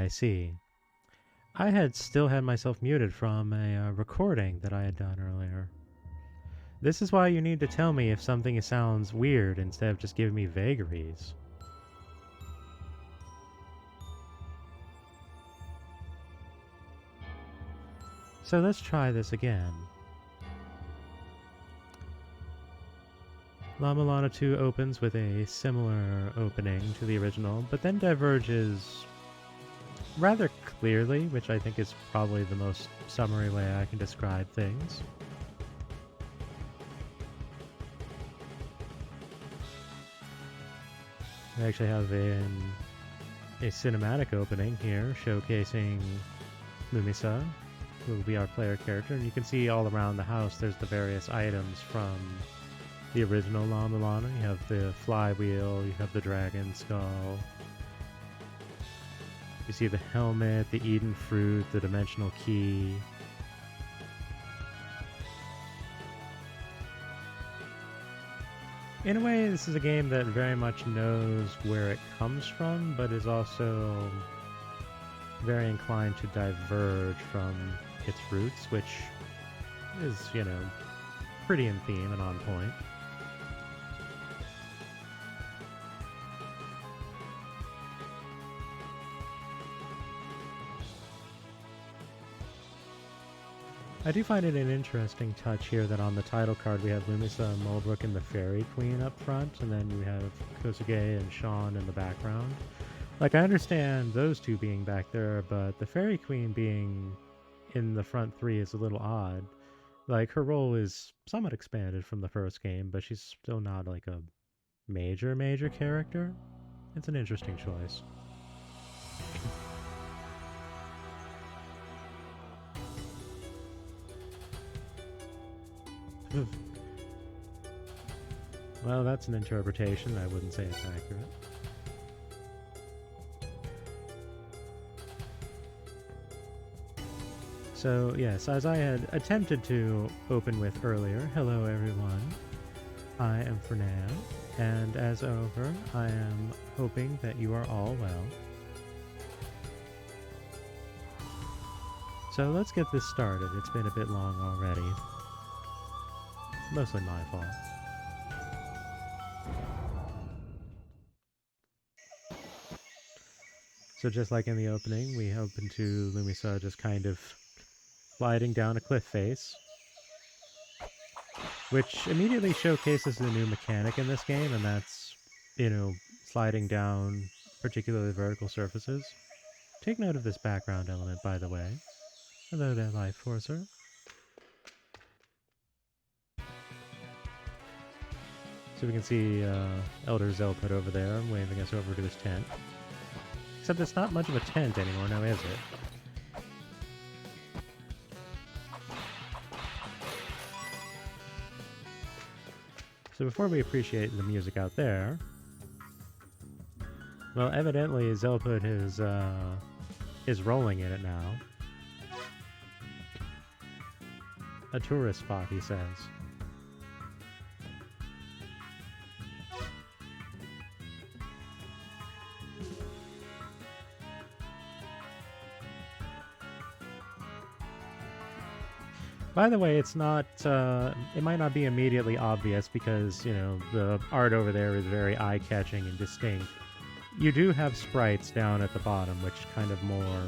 I see. I had still had myself muted from a recording that I had done earlier. This is why you need to tell me if something sounds weird instead of just giving me vagaries. So let's try this again. La-Mulana 2 opens with a similar opening to the original, but then diverges rather clearly, which I think is probably the most summary way I can describe things. We actually have a cinematic opening here showcasing Lumisa, who will be our player character, and you can see all around the house there's the various items from the original La-Mulana. You have the flywheel, you have the dragon skull, you see the helmet, the Eden fruit, the dimensional key. In a way, this is a game that very much knows where it comes from, but is also very inclined to diverge from its roots, which is, you know, pretty in theme and on point. I do find it an interesting touch here that on the title card we have Lumisa, Mulbrook, and the Fairy Queen up front, and then we have Kosuge and Sean in the background. Like, I understand those two being back there, but the Fairy Queen being in the front three is a little odd. Like, her role is somewhat expanded from the first game, but she's still not like a major character. It's an interesting choice. Well, that's an interpretation. I wouldn't say it's accurate. So, yes, as I had attempted to open with earlier, hello everyone. I am Fernand, and as over, I am hoping that you are all well. So let's get this started. It's been a bit long already. Mostly my fault. So just like in the opening, we open to Lumisa just kind of sliding down a cliff face, which immediately showcases the new mechanic in this game, and that's, you know, sliding down particularly vertical surfaces. Take note of this background element, by the way. Hello there, Life Forcer. So we can see Elder Zelput over there waving us over to his tent. Except it's not much of a tent anymore now, is it? So before we appreciate the music out there, well, evidently Zelput is rolling in it now. A tourist spot, he says. By the way, it's not, it might not be immediately obvious because, you know, the art over there is very eye-catching and distinct. You do have sprites down at the bottom, which kind of more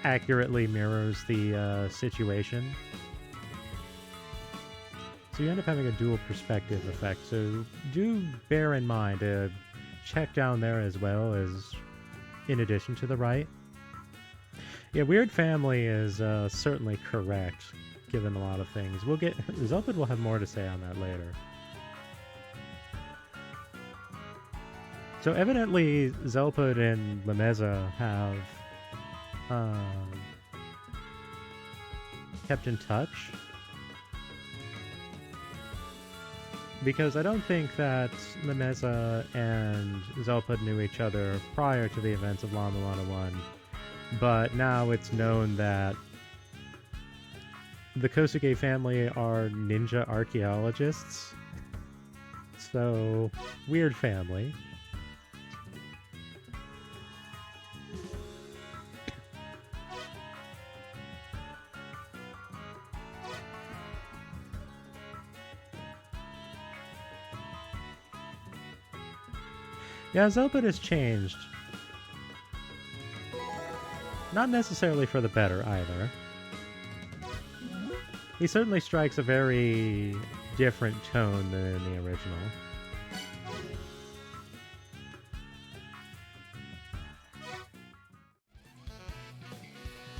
accurately mirrors the situation. So you end up having a dual perspective effect, so do bear in mind to check down there as well as in addition to the right. Yeah, Weird Family is certainly correct, given a lot of things. We'll get... Zelput will have more to say on that later. So evidently, Zelput and Lemeza have kept in touch. Because I don't think that Lemeza and Zelput knew each other prior to the events of La-Mulana 1. But now it's known that the Kosuge family are ninja archaeologists. So, weird family. Yeah, Zelda has changed. Not necessarily for the better, either. He certainly strikes a very different tone than in the original.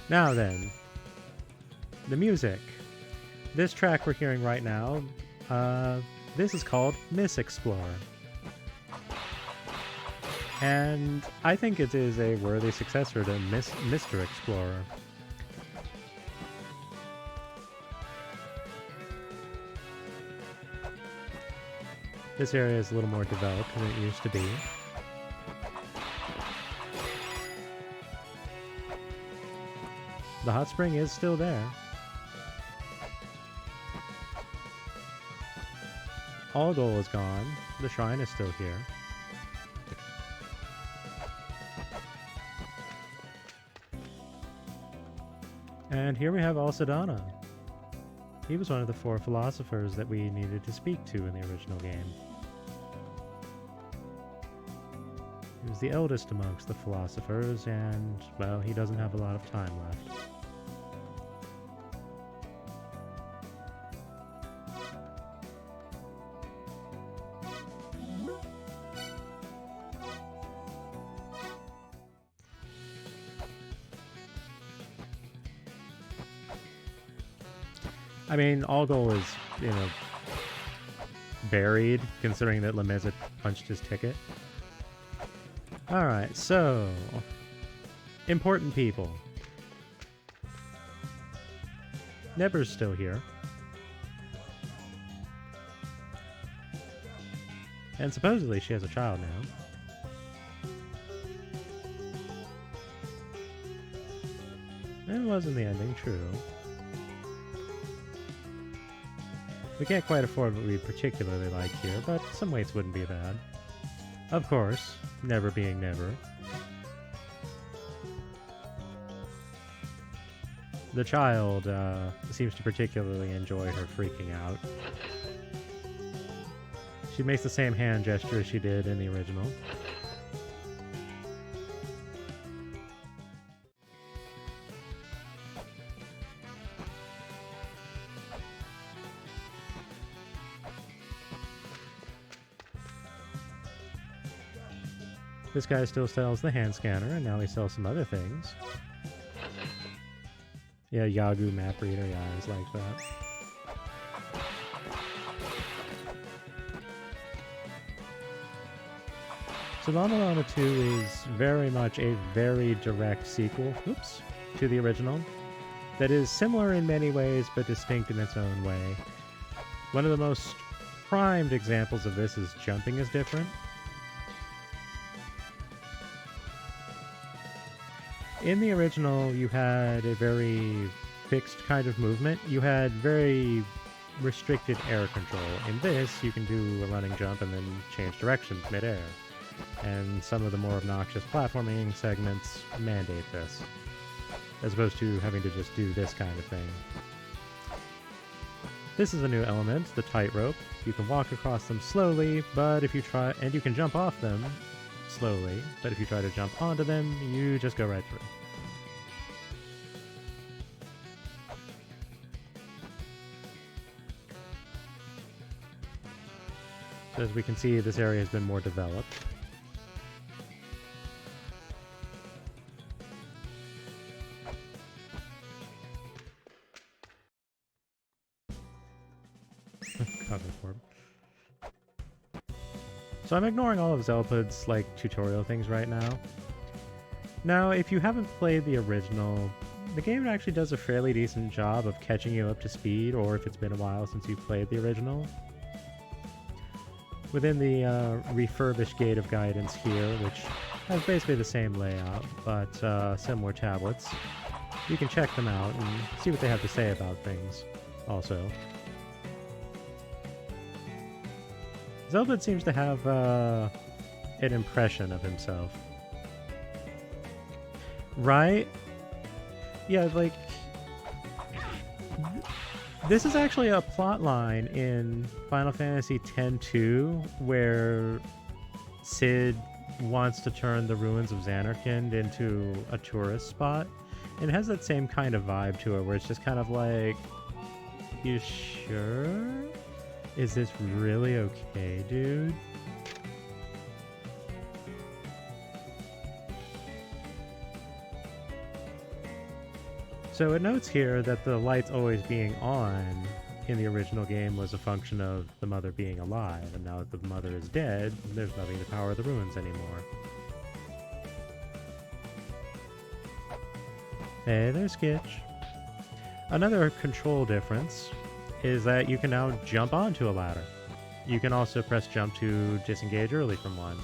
Now then, the music. This track we're hearing right now, this is called Miss Explorer. And I think it is a worthy successor to Mr. Explorer. This area is a little more developed than it used to be. The hot spring is still there. All goal is gone. The shrine is still here. And here we have La-Mulana. He was one of the 4 philosophers that we needed to speak to in the original game. He was the eldest amongst the philosophers, and, well, he doesn't have a lot of time left. I mean, all goal is, you know, buried, considering that Lemez had punched his ticket. Alright, so... important people. Neber's still here. And supposedly she has a child now. It wasn't the ending, true. We can't quite afford what we particularly like here, but some weights wouldn't be bad. Of course, never being never. The child seems to particularly enjoy her freaking out. She makes the same hand gesture as she did in the original. This guy still sells the hand scanner, and now he sells some other things. Yeah, Yagu map reader, yeah, I was like that. So La-Mulana 2 is very much a very direct sequel, to the original, that is similar in many ways, but distinct in its own way. One of the most primed examples of this is jumping is different. In the original, you had a very fixed kind of movement. You had very restricted air control. In this, you can do a running jump and then change directions mid-air. And some of the more obnoxious platforming segments mandate this, as opposed to having to just do this kind of thing. This is a new element, the tightrope. You can walk across them slowly, but if you try, and you can jump off them slowly, but if you try to jump onto them, you just go right through. So as we can see, this area has been more developed. So I'm ignoring all of Zelpud's like tutorial things right now. Now, if you haven't played the original, the game actually does a fairly decent job of catching you up to speed, or if it's been a while since you've played the original. Within the refurbished Gate of Guidance here, which has basically the same layout, but similar tablets, you can check them out and see what they have to say about things, also. Zelda seems to have an impression of himself. Right? Yeah, like... This is actually a plot line in Final Fantasy X-2 where Cid wants to turn the ruins of Xanarkand into a tourist spot. And it has that same kind of vibe to it, where it's just kind of like, you sure? Is this really okay, dude? So it notes here that the lights always being on in the original game was a function of the mother being alive, and now that the mother is dead, there's nothing to power the ruins anymore. Hey, there's Skitch. Another control difference is that you can now jump onto a ladder. You can also press jump to disengage early from one.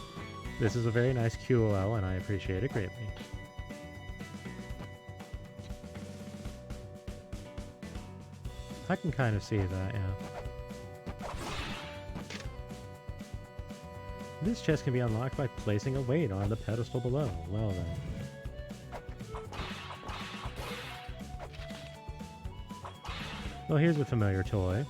This is a very nice QOL, and I appreciate it greatly. I can kind of see that, yeah. This chest can be unlocked by placing a weight on the pedestal below. Well then. Well, here's a familiar toy.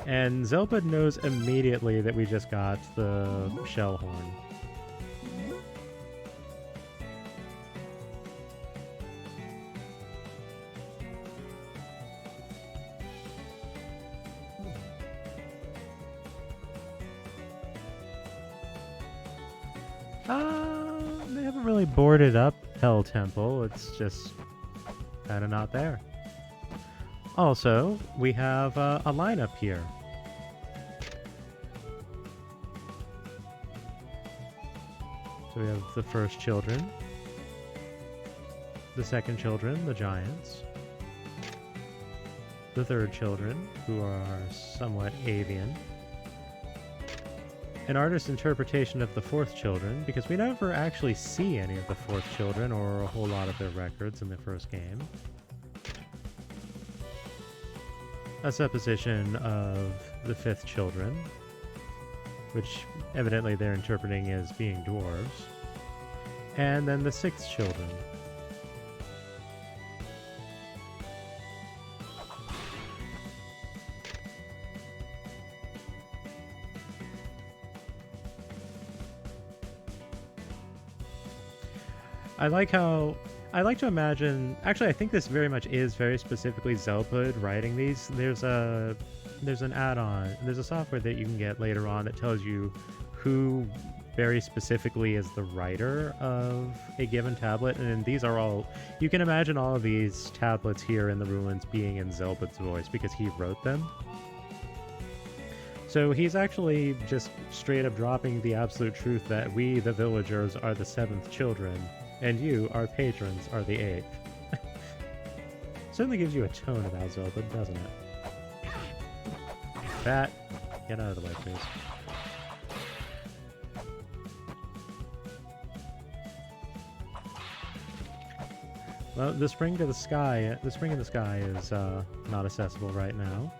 And Zelbud knows immediately that we just got the shell horn. They haven't really boarded up Hell Temple. It's just kind of not there. Also, we have a lineup here. So we have the first children, the second children, the giants, the third children, who are somewhat avian, an artist's interpretation of the fourth children, because we never actually see any of the fourth children or a whole lot of their records in the first game. A supposition of the fifth children, which evidently they're interpreting as being dwarves, and then the sixth children. I like to imagine. Actually, I think this very much is very specifically Zelbud writing these. There's an add-on. There's a software that you can get later on that tells you who very specifically is the writer of a given tablet, and these are all. You can imagine all of these tablets here in the ruins being in Zelbud's voice because he wrote them. So he's actually just straight up dropping the absolute truth that we, the villagers, are the seventh children. And you, our patrons, are the eighth. Certainly gives you a tone about Zelda, doesn't it? Bat, get out of the way, please. Well, the spring in the sky is not accessible right now.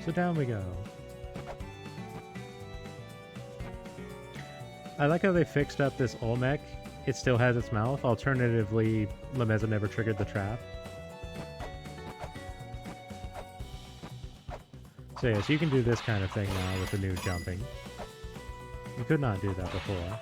So down we go. I like how they fixed up this Olmec. It still has its mouth. Alternatively, Lameza never triggered the trap. So yes, you can do this kind of thing now with the new jumping. You could not do that before.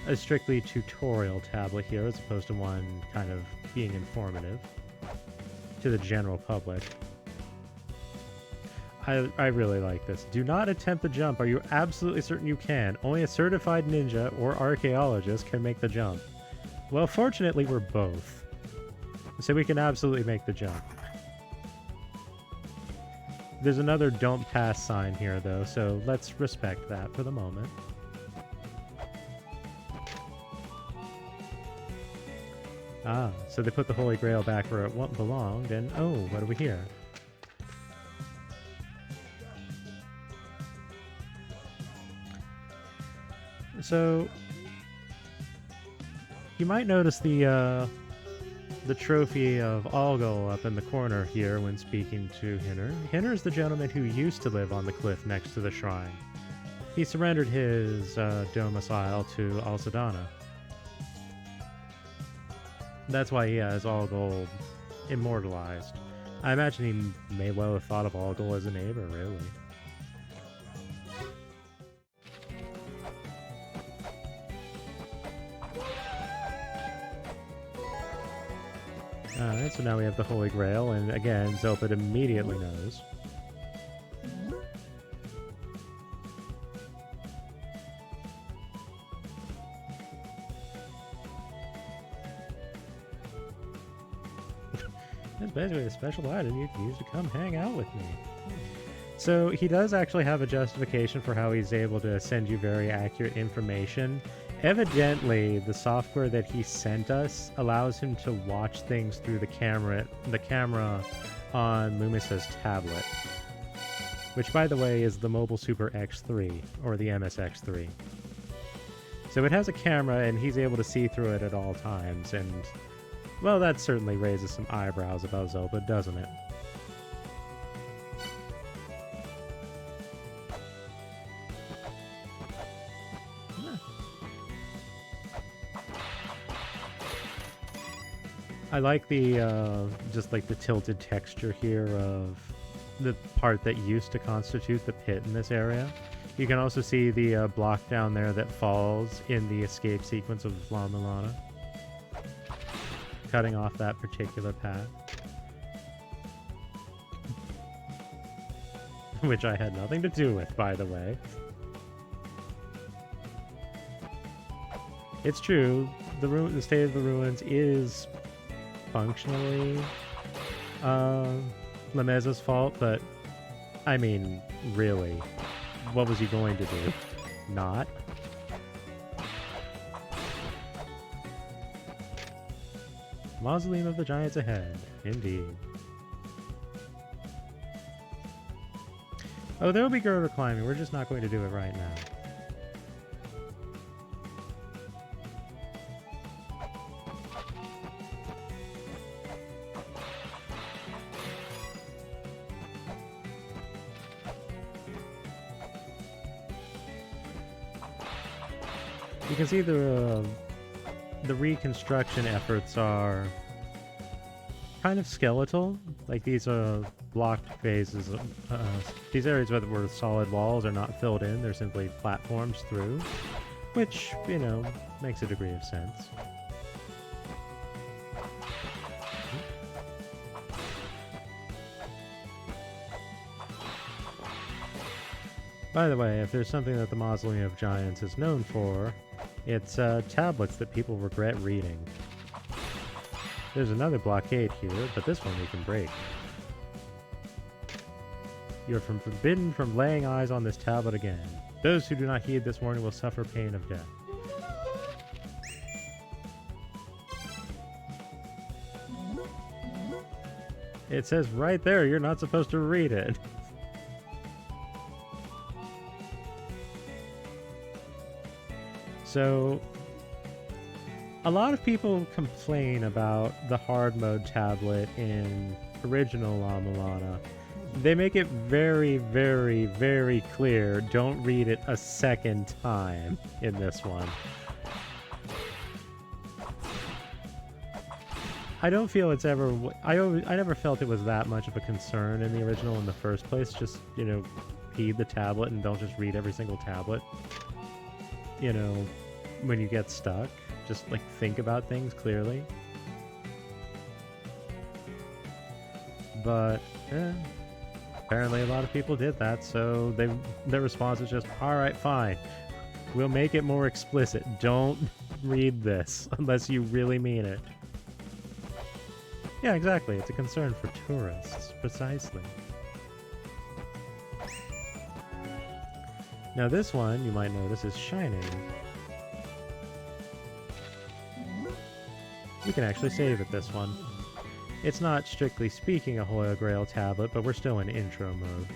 A strictly tutorial tablet here as opposed to one kind of being informative to the general public. I really like this. Do not attempt the jump. Are you absolutely certain you can? Only a certified ninja or archaeologist can make the jump. Well, fortunately, we're both. So we can absolutely make the jump. There's another don't pass sign here, though, so let's respect that for the moment. Ah, so they put the Holy Grail back where it belonged, and oh, what do we hear? So, you might notice the the trophy of Algol up in the corner here when speaking to Hinner. Hinner's the gentleman who used to live on the cliff next to the shrine. He surrendered his domicile to Alcedana. That's why he has Algol immortalized. I imagine he may well have thought of Algol as a neighbor, really. Alright, so now we have the Holy Grail, and again, Zelpid immediately knows. That's basically a special item you can use to come hang out with me. So he does actually have a justification for how he's able to send you very accurate information. Evidently, the software that he sent us allows him to watch things through the camera on Loomis's tablet. Which, by the way, is the Mobile Super X3, or the MSX3. So it has a camera, and he's able to see through it at all times, and... well, that certainly raises some eyebrows about Zelda, doesn't it? I like the, just like the tilted texture here of the part that used to constitute the pit in this area. You can also see the block down there that falls in the escape sequence of La-Mulana, cutting off that particular path. Which I had nothing to do with, by the way. It's true, the state of the ruins is functionally Lemeza's fault, but I mean, really, what was he going to do? Not? Mausoleum of the Giants ahead, indeed. Oh, there will be girder climbing, we're just not going to do it right now. You can see the reconstruction efforts are kind of skeletal. Like, these are blocked phases. These areas where solid walls are not filled in, they're simply platforms through, which, you know, makes a degree of sense. By the way, if there's something that the Mausoleum of Giants is known for, it's tablets that people regret reading. There's another blockade here, but this one we can break. You are forbidden from laying eyes on this tablet again. Those who do not heed this warning will suffer pain of death. It says right there you're not supposed to read it. So, a lot of people complain about the hard mode tablet in original La-Mulana. They make it very, very, very clear, don't read it a second time in this one. I don't feel it's ever... I never felt it was that much of a concern in the original in the first place. Just, you know, heed the tablet and don't just read every single tablet. You know, when you get stuck, just like think about things clearly. But apparently a lot of people did that, so their response is just, alright, fine, we'll make it more explicit, don't read this unless you really mean it. Yeah, exactly, it's a concern for tourists, precisely. Now this one, you might notice, is shining. You can actually save at this one. It's not, strictly speaking, a Holy Grail tablet, but we're still in intro mode.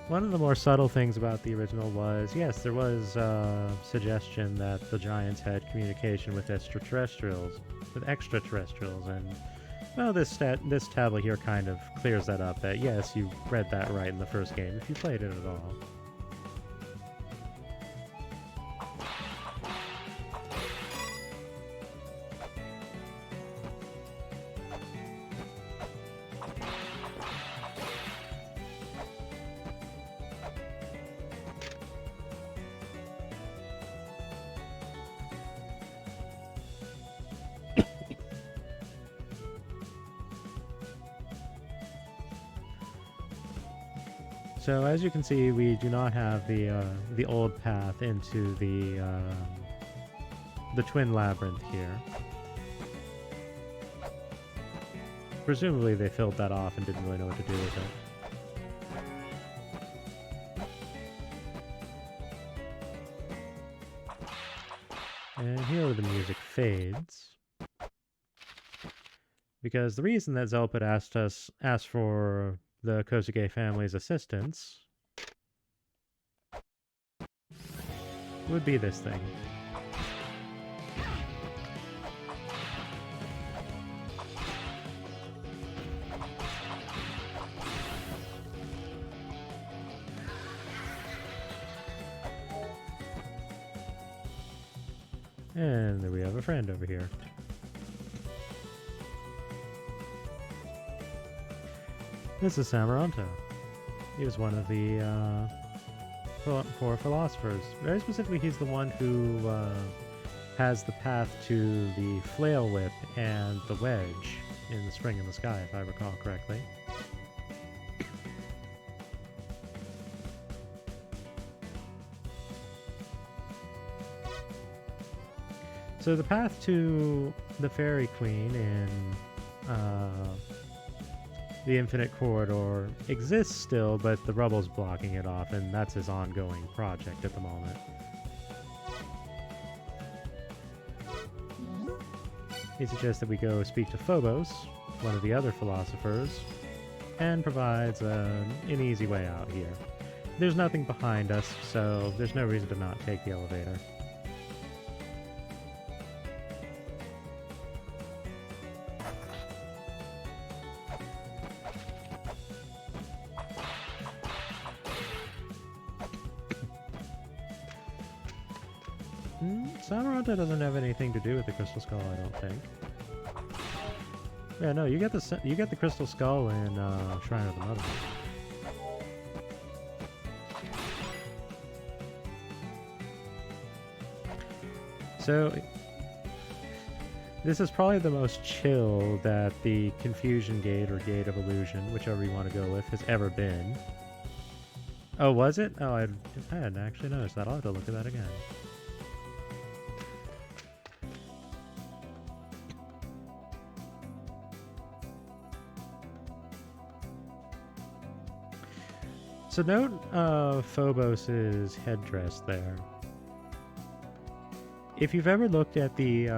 One of the more subtle things about the original was, yes, there was suggestion that the Giants had communication with extraterrestrials, and well, this tablet here kind of clears that up. That yes, you read that right in the first game if you played it at all. So as you can see, we do not have the old path into the Twin Labyrinth here. Presumably they filled that off and didn't really know what to do with it. And here where the music fades. Because the reason that Zelput asked for the Kosuge family's assistance would be this thing. And there we have a friend over here. This is Samaranta. He was one of the four philosophers. Very specifically, he's the one who has the path to the flail whip and the wedge in the Spring in the Sky, if I recall correctly. So the path to the Fairy Queen in the Infinite Corridor exists still, but the rubble's blocking it off, and that's his ongoing project at the moment. He suggests that we go speak to Phobos, one of the other philosophers, and provides an easy way out here. There's nothing behind us, so there's no reason to not take the elevator. Samaranta doesn't have anything to do with the Crystal Skull, I don't think. Yeah, no, you get the Crystal Skull in Shrine of the Mother. So this is probably the most chill that the Confusion Gate or Gate of Illusion, whichever you want to go with, has ever been. Oh, was it? Oh, I hadn't actually noticed that. I'll have to look at that again. So note Phobos' headdress there. If you've ever looked at the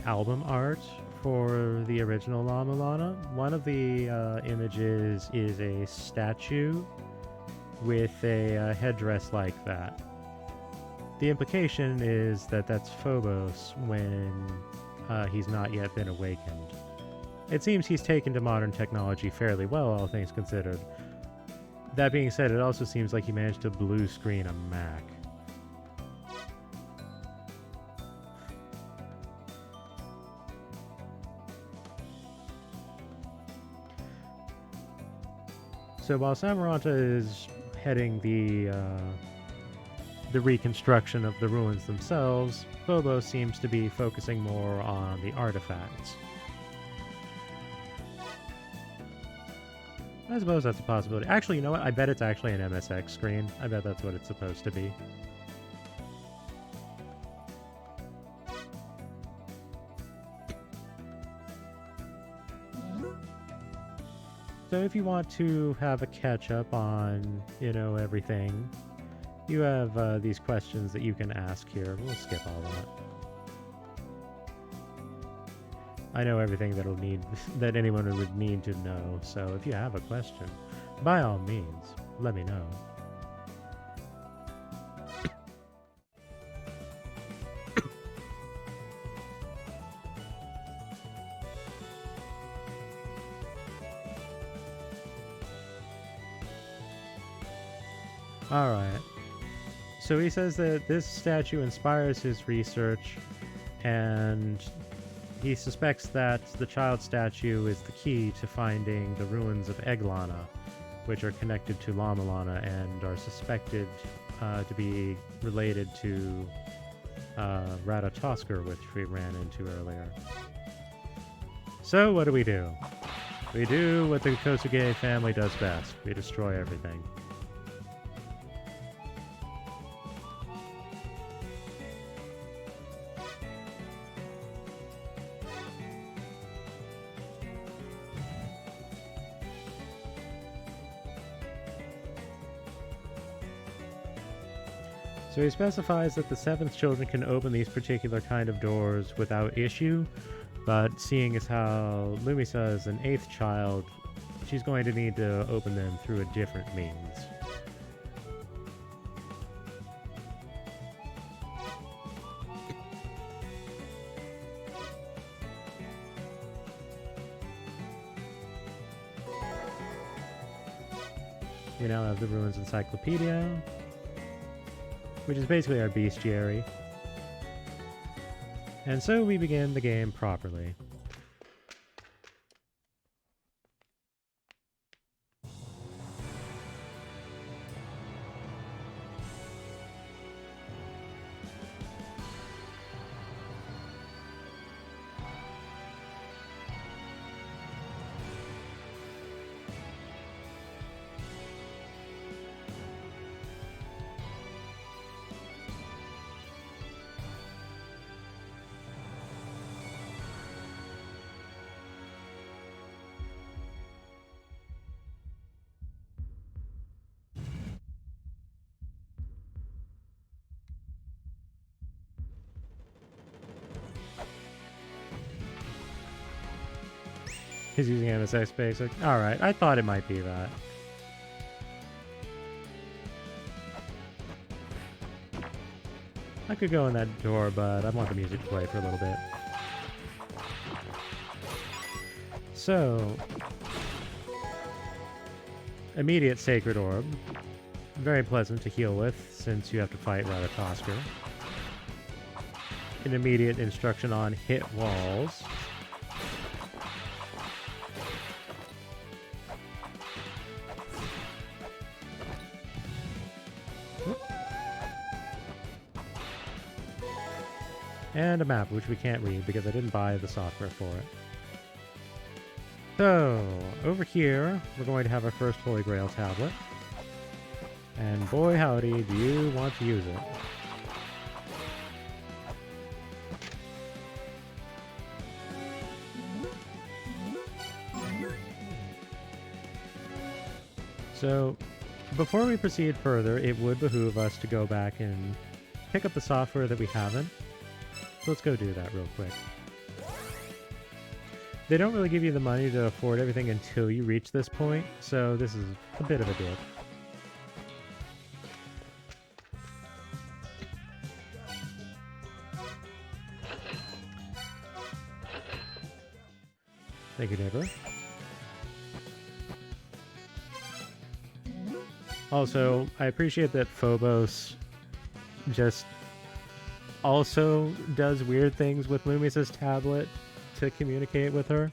album art for the original La-Mulana, one of the images is a statue with a headdress like that. The implication is that that's Phobos when he's not yet been awakened. It seems he's taken to modern technology fairly well, all things considered. That being said, it also seems like he managed to blue screen a Mac. So while Samaranta is heading the reconstruction of the ruins themselves, Phobos seems to be focusing more on the artifacts. I suppose that's a possibility. Actually, you know what? I bet it's actually an MSX screen. I bet that's what it's supposed to be. So if you want to have a catch-up on, everything, you have these questions that you can ask here. We'll skip all that. I know everything that anyone would need to know, so if you have a question, by all means, let me know. Alright. So he says that this statue inspires his research, and he suspects that the child statue is the key to finding the ruins of La-Mulana, which are connected to La-Mulana and are suspected to be related to Ratatoskr, which we ran into earlier. So what do? We do what the Kosuge family does best. We destroy everything. So he specifies that the 7th children can open these particular kind of doors without issue, but seeing as how Lumisa is an 8th child, she's going to need to open them through a different means. We now have the Ruins Encyclopedia, which is basically our bestiary. And so we begin the game properly. He's using MSX Basic. Alright, I thought it might be that. I could go in that door, but I want the music to play for a little bit. So, immediate Sacred Orb. Very pleasant to heal with, since you have to fight Ratatoskr. An immediate instruction on hit walls. And a map, which we can't read because I didn't buy the software for it. So, over here, we're going to have our first Holy Grail tablet. And boy howdy, do you want to use it. So, before we proceed further, it would behoove us to go back and pick up the software that we haven't. So let's go do that real quick. They don't really give you the money to afford everything until you reach this point, so this is a bit of a dip. Thank you, neighbor. Also, I appreciate that Phobos just also does weird things with Lumisa's tablet to communicate with her.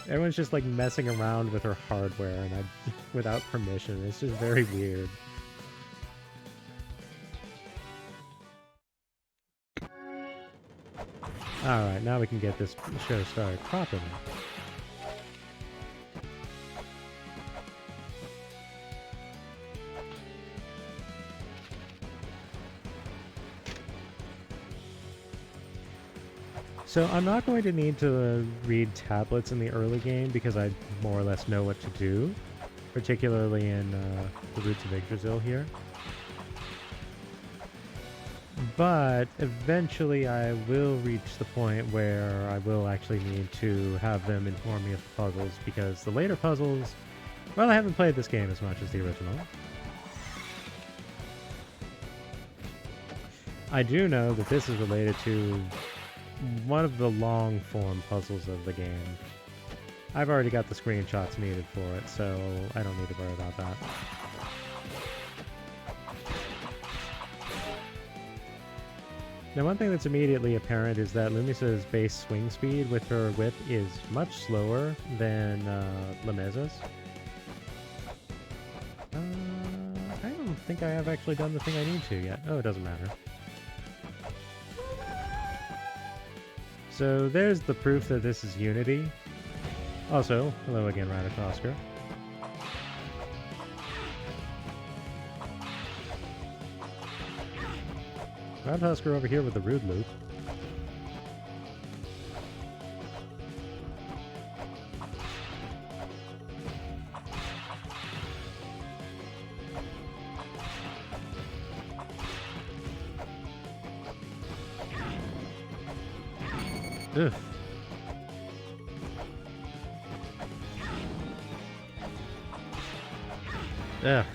Everyone's just like messing around with her hardware and without permission. It's just very weird. Alright, now we can get this show started properly. So I'm not going to need to read tablets in the early game because I more or less know what to do, particularly in the Roots of Yggdrasil here. But eventually I will reach the point where I will actually need to have them inform me of the puzzles, because the later puzzles, well, I haven't played this game as much as the original. I do know that this is related to one of the long-form puzzles of the game. I've already got the screenshots needed for it, so I don't need to worry about that. Now, one thing that's immediately apparent is that Lumisa's base swing speed with her whip is much slower than Lameza's. I don't think I have actually done the thing I need to yet. Oh, it doesn't matter. So there's the proof that this is Unity. Also, hello again, Ratatosker. Ratatosker over here with the rude loop. Ugh. Ugh.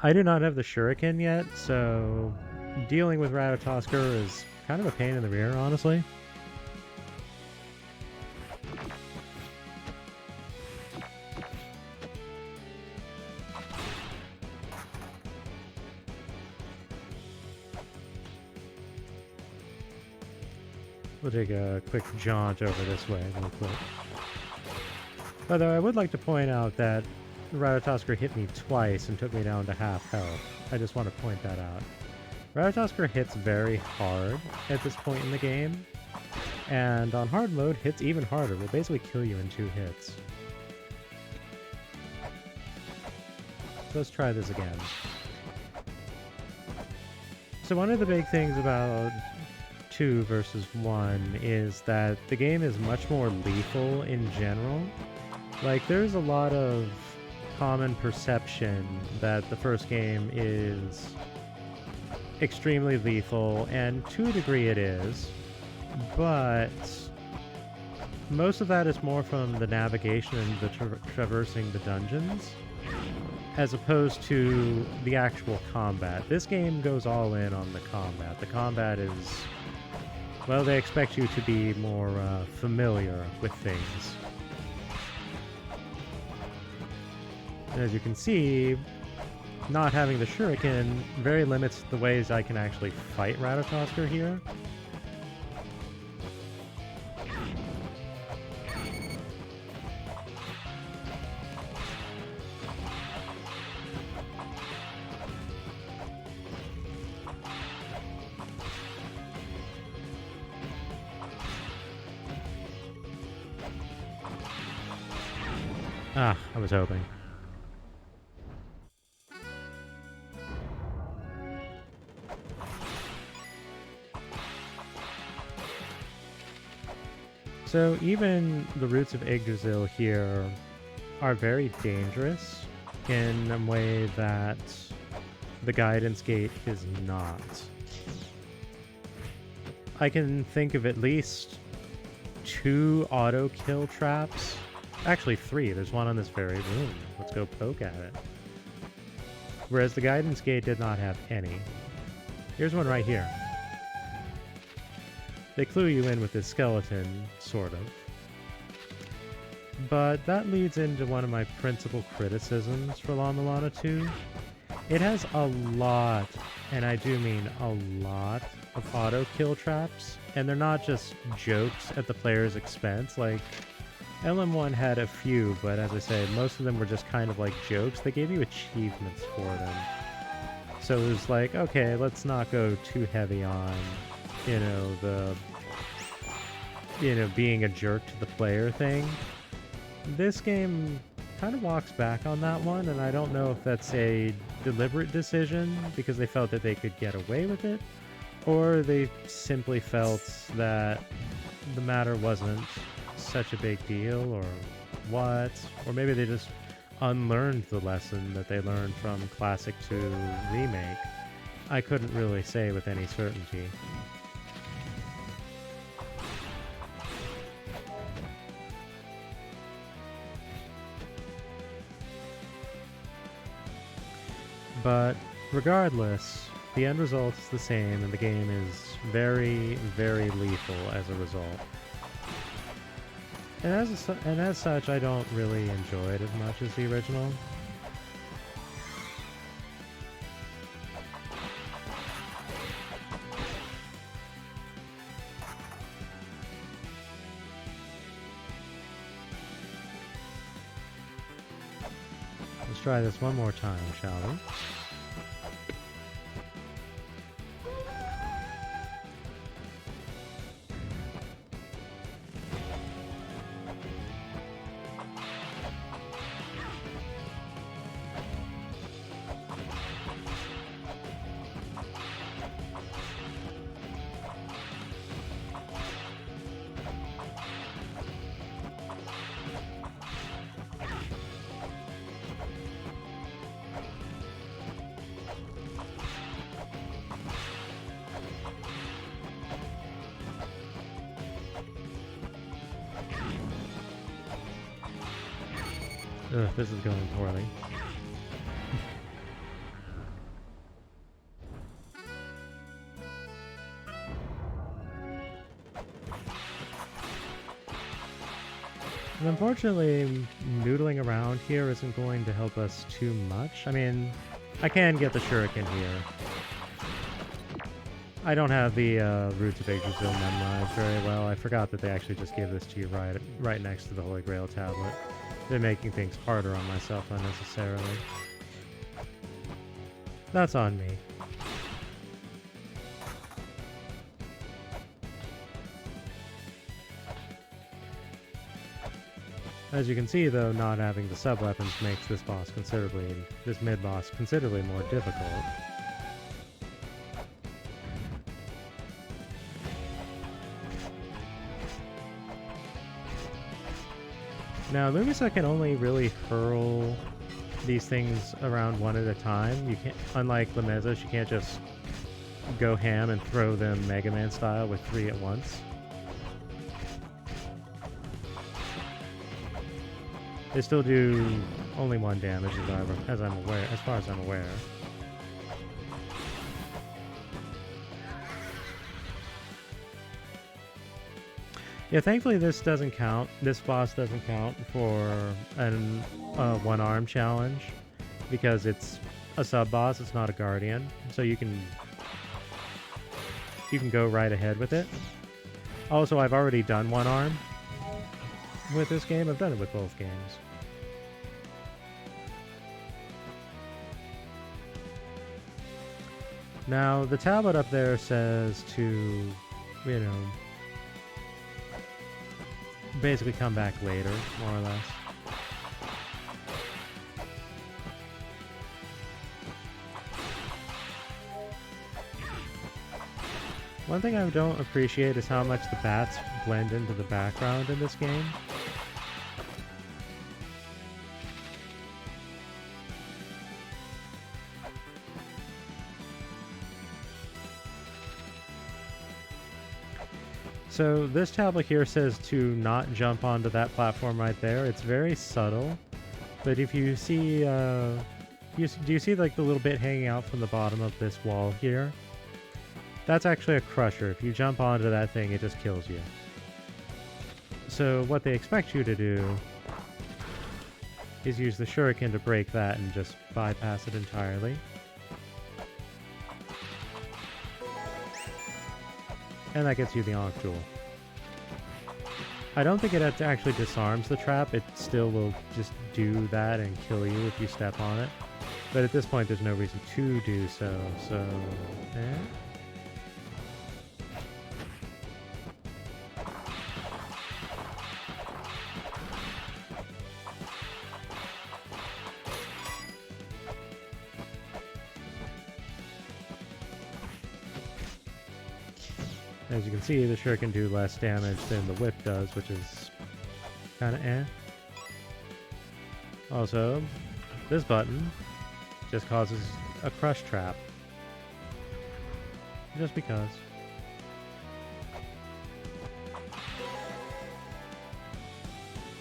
I do not have the shuriken yet, so dealing with Ratatosker is kind of a pain in the rear, honestly. We'll take a quick jaunt over this way real quick. Although I would like to point out that Ratatosker hit me twice and took me down to half health. I just want to point that out. Ratatosker hits very hard at this point in the game, and on hard mode, hits even harder. Will basically kill you in 2 hits. So let's try this again. So one of the big things about 2 versus 1 is that the game is much more lethal in general. Like, there's a lot of common perception that the first game is extremely lethal, and to a degree it is, but most of that is more from the navigation and the traversing the dungeons, as opposed to the actual combat. This game goes all in on the combat. The combat is, well, they expect you to be more familiar with things. And as you can see, not having the shuriken very limits the ways I can actually fight Ratatosker here. Ah, I was hoping. So even the roots of Yggdrasil here are very dangerous in a way that the Guidance Gate is not. I can think of at least 2 auto kill traps. Actually 3, there's one on this very room. Let's go poke at it. Whereas the Guidance Gate did not have any. Here's one right here. They clue you in with this skeleton, sort of. But that leads into one of my principal criticisms for La-Mulana 2. It has a lot, and I do mean a lot, of auto kill traps, and they're not just jokes at the player's expense. Like, LM1 had a few, but as I say, most of them were just kind of like jokes. They gave you achievements for them. So it was like, okay, let's not go too heavy on, you know, being a jerk to the player thing. This game kind of walks back on that one, and I don't know if that's a deliberate decision because they felt that they could get away with it, or they simply felt that the matter wasn't such a big deal, or what, or maybe they just unlearned the lesson that they learned from Classic 2 Remake. I couldn't really say with any certainty. But regardless, the end result is the same, and the game is very, very lethal as a result. And as such, I don't really enjoy it as much as the original. Let's try this one more time, shall we? Ugh, this is going poorly. And unfortunately, noodling around here isn't going to help us too much. I mean, I can get the shuriken here. I don't have the Roots of Yggdrasil memorized very well. I forgot that they actually just gave this to you right next to the Holy Grail tablet. They're making things harder on myself unnecessarily. That's on me. As you can see, though, not having the sub-weapons makes this mid-boss considerably more difficult. Now, Lumisa can only really hurl these things around one at a time. You can't, unlike Lameza, she can't just go ham and throw them Mega Man style with 3 at once. They still do only 1 damage, as far as I'm aware. Yeah, thankfully this doesn't count. This boss doesn't count for an one-arm challenge because it's a sub-boss. It's not a guardian, so you can go right ahead with it. Also, I've already done one arm with this game. I've done it with both games. Now, the tablet up there says to, you know, basically come back later, more or less. One thing I don't appreciate is how much the bats blend into the background in this game. So this tablet here says to not jump onto that platform right there. It's very subtle, but if you see, do you see like the little bit hanging out from the bottom of this wall here? That's actually a crusher. If you jump onto that thing, it just kills you. So what they expect you to do is use the shuriken to break that and just bypass it entirely. And that gets you the Ankh Jewel. I don't think it actually disarms the trap. It still will just do that and kill you if you step on it. But at this point, there's no reason to do so. So, As you can see, the shuriken do less damage than the whip does, which is kind of eh. Also, this button just causes a crush trap. Just because.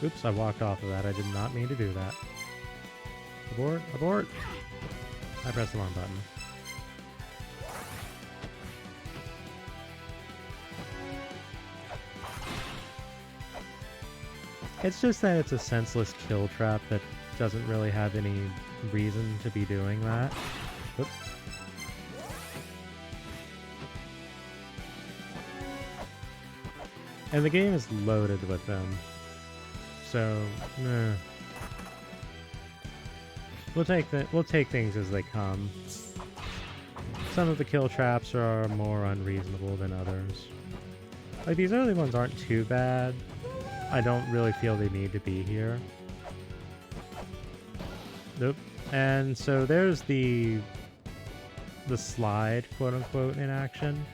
Oops, I walked off of that. I did not mean to do that. Abort! Abort! I pressed the wrong button. It's just that it's a senseless kill trap that doesn't really have any reason to be doing that. Oops. And the game is loaded with them. So, we'll take things as they come. Some of the kill traps are more unreasonable than others. Like, these early ones aren't too bad. I don't really feel they need to be here. Nope. And so there's the slide, quote-unquote, in action.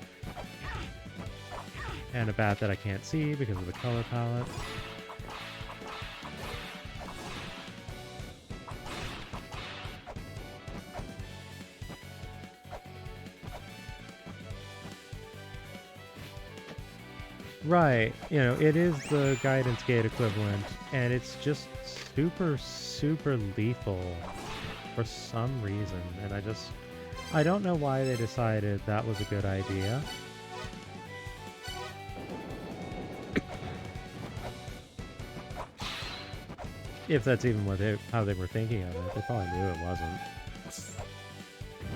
And a bat that I can't see because of the color palette. Right, you know, it is the guidance gate equivalent, and it's just super, super lethal for some reason, and I don't know why they decided that was a good idea. If that's even how they were thinking of it, they probably knew it wasn't.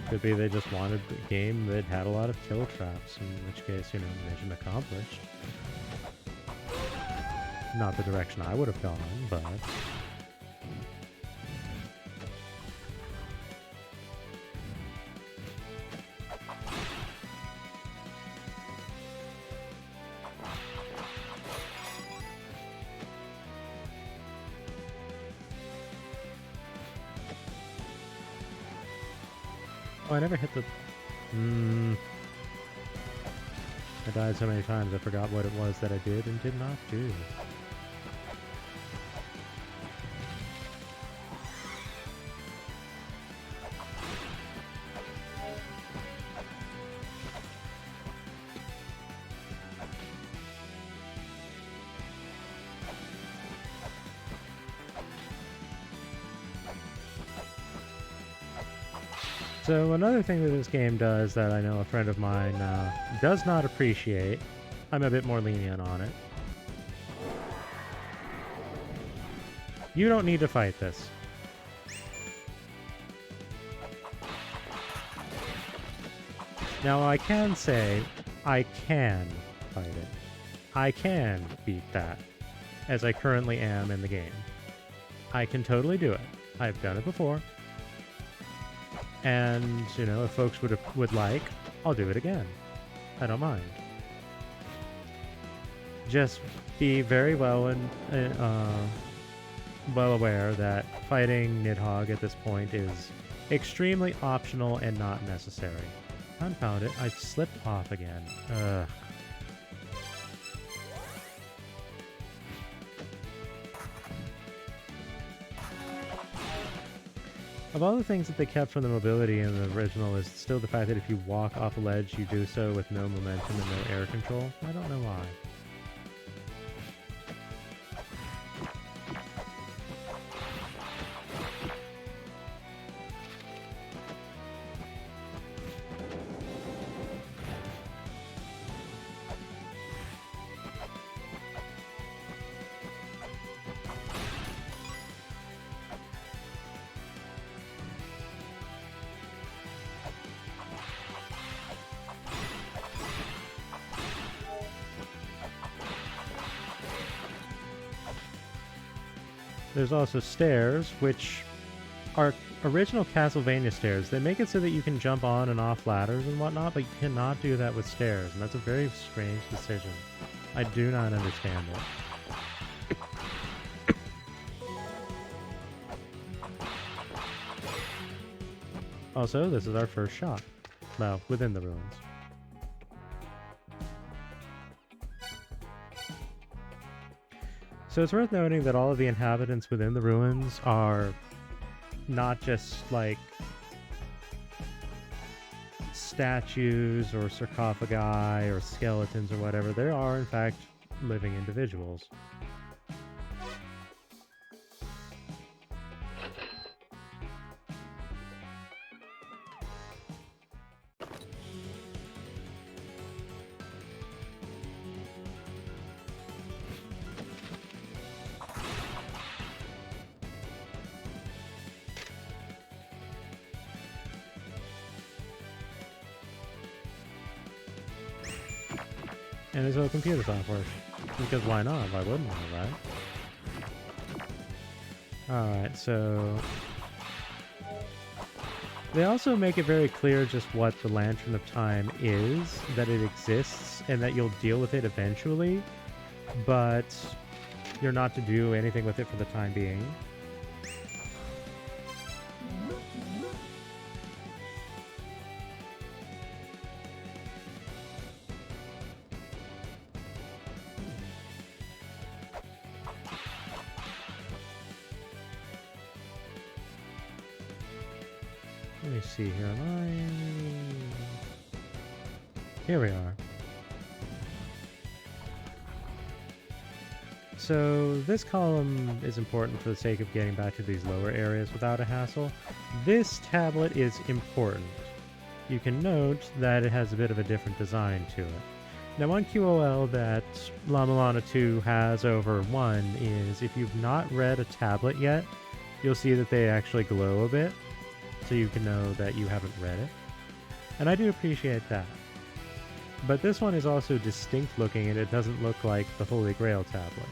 Could be they just wanted a game that had a lot of kill traps, in which case, you know, mission accomplished. Not the direction I would have gone, but... Oh, I never hit the... I died so many times I forgot what it was that I did and did not do. So another thing that this game does that I know a friend of mine does not appreciate, I'm a bit more lenient on it. You don't need to fight this. Now I can say, I can fight it. I can beat that, as I currently am in the game. I can totally do it. I've done it before. And, you know, if folks would like, I'll do it again. I don't mind. Just be very well aware that fighting Nidhogg at this point is extremely optional and not necessary. Confound it, I slipped off again. Ugh. Of all the things that they kept from the mobility in the original is still the fact that if you walk off a ledge, you do so with no momentum and no air control. I don't know why. There's also stairs, which are original Castlevania stairs. They make it so that you can jump on and off ladders and whatnot, but you cannot do that with stairs, and that's a very strange decision. I do not understand it. Also, this is our first shot. Well, within the ruins. So it's worth noting that all of the inhabitants within the ruins are not just like statues or sarcophagi or skeletons or whatever. They are, in fact, living individuals. And there's no computer software. Because why not? Why wouldn't I, right? Alright, so... They also make it very clear just what the Lantern of Time is, that it exists, and that you'll deal with it eventually, but you're not to do anything with it for the time being. Let me see here. Here we are. So this column is important for the sake of getting back to these lower areas without a hassle. This tablet is important. You can note that it has a bit of a different design to it. Now, one QOL that La-Mulana 2 has over 1 is if you've not read a tablet yet, you'll see that they actually glow a bit, so you can know that you haven't read it. And I do appreciate that. But this one is also distinct looking, and it doesn't look like the Holy Grail tablet.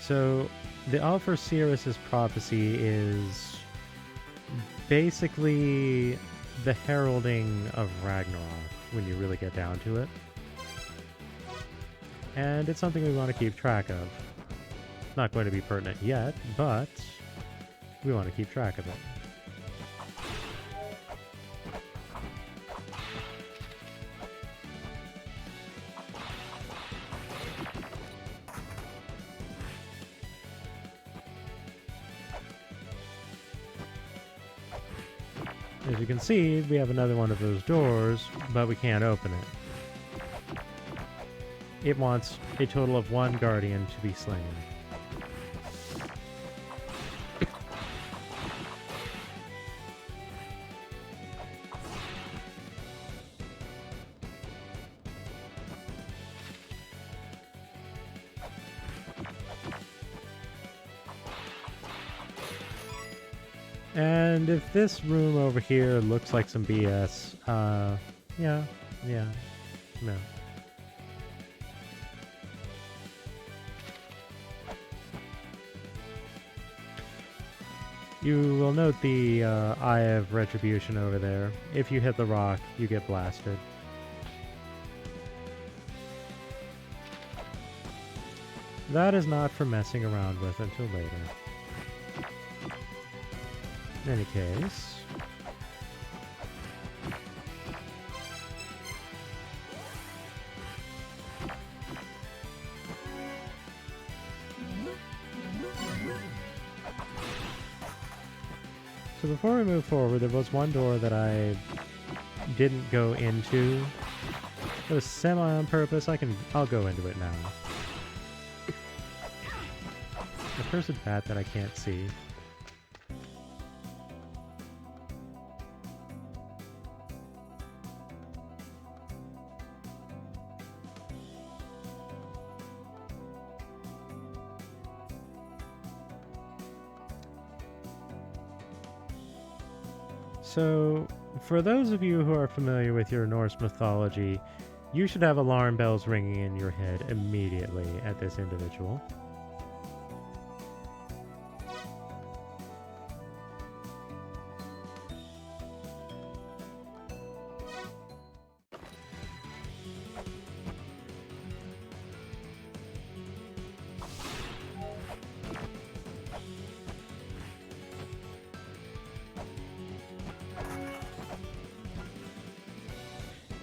So, the Alpha Sirius's prophecy is basically the heralding of Ragnarok, when you really get down to it. And it's something we want to keep track of. Not going to be pertinent yet, but we want to keep track of it. As you can see, we have another one of those doors, but we can't open it. It wants a total of 1 guardian to be slain. And if this room over here looks like some BS, yeah, no. You will note the Eye of Retribution over there. If you hit the rock, you get blasted. That is not for messing around with until later. In any case... So before we move forward, there was one door that I didn't go into. It was semi on purpose. I'll go into it now. A cursed bat that I can't see. So, for those of you who are familiar with your Norse mythology, you should have alarm bells ringing in your head immediately at this individual.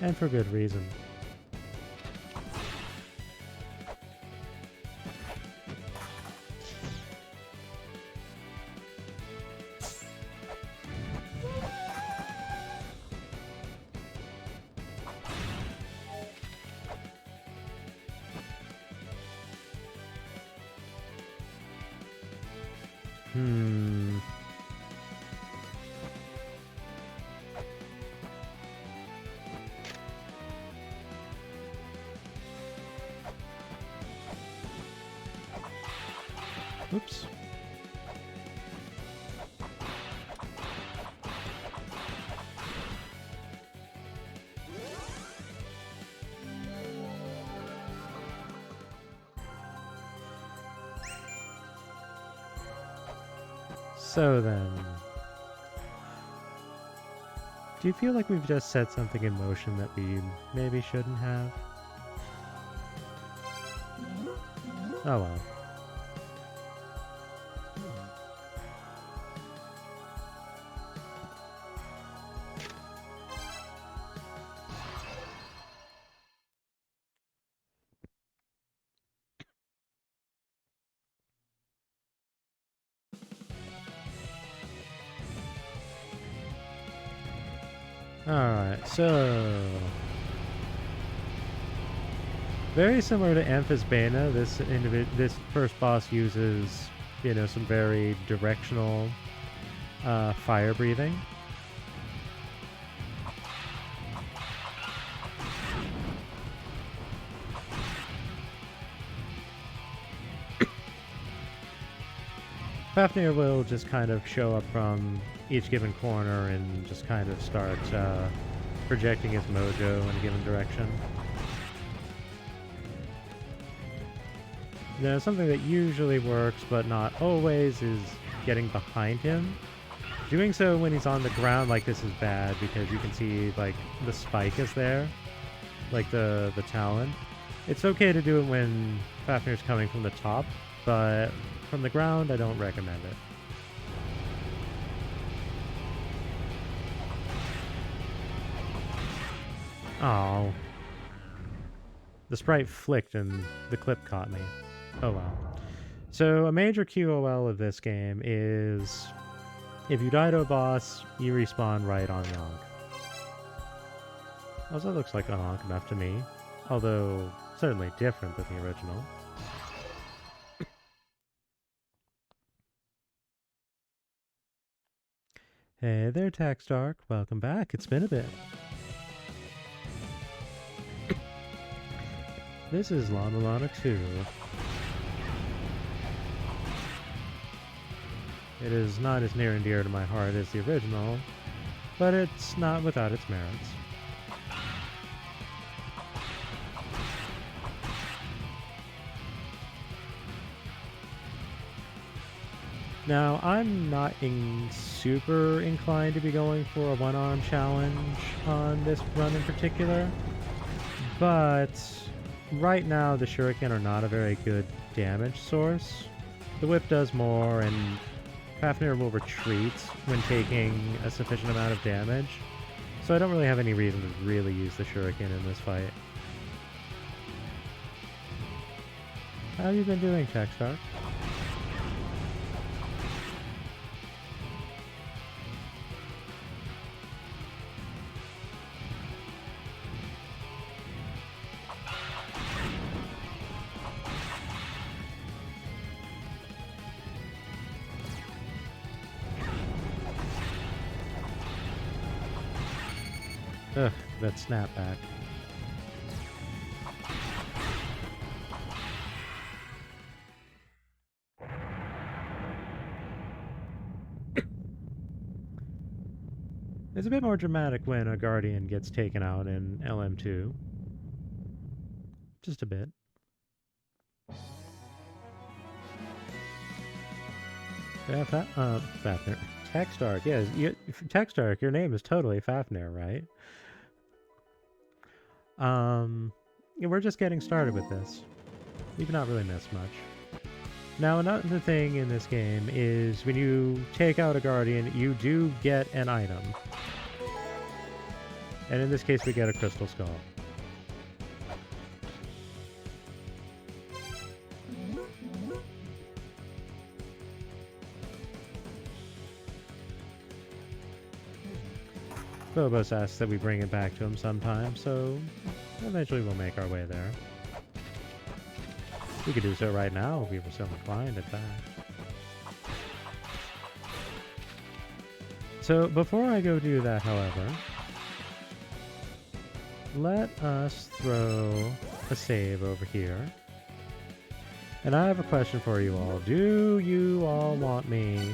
And for good reason. Oops. So then, do you feel like we've just set something in motion that we maybe shouldn't have? Oh well. Alright, so very similar to Amphisbaena, this first boss uses, you know, some very directional fire breathing. Fafnir will just kind of show up from each given corner and just kind of start projecting his mojo in a given direction. Now, something that usually works, but not always, is getting behind him. Doing so when he's on the ground like this is bad, because you can see, like, the spike is there. Like, the talon. It's okay to do it when Fafnir's coming from the top, but from the ground, I don't recommend it. Oh. The sprite flicked and the clip caught me. Oh well. So a major QOL of this game is if you die to a boss, you respawn right on Yonk. Also looks like Yonk enough to me, although certainly different than the original. Hey there, Taxdark. Welcome back. It's been a bit. This is La-Mulana 2. It is not as near and dear to my heart as the original, but it's not without its merits. Now, I'm not super inclined to be going for a one-arm challenge on this run in particular, but right now the shuriken are not a very good damage source. The whip does more, and Fafnir will retreat when taking a sufficient amount of damage, so I don't really have any reason to really use the shuriken in this fight. How have you been doing, Taxdark? Ugh, that snapback. It's a bit more dramatic when a Guardian gets taken out in LM2. Just a bit. Yeah, Fafnir. Taxdark, yes. Taxdark, your name is totally Fafnir, right? Yeah, we're just getting started with this. We've not really missed much. Now, another thing in this game is when you take out a Guardian, you do get an item. And in this case, we get a Crystal Skull. Phobos asks that we bring it back to him sometime, so eventually we'll make our way there. We could do so right now if we were so inclined, in fact. So before I go do that, however, let us throw a save over here. And I have a question for you all. Do you all want me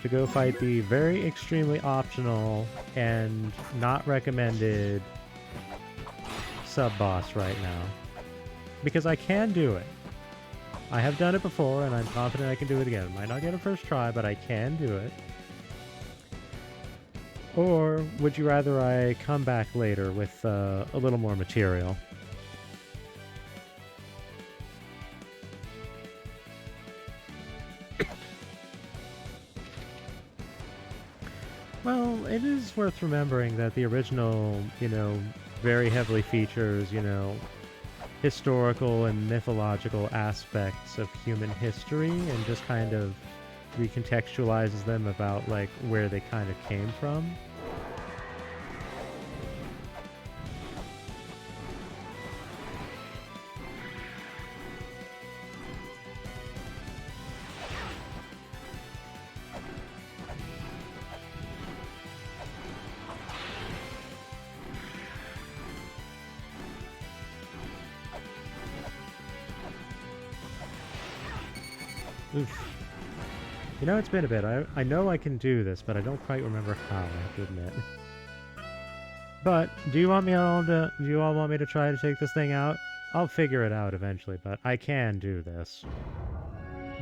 to go fight the very extremely optional and not recommended sub-boss right now? Because I can do it. I have done it before, and I'm confident I can do it again. Might not get a first try, but I can do it. Or would you rather I come back later with a little more material? Well, it is worth remembering that the original, very heavily features, historical and mythological aspects of human history and just kind of recontextualizes them about, like, where they kind of came from. Oof. It's been a bit. I know I can do this, but I don't quite remember how, I have to admit. But, do you all want me to try to take this thing out? I'll figure it out eventually, but I can do this.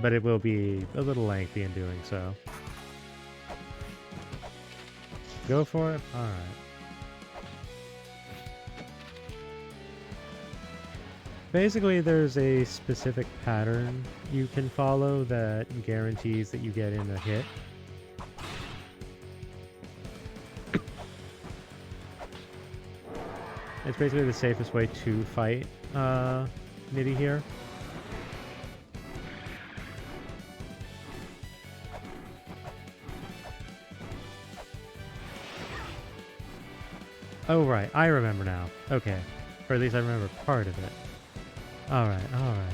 But it will be a little lengthy in doing so. Go for it? Alright. Basically, there's a specific pattern you can follow that guarantees that you get in a hit. It's basically the safest way to fight Nitty here. Oh, right. I remember now. Okay. Or at least I remember part of it. Alright, alright.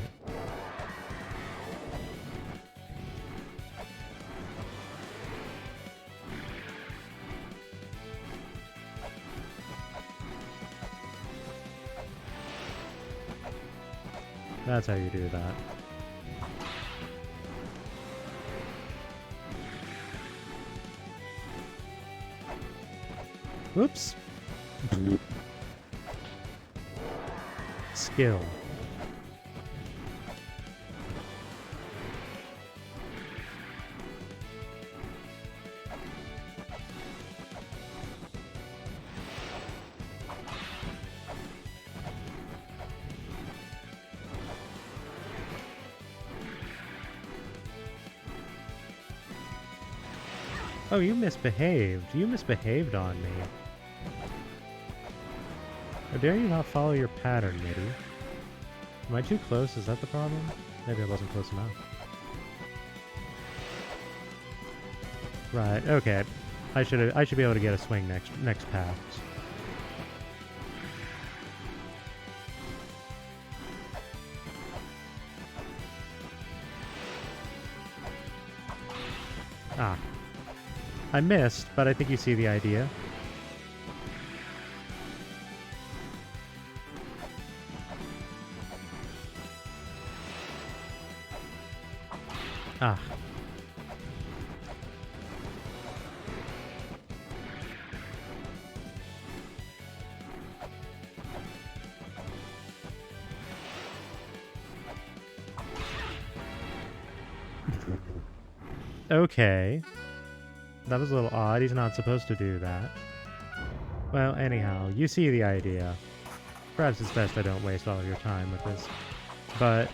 That's how you do that. Whoops. Skill. Oh, you misbehaved. You misbehaved on me. How dare you not follow your pattern, Nitty? Am I too close? Is that the problem? Maybe I wasn't close enough. Right, okay. I should be able to get a swing next pass. Ah. I missed, but I think you see the idea. Ah. Okay. That was a little odd. He's not supposed to do that. Well, anyhow, you see the idea. Perhaps it's best I don't waste all of your time with this. But,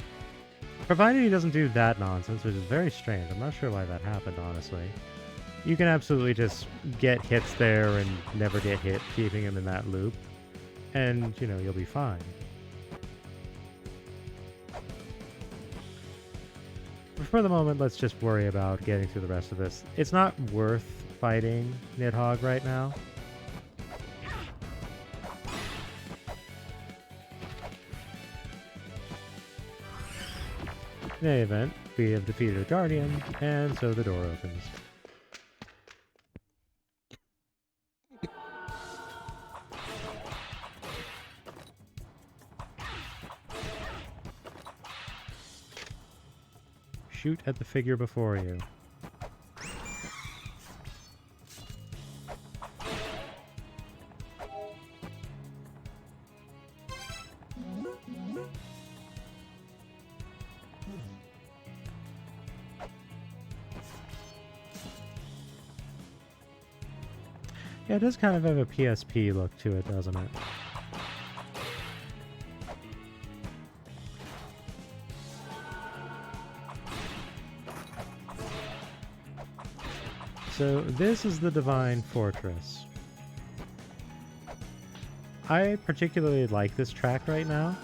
provided he doesn't do that nonsense, which is very strange. I'm not sure why that happened, honestly. You can absolutely just get hits there and never get hit, keeping him in that loop. And, you'll be fine. For the moment, let's just worry about getting through the rest of this. It's not worth fighting Nidhogg right now. In any event, we have defeated a Guardian, and so the door opens. Shoot at the figure before you. Yeah, it does kind of have a PSP look to it, doesn't it? So this is the Divine Fortress. I particularly like this track right now.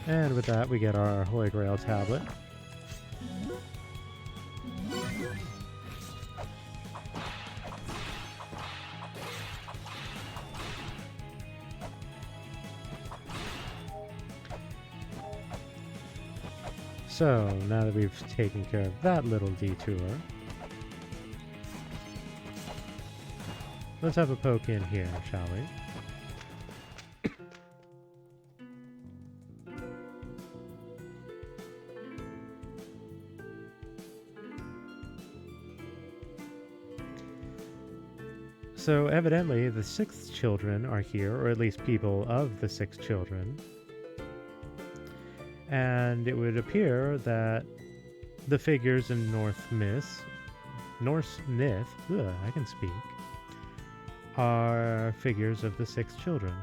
And with that, we get our Holy Grail tablet. So, now that we've taken care of that little detour, let's have a poke in here, shall we? So evidently the 6 children are here, or at least people of the 6 children. And it would appear that the figures in Norse myth, I can speak, are figures of the 6 children.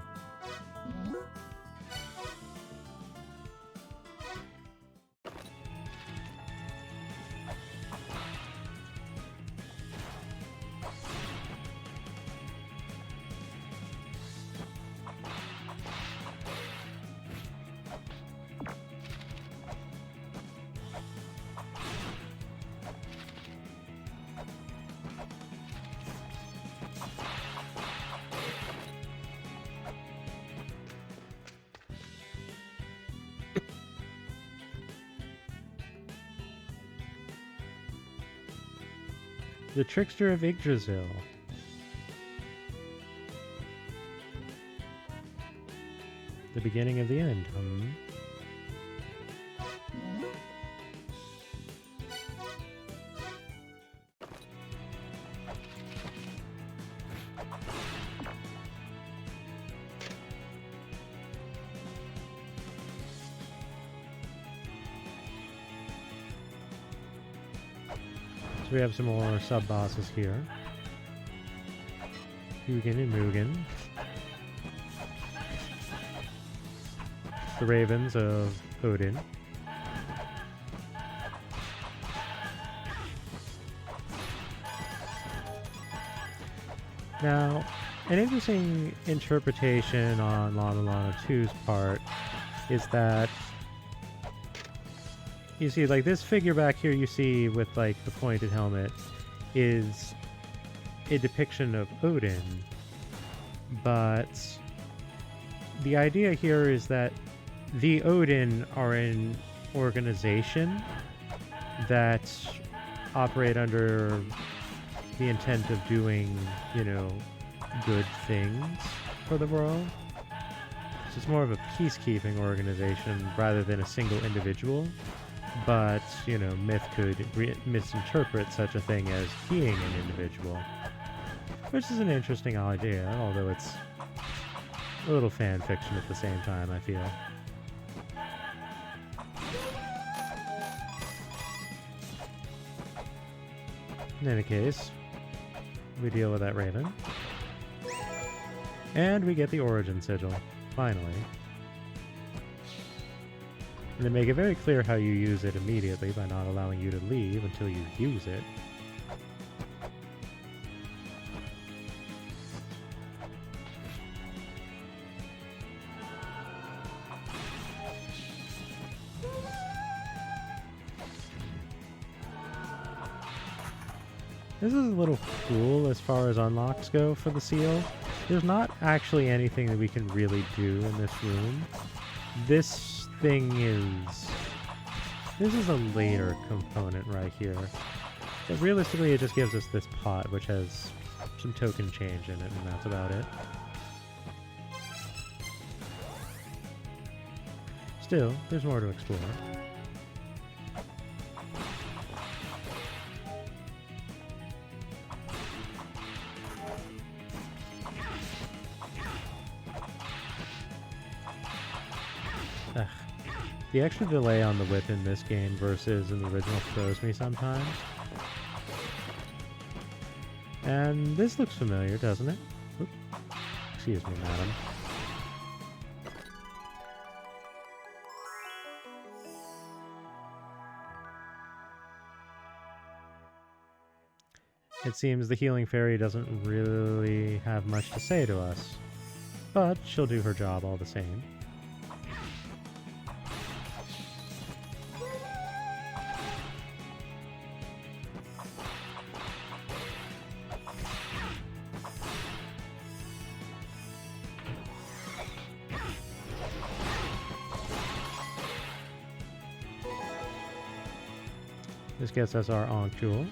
The Trickster of Yggdrasil. The beginning of the end, So we have some more sub-bosses here. Hugin and Mugen. The Ravens of Odin. Now, an interesting interpretation on La-Mulana 2's part is that you see, like, this figure back here you see with, like, the pointed helmet is a depiction of Odin, but the idea here is that the Odin are an organization that operate under the intent of doing, you know, good things for the world. So it's more of a peacekeeping organization rather than a single individual. But, you know, myth could misinterpret such a thing as being an individual. Which is an interesting idea, although it's a little fan fiction at the same time, I feel. In any case, we deal with that Raven. And we get the Origin Sigil, finally. And they make it very clear how you use it immediately by not allowing you to leave until you use it. This is a little cool as far as unlocks go for the seal. There's not actually anything that we can really do in this room. This thing is... This is a later component right here. But realistically, it just gives us this pot, which has some token change in it, and that's about it. Still, there's more to explore. Ugh. The extra delay on the whip in this game versus in the original throws me sometimes. And this looks familiar, doesn't it? Oop. Excuse me, madam. It seems the healing fairy doesn't really have much to say to us, but she'll do her job all the same. This gets us our Ankh Jewel.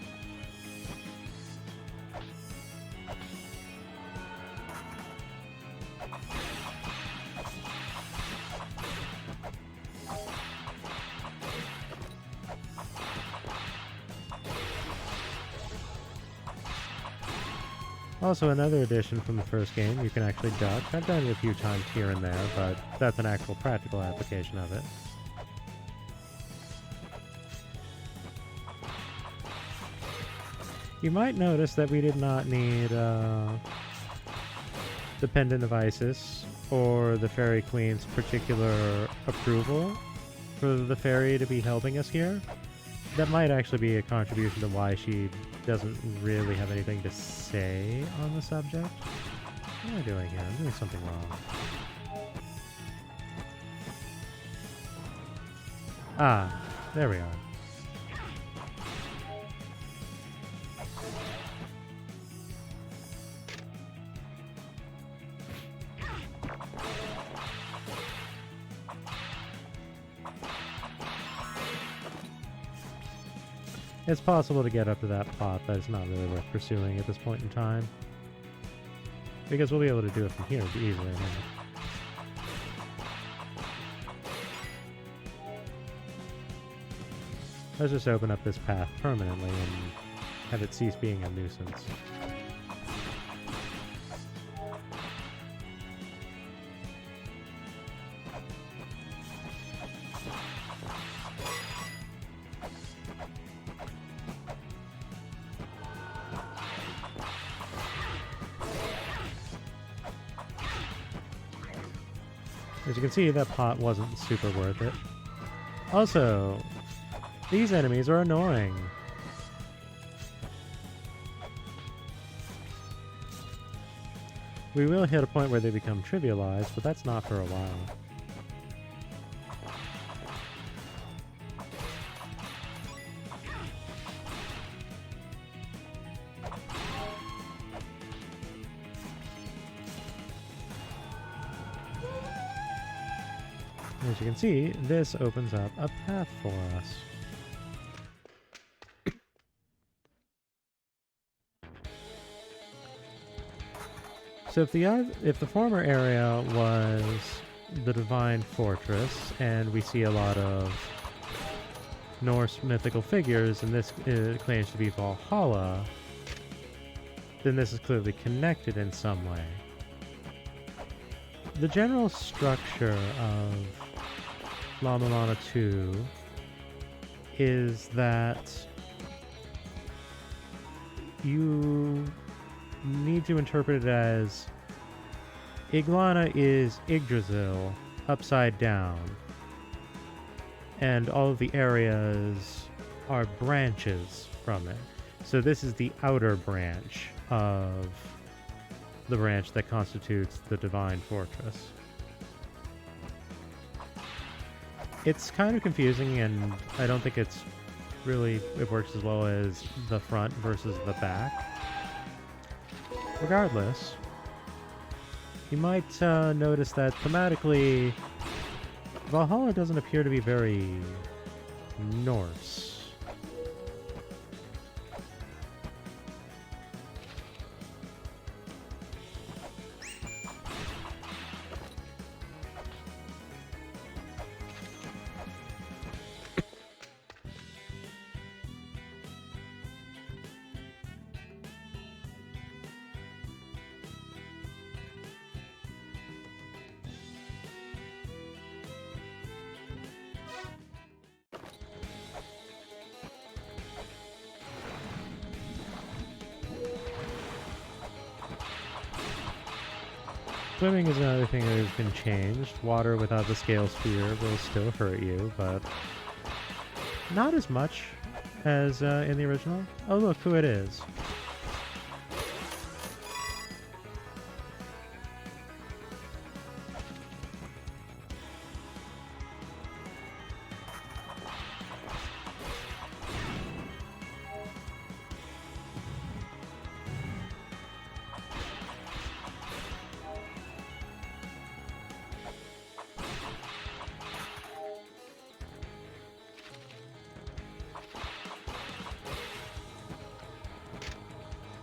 Also, another addition from the first game, you can actually duck. I've done it a few times here and there, but that's an actual practical application of it. You might notice that we did not need the Pendant of Isis or the Fairy Queen's particular approval for the fairy to be helping us here. That might actually be a contribution to why she doesn't really have anything to say on the subject. What am I doing here? I'm doing something wrong. Ah, there we are. It's possible to get up to that pot, but it's not really worth pursuing at this point in time. Because we'll be able to do it from here easily enough. Let's just open up this path permanently and have it cease being a nuisance. As you can see, that pot wasn't super worth it. Also, these enemies are annoying. We will hit a point where they become trivialized, but that's not for a while. As you can see, this opens up a path for us. So if the former area was the Divine Fortress, and we see a lot of Norse mythical figures, and this claims to be Valhalla, then this is clearly connected in some way. The general structure of La-Mulana 2 is that you need to interpret it as Iglana is Yggdrasil upside down, and all of the areas are branches from it. So this is the outer branch of the branch that constitutes the Divine Fortress. It's kind of confusing, and I don't think it works as well as the front versus the back. Regardless, You might notice that thematically, Valhalla doesn't appear to be very Norse. Swimming is another thing that has been changed. Water without the scale sphere will still hurt you, but not as much as in the original. Oh, look who it is.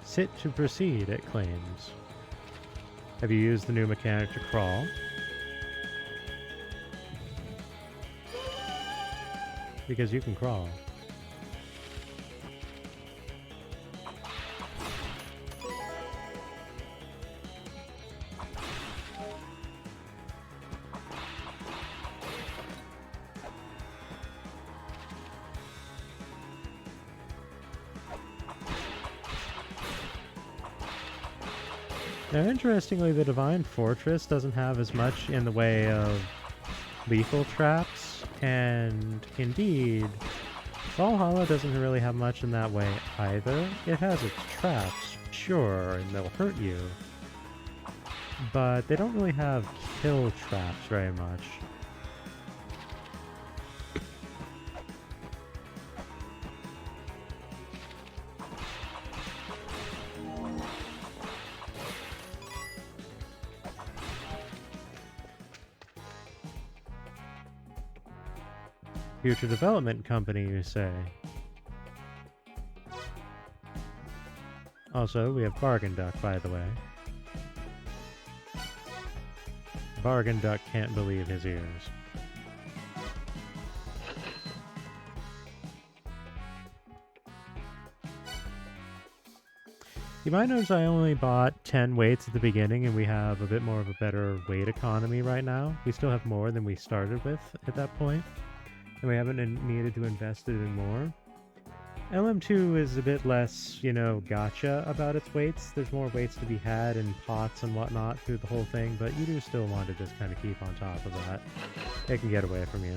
Sit to proceed, it claims. Have you used the new mechanic to crawl? Because you can crawl. Now, interestingly, the Divine Fortress doesn't have as much in the way of lethal traps, and indeed, Valhalla doesn't really have much in that way either. It has its traps, sure, and they'll hurt you, but they don't really have kill traps very much. Future development company, you say? Also, we have Bargain Duck, by the way. Bargain Duck can't believe his ears. You might notice I only bought 10 weights at the beginning, and we have a bit more of a better weight economy right now. We still have more than we started with at that point, and we haven't needed to invest it in more. LM2 is a bit less, you know, gotcha about its weights. There's more weights to be had in pots and whatnot through the whole thing, but you do still want to just kind of keep on top of that. It can get away from you.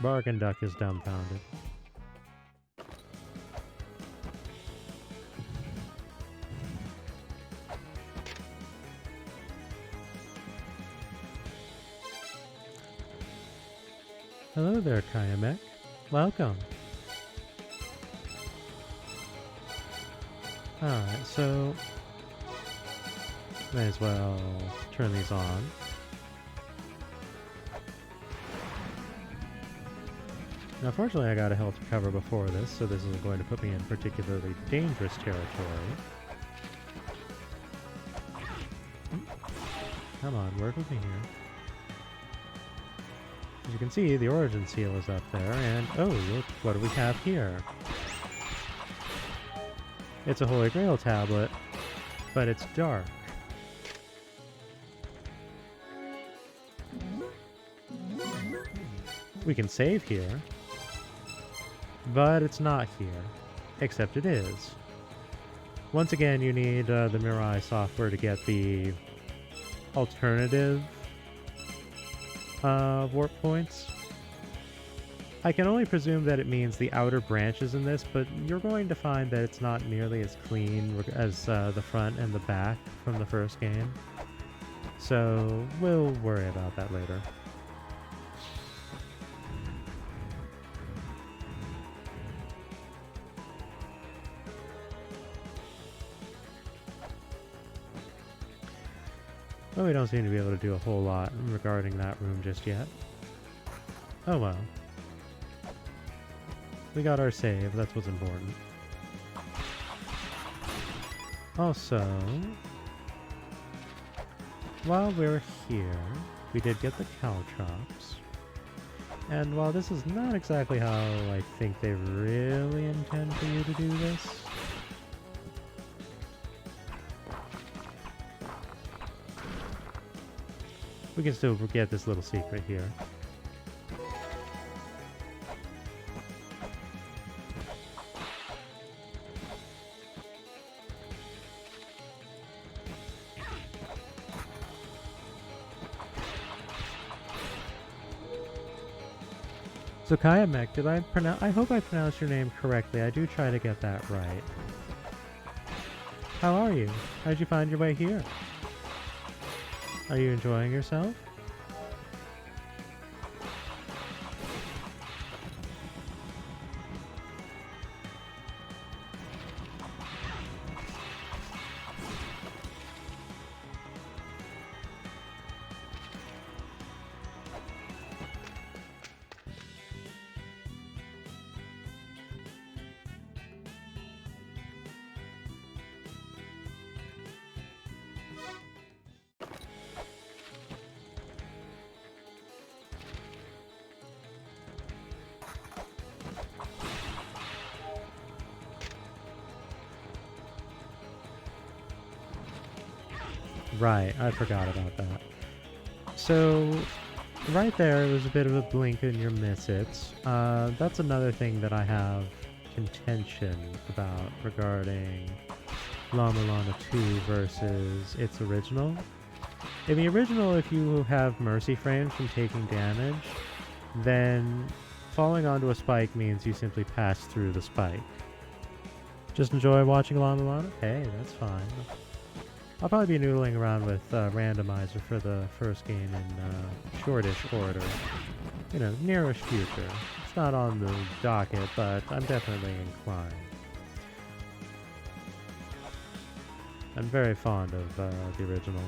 Bargain Duck is dumbfounded. Hello there, Kayamek. Welcome. Alright, so may as well turn these on. Now, fortunately, I got a health recover before this, so this isn't going to put me in particularly dangerous territory. Come on, work with me here. As you can see, the origin seal is up there, and oh, look, what do we have here? It's a Holy Grail tablet, but it's dark. We can save here, but it's not here, except it is. Once again, you need the Mirai software to get the alternative warp points. I can only presume that it means the outer branches in this, but you're going to find that it's not nearly as clean as the front and the back from the first game. So we'll worry about that later. But we don't seem to be able to do a whole lot regarding that room just yet. Oh well. We got our save, that's what's important. Also, while we're here, we did get the caltrops. And while this is not exactly how I think they really intend for you to do this, we can still get this little secret here. So Kayamek, did I pronounce? I hope I pronounced your name correctly. I do try to get that right. How are you? How'd you find your way here? Are you enjoying yourself? Right, I forgot about that. So, right there, there's a bit of a blink and you miss it. That's another thing that I have contention about regarding La-Mulana 2 versus its original. In the original, if you have mercy frames from taking damage, then falling onto a spike means you simply pass through the spike. Just enjoy watching La-Mulana? Hey, that's fine. I'll probably be noodling around with randomizer for the first game in shortish order. You know, nearish future. It's not on the docket, but I'm definitely inclined. I'm very fond of the original.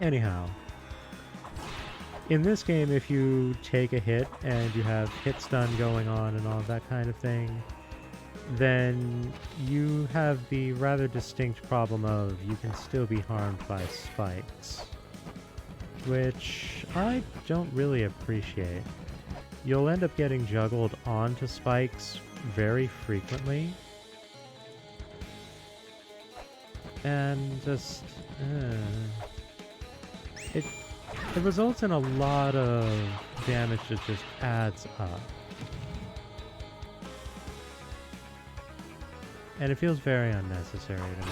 Anyhow, in this game, if you take a hit and you have hit stun going on and all of that kind of thing, then you have the rather distinct problem of you can still be harmed by spikes, which I don't really appreciate. You'll end up getting juggled onto spikes very frequently, and just it results in a lot of damage that just adds up. And it feels very unnecessary to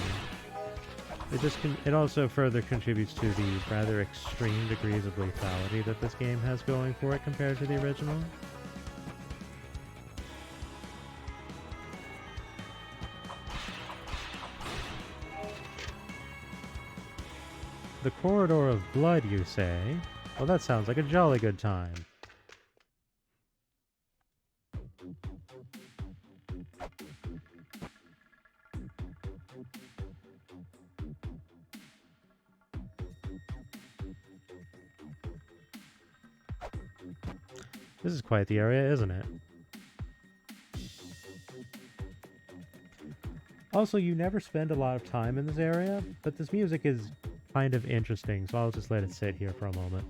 me. It also further contributes to the rather extreme degrees of lethality that this game has going for it compared to the original. The Corridor of Blood, you say? Well, that sounds like a jolly good time. This is quite the area, isn't it? Also, you never spend a lot of time in this area, but this music is kind of interesting, so I'll just let it sit here for a moment.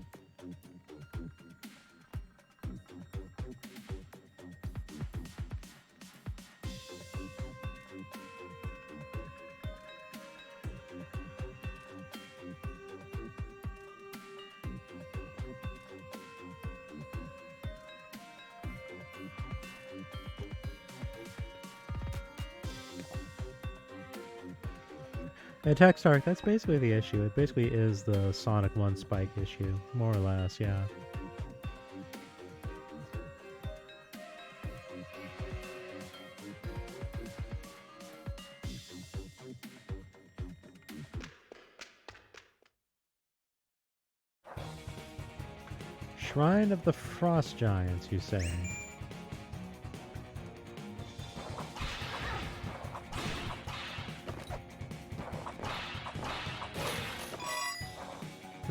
And Text Arc, that's basically the issue. It basically is the Sonic 1 spike issue, more or less, yeah. Shrine of the Frost Giants, you say?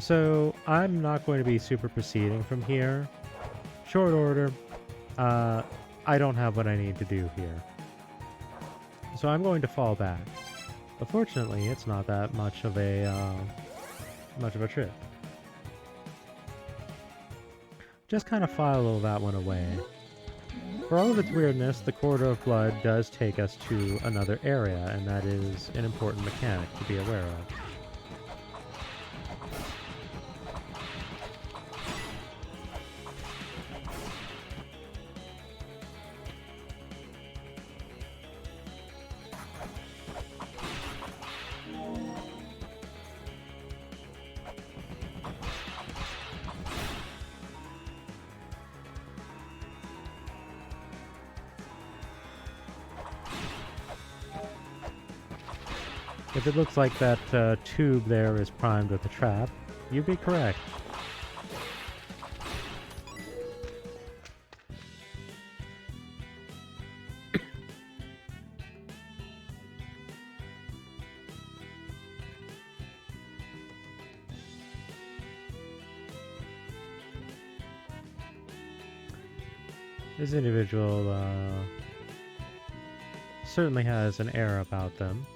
So I'm not going to be super proceeding from here. Short order, I don't have what I need to do here. So I'm going to fall back. But fortunately, it's not that much of a trip. Just kind of file that one away. For all of its weirdness, the Corridor of Blood does take us to another area, and that is an important mechanic to be aware of. If it looks like that tube there is primed with a trap, you'd be correct. This individual certainly has an air about them.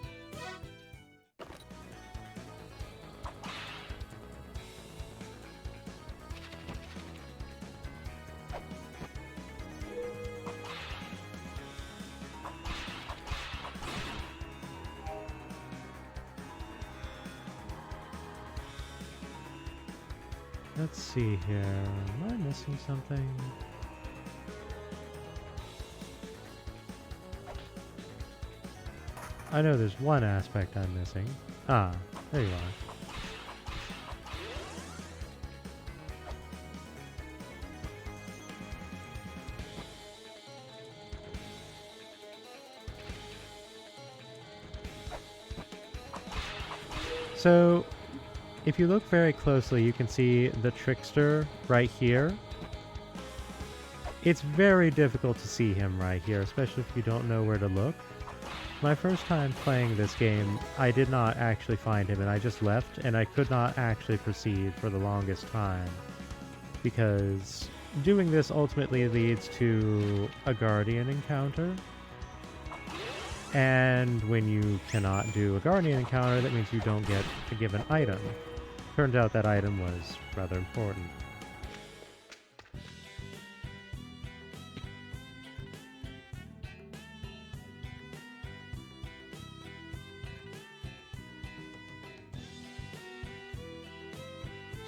Let's see here. Am I missing something? I know there's one aspect I'm missing. Ah, there you are. So, if you look very closely, you can see the trickster right here. It's very difficult to see him right here, especially if you don't know where to look. My first time playing this game, I did not actually find him, and I just left, and I could not actually proceed for the longest time. Because doing this ultimately leads to a Guardian encounter. And when you cannot do a Guardian encounter, that means you don't get a given item. Turned out that item was rather important.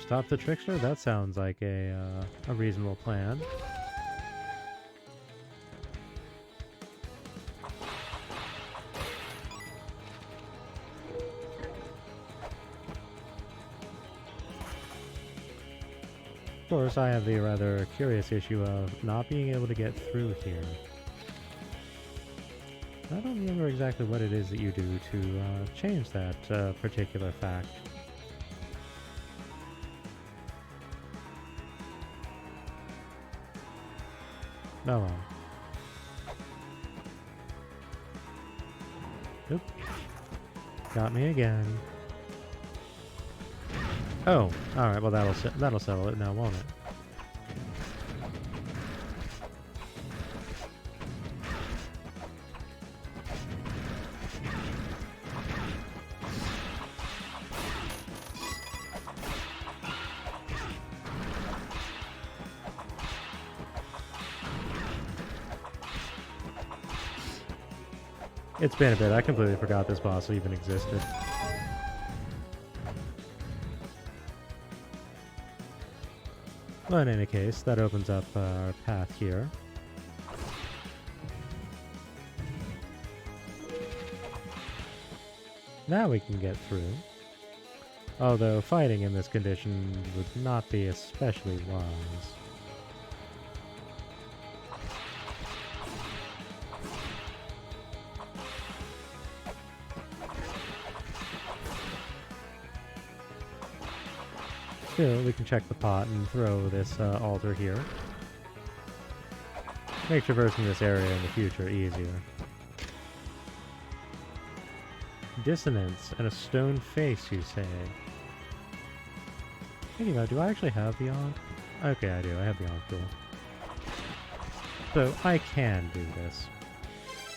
Stop the trickster? That sounds like a reasonable plan. Of course, I have the rather curious issue of not being able to get through here. I don't remember exactly what it is that you do to change that particular fact. Oh well. Oop. Got me again. Oh, alright, well that'll settle it now, won't it? It's been a bit. I completely forgot this boss even existed. Well, in any case, that opens up our path here. Now we can get through. Although fighting in this condition would not be especially wise. Still, we can check the pot and throw this altar here. Make traversing this area in the future easier. Dissonance and a stone face, you say? Thinking about, do I actually have the Ankh? Okay, I do. I have the Ankh tool. So I can do this.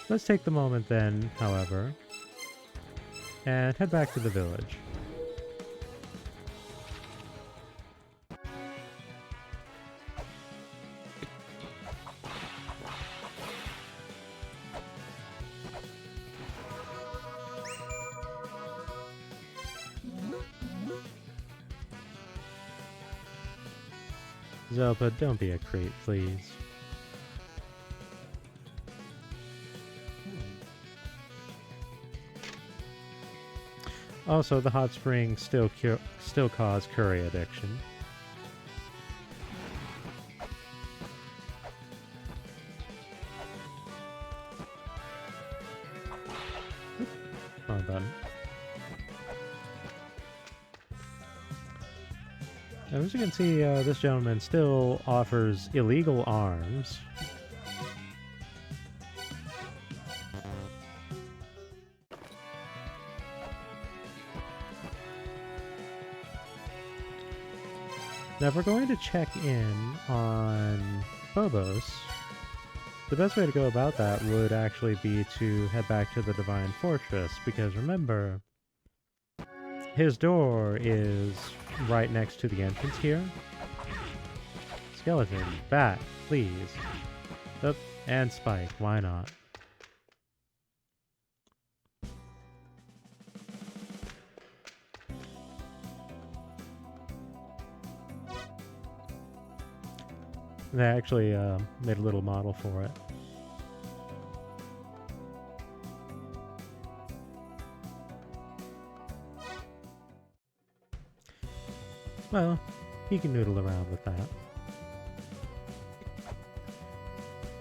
Let's take the moment then, however, and head back to the village. Zelpa, don't be a creep, please. Also, the hot springs still cause curry addiction. Wrong button. As you can see, this gentleman still offers illegal arms. Now, if we're going to check in on Phobos, the best way to go about that would actually be to head back to the Divine Fortress, because remember, his door is right next to the entrance here. Skeleton, bat, please. Up, and Spike, why not? They actually made a little model for it. Well, you can noodle around with that.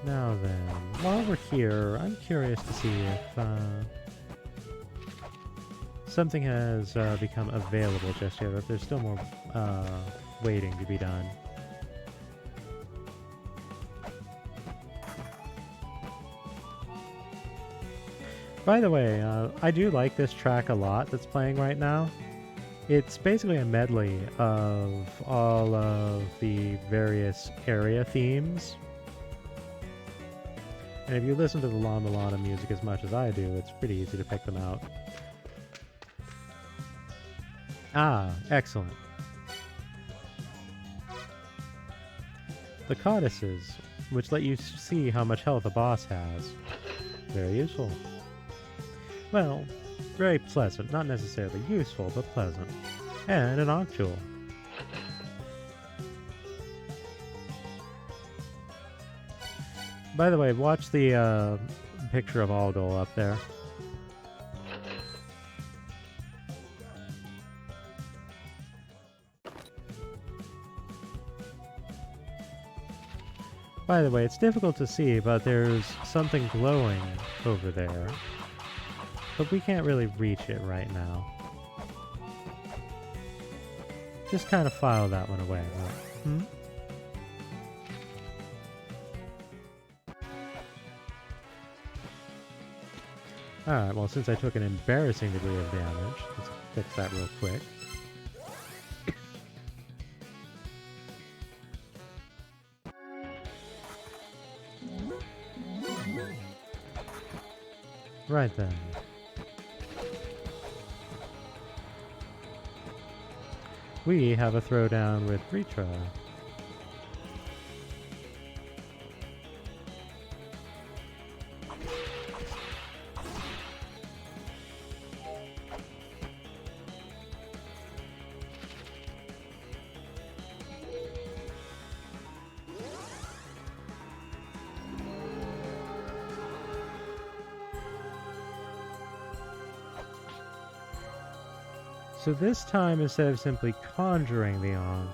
Now then, while we're here, I'm curious to see if something has become available just yet, or if there's still more waiting to be done. By the way, I do like this track a lot that's playing right now. It's basically a medley of all of the various area themes. And if you listen to the La-Mulana music as much as I do, it's pretty easy to pick them out. Ah, excellent. The codices, which let you see how much health a boss has. Very useful. Well, very pleasant. Not necessarily useful, but pleasant. And an Ankh tool. By the way, watch the picture of Algol up there. By the way, it's difficult to see, but there's something glowing over there. But we can't really reach it right now. Just kind of file that one away, right? Alright, well, since I took an embarrassing degree of damage, let's fix that real quick. Right then. We have a throwdown with Ritra. So this time, instead of simply conjuring the Ankh,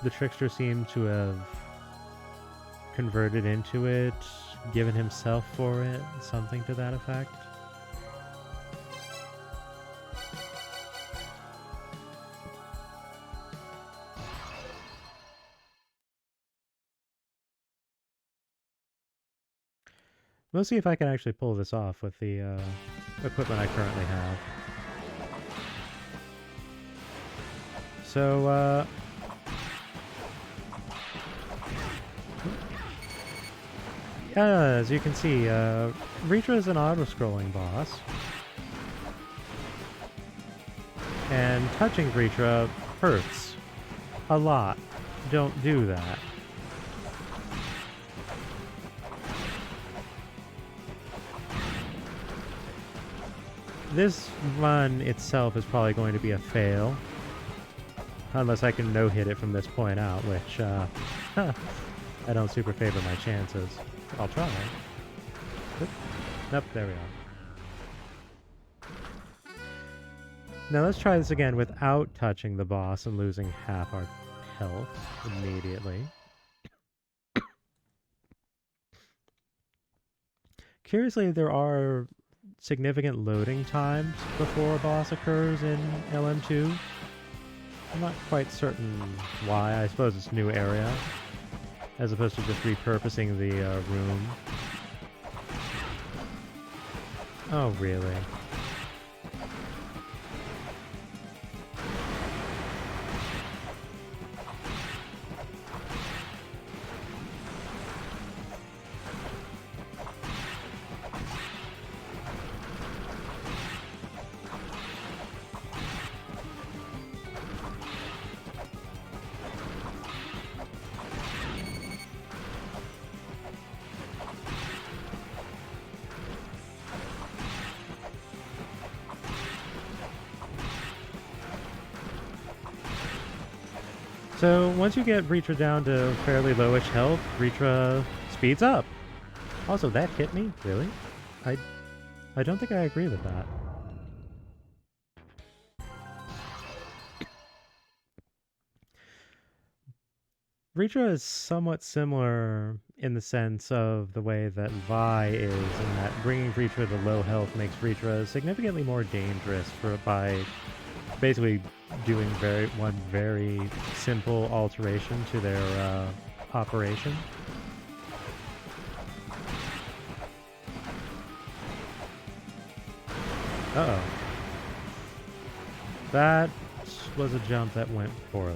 the trickster seemed to have converted into it, given himself for it, something to that effect. We'll see if I can actually pull this off with the equipment I currently have. So, As you can see, Ritra is an auto-scrolling boss. And touching Ritra hurts a lot. Don't do that. This run itself is probably going to be a fail. Unless I can no-hit it from this point out, which, I don't super favor my chances. I'll try. Oop. Nope, there we are. Now let's try this again without touching the boss and losing half our health immediately. Curiously, there are significant loading times before a boss occurs in LM2. I'm not quite certain why. I suppose it's a new area, as opposed to just repurposing the room. Oh, really? So once you get Ritra down to fairly lowish health, Ritra speeds up. Also, that hit me? Really? I don't think I agree with that. Ritra is somewhat similar in the sense of the way that Vi is, in that bringing Ritra to low health makes Ritra significantly more dangerous by basically doing one very simple alteration to their operation. Uh-oh. That was a jump that went poorly.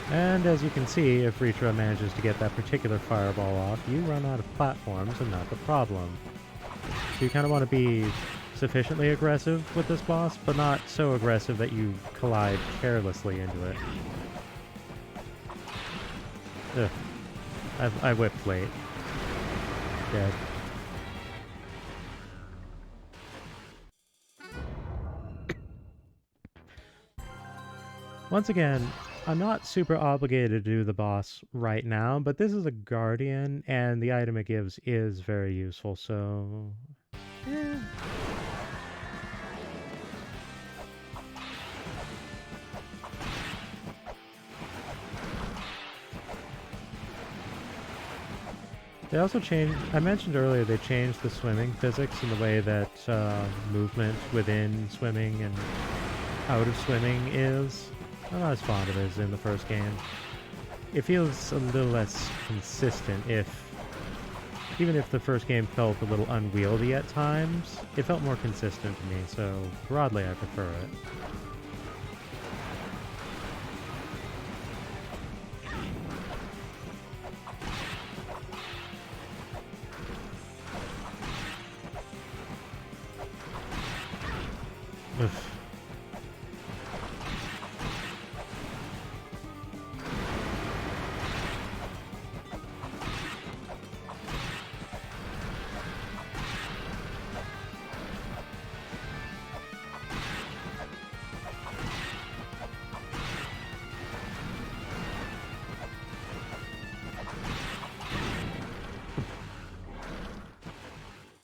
And as you can see, if Ritra manages to get that particular fireball off, you run out of platforms and not the problem. So you kind of want to be sufficiently aggressive with this boss, but not so aggressive that you collide carelessly into it. Ugh. I whipped late. Dead. Once again, I'm not super obligated to do the boss right now, but this is a guardian, and the item it gives is very useful, so... eh. They also changed... I mentioned earlier they changed the swimming physics in the way that movement within swimming and out of swimming is. I'm not as fond of it as in the first game. It feels a little less consistent even if the first game felt a little unwieldy at times, it felt more consistent to me, so broadly I prefer it. Oof.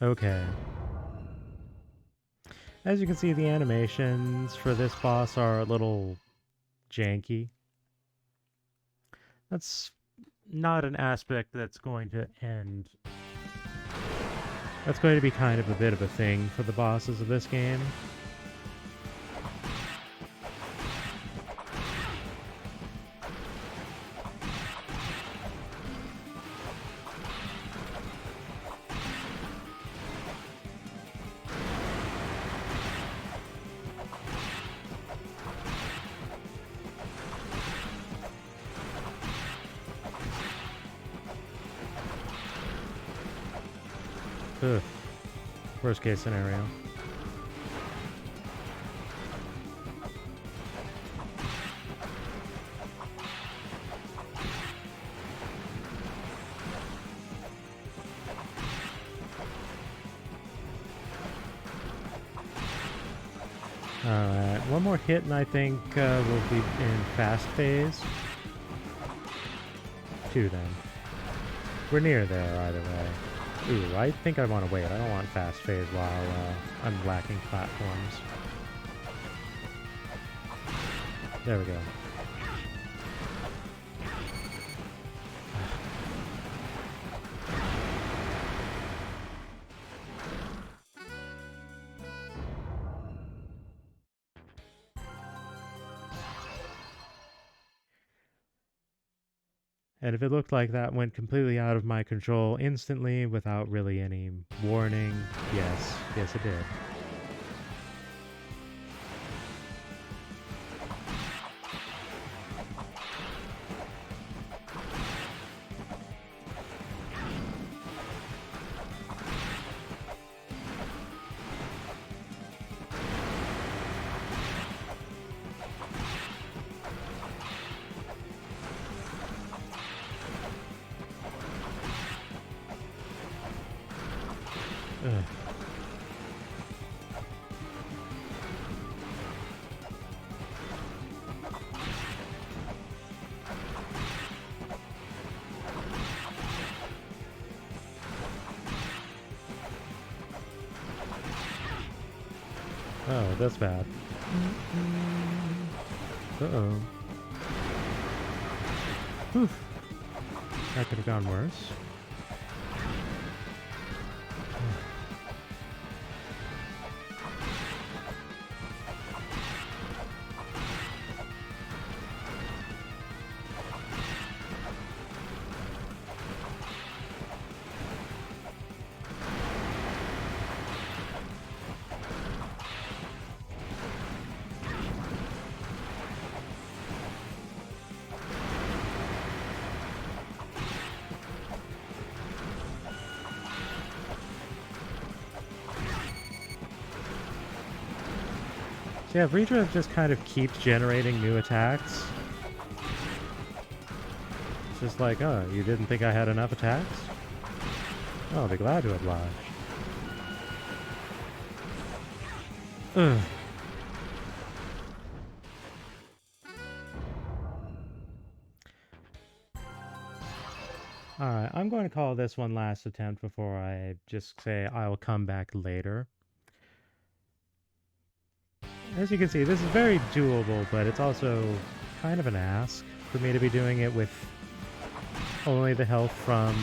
Okay. As you can see, the animations for this boss are a little janky. That's not an aspect that's going to end. That's going to be kind of a bit of a thing for the bosses of this game. Ugh. Worst case scenario. Alright, one more hit and I think we'll be in fast phase. 2 then. We're near there either way. Ooh, I think I want to wait. I don't want fast phase while I'm lacking platforms. There we go. And if it looked like that went completely out of my control instantly without really any warning, yes it did. Ugh. Oh, that's bad. Uh-oh. Whew. That could have gone worse. So yeah, Redrive just kind of keeps generating new attacks. It's just like, oh, you didn't think I had enough attacks? Oh, I'll be glad to oblige. Ugh. Alright, I'm going to call this one last attempt before I just say I'll come back later. As you can see, this is very doable, but it's also kind of an ask for me to be doing it with only the health from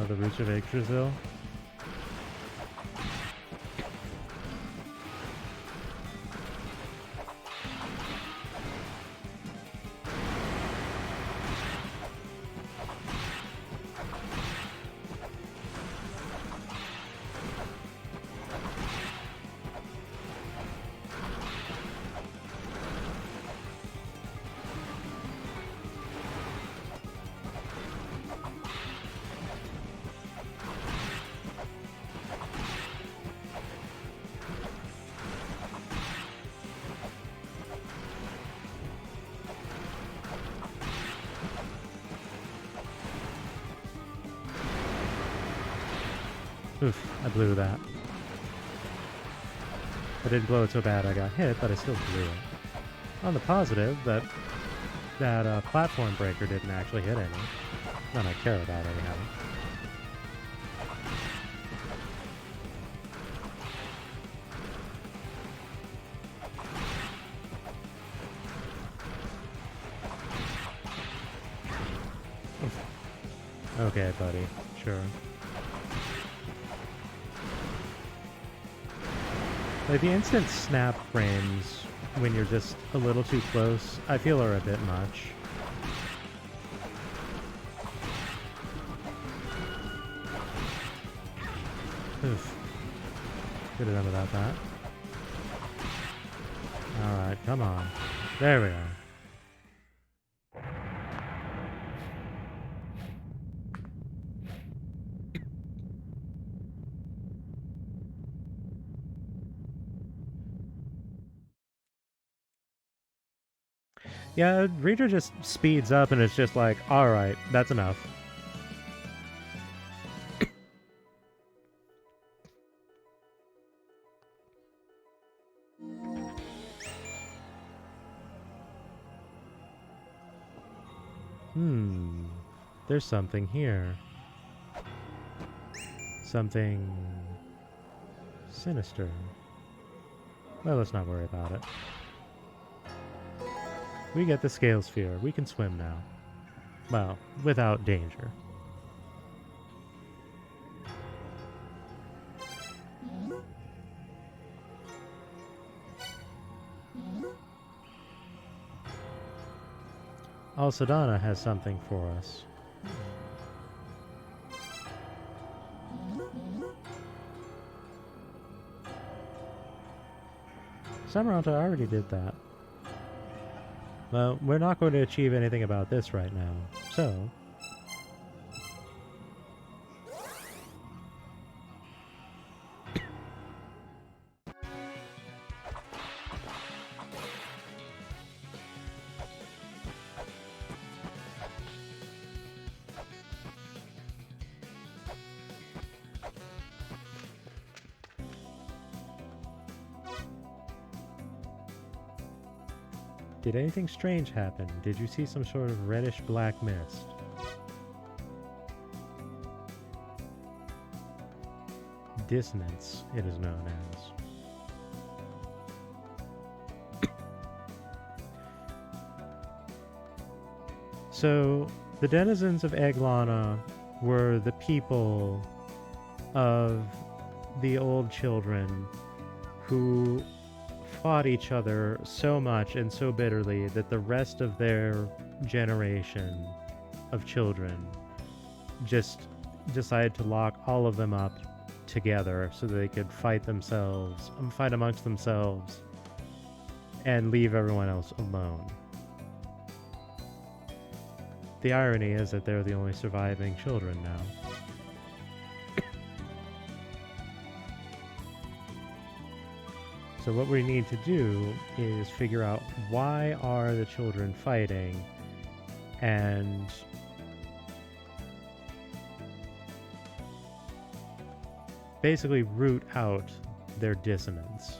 the Roots of Yggdrasil. Oof, I blew that. I didn't blow it so bad I got hit, but I still blew it. On the positive, that platform breaker didn't actually hit any. None I care about, anyhow. Okay, buddy. Sure. Like, the instant snap frames when you're just a little too close, I feel are a bit much. Oof. Could have done without that. Alright, come on. There we are. Yeah, Reader just speeds up and it's just like, alright, that's enough. There's something here. Something sinister. Well, let's not worry about it. We get the scale sphere. We can swim now. Well, without danger. Alsadana has something for us. Samaranta already did that. Well, we're not going to achieve anything about this right now, so... Did anything strange happen? Did you see some sort of reddish black mist? Dissonance, it is known as. So, the denizens of La-Mulana were the people of the old children who fought each other so much and so bitterly that the rest of their generation of children just decided to lock all of them up together so that they could fight amongst themselves and leave everyone else alone. The irony is that they're the only surviving children now. So what we need to do is figure out why are the children fighting and basically root out their dissonance.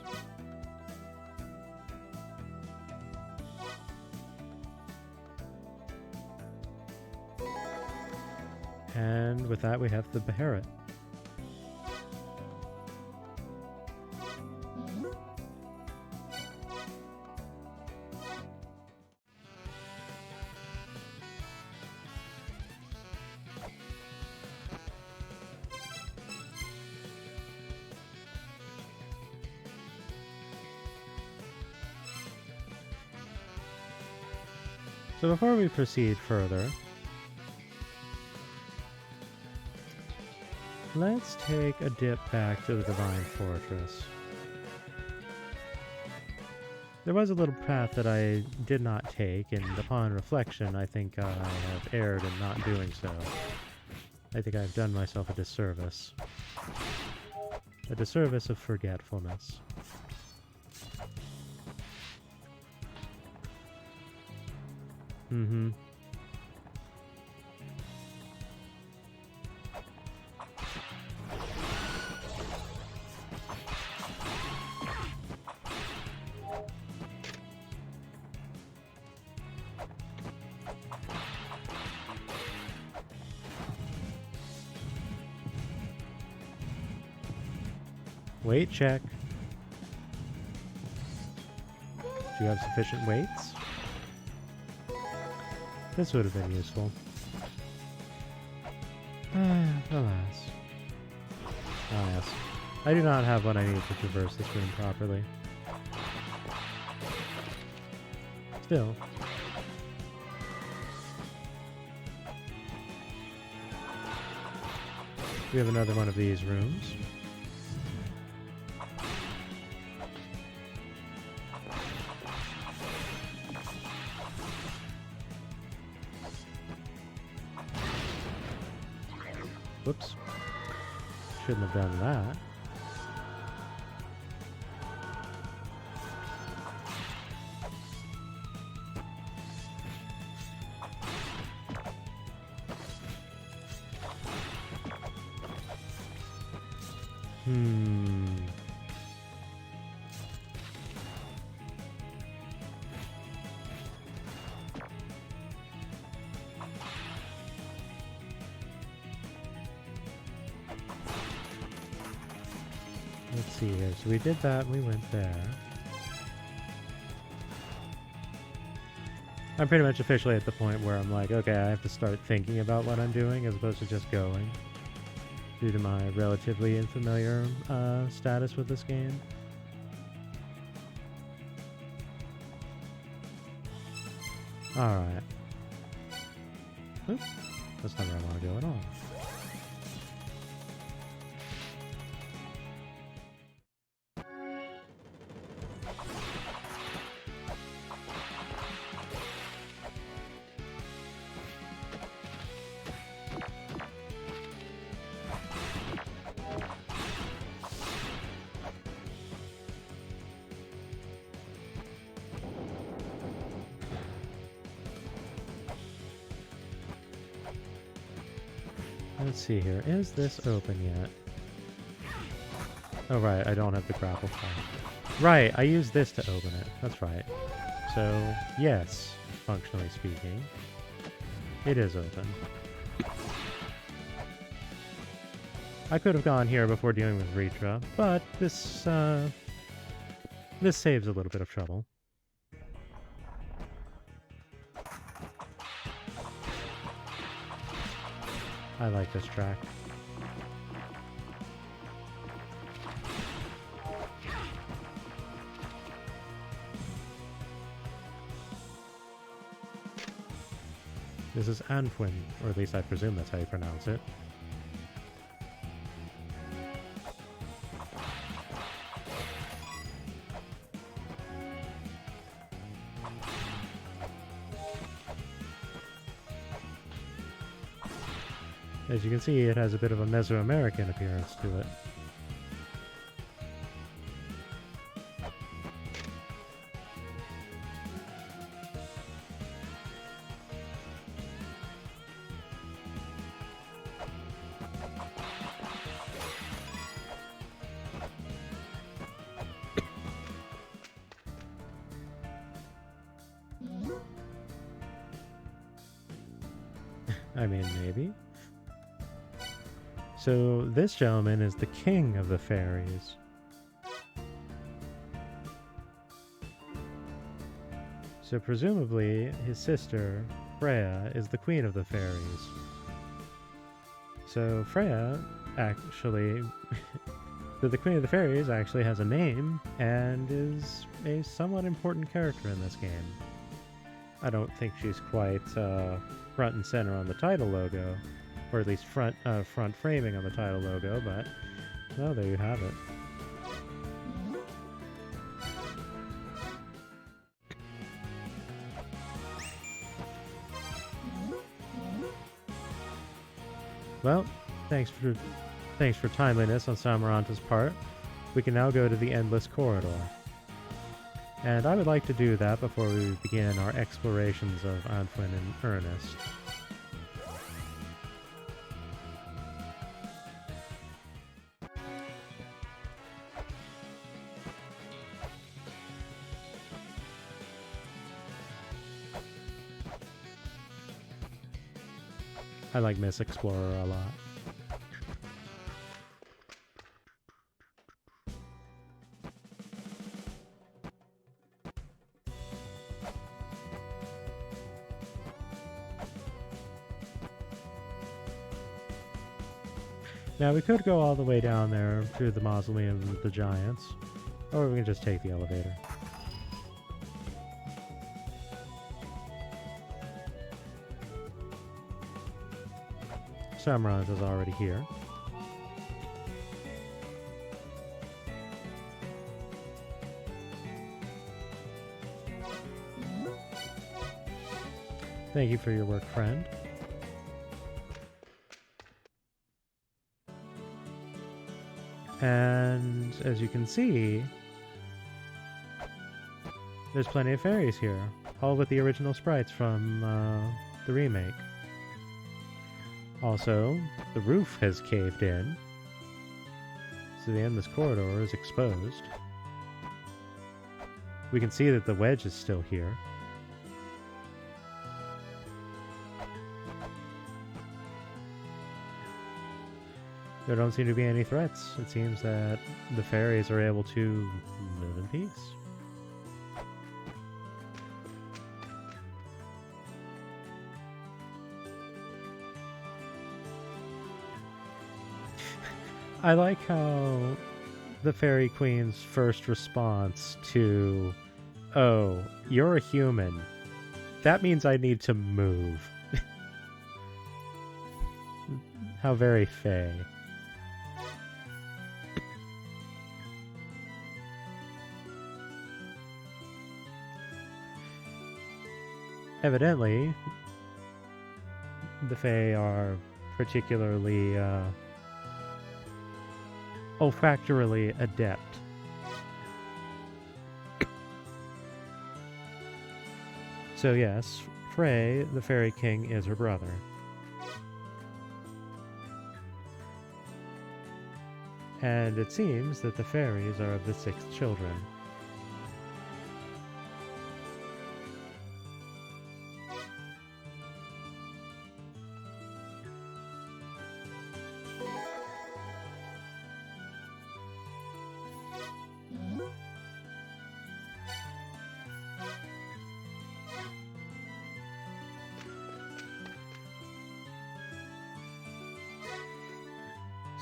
And with that we have the Beharit. So before we proceed further, let's take a dip back to the Divine Fortress. There was a little path that I did not take, and upon reflection, I think I have erred in not doing so. I think I've done myself a disservice. A disservice of forgetfulness. Mm-hmm. Weight check. Do you have sufficient weights? This would have been useful. Alas. Alas. I do not have what I need to traverse this room properly. Still. We have another one of these rooms. Whoops. Shouldn't have done that. Hmm. Let's see here. So we did that, we went there. I'm pretty much officially at the point where I'm like, okay, I have to start thinking about what I'm doing as opposed to just going, due to my relatively unfamiliar status with this game. Alright. Oop. That's not where I want to go at all. Let's see here. Is this open yet? Oh, right. I don't have the grapple file. Right. I use this to open it. That's right. So, yes, functionally speaking, it is open. I could have gone here before dealing with Ritra, but this saves a little bit of trouble. I like this track. This is Anfuin, or at least I presume that's how you pronounce it. As you can see, it has a bit of a Mesoamerican appearance to it. I mean, maybe. So this gentleman is the king of the fairies. So presumably his sister, Freya, is the queen of the fairies. So Freya actually, the queen of the fairies actually has a name and is a somewhat important character in this game. I don't think she's quite front and center on the title logo, or at least front framing on the title logo, but well, there you have it. Well, thanks for timeliness on Samaranta's part. We can now go to the Endless Corridor. And I would like to do that before we begin our explorations of Anfuin in earnest. I like Miss Explorer a lot. Now we could go all the way down there to the Mausoleum of the Giants, or we can just take the elevator. Samaranch is already here. Thank you for your work, friend. And as you can see, there's plenty of fairies here, all with the original sprites from the remake. Also, the roof has caved in, So the end of this corridor is exposed. We can see that the wedge is still here. There don't seem to be any threats. It seems that the fairies are able to live in peace. I like how the Fairy Queen's first response to, "Oh, you're a human. That means I need to move." How very Fae. Evidently, the Fae are particularly olfactorily adept. So yes, Frey, the Fairy King, is her brother. And it seems that the fairies are of the 6 children.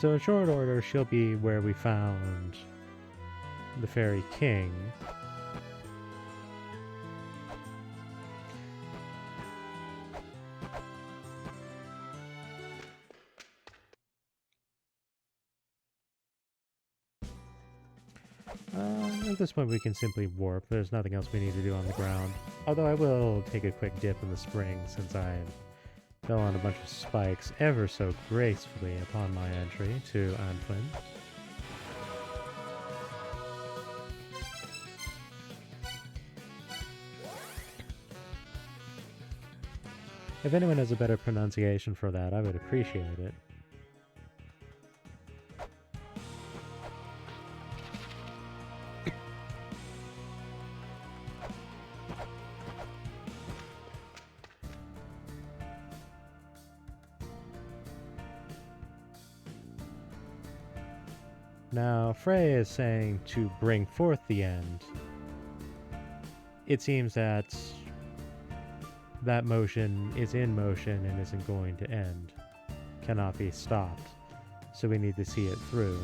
So in short order, she'll be where we found the Fairy King. At this point we can simply warp. There's nothing else we need to do on the ground. Although I will take a quick dip in the spring since I fell on a bunch of spikes ever so gracefully upon my entry to Anflin. If anyone has a better pronunciation for that, I would appreciate it. Now, Frey is saying to bring forth the end. It seems that that motion is in motion and isn't going to end. Cannot be stopped. So we need to see it through.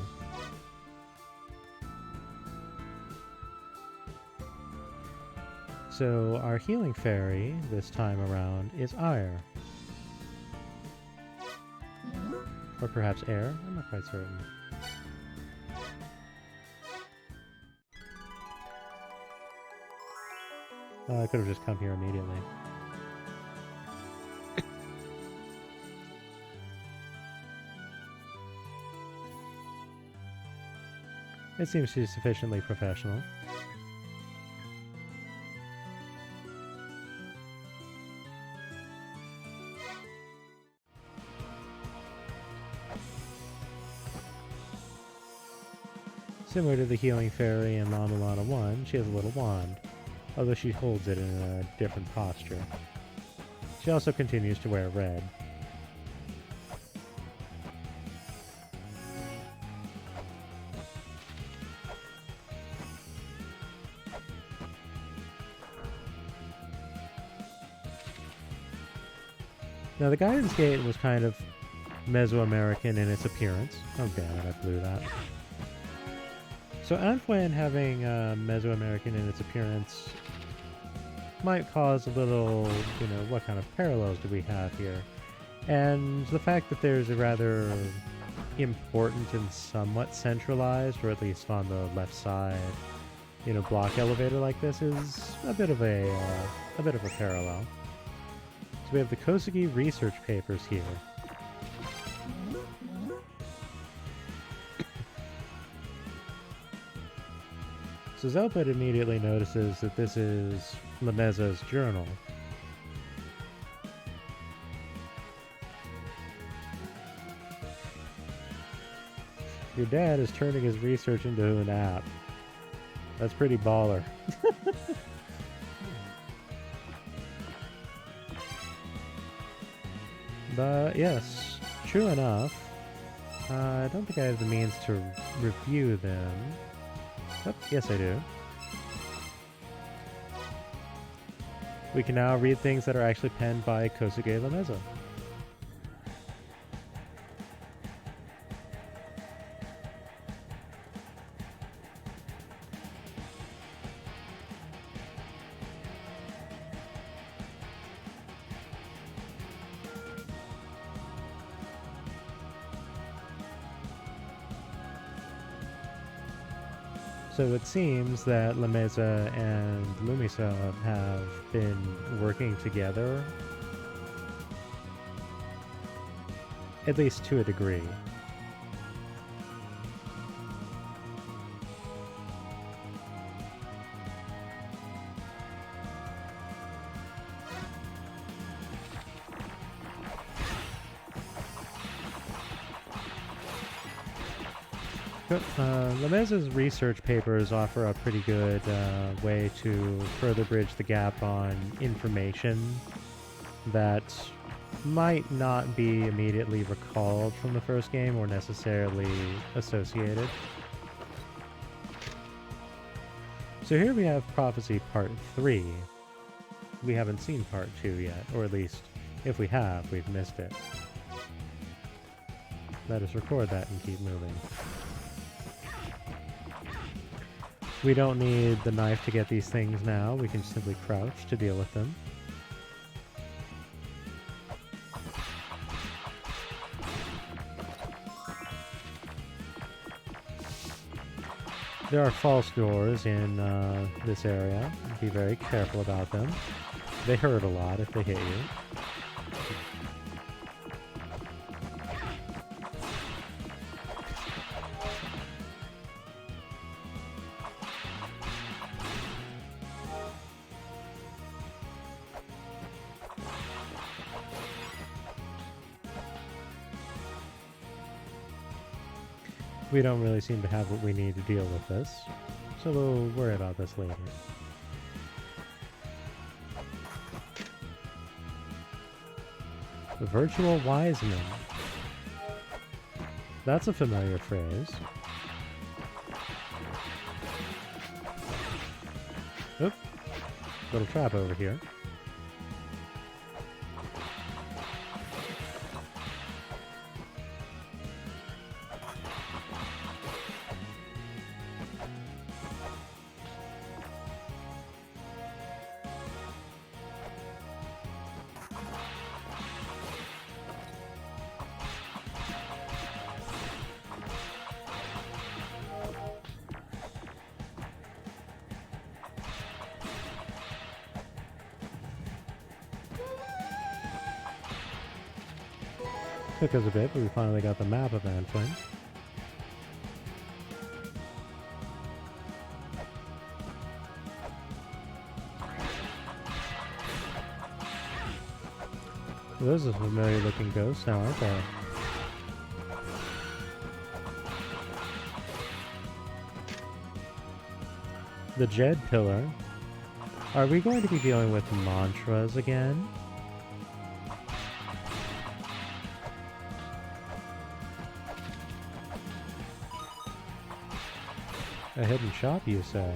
So our healing fairy this time around is Ire. Or perhaps Air? I'm not quite certain. I could have just come here immediately. It seems she's sufficiently professional. Similar to the healing fairy in La-Mulana 1, she has a little wand, although she holds it in a different posture. She also continues to wear red. Now the Guidance Gate was kind of Mesoamerican in its appearance. Oh damn it, I blew that. So Anflin having Mesoamerican in its appearance might cause a little, what kind of parallels do we have here? And the fact that there's a rather important and somewhat centralized, or at least on the left side, block elevator like this is a bit of a parallel. So we have the Kosugi research papers here. So Zelpid immediately notices that this is Lameza's journal. Your dad is turning his research into an app. That's pretty baller. But yes, true enough. I don't think I have the means to review them. Oh, yes I do. We can now read things that are actually penned by Kosuke Lameza. So it seems that Lameza and Lumisa have been working together, at least to a degree. Lameza's research papers offer a pretty good way to further bridge the gap on information that might not be immediately recalled from the first game or necessarily associated. So here we have Prophecy Part 3. We haven't seen Part 2 yet, or at least if we have, we've missed it. Let us record that and keep moving. We don't need the knife to get these things now, we can simply crouch to deal with them. There are false doors in this area. Be very careful about them. They hurt a lot if they hit you. We don't really seem to have what we need to deal with this, so we'll worry about this later. The Virtual Wise Men. That's a familiar phrase. Oop. Little trap over here. Took us a bit, but we finally got the map of Antoine. Those are familiar looking ghosts now, aren't they? The Jed Pillar. Are we going to be dealing with mantras again? A hidden shop, you say?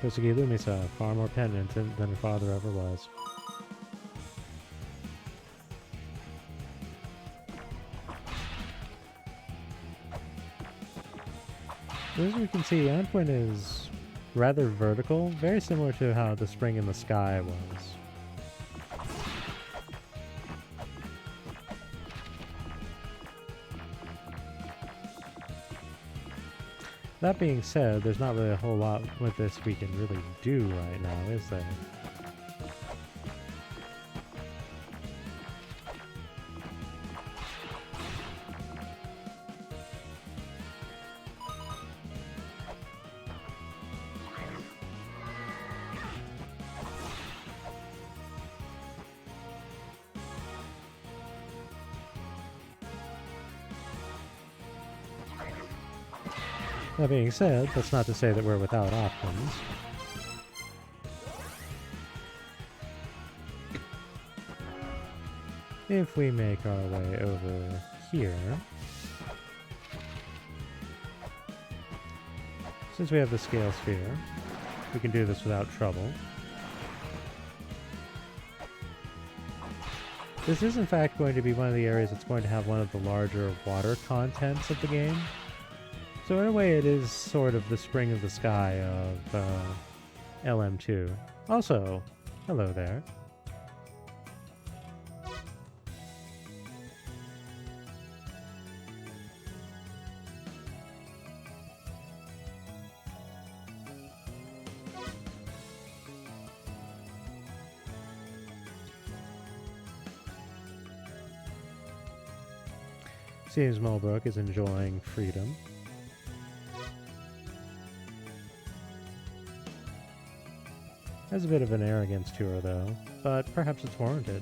Kosuke Lumisa, far more penitent than her father ever was. As we can see, Antoine is rather vertical, very similar to how the Spring in the Sky was. That being said, there's not really a whole lot with this we can really do right now, is there? That being said, that's not to say that we're without options. If we make our way over here, since we have the scale sphere, we can do this without trouble. This is in fact going to be one of the areas that's going to have one of the larger water contents of the game. So in a way it is sort of the spring of the sky of LM2. Also, hello there. Seems Mulbrook is enjoying freedom. Has a bit of an arrogance to her, though, but perhaps it's warranted.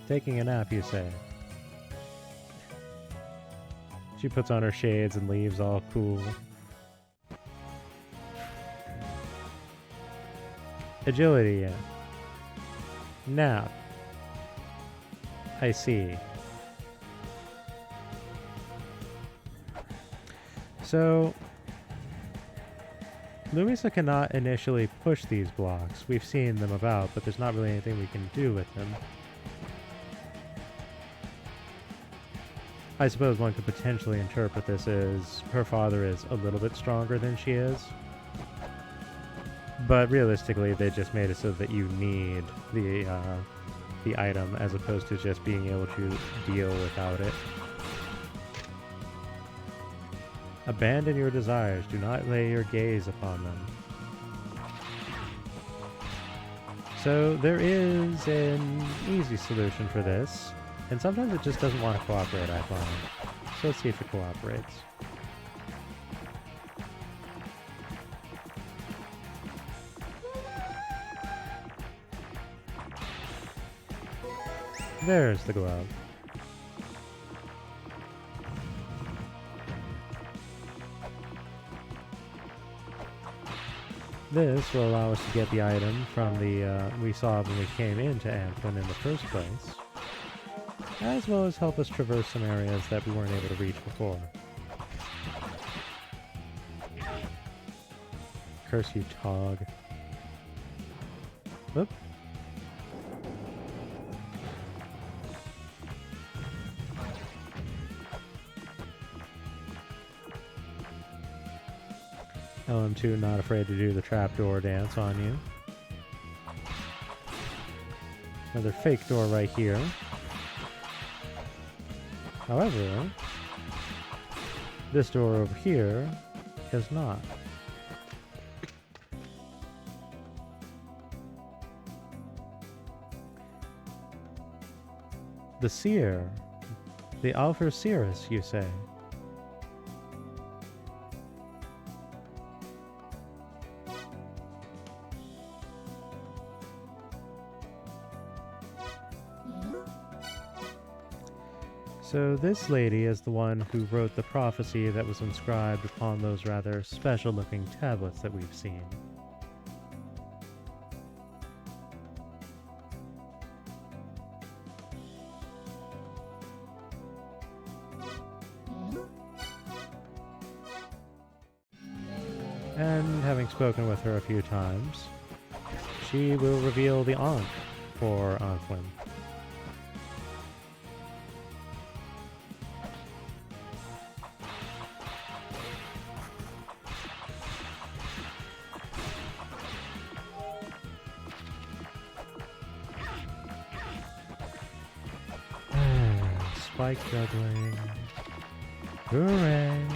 Taking a nap, you say? She puts on her shades and leaves all cool. Agility, yeah. Nap. I see. So, Lumisa cannot initially push these blocks. We've seen them about, but there's not really anything we can do with them. I suppose one could potentially interpret this as her father is a little bit stronger than she is. But realistically, they just made it so that you need the item as opposed to just being able to deal without it. Abandon your desires. Do not lay your gaze upon them. So there is an easy solution for this. And sometimes it just doesn't want to cooperate, I find. So let's see if it cooperates. There's the glove. This will allow us to get the item from the we saw when we came into Antwin in the first place, as well as help us traverse some areas that we weren't able to reach before. Curse you, Tog. Whoop. LM2 not afraid to do the trapdoor dance on you. Another fake door right here. However, this door over here is not. The seer. The Alpha Cirrus, you say? So this lady is the one who wrote the prophecy that was inscribed upon those rather special-looking tablets that we've seen. And having spoken with her a few times, she will reveal the Ankh for Antwin. Spike juggling. Hooray!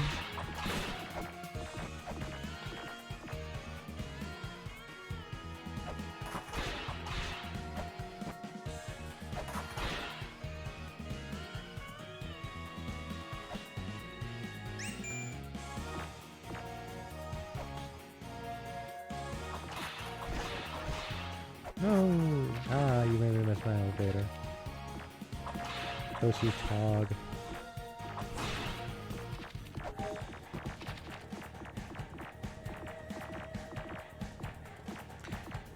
No! Ah, you made me miss my elevator. Kosu Tog.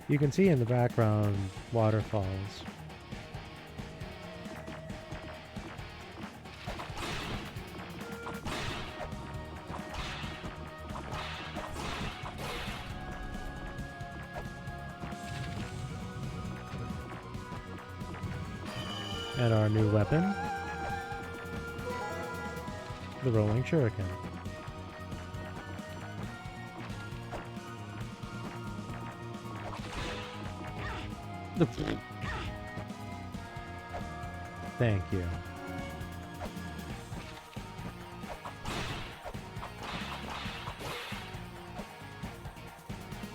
You can see in the background waterfalls. And our new weapon, the rolling shuriken. Thank you.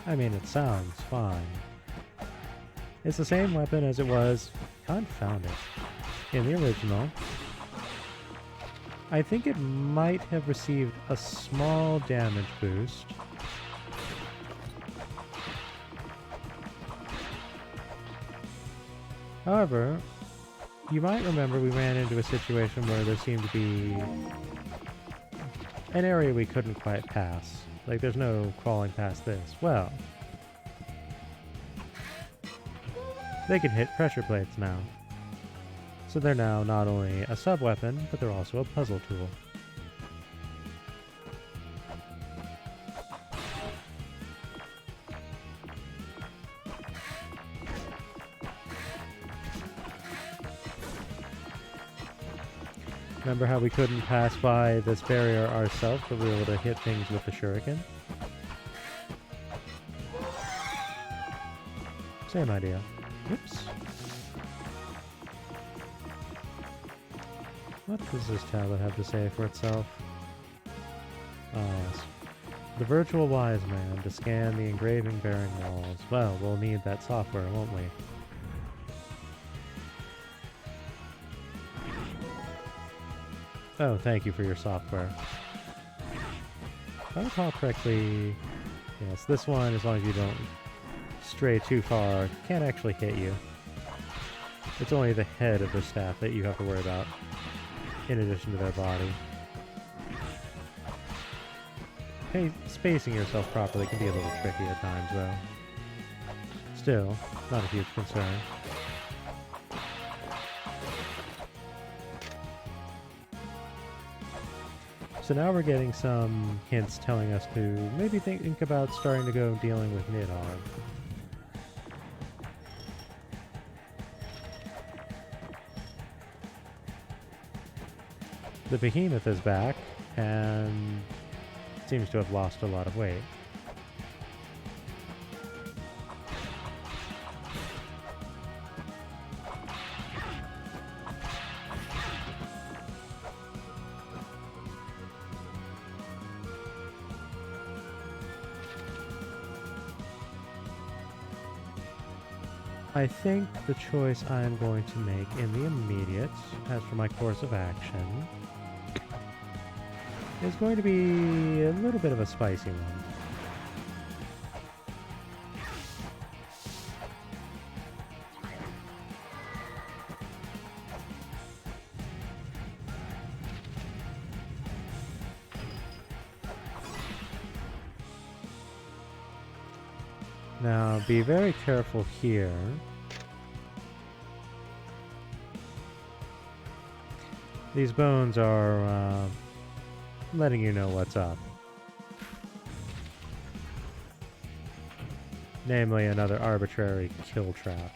I mean, it sounds fine. It's the same weapon as it was, confound it, in the original. I think it might have received a small damage boost. However, you might remember we ran into a situation where there seemed to be an area we couldn't quite pass. Like, there's no crawling past this. Well, they can hit pressure plates now. So they're now not only a sub-weapon, but they're also a puzzle tool. Remember how we couldn't pass by this barrier ourselves, but we were able to hit things with the shuriken? Same idea. Oops. What does this tablet have to say for itself? The virtual wise man to scan the engraving bearing walls. Well, we'll need that software, won't we? Oh, thank you for your software. If I recall correctly, yes, this one, as long as you don't stray too far, can't actually hit you. It's only the head of the staff that you have to worry about, in addition to their body. Spacing yourself properly can be a little tricky at times, though. Still, not a huge concern. So now we're getting some hints telling us to maybe think about starting to go dealing with Nidhogg. The behemoth is back, and seems to have lost a lot of weight. I think the choice I'm going to make in the immediate, as for my course of action, is going to be a little bit of a spicy one. Now, be very careful here. These bones are letting you know what's up. Namely, another arbitrary kill trap.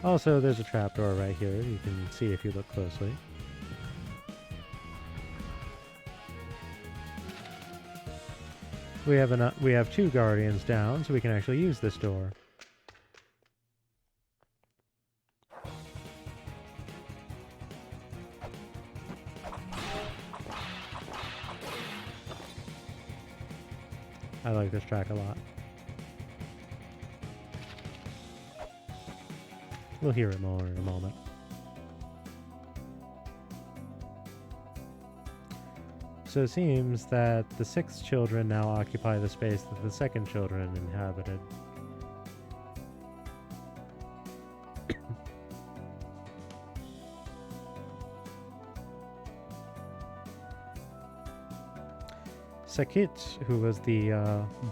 Also, there's a trapdoor right here. You can see if you look closely. We have two guardians down, so we can actually use this door. I like this track a lot. We'll hear it more in a moment. So it seems that the 6 children now occupy the space that the second children inhabited. Sakit, who was the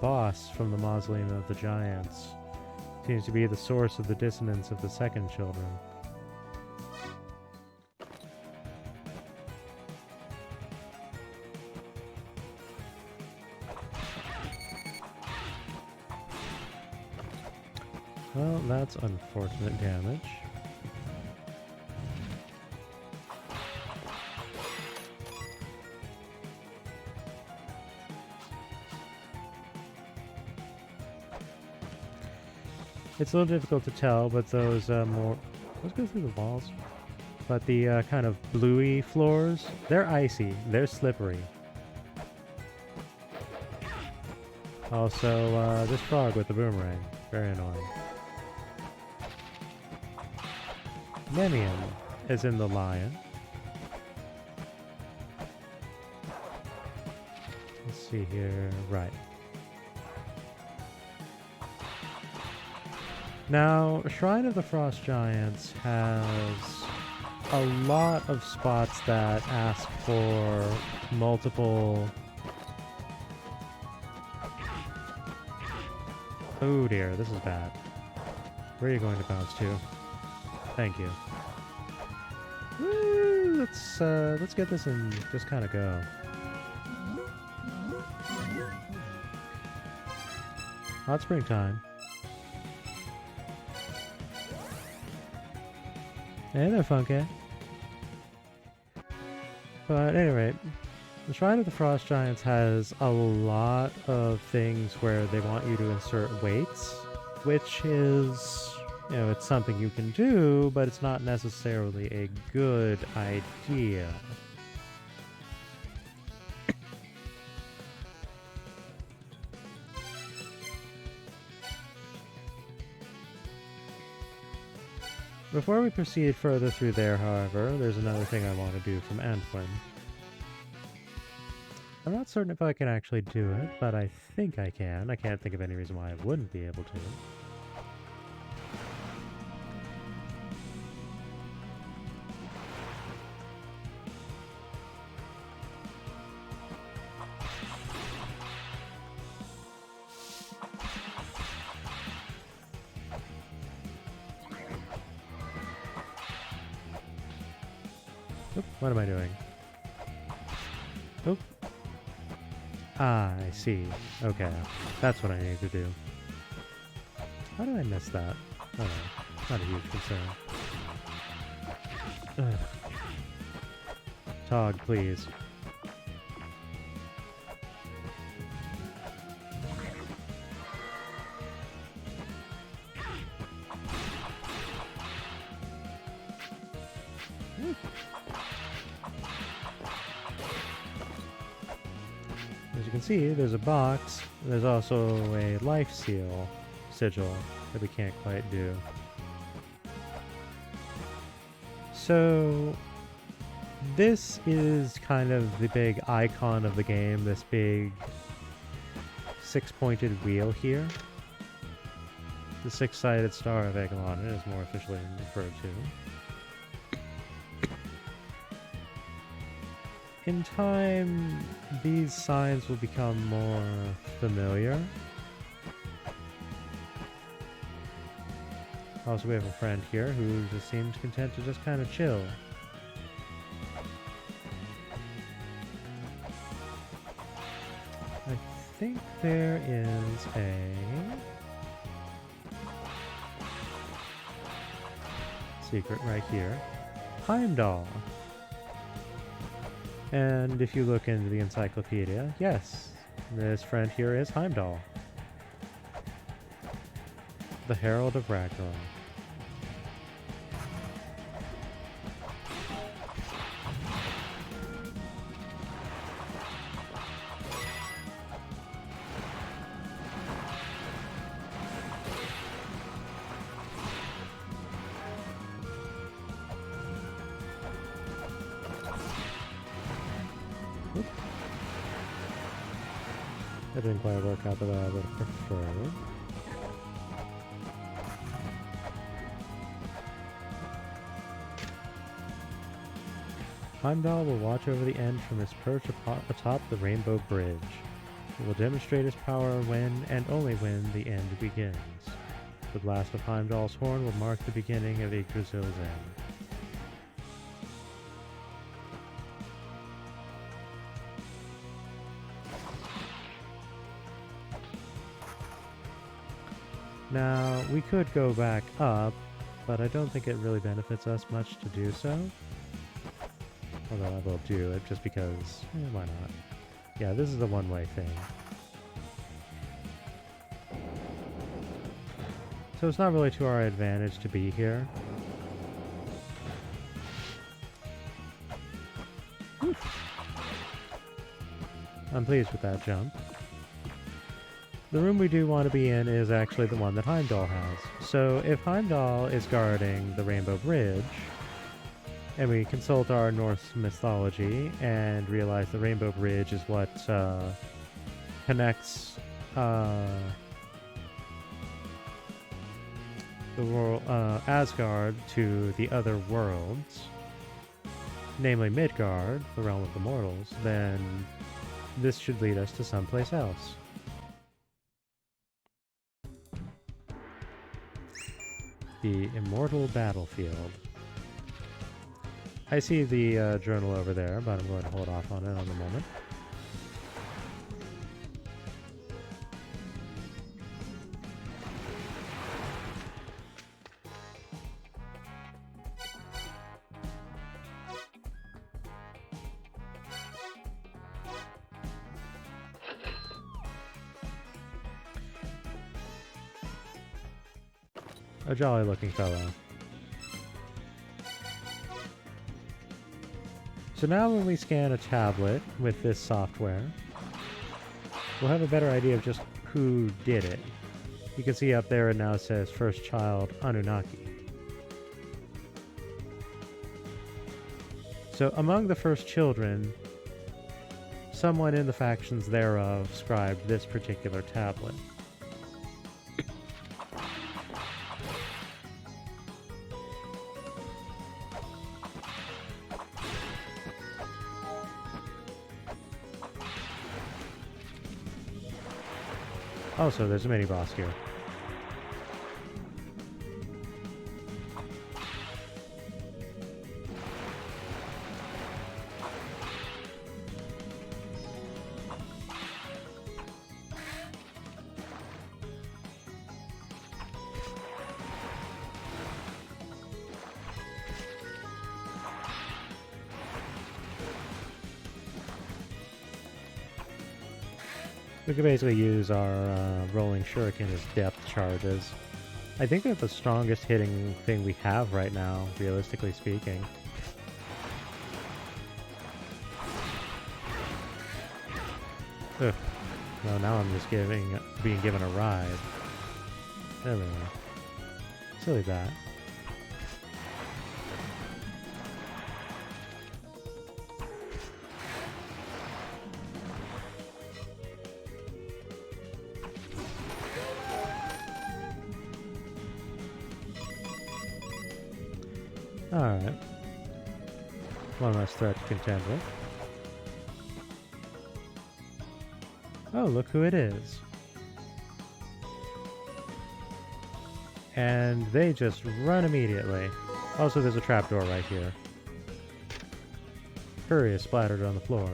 boss from the Mausoleum of the Giants, seems to be the source of the dissonance of the second children. Well, that's unfortunate damage. It's a little difficult to tell, but those more... Let's go through the walls. But the kind of bluey floors, they're icy. They're slippery. Also, this frog with the boomerang. Very annoying. Nemian is in the lion. Let's see here. Right. Now, Shrine of the Frost Giants has a lot of spots that ask for multiple... Oh dear, this is bad. Where are you going to bounce to? Thank you. Woo, let's get this and just kind of go. Hot springtime. Hey there, Funky. But at any rate, the Shrine of the Frost Giants has a lot of things where they want you to insert weights, which is, you know, it's something you can do, but it's not necessarily a good idea. Before we proceed further through there, however, there's another thing I want to do from Antwin. I'm not certain if I can actually do it, but I think I can. I can't think of any reason why I wouldn't be able to. Oop, what am I doing? Oop. Ah, I see. Okay, that's what I need to do. How did I miss that? Oh no, not a huge concern. Ugh. Tog, please. As you can see, there's a box. There's also a life seal sigil that we can't quite do. So this is kind of the big icon of the game, this big 6-pointed wheel here. The 6-sided star of La-Mulana is more officially referred to. In time, these signs will become more familiar. Also, we have a friend here who just seems content to just kind of chill. I think there is a... secret right here. Heimdall. And if you look into the encyclopedia, yes, this friend here is Heimdall, the Herald of Ragnarok. That didn't quite work out the way I would have preferred. Heimdall will watch over the end from his perch atop the Rainbow Bridge. He will demonstrate his power when, and only when, the end begins. The blast of Heimdall's horn will mark the beginning of Yggdrasil's end. Now, we could go back up, but I don't think it really benefits us much to do so. Although I will do it just because, why not? Yeah, this is a one-way thing. So it's not really to our advantage to be here. I'm pleased with that jump. The room we do want to be in is actually the one that Heimdall has. So if Heimdall is guarding the Rainbow Bridge, and we consult our Norse mythology and realize the Rainbow Bridge is what connects the world, Asgard to the other worlds, namely Midgard, the realm of the mortals, then this should lead us to someplace else. The Immortal Battlefield. I see the journal over there, but I'm going to hold off on it on the moment. A jolly-looking fellow. So now when we scan a tablet with this software, we'll have a better idea of just who did it. You can see up there it now says first child Anunnaki. So among the first children, someone in the factions thereof scribed this particular tablet. Also, there's a mini-boss here. We can basically use our rolling shuriken as depth charges. I think they're the strongest hitting thing we have right now, realistically speaking. Ugh. No, now I'm just being given a ride. There we go. Silly bat. Alright. One less threat to contend with. Oh, look who it is. And they just run immediately. Also, there's a trapdoor right here. Curry is splattered on the floor.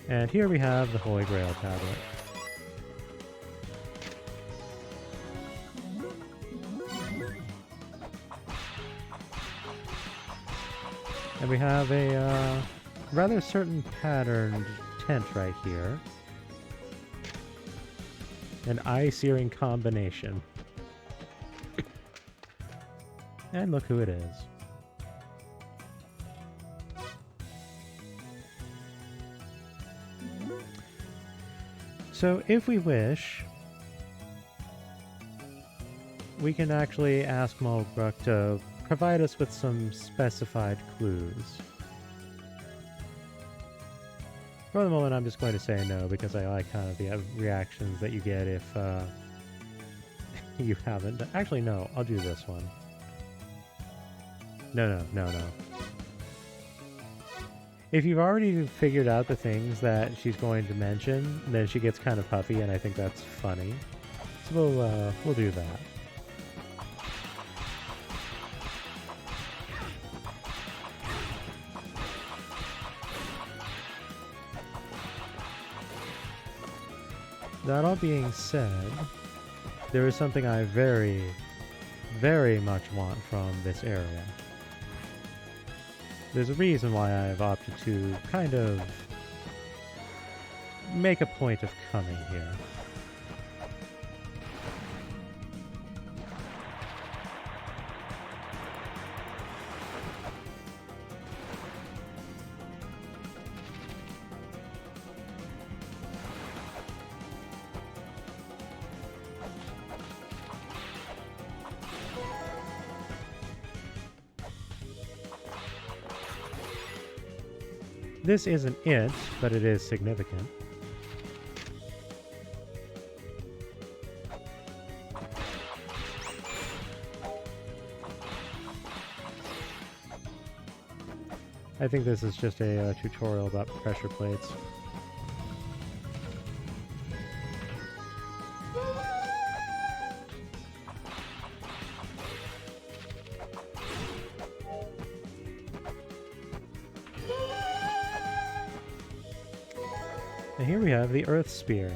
And here we have the Holy Grail tablet. And we have a rather certain patterned tent right here. An eye-searing combination. And look who it is. So if we wish, we can actually ask Mulbruk to provide us with some specified clues. For the moment, I'm just going to say no because I like kind of the reactions that you get if you haven't. Actually, no, I'll do this one. No. If you've already figured out the things that she's going to mention, then she gets kind of puffy, and I think that's funny. So we'll do that. That all being said, there is something I very, very much want from this area. There's a reason why I've opted to kind of make a point of coming here. This isn't it, but it is significant. I think this is just a tutorial about pressure plates. And here we have the Earth Spear,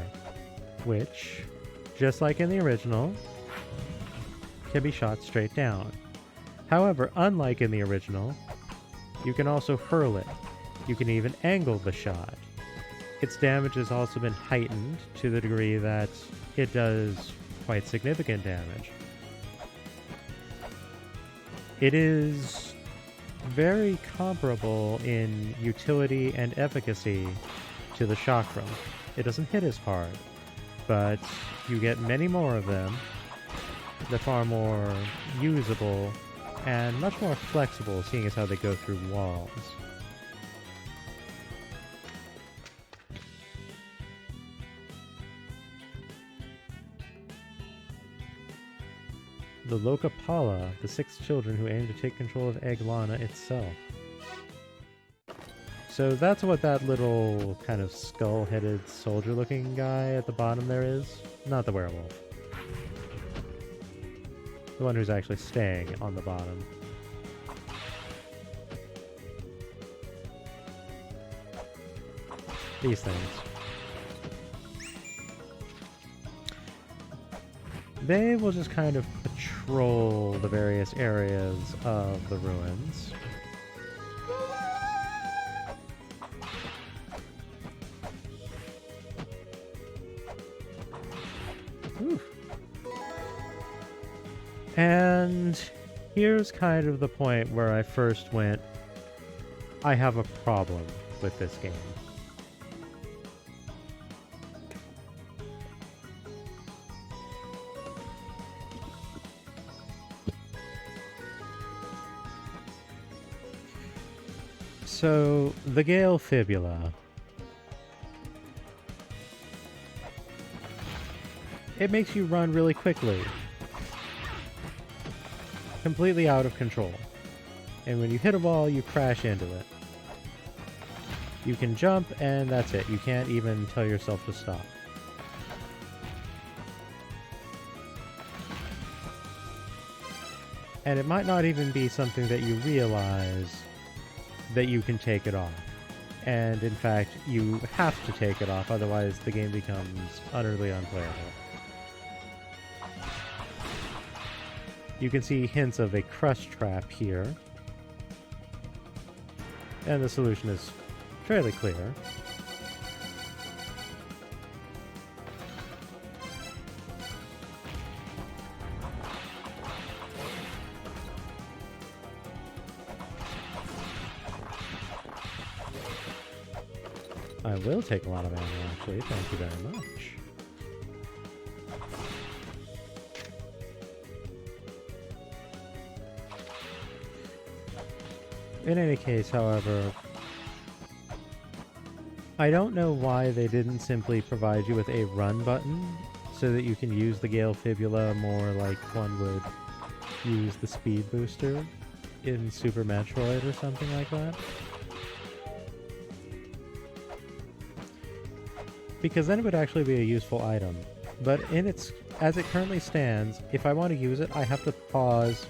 which, just like in the original, can be shot straight down. However, unlike in the original, you can also hurl it. You can even angle the shot. Its damage has also been heightened to the degree that it does quite significant damage. It is very comparable in utility and efficacy to the chakram. It doesn't hit as hard, but you get many more of them. They're far more usable and much more flexible, seeing as how they go through walls. The Lokapala, the 6 children who aim to take control of La-Mulana itself. So that's what that little kind of skull-headed soldier-looking guy at the bottom there is. Not the werewolf. The one who's actually staying on the bottom. These things. They will just kind of patrol the various areas of the ruins. Ooh. And here's kind of the point where I first went, I have a problem with this game. So, the Gale Fibula. It makes you run really quickly. Completely out of control. And when you hit a wall, you crash into it. You can jump, and that's it. You can't even tell yourself to stop. And it might not even be something that you realize that you can take it off. And in fact, you have to take it off, otherwise the game becomes utterly unplayable. You can see hints of a crush trap here. And the solution is fairly clear. I will take a lot of ammo, actually. Thank you very much. in any case, however, I don't know why they didn't simply provide you with a run button so that you can use the Gale Fibula more like one would use the speed booster in Super Metroid or something like that. Because then it would actually be a useful item. But as it currently stands, if I want to use it, I have to pause,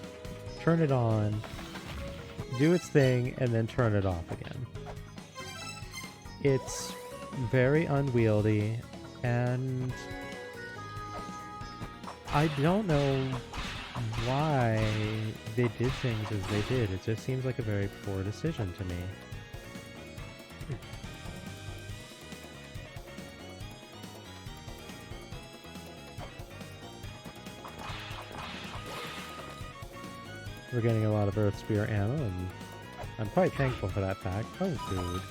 turn it on, do its thing, and then turn it off again. It's very unwieldy, and I don't know why they did things as they did. It just seems like a very poor decision to me. We're getting a lot of Earth Spear ammo, and I'm quite thankful for that fact. Oh, dude.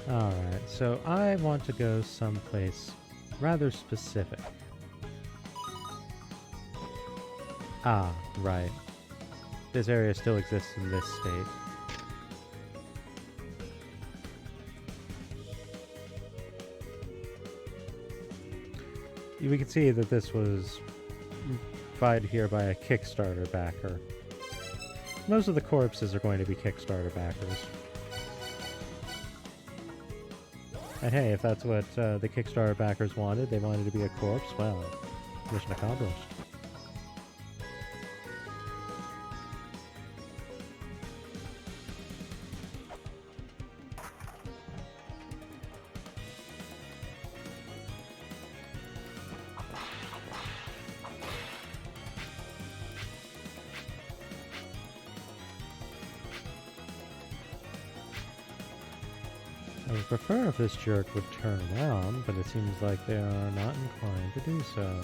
Alright, so I want to go someplace rather specific. Ah, right. This area still exists in this state. We can see that this was provided here by a Kickstarter backer. Most of the corpses are going to be Kickstarter backers. And hey, if that's what the Kickstarter backers wanted, they wanted to be a corpse, well, mission accomplished. I would prefer if this jerk would turn around, but it seems like they are not inclined to do so.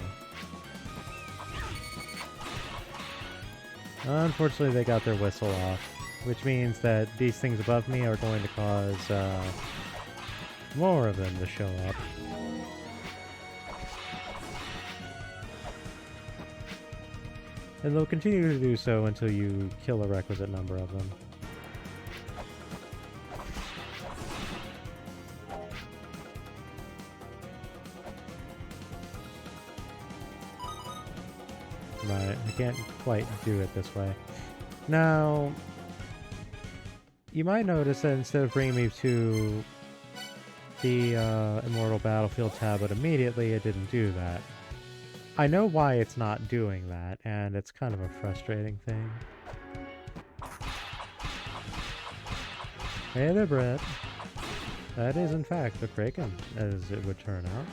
Unfortunately, they got their whistle off, which means that these things above me are going to cause more of them to show up. And they'll continue to do so until you kill a requisite number of them. Right, I can't quite do it this way. Now, you might notice that instead of bringing me to the Immortal Battlefield tablet immediately, it didn't do that. I know why it's not doing that, and it's kind of a frustrating thing. Hey there, Brett. That is, in fact, the Kraken, as it would turn out.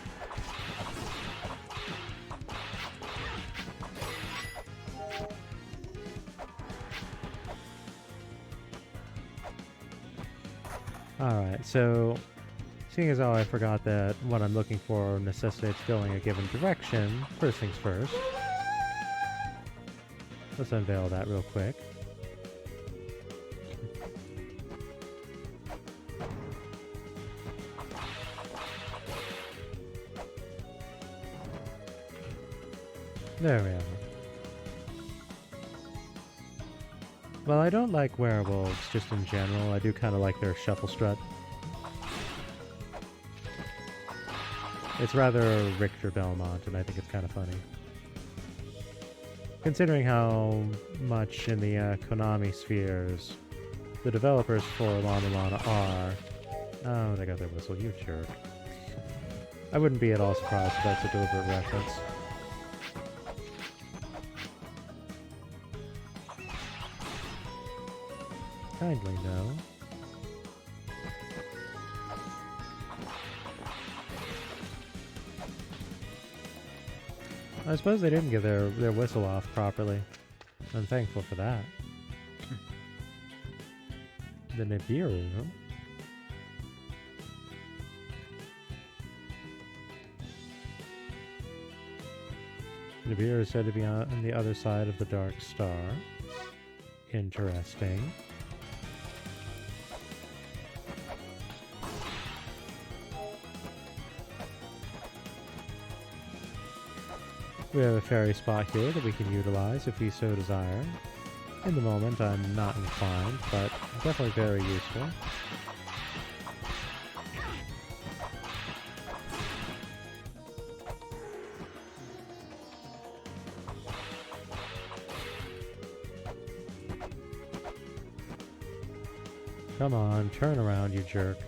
Alright, so seeing as how I forgot that what I'm looking for necessitates going a given direction, first things first. Let's unveil that real quick. There we are. Well, I don't like werewolves just in general. I do kind of like their shuffle strut. It's rather Richter Belmont, and I think it's kind of funny. Considering how much in the Konami spheres the developers for La-Mulana are... Oh, they got their whistle, you jerk. I wouldn't be at all surprised if that's a deliberate reference. Kindly no. I suppose they didn't get their whistle off properly. I'm thankful for that. The Nibiru. Nibiru is said to be on the other side of the Dark Star. Interesting. We have a fairy spot here that we can utilize if we so desire. In the moment, I'm not inclined, but definitely very useful. Come on, turn around, you jerk.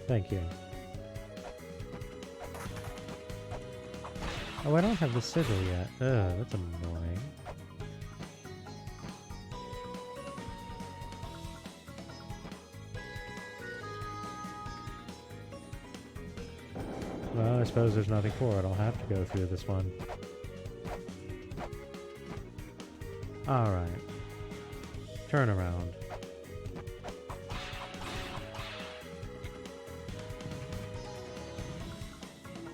Thank you. Oh, I don't have the sigil yet. Ugh, that's annoying. Well, I suppose there's nothing for it. I'll have to go through this one. Alright. Turn around.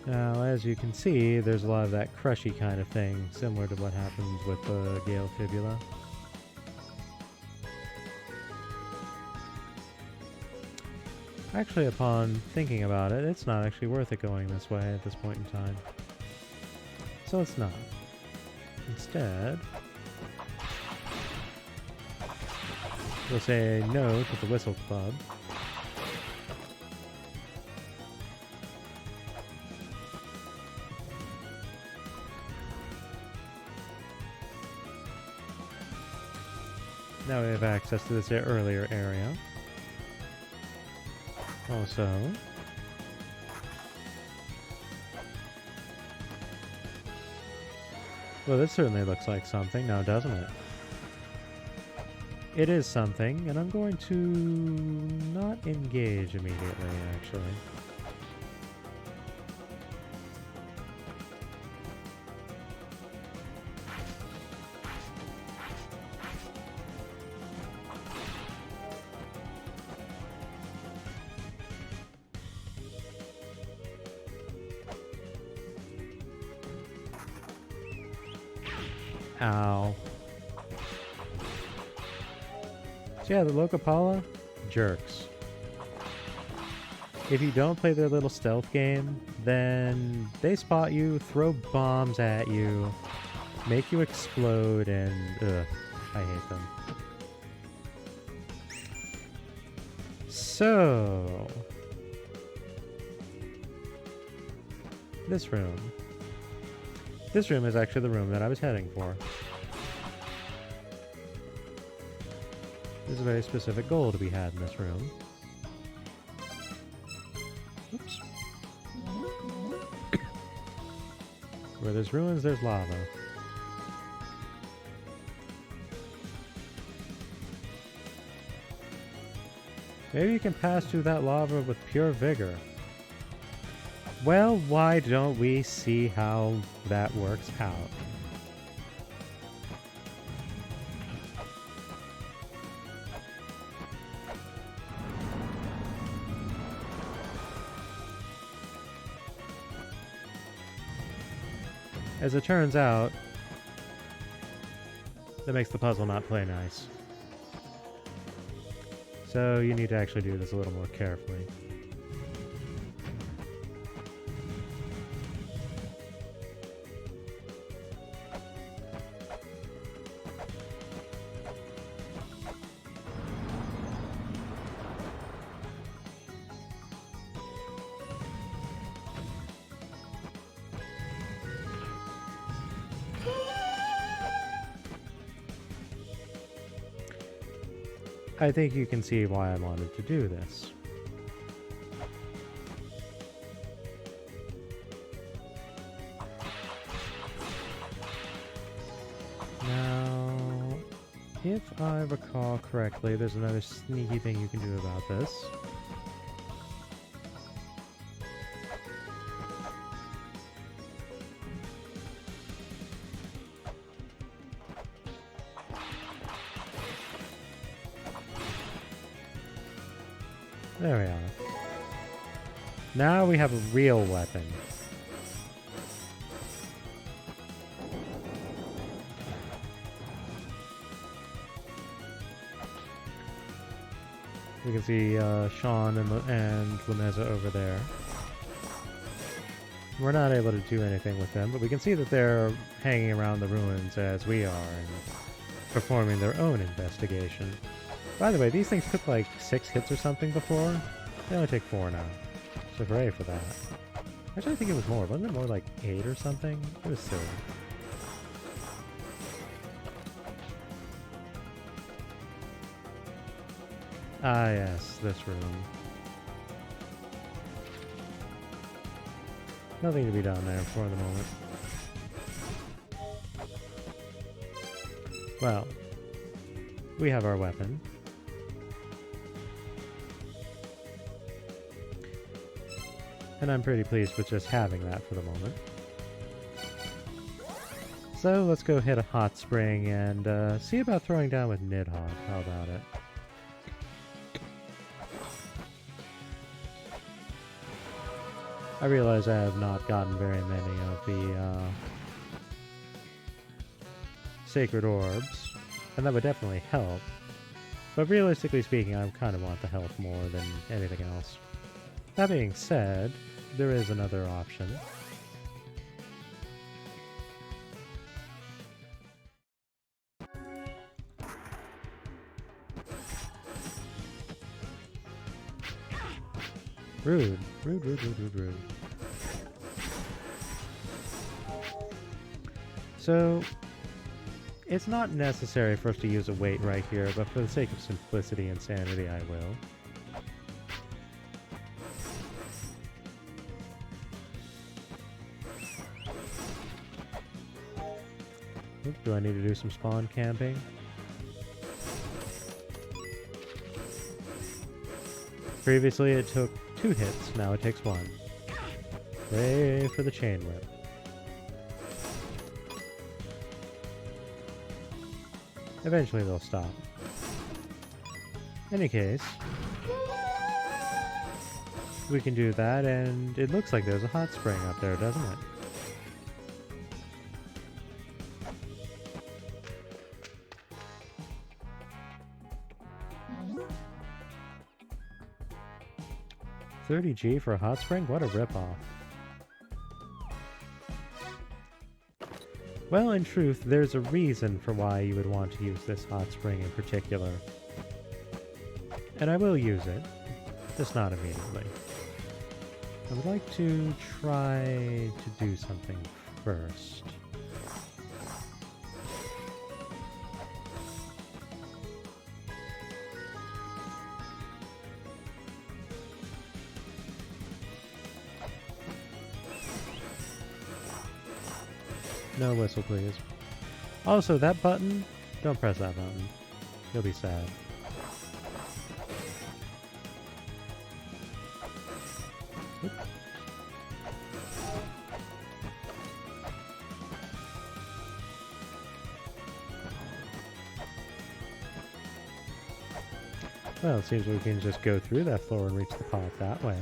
Now, as you can see, there's a lot of that crushy kind of thing, similar to what happens with the Gale Fibula. Actually, upon thinking about it, it's not actually worth it going this way at this point in time. So it's not. Instead, we'll say no to the Whistle Club. Now we have access to this earlier area. Also, well, this certainly looks like something now, doesn't it? It is something, and I'm going to not engage immediately, actually. Ow. So yeah, the Lokapala, jerks. If you don't play their little stealth game, then they spot you, throw bombs at you, make you explode, and ugh, I hate them. So, this room. This room is actually the room that I was heading for. There's a very specific goal to be had in this room. Oops. Where there's ruins, there's lava. Maybe you can pass through that lava with pure vigor. Well, why don't we see how that works out? As it turns out, that makes the puzzle not play nice. So you need to actually do this a little more carefully. I think you can see why I wanted to do this. Now, if I recall correctly, there's another sneaky thing you can do about this. There we are. Now we have a real weapon. We can see Sean and Lameza over there. We're not able to do anything with them, but we can see that they're hanging around the ruins as we are and performing their own investigation. By the way, these things took like 6 hits or something before. They only take 4 now. So hooray for that. Actually, I think it was more. Wasn't it more like 8 or something? It was silly. Ah, yes, this room. Nothing to be done there for the moment. Well, we have our weapon. And I'm pretty pleased with just having that for the moment. So let's go hit a hot spring and see about throwing down with Nidhogg. How about it? I realize I have not gotten very many of the sacred orbs, and that would definitely help. But realistically speaking, I kind of want the health more than anything else. That being said, there is another option. Rude. Rude, rude, rude, rude, rude. So, it's not necessary for us to use a weight right here, but for the sake of simplicity and sanity, I will. Oop, do I need to do some spawn camping? Previously it took 2 hits, now it takes 1. Hooray for the chain whip. Eventually they'll stop. In any case, we can do that, and it looks like there's a hot spring up there, doesn't it? $30G for a hot spring? What a ripoff. Well, in truth, there's a reason for why you would want to use this hot spring in particular. And I will use it, just not immediately. I would like to try to do something first. No whistle, please. Also, that button, don't press that button. You'll be sad. Oop. Well, it seems we can just go through that floor and reach the pot that way.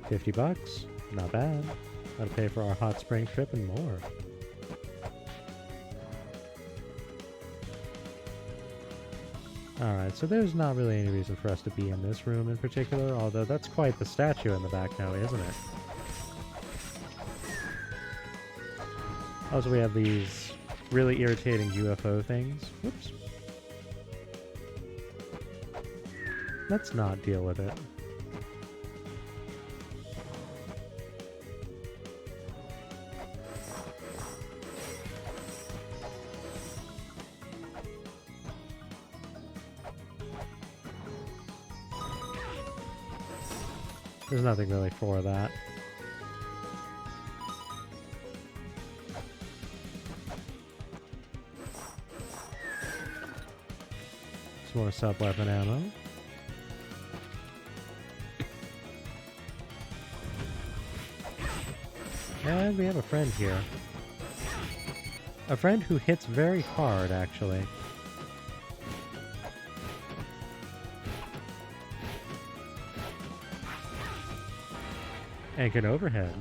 $50, not bad. That'll pay for our hot spring trip and more. Alright, so there's not really any reason for us to be in this room in particular, although that's quite the statue in the back now, isn't it? Also, we have these really irritating UFO things. Whoops. Let's not deal with it. There's nothing really for that. Some more sub-weapon ammo. And we have a friend here. A friend who hits very hard, actually. And can overhead.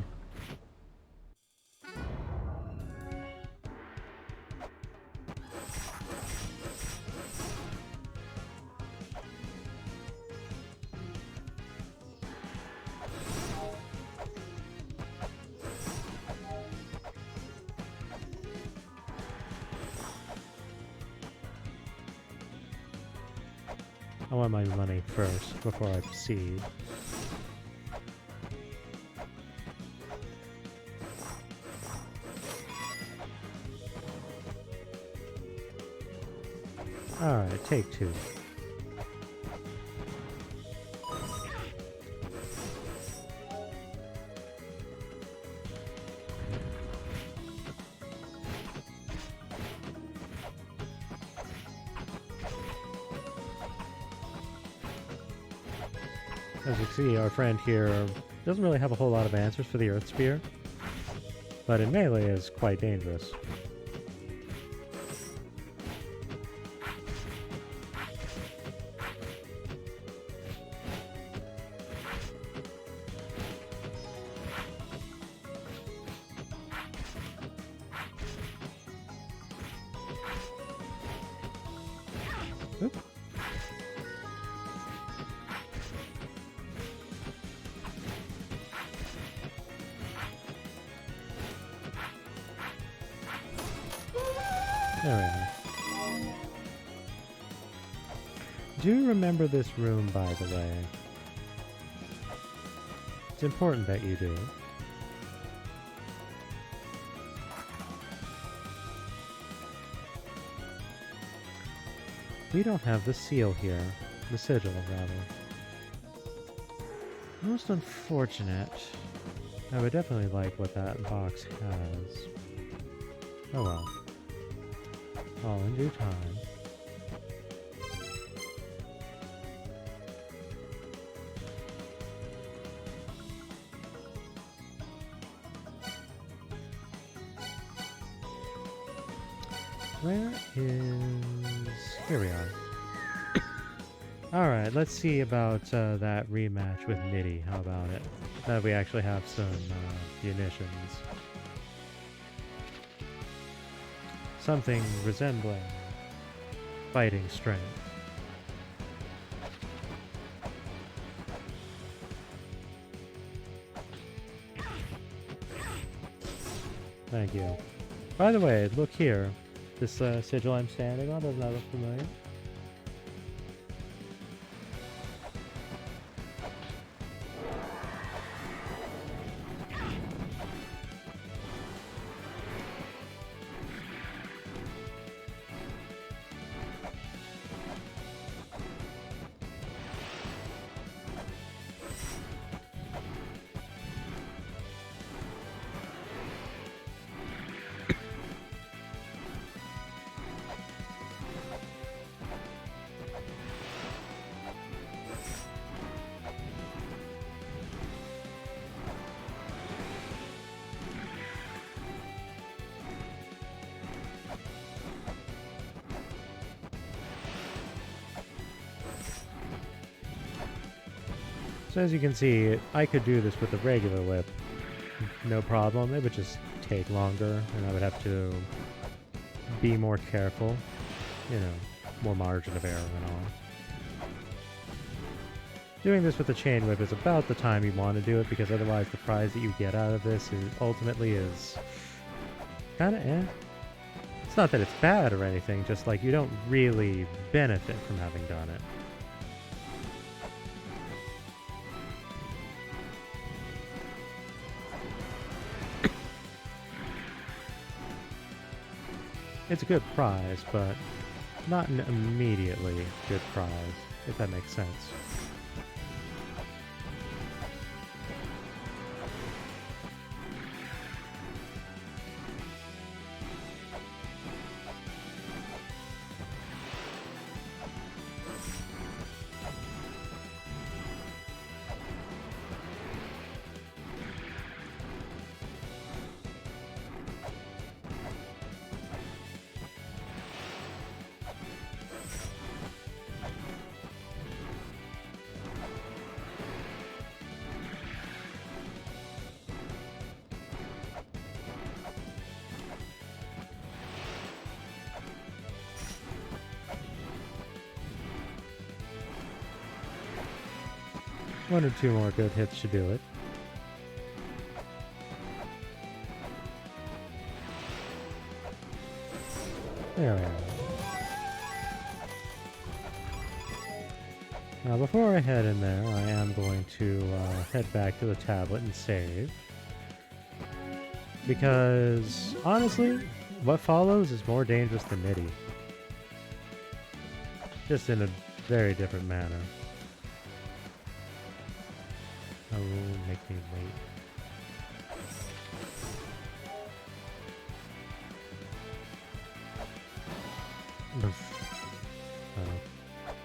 I want my money first before I proceed. Alright, take 2. As you see, our friend here doesn't really have a whole lot of answers for the Earth Spear, but in melee is quite dangerous. Oop. There we go. Do you remember this room, by the way? It's important that you do. We don't have the seal here. The sigil, rather. Most unfortunate. I would definitely like what that box has. Oh well. All in due time. Where is... Here we are. Alright, let's see about that rematch with Nitty. How about it? That we actually have some munitions. Something resembling fighting strength. Thank you. By the way, look here. This sigil I'm standing on, doesn't that look familiar? So as you can see, I could do this with a regular whip, no problem. It would just take longer, and I would have to be more careful, you know, more margin of error and all. Doing this with a chain whip is about the time you want to do it, because otherwise the prize that you get out of this ultimately is kind of eh. It's not that it's bad or anything, just like you don't really benefit from having done it. It's a good prize, but not an immediately good prize, if that makes sense. One or two more good hits should do it. There we are. Now, before I head in there, I am going to head back to the tablet and save. Because, honestly, what follows is more dangerous than MIDI. Just in a very different manner. Oh, make me late.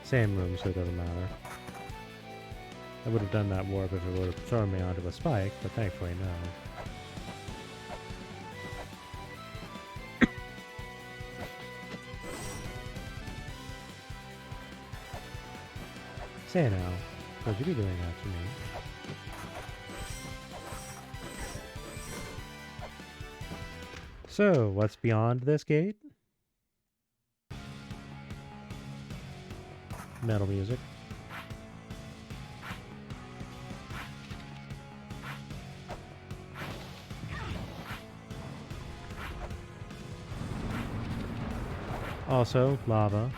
Same room, so it doesn't matter. I would have done that warp if it would have thrown me onto a spike, but thankfully no. Say now, would you be doing that to me? So, what's beyond this gate? Metal music. Also, lava.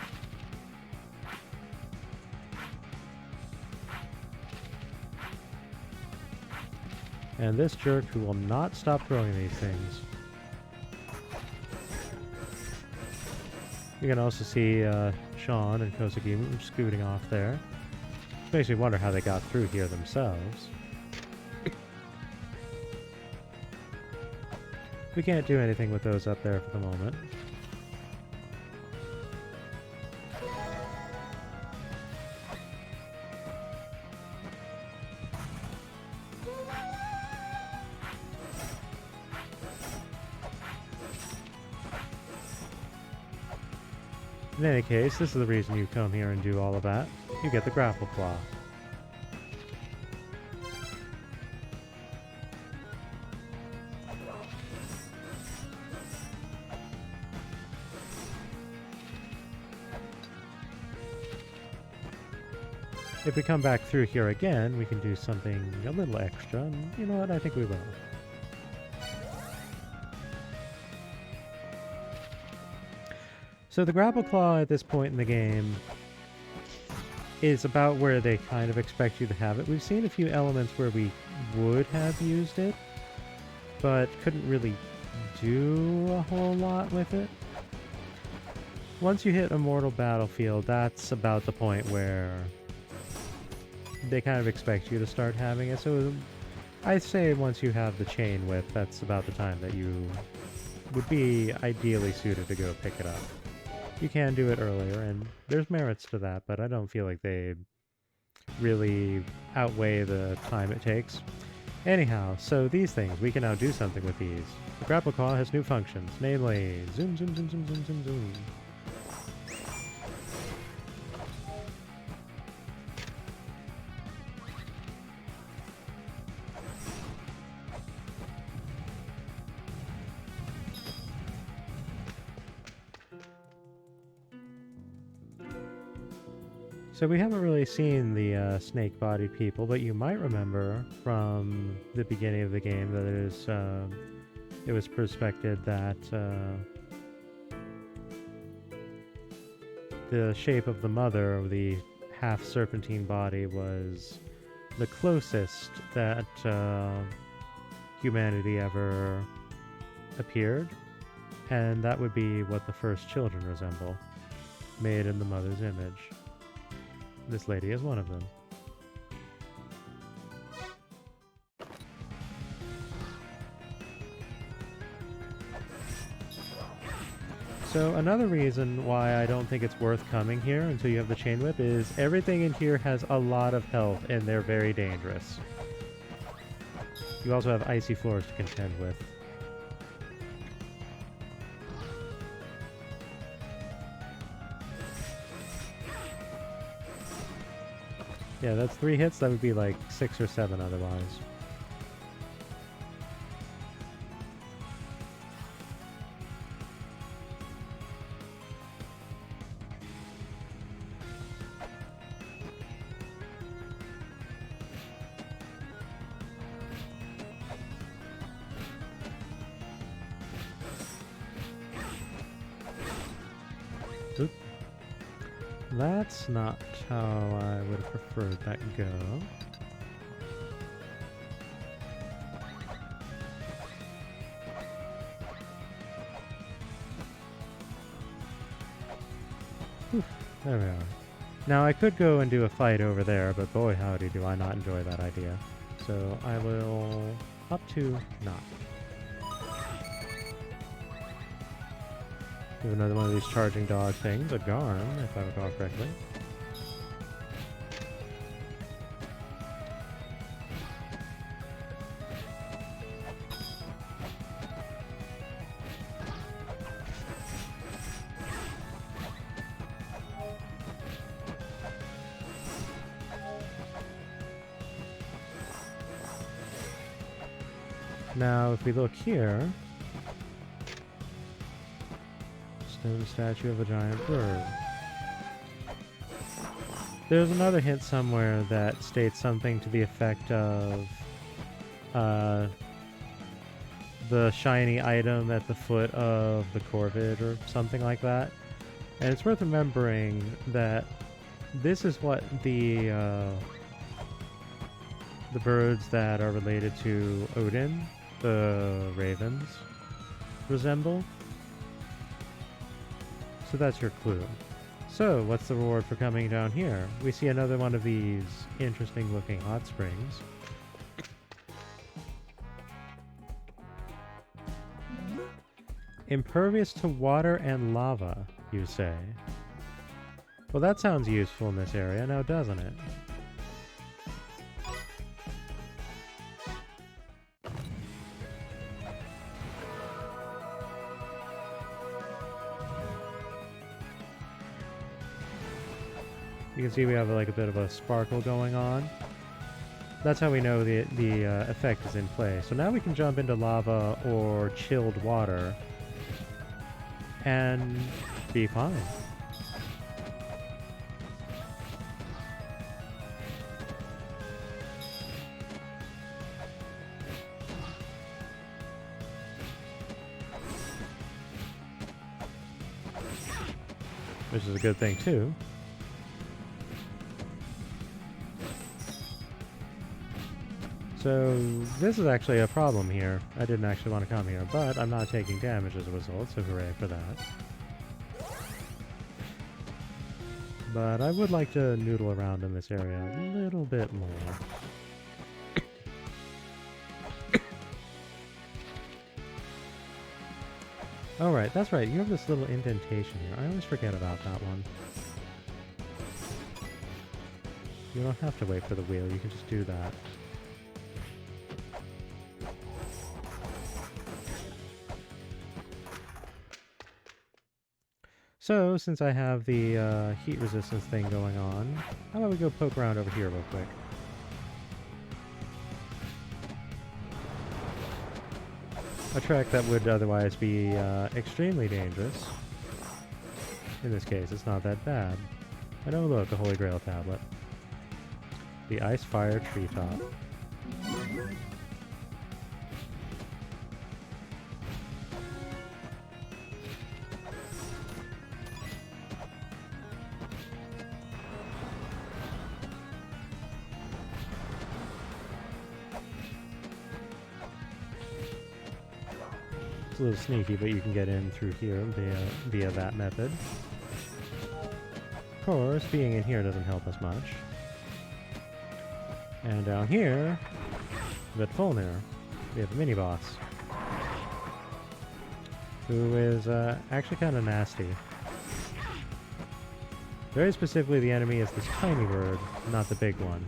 And this jerk who will not stop throwing these things. You can also see Sean and Kosugi scooting off there. Makes me wonder how they got through here themselves. We can't do anything with those up there for the moment. In any case, this is the reason you come here and do all of that. You get the grapple claw. If we come back through here again, we can do something a little extra, and you know what, I think we will. So the grapple claw at this point in the game is about where they kind of expect you to have it. We've seen a few elements where we would have used it, but couldn't really do a whole lot with it. Once you hit Immortal Battlefield, that's about the point where they kind of expect you to start having it. So I'd say once you have the chain whip, that's about the time that you would be ideally suited to go pick it up. You can do it earlier, and there's merits to that, but I don't feel like they really outweigh the time it takes. Anyhow, so these things, we can now do something with these. The grapple claw has new functions, namely zoom, zoom, zoom, zoom, zoom, zoom, zoom. So we haven't really seen the snake-bodied people, but you might remember from the beginning of the game that it was prospected that the shape of the mother, the half-serpentine body, was the closest that humanity ever appeared, and that would be what the first children resemble, made in the mother's image. This lady is one of them. So another reason why I don't think it's worth coming here until you have the chain whip is everything in here has a lot of health and they're very dangerous. You also have icy floors to contend with. Yeah, that's 3 hits. That would be like 6 or 7 otherwise. Oop. That's not how I would have preferred that go. Whew, there we are. Now I could go and do a fight over there, but boy howdy do I not enjoy that idea. So I will up to not. We have another one of these charging dog things, a Garm, if I recall correctly. Now, if we look here, stone statue of a giant bird. There's another hint somewhere that states something to the effect of the shiny item at the foot of the Corvid or something like that. And it's worth remembering that this is what the birds that are related to Odin, the ravens, resemble. So that's your clue. So what's the reward for coming down here? We see another one of these interesting looking hot springs. Impervious to water and lava, you say? Well, that sounds useful in this area now, doesn't it? You can see we have like a bit of a sparkle going on. That's how we know the effect is in play. So now we can jump into lava or chilled water and be fine. Which is a good thing too. So this is actually a problem here. I didn't actually want to come here, but I'm not taking damage as a result, so hooray for that. But I would like to noodle around in this area a little bit more. Oh right, that's right, you have this little indentation here. I always forget about that one. You don't have to wait for the wheel, you can just do that. So, since I have the heat resistance thing going on, how about we go poke around over here real quick? A trek that would otherwise be extremely dangerous. In this case, it's not that bad. And oh look, a Holy Grail tablet. The Ice Fire Treetop. It's a little sneaky, but you can get in through here via that method. Of course, being in here doesn't help us much. And down here, at Fulnir, we have a mini-boss. Who is actually kind of nasty. Very specifically, the enemy is this tiny bird, not the big one.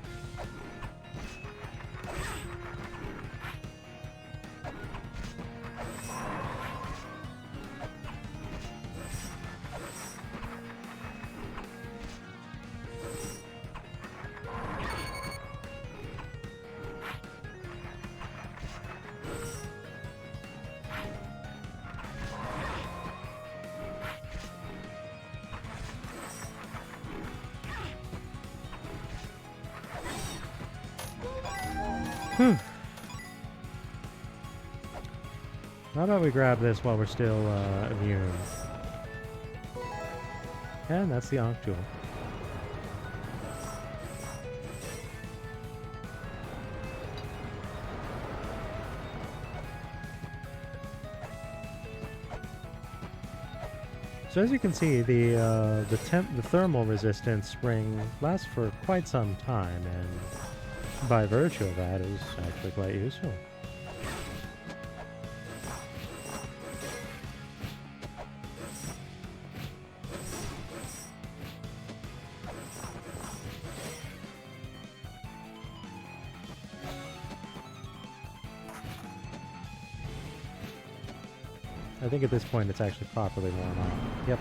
How about we grab this while we're still immune? And that's the Ankh Jewel. So as you can see, the thermal resistance spring lasts for quite some time, and by virtue of that, is actually quite useful. I think at this point it's actually properly worn off. Yep.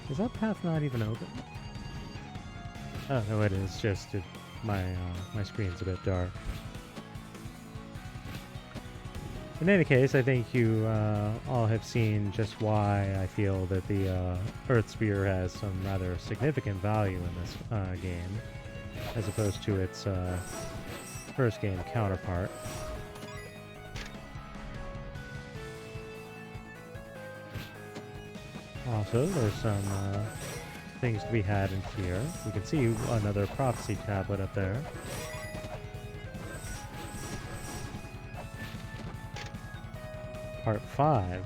Is that path not even open? Oh, no, it is. Just my screen's a bit dark. In any case, I think you all have seen just why I feel that the Earth Spear has some rather significant value in this game, as opposed to its first game counterpart. Also, there's some things to be had in here. You can see another prophecy tablet up there. Part 5.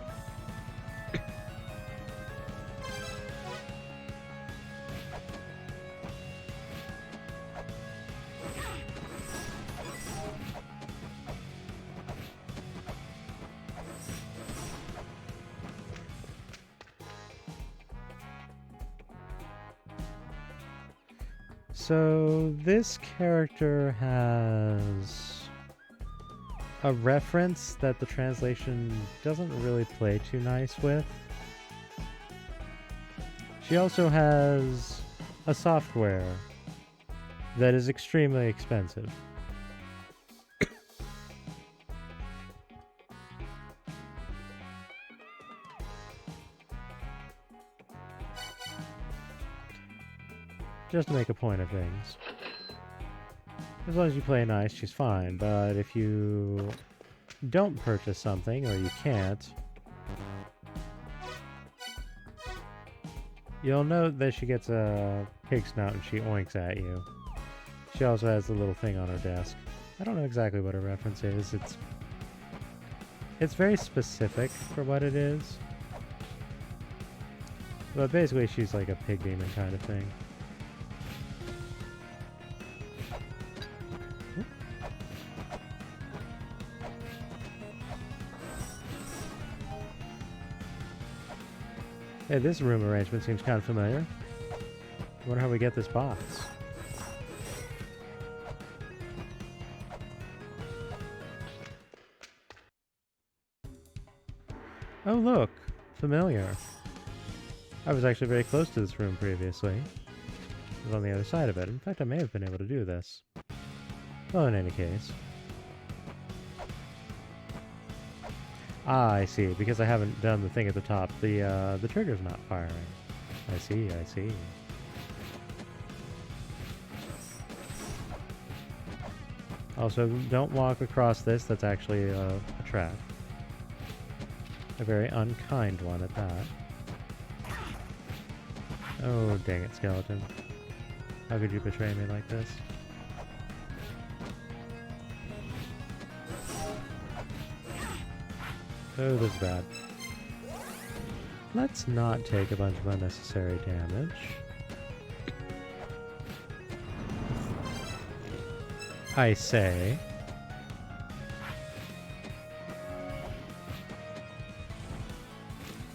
So this character has a reference that the translation doesn't really play too nice with. She also has a software that is extremely expensive. Just to make a point of things. As long as you play nice, she's fine, but if you don't purchase something, or you can't, you'll note that she gets a pig snout and she oinks at you. She also has the little thing on her desk. I don't know exactly what her reference is. It's very specific for what it is. But basically she's like a pig demon kind of thing. Hey, this room arrangement seems kind of familiar. I wonder how we get this box. Oh look! Familiar. I was actually very close to this room previously. I was on the other side of it. In fact, I may have been able to do this. Well, in any case. Ah, I see. Because I haven't done the thing at the top, the trigger's not firing. I see, I see. Also, don't walk across this. That's actually a trap. A very unkind one at that. Oh, dang it, skeleton. How could you betray me like this? Oh, this is bad. Let's not take a bunch of unnecessary damage. I say.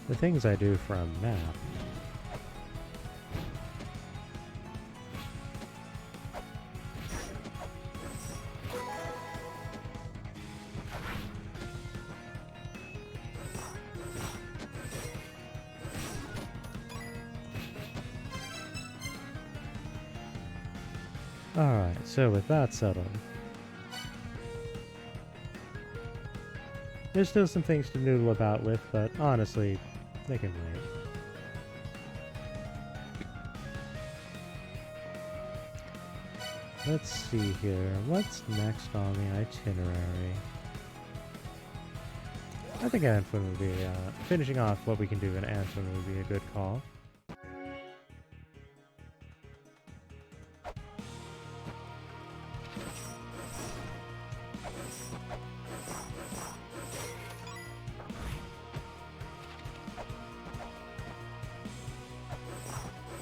The things I do for a map. Alright, so with that settled, there's still some things to noodle about with, but honestly, they can wait. Let's see here, what's next on the itinerary? I think Antwin would be, finishing off what we can do in Antwin would be a good call.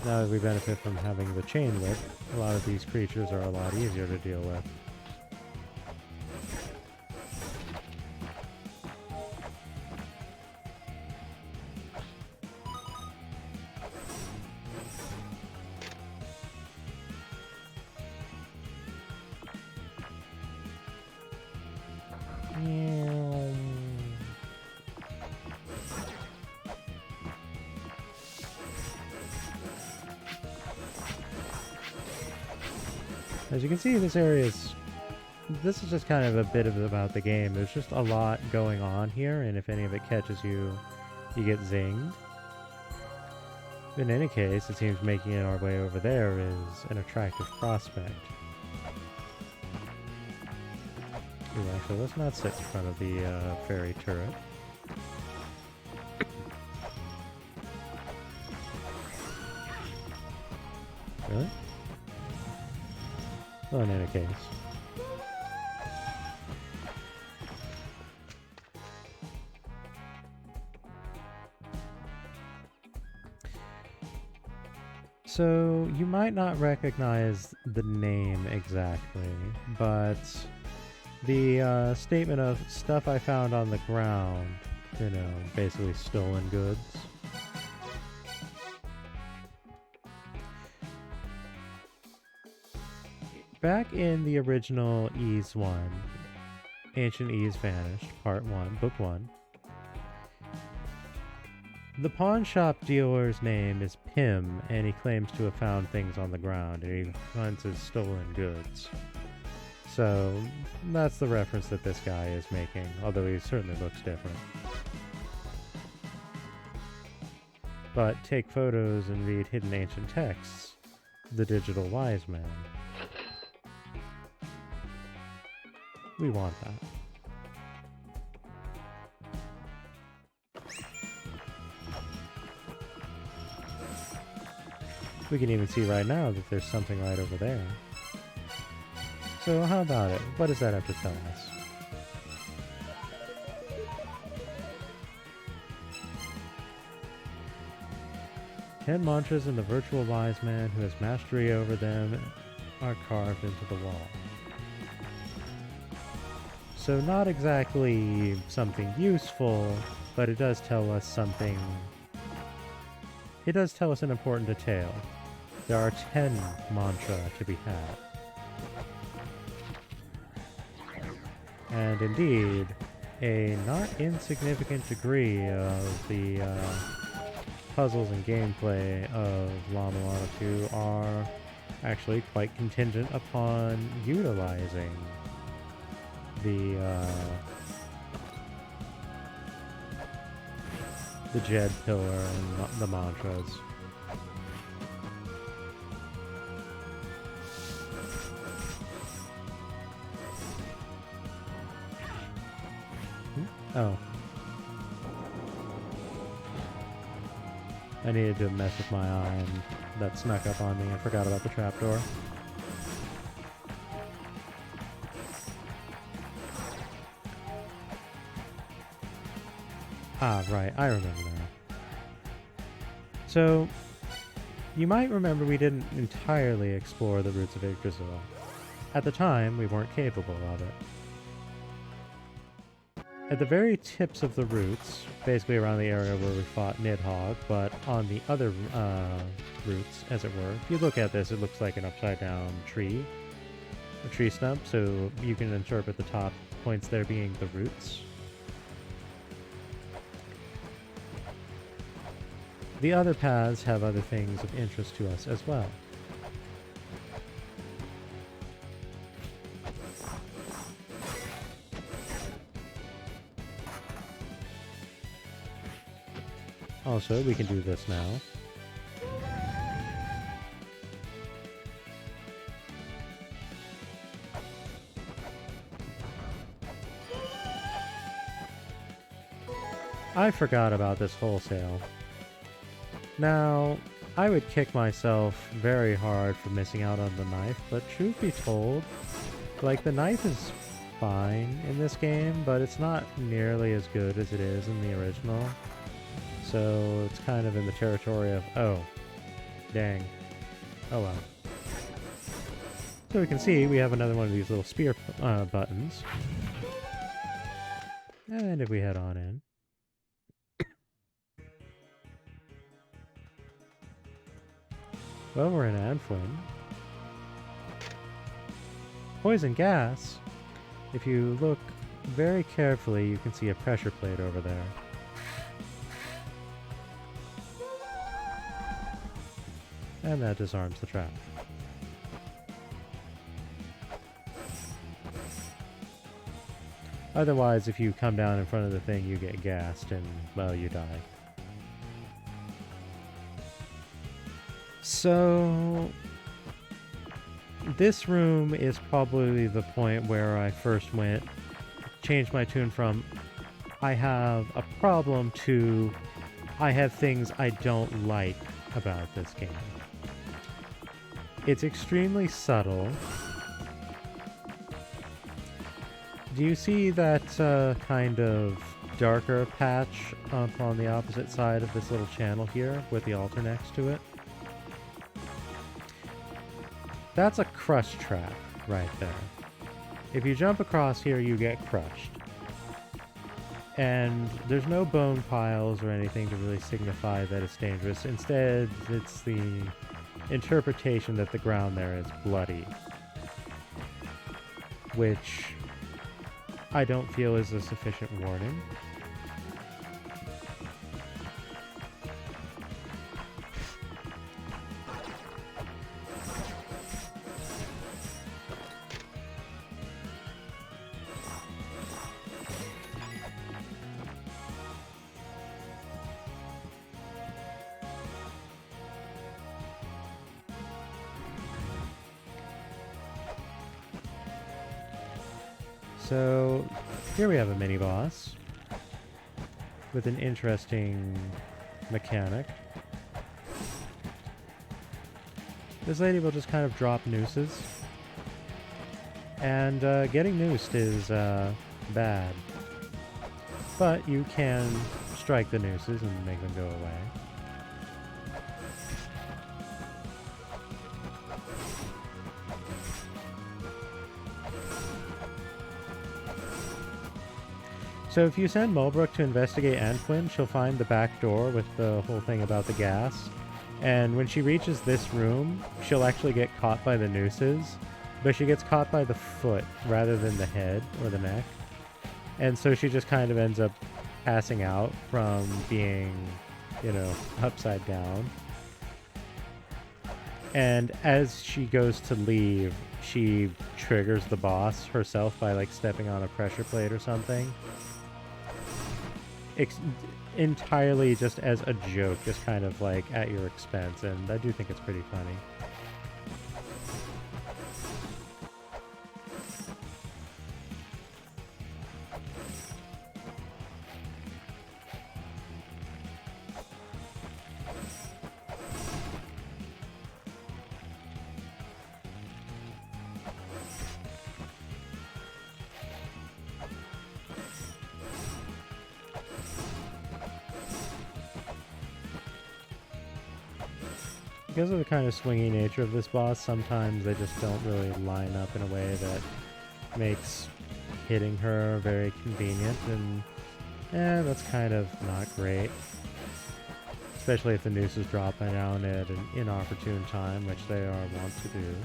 Now that we benefit from having the chain whip, a lot of these creatures are a lot easier to deal with. As you can see, this is just kind of a bit about the game. There's just a lot going on here, and if any of it catches you, you get zinged. In any case, it seems making it our way over there is an attractive prospect. Ooh, actually, let's not sit in front of the ferry turret. Really? Well, in any case. So, you might not recognize the name exactly, but the statement of stuff I found on the ground, you know, basically stolen goods. Back in the original Ys 1, Ancient Ys Vanished, Part 1, Book 1, the pawn shop dealer's name is Pim, and he claims to have found things on the ground, and he hunts his stolen goods. So, that's the reference that this guy is making, although he certainly looks different. But take photos and read hidden ancient texts, the digital wise man. We want that. We can even see right now that there's something right over there. So how about it? What does that have to tell us? "10 mantras and the virtual wise man who has mastery over them are carved into the wall." So not exactly something useful, but it does tell us something. It does tell us an important detail. There are 10 mantra to be had. And indeed, a not insignificant degree of the puzzles and gameplay of La-Mulana 2 are actually quite contingent upon utilizing the Jed pillar and the mantras. Oh. I needed to mess with my eye and that snuck up on me. I forgot about the trapdoor. Ah, right, I remember now. So, you might remember we didn't entirely explore the roots of Yggdrasil. At the time, we weren't capable of it. At the very tips of the roots, basically around the area where we fought Nidhogg, but on the other roots, as it were, if you look at this, it looks like an upside-down tree, a tree stump, so you can interpret the top points there being the roots. The other paths have other things of interest to us as well. Also, we can do this now. I forgot about this wholesale. Now, I would kick myself very hard for missing out on the knife, but truth be told, like, the knife is fine in this game, but it's not nearly as good as it is in the original. So it's kind of in the territory of, oh, Dang. Oh well. So we can see we have another one of these little spear buttons. And if we head on in. Well, we're in Anflin. Poison gas. If you look very carefully, you can see a pressure plate over there. And that disarms the trap. Otherwise, if you come down in front of the thing, you get gassed and, well, you die. So, this room is probably the point where I first changed my tune from I have a problem to I have things I don't like about this game. It's extremely subtle. Do you see that kind of darker patch up on the opposite side of this little channel here with the altar next to it? That's a crush trap right there. If you jump across here, you get crushed. And there's no bone piles or anything to really signify that it's dangerous. Instead, it's the interpretation that the ground there is bloody, which I don't feel is a sufficient warning. So here we have a mini-boss with an interesting mechanic. This lady will just kind of drop nooses, and getting noosed is bad, but you can strike the nooses and make them go away. So if you send Mulbrook to investigate Anflin, she'll find the back door with the whole thing about the gas. And when she reaches this room, she'll actually get caught by the nooses, but she gets caught by the foot rather than the head or the neck. And so she just kind of ends up passing out from being, you know, upside down. And as she goes to leave, she triggers the boss herself by like stepping on a pressure plate or something. Entirely just as a joke, just kind of like at your expense, and I do think it's pretty funny. Because of the kind of swingy nature of this boss, sometimes they just don't really line up in a way that makes hitting her very convenient, and that's kind of not great. Especially if the nooses drop down at an inopportune time, which they are wont to do.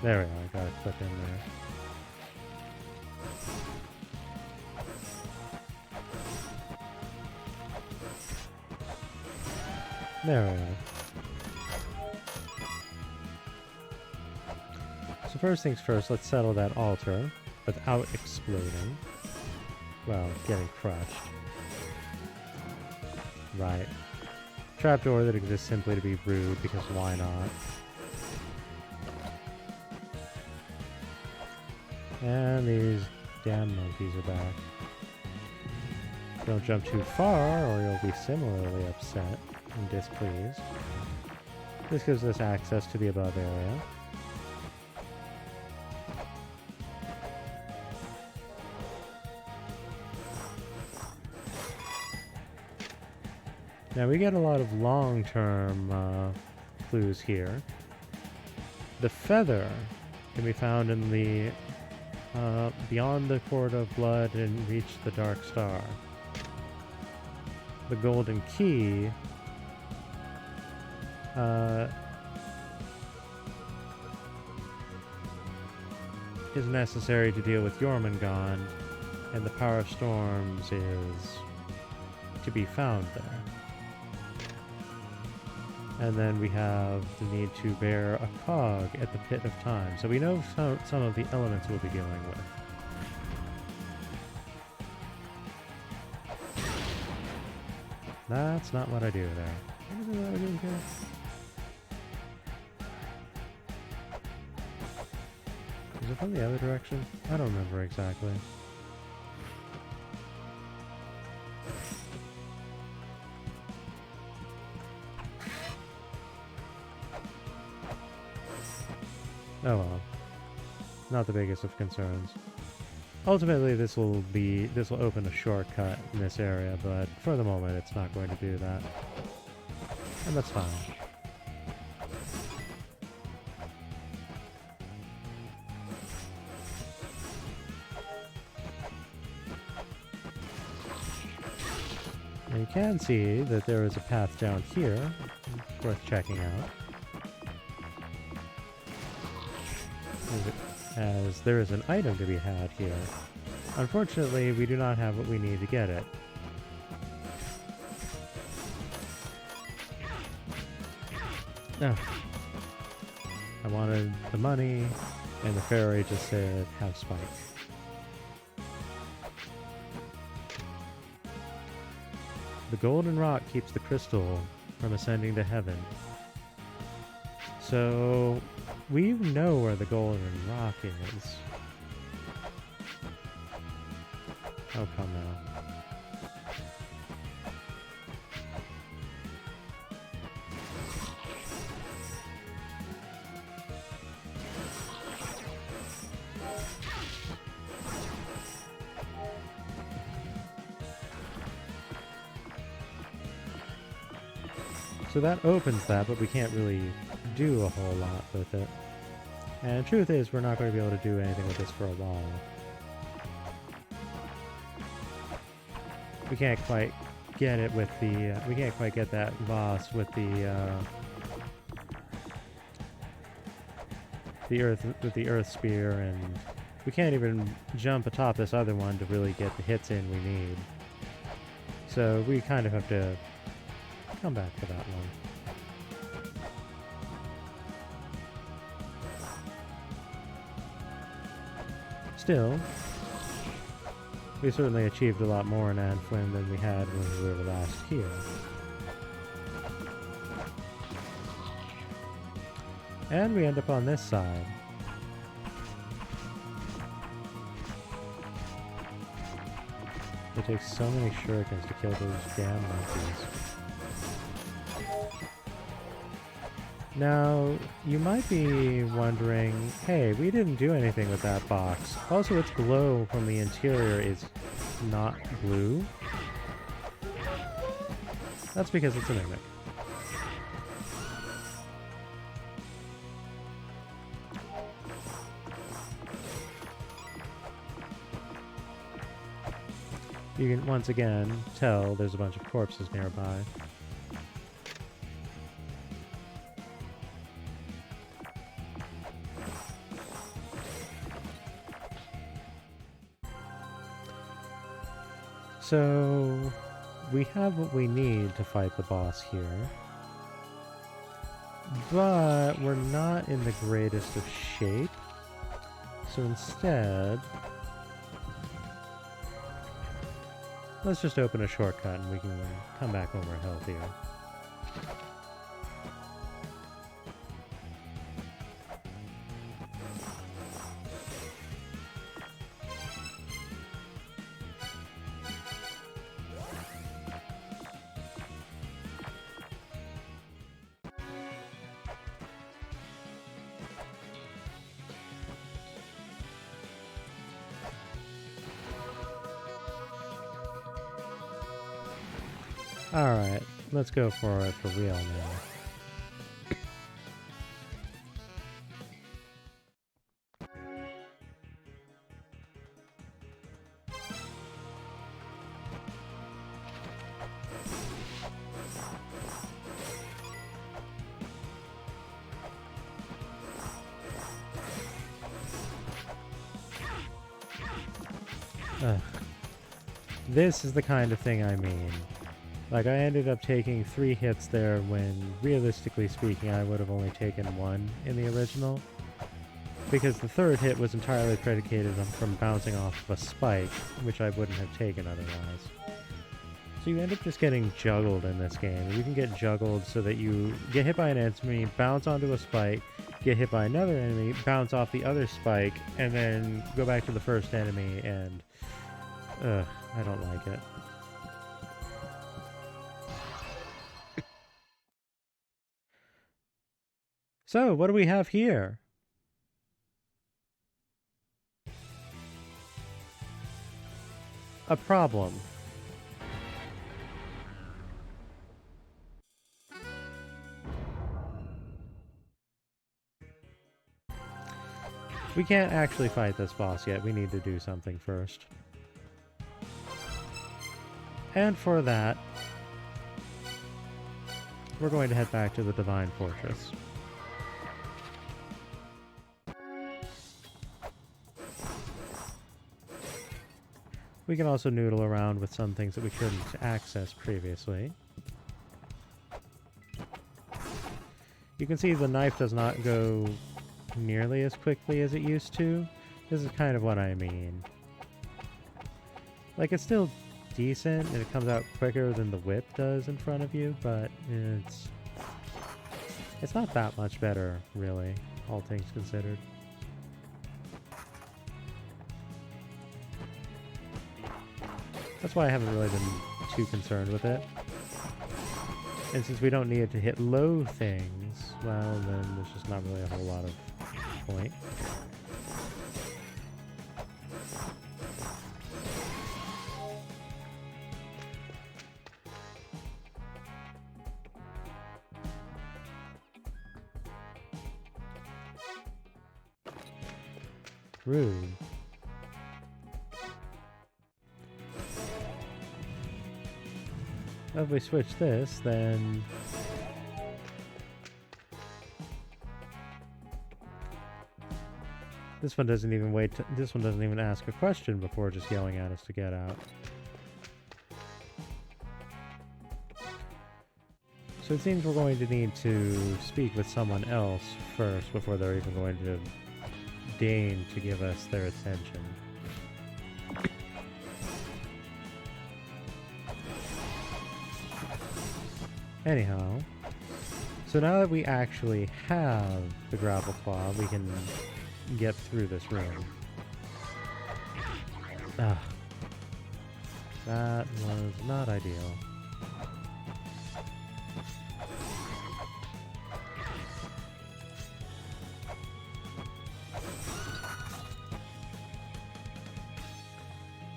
There we go, I got a clip in there. There we go. So first things first, let's settle that altar without exploding. Well, getting crushed. Right. Trapdoor that exists simply to be rude, because why not? And these damn monkeys are back. Don't jump too far or you'll be similarly upset and displeased. This gives us access to the above area. Now we get a lot of long-term clues here. The feather can be found in the beyond the Court of Blood and reach the Dark Star. The golden key is necessary to deal with Jormungand, and the Power of Storms is to be found there. And then we have the need to bear a cog at the Pit of Time. So we know some of the elements we'll be dealing with. That's not what I do there. What is it that I do here? Is it from the other direction? I don't remember exactly. Oh well. Not the biggest of concerns. Ultimately, this will open a shortcut in this area, but for the moment, it's not going to do that. And that's fine. Now you can see that there is a path down here, worth checking out. As there is an item to be had here. Unfortunately, we do not have what we need to get it. Oh. I wanted the money, and the fairy just said, have spike. The golden rock keeps the crystal from ascending to heaven. So we know where the golden rock is. Oh, come now. So that opens that, but we can't really do a whole lot with it. And the truth is, we're not going to be able to do anything with this for a while. We can't quite get it with the, we can't quite get that boss with the earth spear, and we can't even jump atop this other one to really get the hits in we need. So we kind of have to come back to that one. Still, we certainly achieved a lot more in Anfwyn than we had when we were last here. And we end up on this side. It takes so many shurikens to kill those damn monkeys. Now, you might be wondering, hey, we didn't do anything with that box. Also, its glow from the interior is not blue. That's because it's a mimic. You can once again tell there's a bunch of corpses nearby. So, we have what we need to fight the boss here, but we're not in the greatest of shape, so instead, let's just open a shortcut and we can come back when we're healthier. Alright, Let's go for it for real now. This is the kind of thing I mean. Like, I ended up taking 3 hits there when, realistically speaking, I would have only taken 1 in the original. Because the 3rd hit was entirely predicated on from bouncing off of a spike, which I wouldn't have taken otherwise. So you end up just getting juggled in this game. You can get juggled so that you get hit by an enemy, bounce onto a spike, get hit by another enemy, bounce off the other spike, and then go back to the first enemy, and... I don't like it. So, what do we have here? A problem. We can't actually fight this boss yet. We need to do something first. And for that, we're going to head back to the Divine Fortress. We can also noodle around with some things that we couldn't access previously. You can see the knife does not go nearly as quickly as it used to. This is kind of what I mean. Like, it's still decent, and it comes out quicker than the whip does in front of you, but it's not that much better, really, all things considered. That's why I haven't really been too concerned with it. And since we don't need it to hit low things, well, then there's just not really a whole lot of point. Rude. If we switch this, then... This one doesn't even wait. This one doesn't even ask a question before just yelling at us to get out. So it seems we're going to need to speak with someone else first before they're even going to deign to give us their attention. Anyhow, so now that we actually have the gravel claw, we can get through this room. Ah, that was not ideal.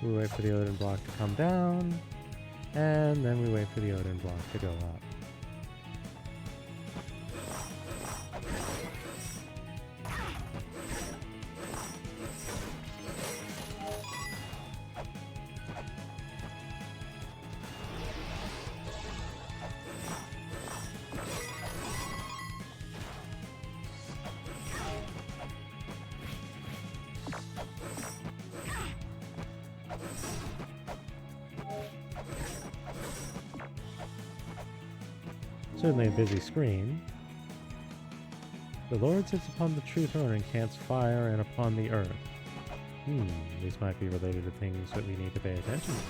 We wait for the Odin block to come down, and then we wait for the Odin block to go up. Certainly a busy screen. The Lord sits upon the true throne and casts fire and upon the earth. These might be related to things that we need to pay attention to.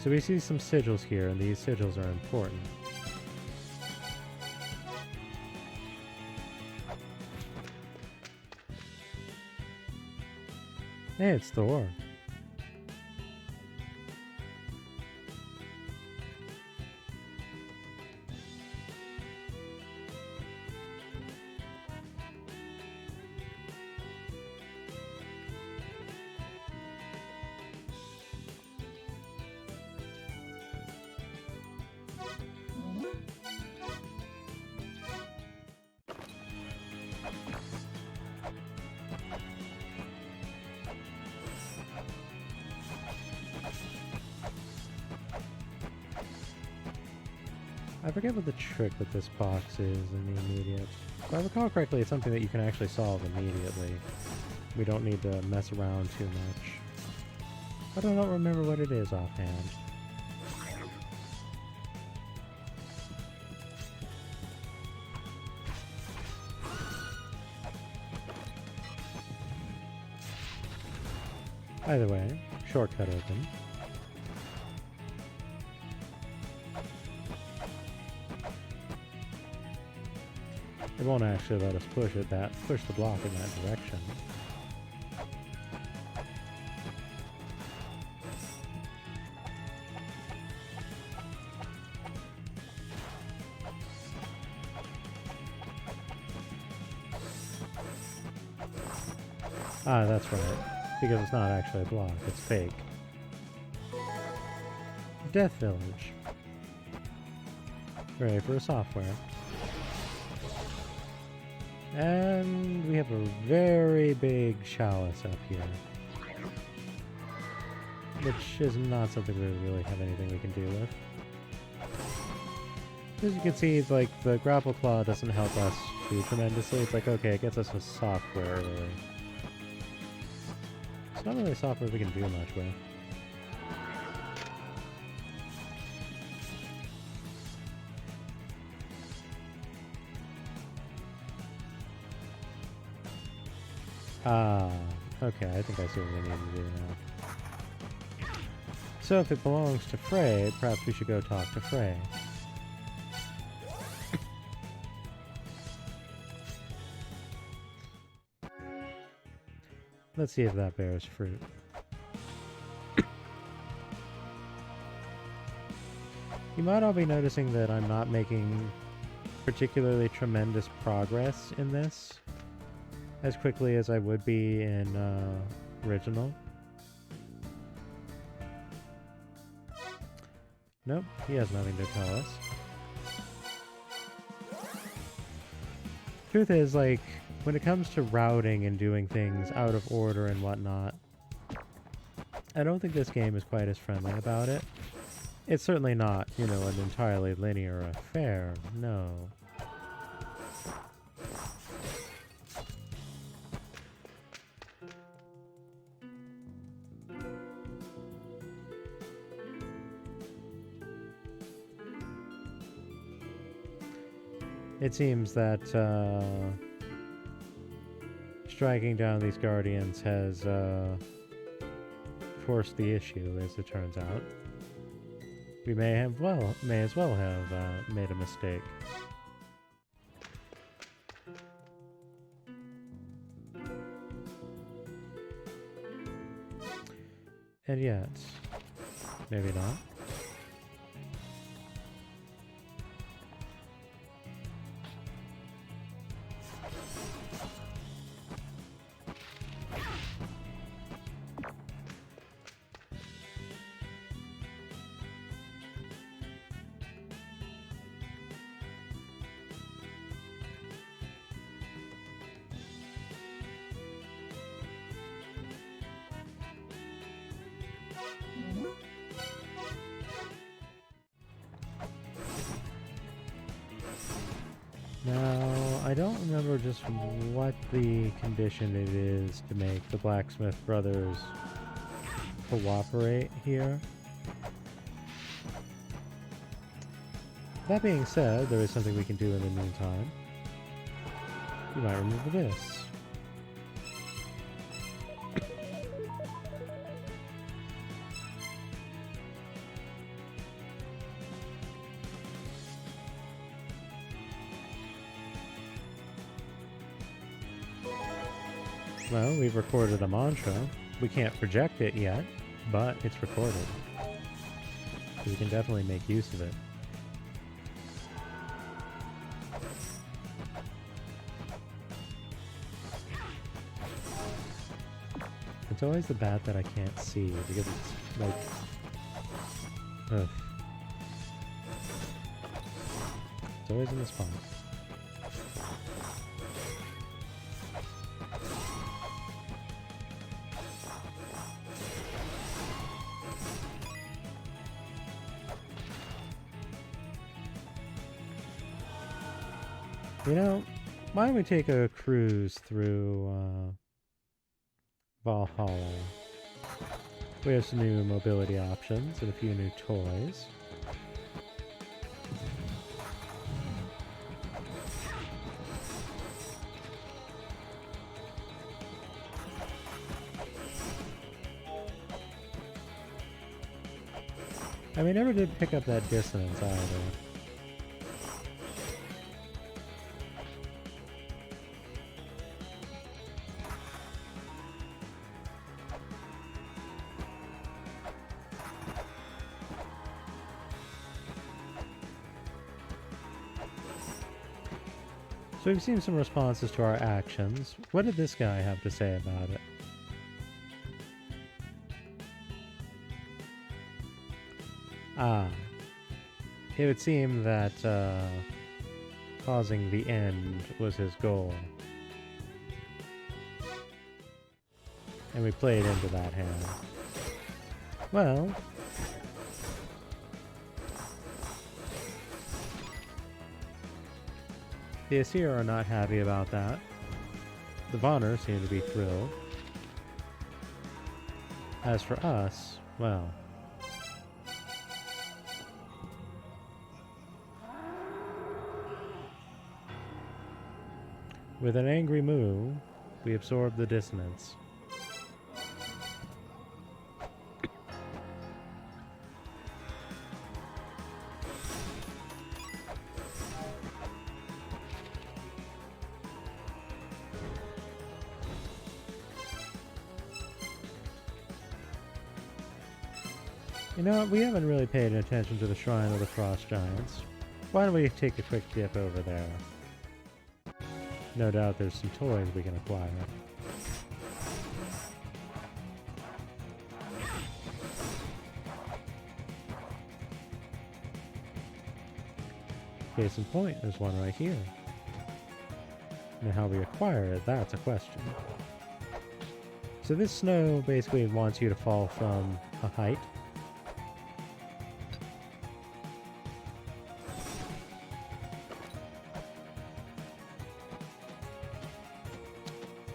So we see some sigils here, and these sigils are important. Hey, it's Thor. I forget what the trick with this box is in the immediate. If I recall correctly, it's something that you can actually solve immediately. We don't need to mess around too much. But I don't remember what it is offhand. Either way, shortcut open. It won't actually let us push the block in that direction. Ah, that's right. Because it's not actually a block, it's fake. Death Village. Ready for a software. And we have a very big chalice up here. Which is not something we really have anything we can do with. As you can see, it's like the grapple claw doesn't help us too tremendously. It's like, okay, it gets us a software early. It's not really software we can do much with. Ah, okay, I think I see what we need to do now. So if it belongs to Frey, perhaps we should go talk to Frey. Let's see if that bears fruit. You might all be noticing that I'm not making particularly tremendous progress in this as quickly as I would be in original. Nope, he has nothing to tell us. Truth is, like, when it comes to routing and doing things out of order and whatnot, I don't think this game is quite as friendly about it. It's certainly not, you know, an entirely linear affair, no. It seems that striking down these guardians has forced the issue, as it turns out. We may as well have made a mistake. And yet, maybe not. Now, I don't remember just what the condition it is to make the blacksmith brothers cooperate here. That being said, there is something we can do in the meantime. You might remember this. Well, we've recorded a mantra. We can't project it yet, but it's recorded. So we can definitely make use of it. It's always the bat that I can't see, because it's like... Ugh. It's always in the spot. You know, why don't we take a cruise through Valhalla? We have some new mobility options and a few new toys. And we never did pick up that dissonance either. So we've seen some responses to our actions. What did this guy have to say about it? Ah. It would seem that causing the end was his goal. And we played into that hand. Well... the Asir are not happy about that. The Vonner seem to be thrilled. As for us, well... with an angry moo, we absorb the dissonance. You know, we haven't really paid attention to the Shrine of the Frost Giants. Why don't we take a quick dip over there? No doubt there's some toys we can acquire. Case in point, there's one right here. Now how we acquire it, that's a question. So this snow basically wants you to fall from a height.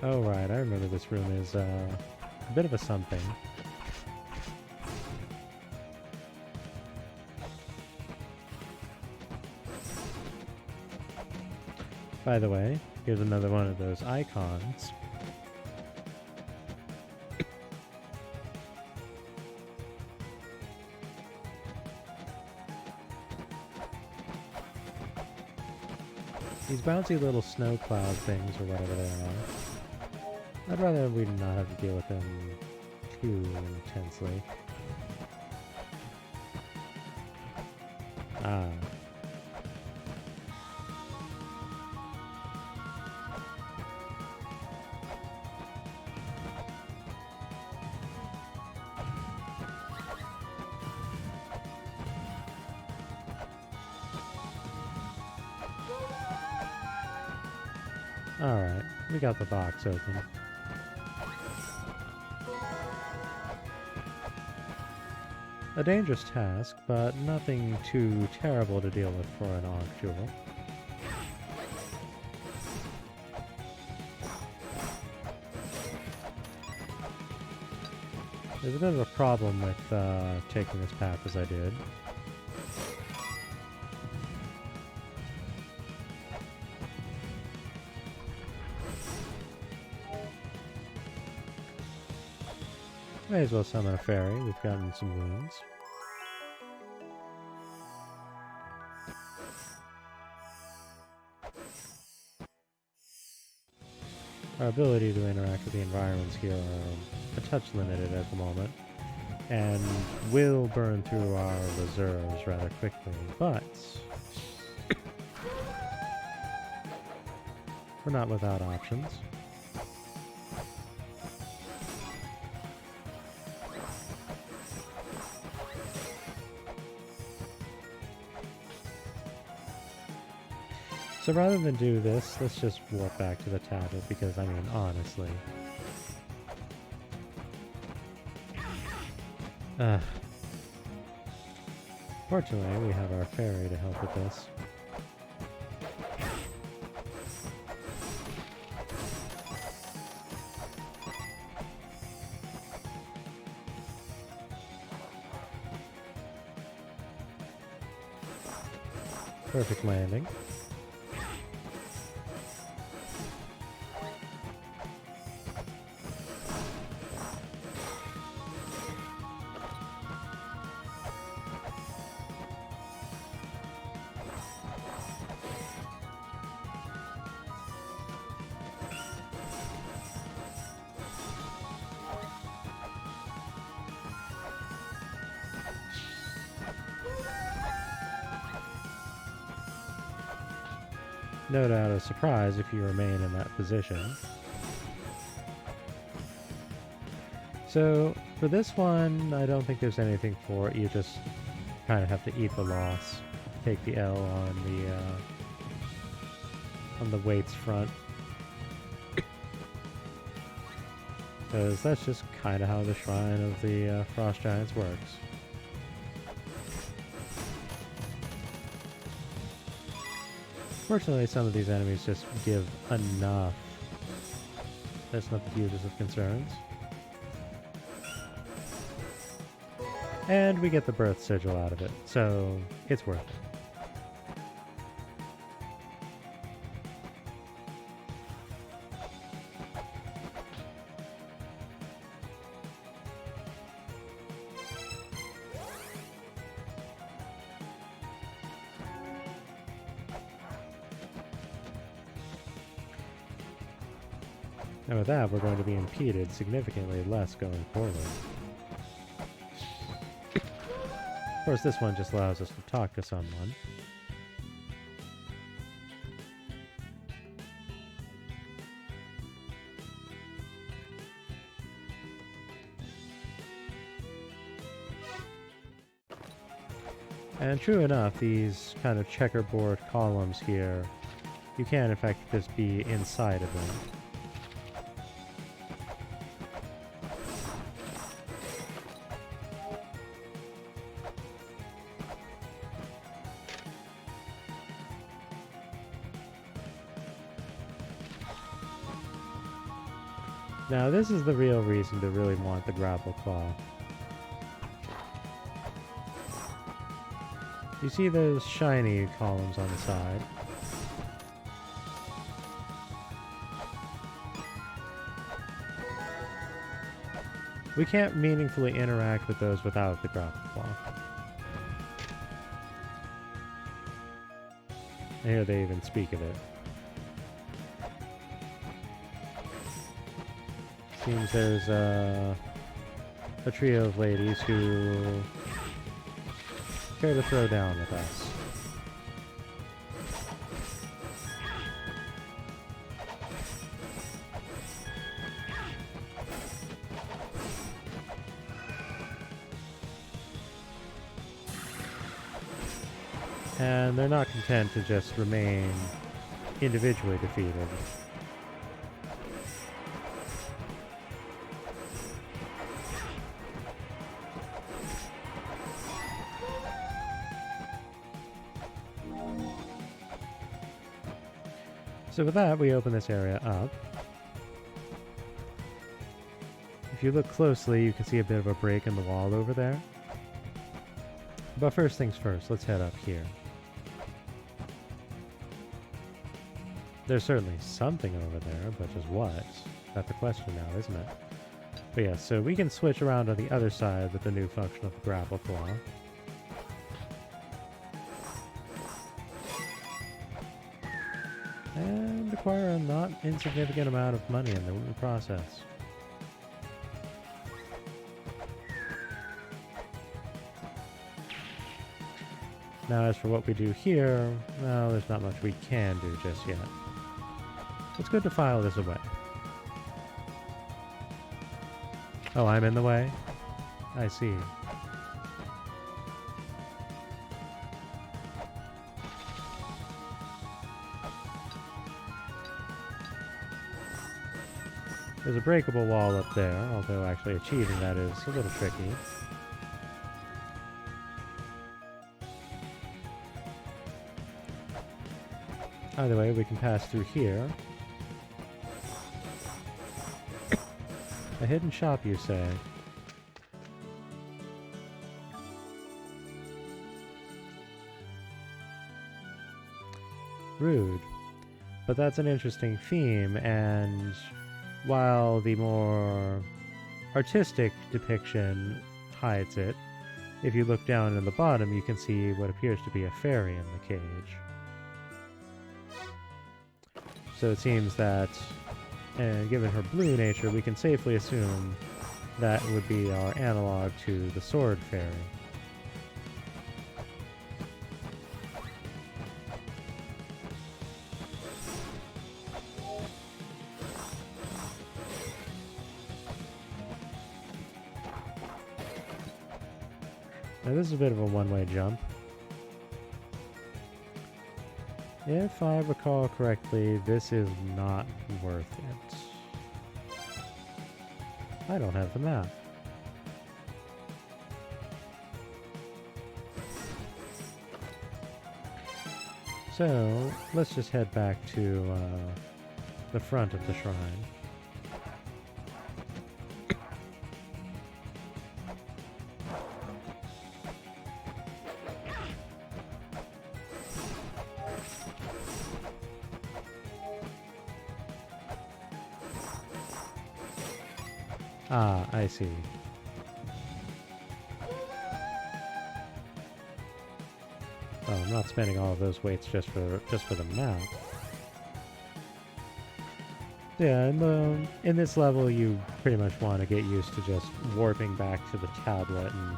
Oh right, I remember this room is a bit of a something. By the way, here's another one of those icons. These bouncy little snow cloud things or whatever they are. I'd rather we not have to deal with them too intensely. Ah. Alright, we got the box open. A dangerous task, but nothing too terrible to deal with for an Ankh jewel. There's a bit of a problem with taking this path as I did. May as well summon a fairy, we've gotten some wounds. Our ability to interact with the environments here are a touch limited at the moment, and will burn through our reserves rather quickly, but we're not without options. So rather than do this, let's just warp back to the tablet because, I mean, honestly. Fortunately, we have our fairy to help with this. Perfect landing. No doubt of surprise if you remain in that position. So for this one, I don't think there's anything for it. You just kind of have to eat the loss, take the L on the weights front, because that's just kind of how the Shrine of the Frost Giants works. Fortunately, some of these enemies just give enough. That's not the hugest of concerns. And we get the birth sigil out of it, so it's worth it. And with that, we're going to be impeded significantly less going forward. Of course, this one just allows us to talk to someone. And true enough, these kind of checkerboard columns here, you can in fact just be inside of them. Now this is the real reason to really want the grapple claw. You see those shiny columns on the side? We can't meaningfully interact with those without the grapple claw. And here they even speak of it. Seems there's a trio of ladies who care to throw down with us. And they're not content to just remain individually defeated. So with that, we open this area up. If you look closely, you can see a bit of a break in the wall over there. But first things first, let's head up here. There's certainly something over there, but just what? That's the question now, isn't it? But yeah, so we can switch around on the other side with the new function of the grapple claw. And acquire a not insignificant amount of money in the process. Now as for what we do here, well, there's not much we can do just yet. It's good to file this away. Oh, I'm in the way? I see. There's a breakable wall up there, although actually achieving that is a little tricky. Either way, we can pass through here. A hidden shop, you say? rude. But that's an interesting theme, and while the more artistic depiction hides it, if you look down in the bottom, you can see what appears to be a fairy in the cage. So it seems that, given her blue nature, we can safely assume that would be our analog to the sword fairy. Now this is a bit of a one-way jump. If I recall correctly, this is not worth it. I don't have the map. So, let's just head back to the front of the shrine. Ah, I see. Oh, I'm not spending all of those weights just for the map. Yeah, in this level, you pretty much want to get used to just warping back to the tablet and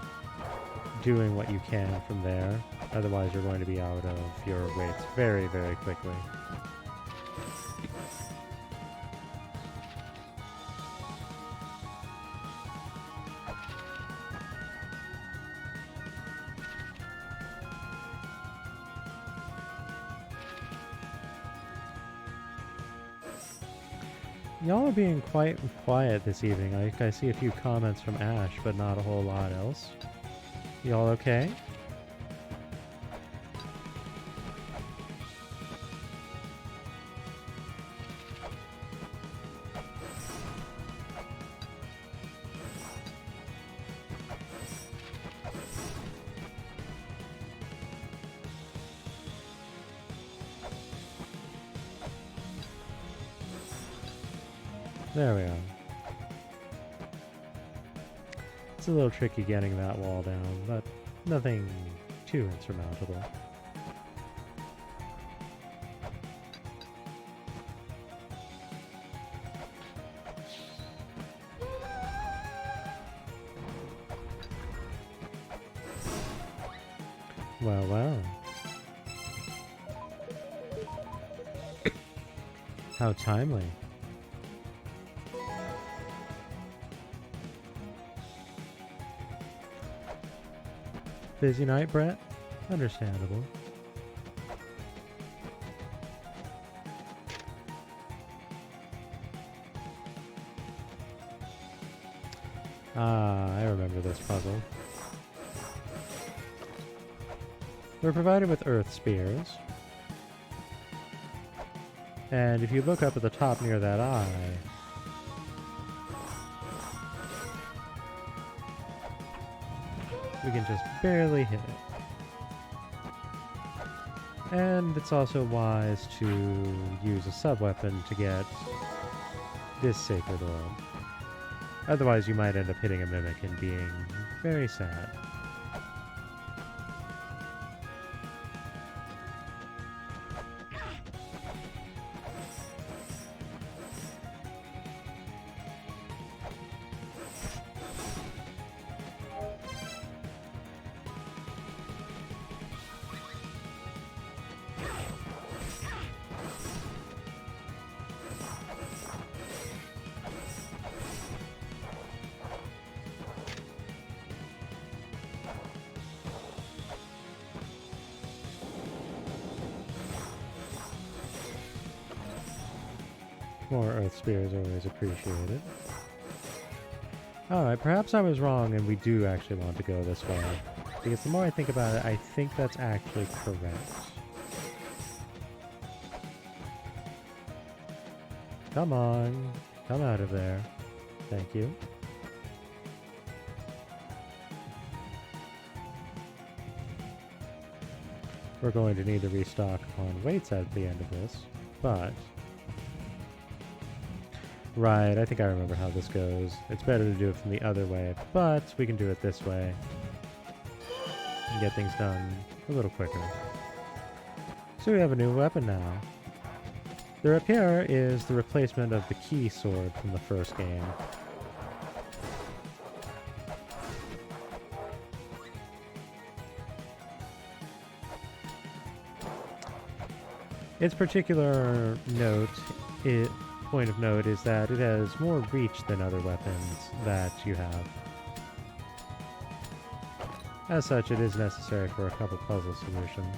doing what you can from there. Otherwise, you're going to be out of your weights very, very quickly. Y'all are being quite quiet this evening. I see a few comments from Ash, but not a whole lot else. Y'all okay? There we are. It's a little tricky getting that wall down, but nothing too insurmountable. Well, well. How timely. Busy night, Brett? Understandable. Ah, I remember this puzzle. We're provided with earth spears. And if you look up at the top near that eye, we can just barely hit it. And it's also wise to use a sub-weapon to get this sacred orb. Otherwise you might end up hitting a mimic and being very sad. More earth spears are always appreciated. Alright, perhaps I was wrong and we do actually want to go this way. Because the more I think about it, I think that's actually correct. Come on. Come out of there. Thank you. We're going to need to restock on weights at the end of this, but... Right, I think I remember how this goes. It's better to do it from the other way, but we can do it this way and get things done a little quicker. So we have a new weapon now. The rapier is the replacement of the key sword from the first game. Its particular point of note is that it has more reach than other weapons that you have. As such, it is necessary for a couple puzzle solutions.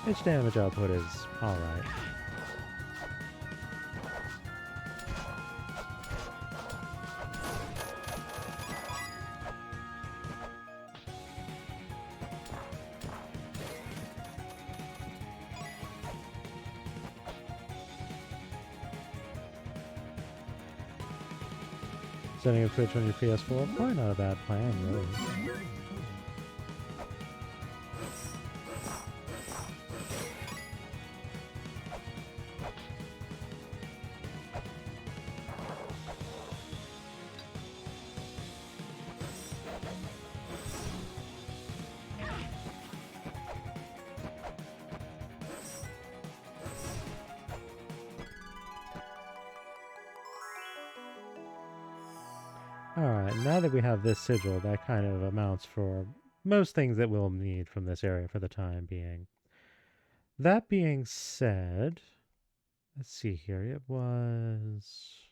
Its damage output is alright. Setting up Twitch on your PS4? Probably not a bad plan, really. Alright, now that we have this sigil, that kind of amounts for most things that we'll need from this area for the time being. That being said, let's see here, it was...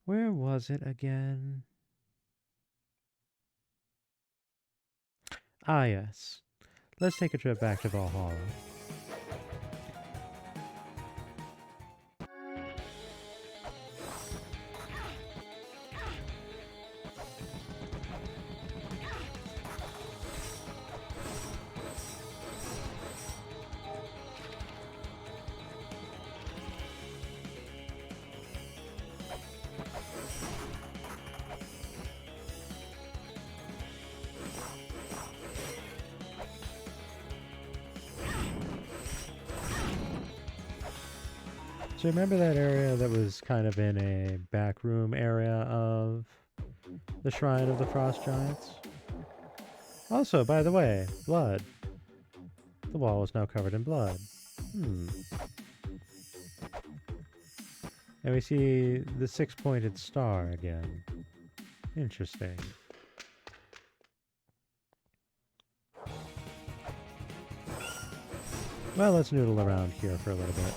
Where was it again? Ah, yes. Let's take a trip back to Valhalla. So remember that area that was kind of in a back room area of the Shrine of the Frost Giants? Also, by the way, blood. The wall is now covered in blood. And we see the six-pointed star again. Interesting. Well, let's noodle around here for a little bit.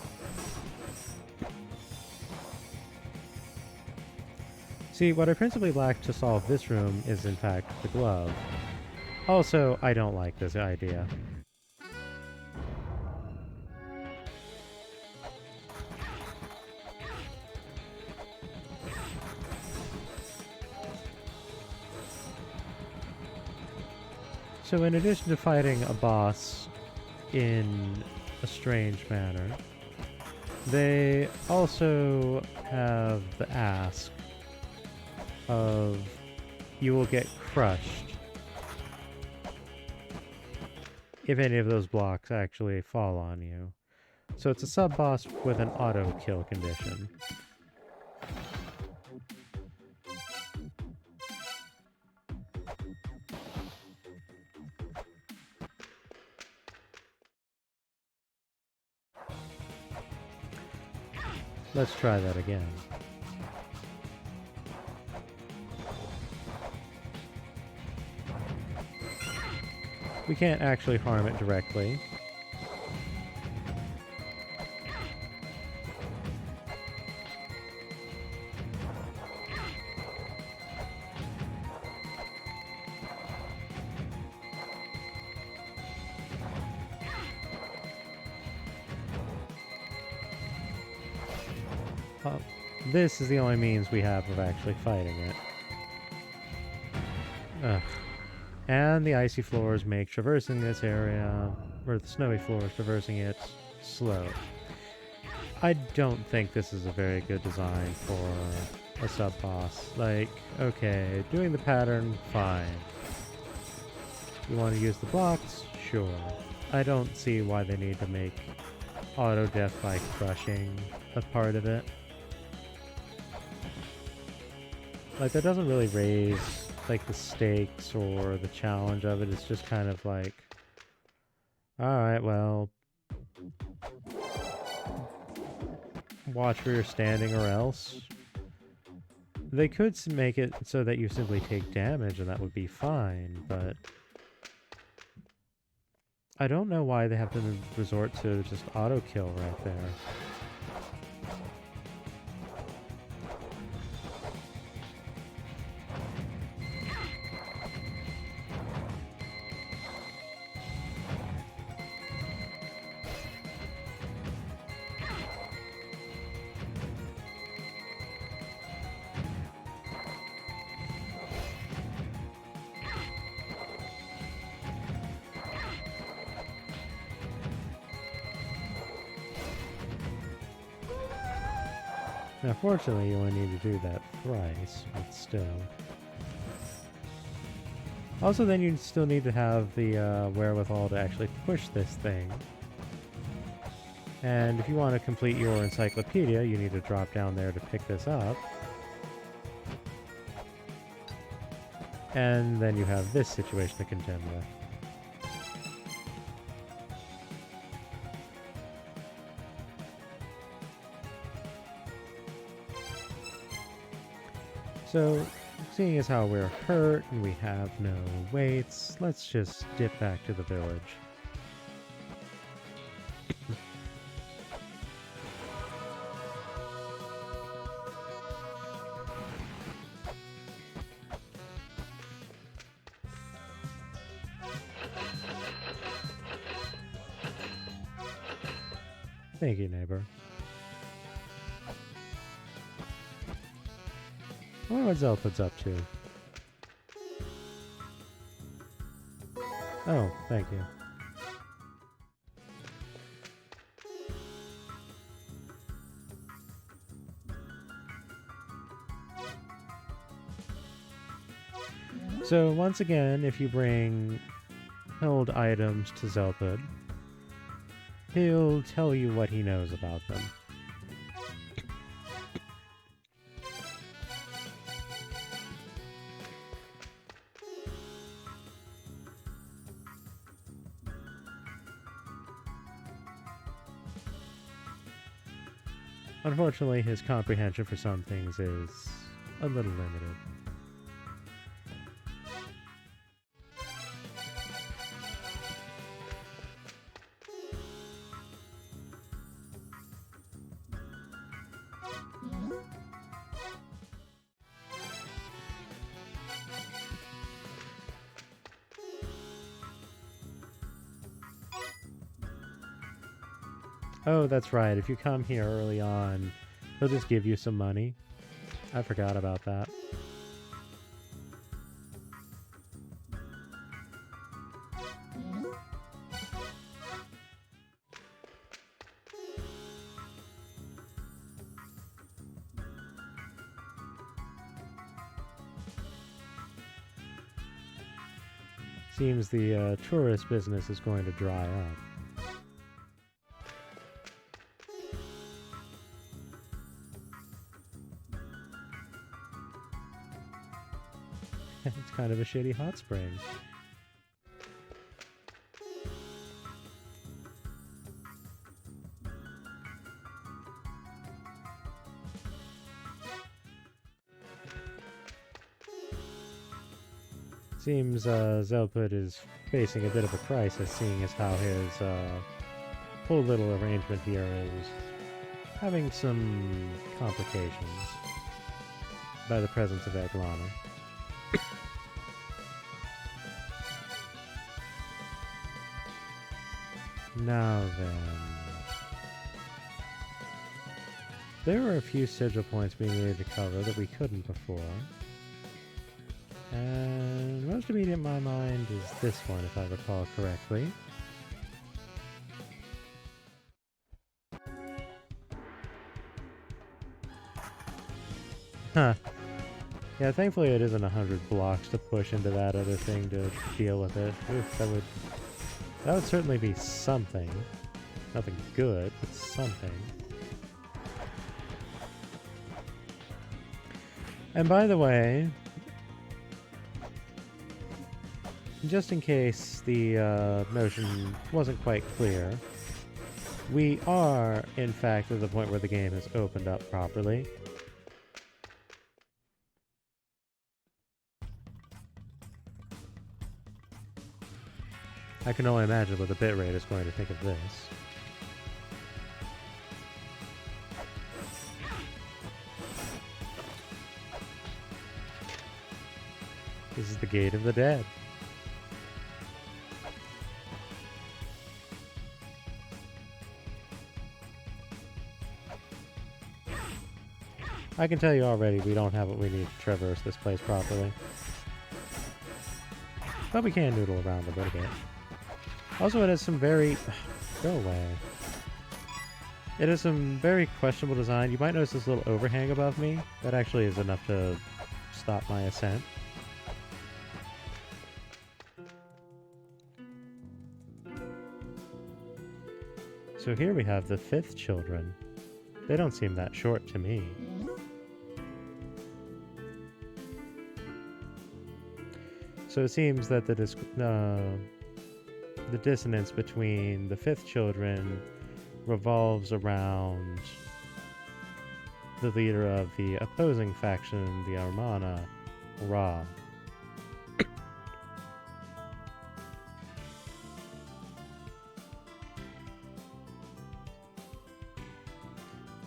See, what I principally lack to solve this room is in fact the glove. Also, I don't like this idea. So in addition to fighting a boss in a strange manner, they also have the ask of you will get crushed if any of those blocks actually fall on you. So it's a sub-boss with an auto-kill condition. Let's try that again. We can't actually harm it directly. This is the only means we have of actually fighting it. Ugh. And the icy floors make traversing this area, or the snowy floors traversing it, slow. I don't think this is a very good design for a sub-boss. Like, okay, doing the pattern, fine. You want to use the blocks? Sure. I don't see why they need to make auto death by crushing a part of it. Like, that doesn't really raise, like, the stakes or the challenge of it. It's just kind of like, alright, well, watch where you're standing or else. They could make it so that you simply take damage and that would be fine, but I don't know why they have to resort to just auto kill right there. Now, fortunately, you only need to do that thrice, but still. Also, then you still need to have the wherewithal to actually push this thing. And if you want to complete your encyclopedia, you need to drop down there to pick this up. And then you have this situation to contend with. So, seeing as how we're hurt and we have no weights, let's just dip back to the village. Thank you, neighbor. I wonder what Zelpud's up to. Oh, thank you. So, once again, if you bring held items to Zelpud, he'll tell you what he knows about them. Unfortunately, his comprehension for some things is a little limited. Oh, that's right. If you come here early on, they'll just give you some money. I forgot about that. Seems the tourist business is going to dry up. It's kind of a shitty hot spring. Seems Zelpud is facing a bit of a crisis, seeing as how his whole little arrangement here is having some complications by the presence of La-Mulana. Now then, there were a few sigil points we needed to cover that we couldn't before. And most immediate in my mind is this one, if I recall correctly. Huh. Yeah, thankfully it isn't 100 blocks to push into that other thing to deal with it. Oof, that would certainly be something. Nothing good, but something. And by the way, just in case the notion wasn't quite clear, we are, in fact, at the point where the game has opened up properly. I can only imagine what the bitrate is going to think of this. This is the Gate of the Dead. I can tell you already we don't have what we need to traverse this place properly. But we can noodle around a little bit. Also, it has some very... Go away. It has some very questionable design. You might notice this little overhang above me. That actually is enough to stop my ascent. So here we have the 5th children. They don't seem that short to me. So it seems that the dissonance between the 5th children revolves around the leader of the opposing faction, the La-Mulana, Ra.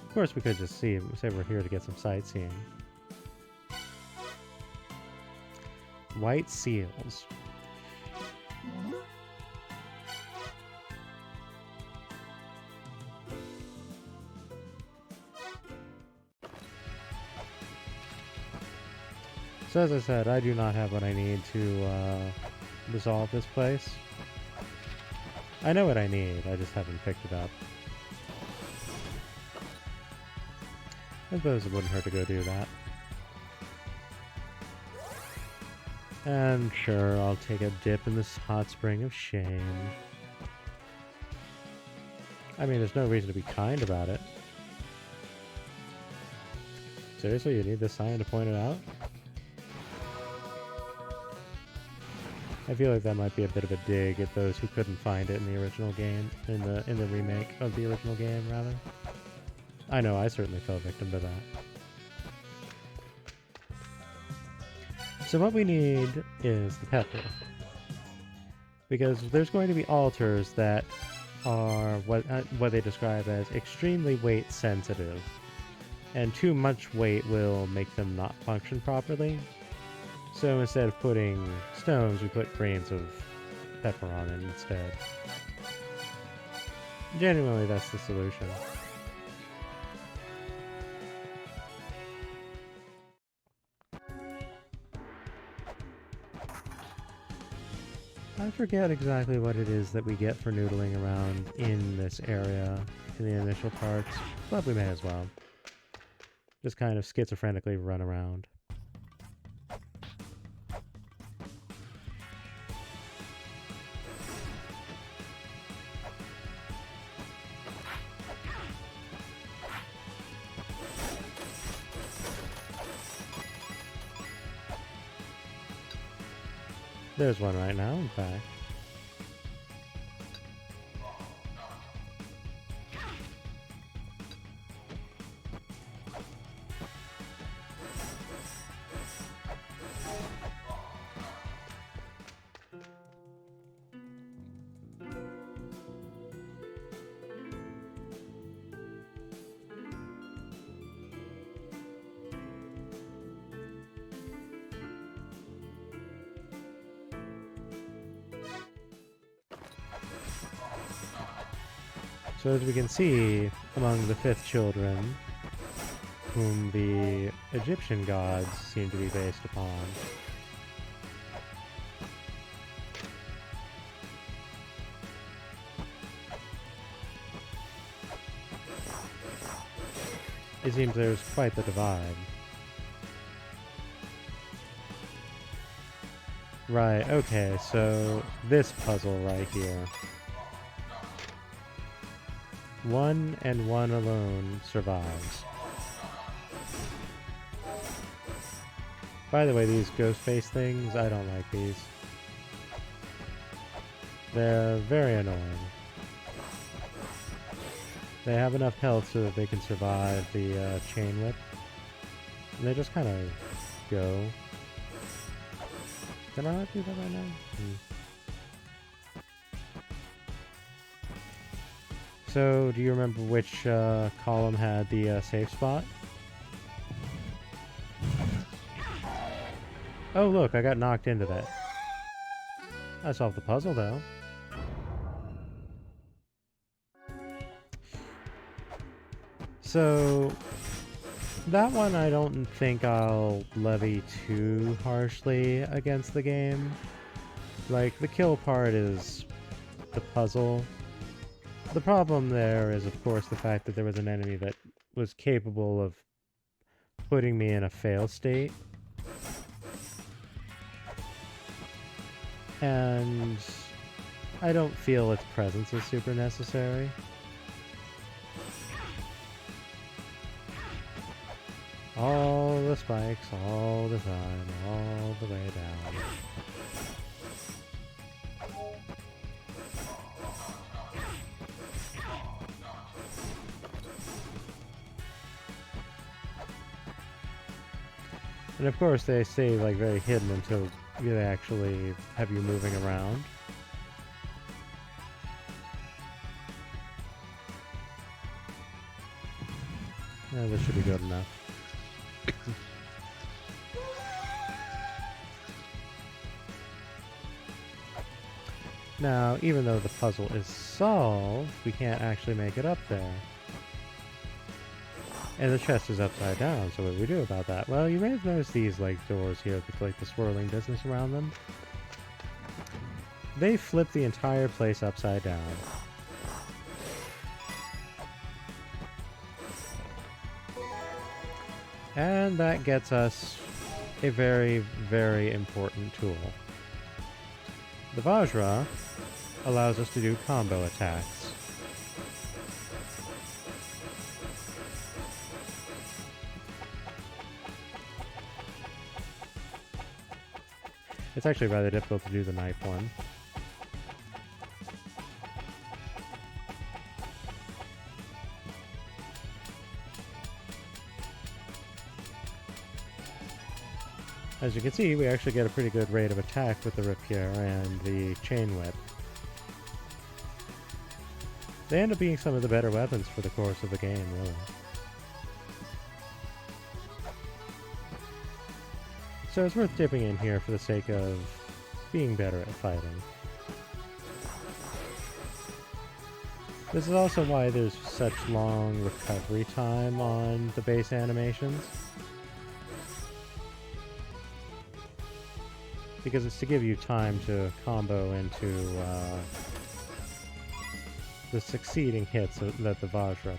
Of course, we could just say we're here to get some sightseeing. White seals. So as I said, I do not have what I need to resolve this place. I know what I need, I just haven't picked it up. I suppose it wouldn't hurt to go do that. And sure, I'll take a dip in this hot spring of shame. I mean, there's no reason to be kind about it. Seriously, you need this sign to point it out? I feel like that might be a bit of a dig at those who couldn't find it in the original game, in the remake of the original game, rather. I know, I certainly fell victim to that. So what we need is the pepper. Because there's going to be altars that are what they describe as extremely weight sensitive. And too much weight will make them not function properly. So instead of putting stones, we put grains of pepper on it instead. Genuinely, that's the solution. I forget exactly what it is that we get for noodling around in this area in the initial parts, but we may as well. Just kind of schizophrenically run around. There's one right now, in fact. So as we can see, among the 5th children, whom the Egyptian gods seem to be based upon, it seems there's quite the divide. Right, okay, so this puzzle right here. One and one alone survives. By the way, these ghost face things, I don't like these. They're very annoying. They have enough health so that they can survive the chain whip. And they just kind of go. Did I not do that right now? So, do you remember which column had the safe spot? Oh look, I got knocked into that. I solved the puzzle though. So, that one I don't think I'll levy too harshly against the game. Like, the kill part is the puzzle. The problem there is, of course, the fact that there was an enemy that was capable of putting me in a fail state. And I don't feel its presence is super necessary. All the spikes, all the time, all the way down. And of course they stay like very hidden until they actually have you moving around. This should be good enough. Now, even though the puzzle is solved, we can't actually make it up there. And the chest is upside down, so what do we do about that? Well, you may have noticed these like doors here with like the swirling business around them. They flip the entire place upside down. And that gets us a very, very important tool. The Vajra allows us to do combo attacks. It's actually rather difficult to do the knife one. As you can see, we actually get a pretty good rate of attack with the rapier and the chain whip. They end up being some of the better weapons for the course of the game, really. So it's worth dipping in here for the sake of being better at fighting. This is also why there's such long recovery time on the base animations. Because it's to give you time to combo into the succeeding hits that the Vajra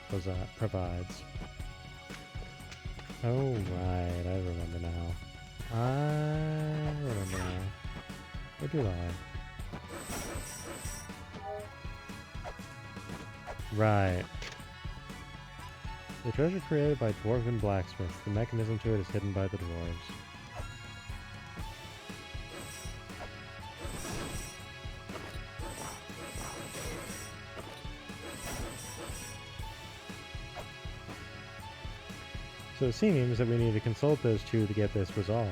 provides. Oh right, I remember now. Or do I? Right. The treasure created by dwarven blacksmiths. The mechanism to it is hidden by the dwarves. So it seems that we need to consult those two to get this resolved.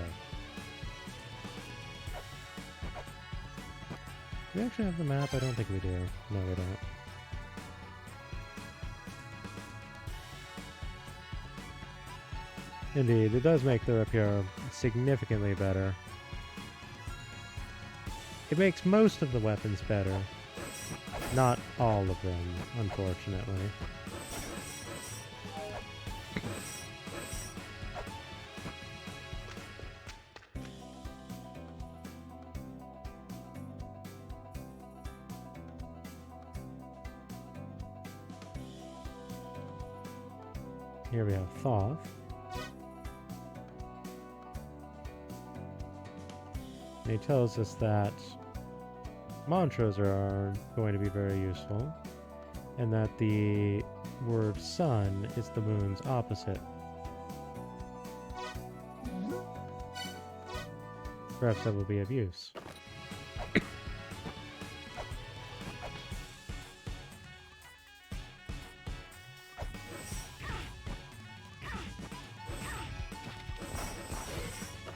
Do we actually have the map? I don't think we do. No, we don't. Indeed, it does make the rapier significantly better. It makes most of the weapons better. Not all of them, unfortunately. Here we have Thoth. And he tells us that mantras are going to be very useful, and that the word sun is the moon's opposite. Perhaps that will be of use.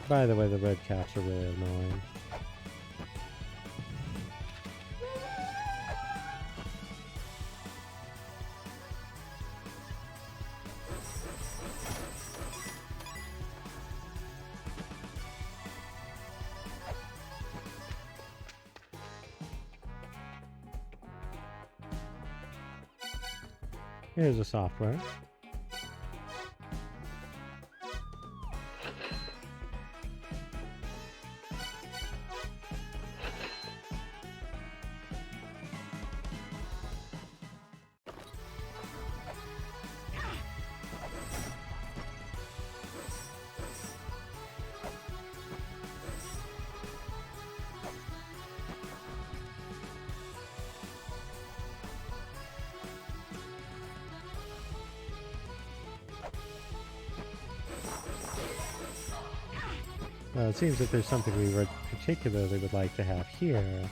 By the way, the red caps are really annoying. Here's the software. It seems that there's something we particularly would like to have here,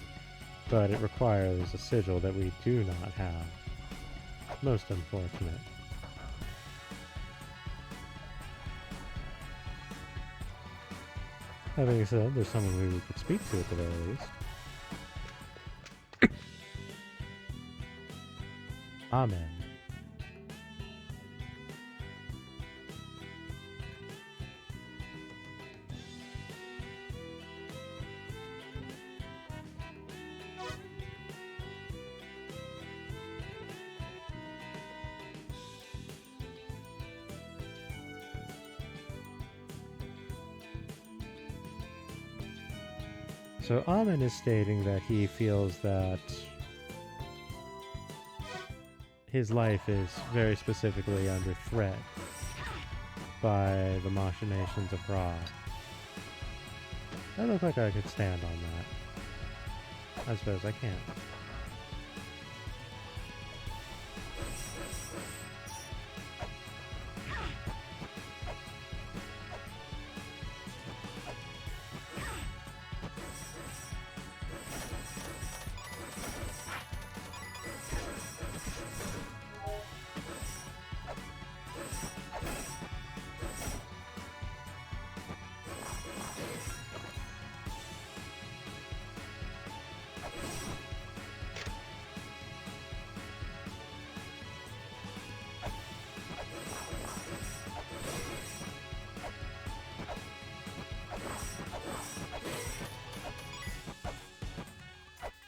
but it requires a sigil that we do not have. Most unfortunate. That being said, there's someone who we could speak to at the very least. Amen. So Amen is stating that he feels that his life is very specifically under threat by the machinations of Ra. I look like I could stand on that. I suppose I can't.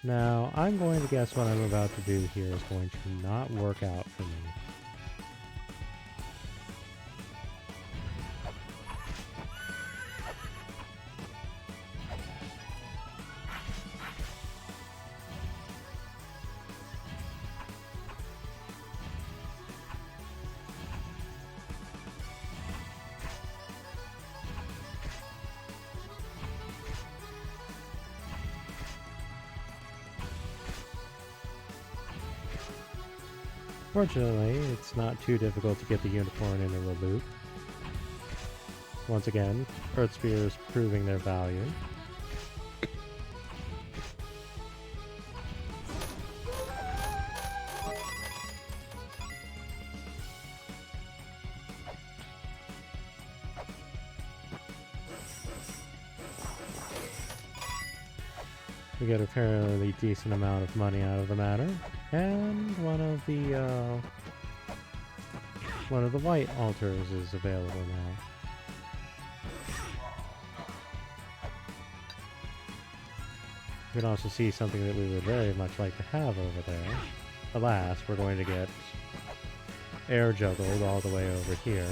Now, I'm going to guess what I'm about to do here is going to not work out for me. Fortunately, it's not too difficult to get the unicorn into the loop. Once again, Earth Spears proving their value. We get a fairly decent amount of money out of the matter, and one of the white altars is available now. You can also see something that we would very much like to have over there. Alas, we're going to get air juggled all the way over here.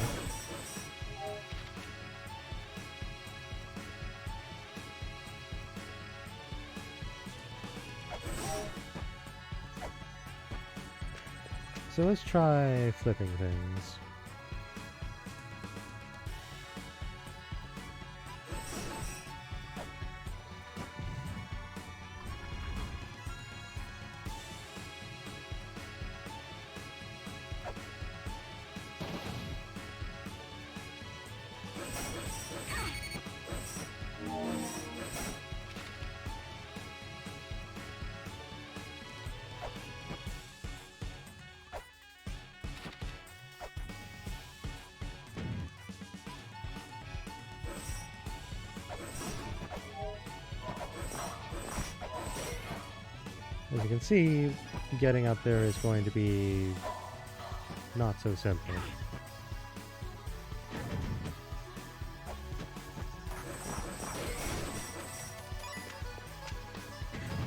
So let's try flipping things. As you can see, getting up there is going to be not so simple.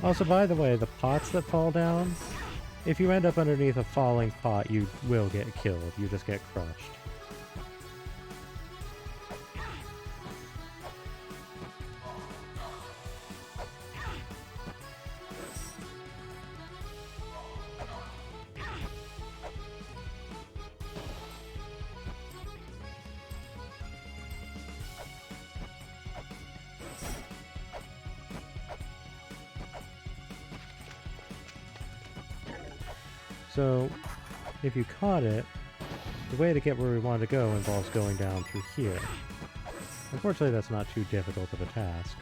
Also, by the way, the pots that fall down, if you end up underneath a falling pot, you will get killed. You just get crushed. So, if you caught it, the way to get where we want to go involves going down through here. Unfortunately, that's not too difficult of a task.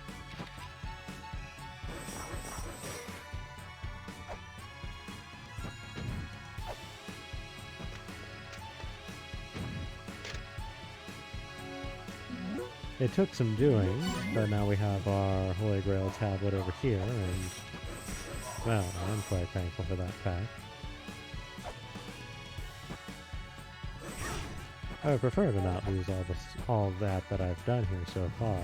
It took some doing, but now we have our Holy Grail tablet over here, and, well, I'm quite thankful for that fact. I would prefer to not lose all that I've done here so far.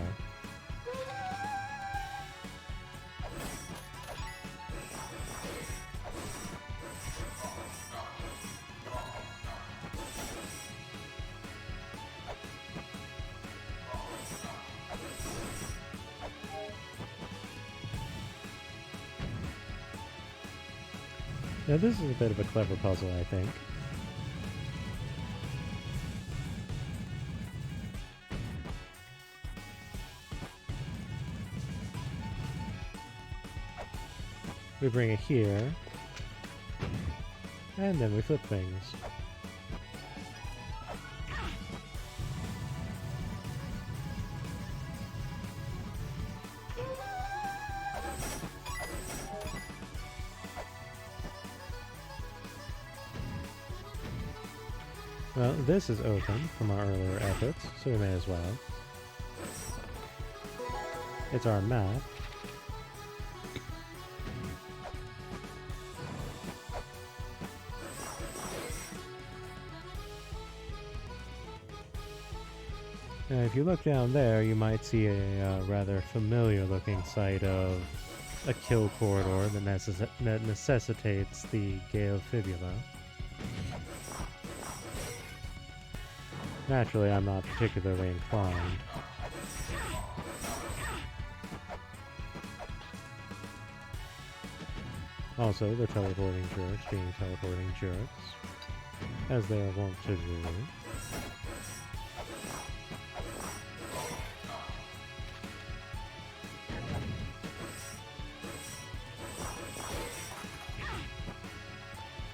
Now this is a bit of a clever puzzle, I think. We bring it here, and then we flip things. Well, this is open from our earlier efforts, so we may as well. It's our map. Now, if you look down there, you might see a rather familiar-looking sight of a kill corridor that necessitates the Gale Fibula. Naturally, I'm not particularly inclined. Also, the teleporting jerks being teleporting jerks, as they are wont to do.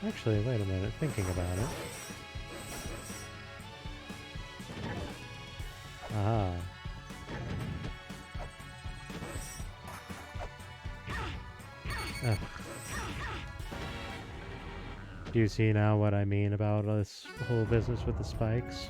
Actually, wait a minute, thinking about it. Aha. Ugh. Do you see now what I mean about this whole business with the spikes?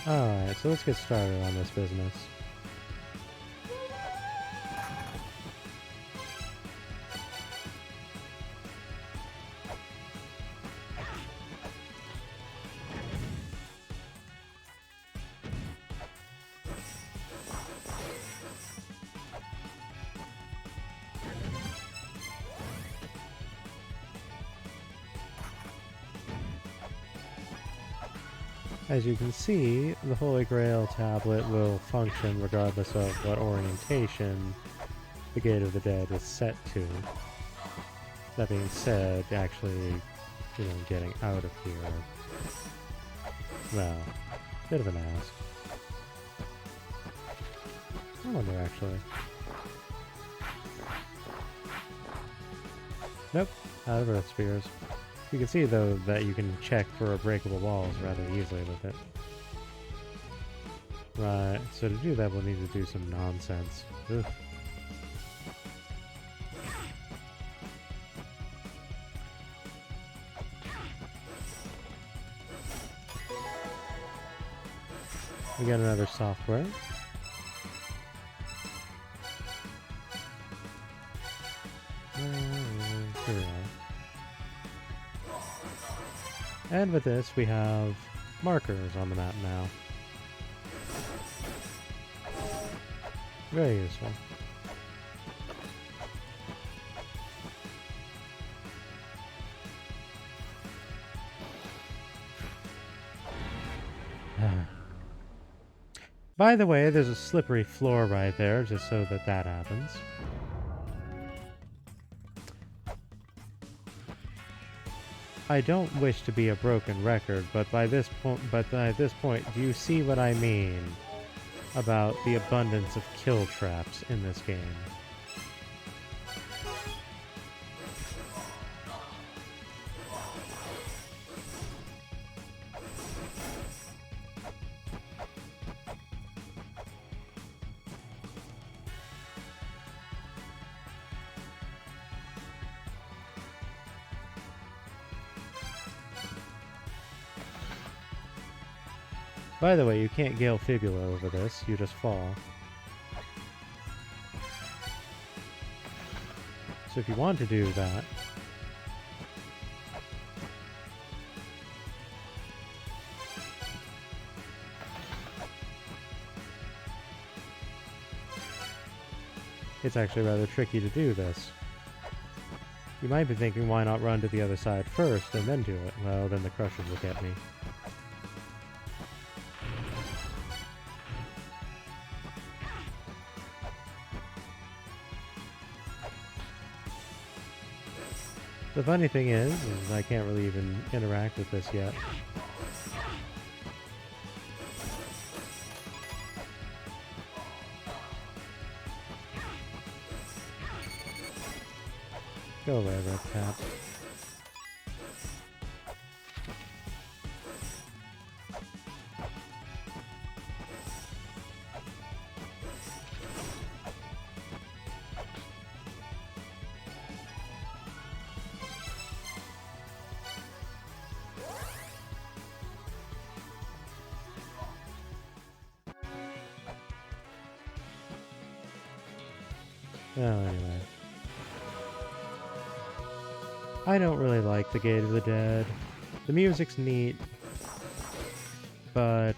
Alright, so let's get started on this business. As you can see, the Holy Grail tablet will function regardless of what orientation the Gate of the Dead is set to. That being said, actually, getting out of here, well, bit of an ask. I wonder, actually. Nope, out of Earth Spheres. You can see, though, that you can check for breakable walls rather easily with it. Right, so to do that, we'll need to do some nonsense. Ugh. We got another software. Here we are. And with this, we have markers on the map now. Very useful. By the way, there's a slippery floor right there, just so that happens. I don't wish to be a broken record, but by this point, do you see what I mean about the abundance of kill traps in this game? By the way, you can't Gale Fibula over this, you just fall. So if you want to do that, it's actually rather tricky to do this. You might be thinking, why not run to the other side first and then do it? Well, then the Crushers will get me. The funny thing is I can't really even interact with this yet. Go away, Red Cap. Well, anyway. I don't really like the Gate of the Dead. The music's neat, but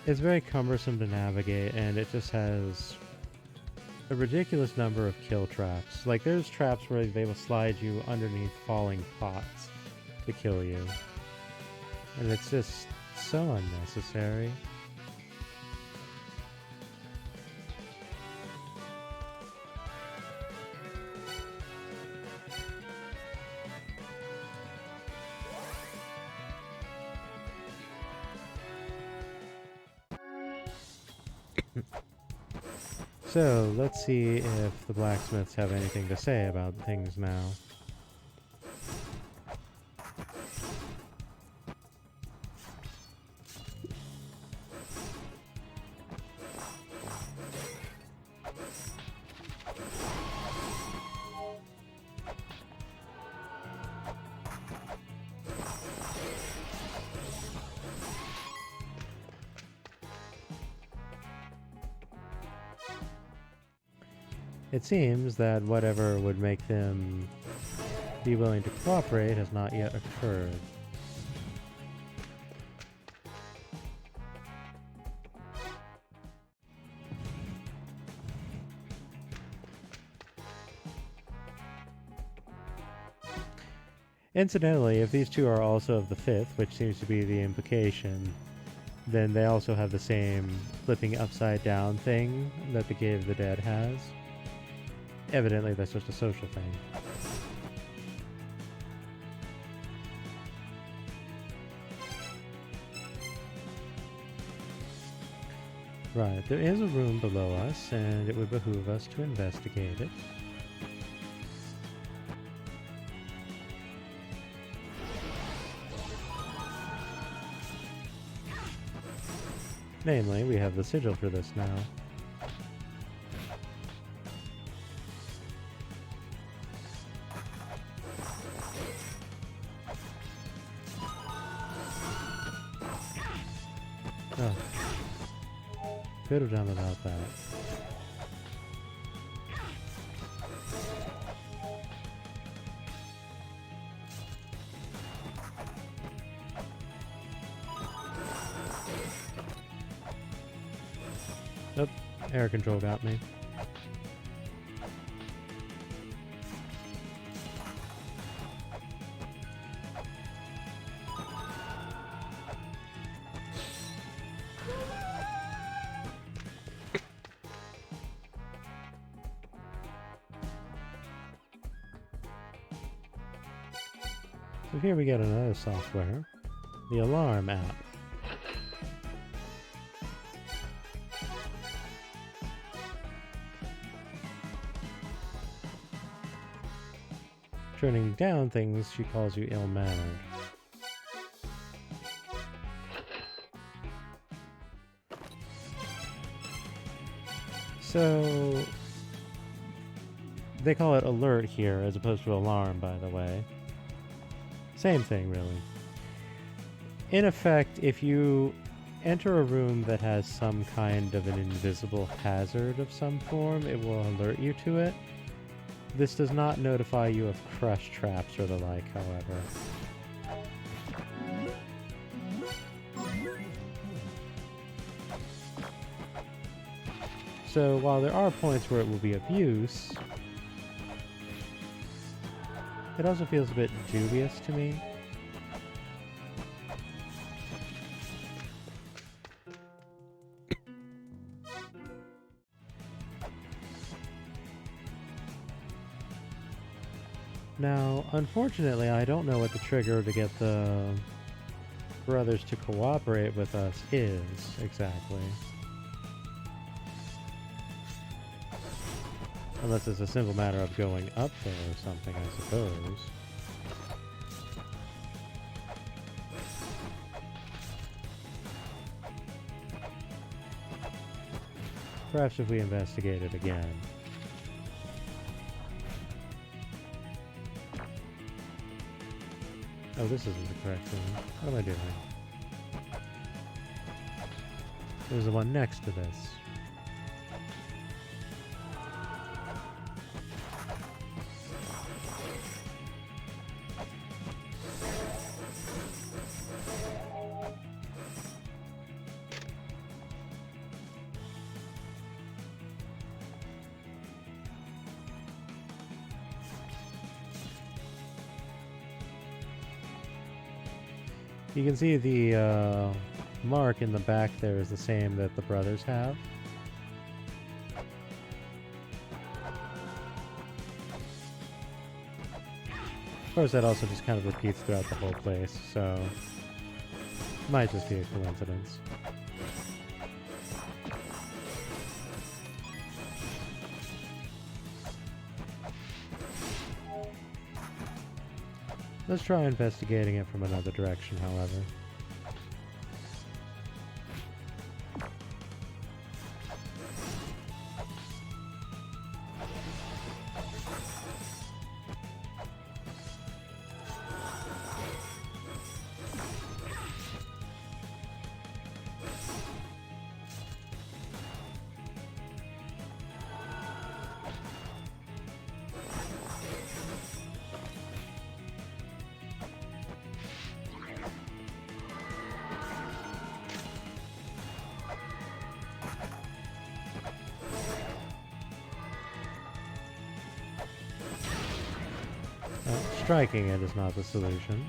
it's very cumbersome to navigate, and it just has a ridiculous number of kill traps. Like, there's traps where they will slide you underneath falling pots to kill you. And it's just so unnecessary. So, let's see if the blacksmiths have anything to say about things now. It seems that whatever would make them be willing to cooperate has not yet occurred. Incidentally, if these two are also of the fifth, which seems to be the implication, then they also have the same flipping upside down thing that the Cave of the Dead has. Evidently, that's just a social thing. Right, there is a room below us, and it would behoove us to investigate it. Namely, we have the sigil for this now. Oh. Could have done without that. Nope, air control got me. So here we get another software, the Alarm app. Turning down things, she calls you ill-mannered. So they call it alert here as opposed to alarm, by the way. Same thing, really. In effect, if you enter a room that has some kind of an invisible hazard of some form, it will alert you to it. This does not notify you of crush traps or the like, however. So while there are points where it will be of use, it also feels a bit dubious to me. Now, unfortunately, I don't know what the trigger to get the brothers to cooperate with us is, exactly. Unless it's a simple matter of going up there or something, I suppose. Perhaps if we investigate it again. Oh, this isn't the correct one. What am I doing? There's the one next to this. You can see the mark in the back there is the same that the brothers have. Of course, that also just kind of repeats throughout the whole place, so might just be a coincidence. Let's try investigating it from another direction, however. striking it is not the solution.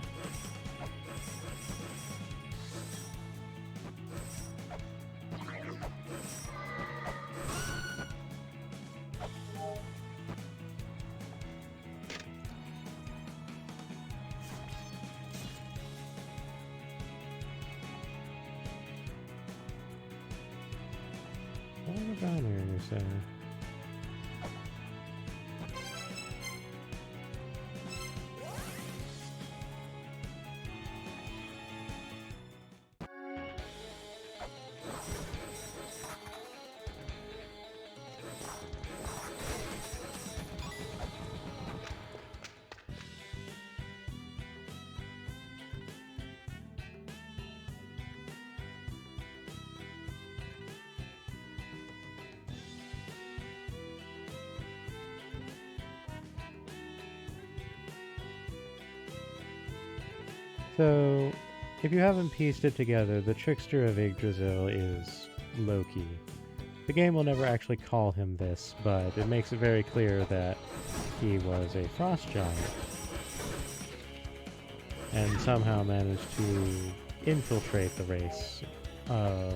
What about here, you say? So, if you haven't pieced it together, the trickster of Yggdrasil is Loki. The game will never actually call him this, but it makes it very clear that he was a frost giant and somehow managed to infiltrate the race of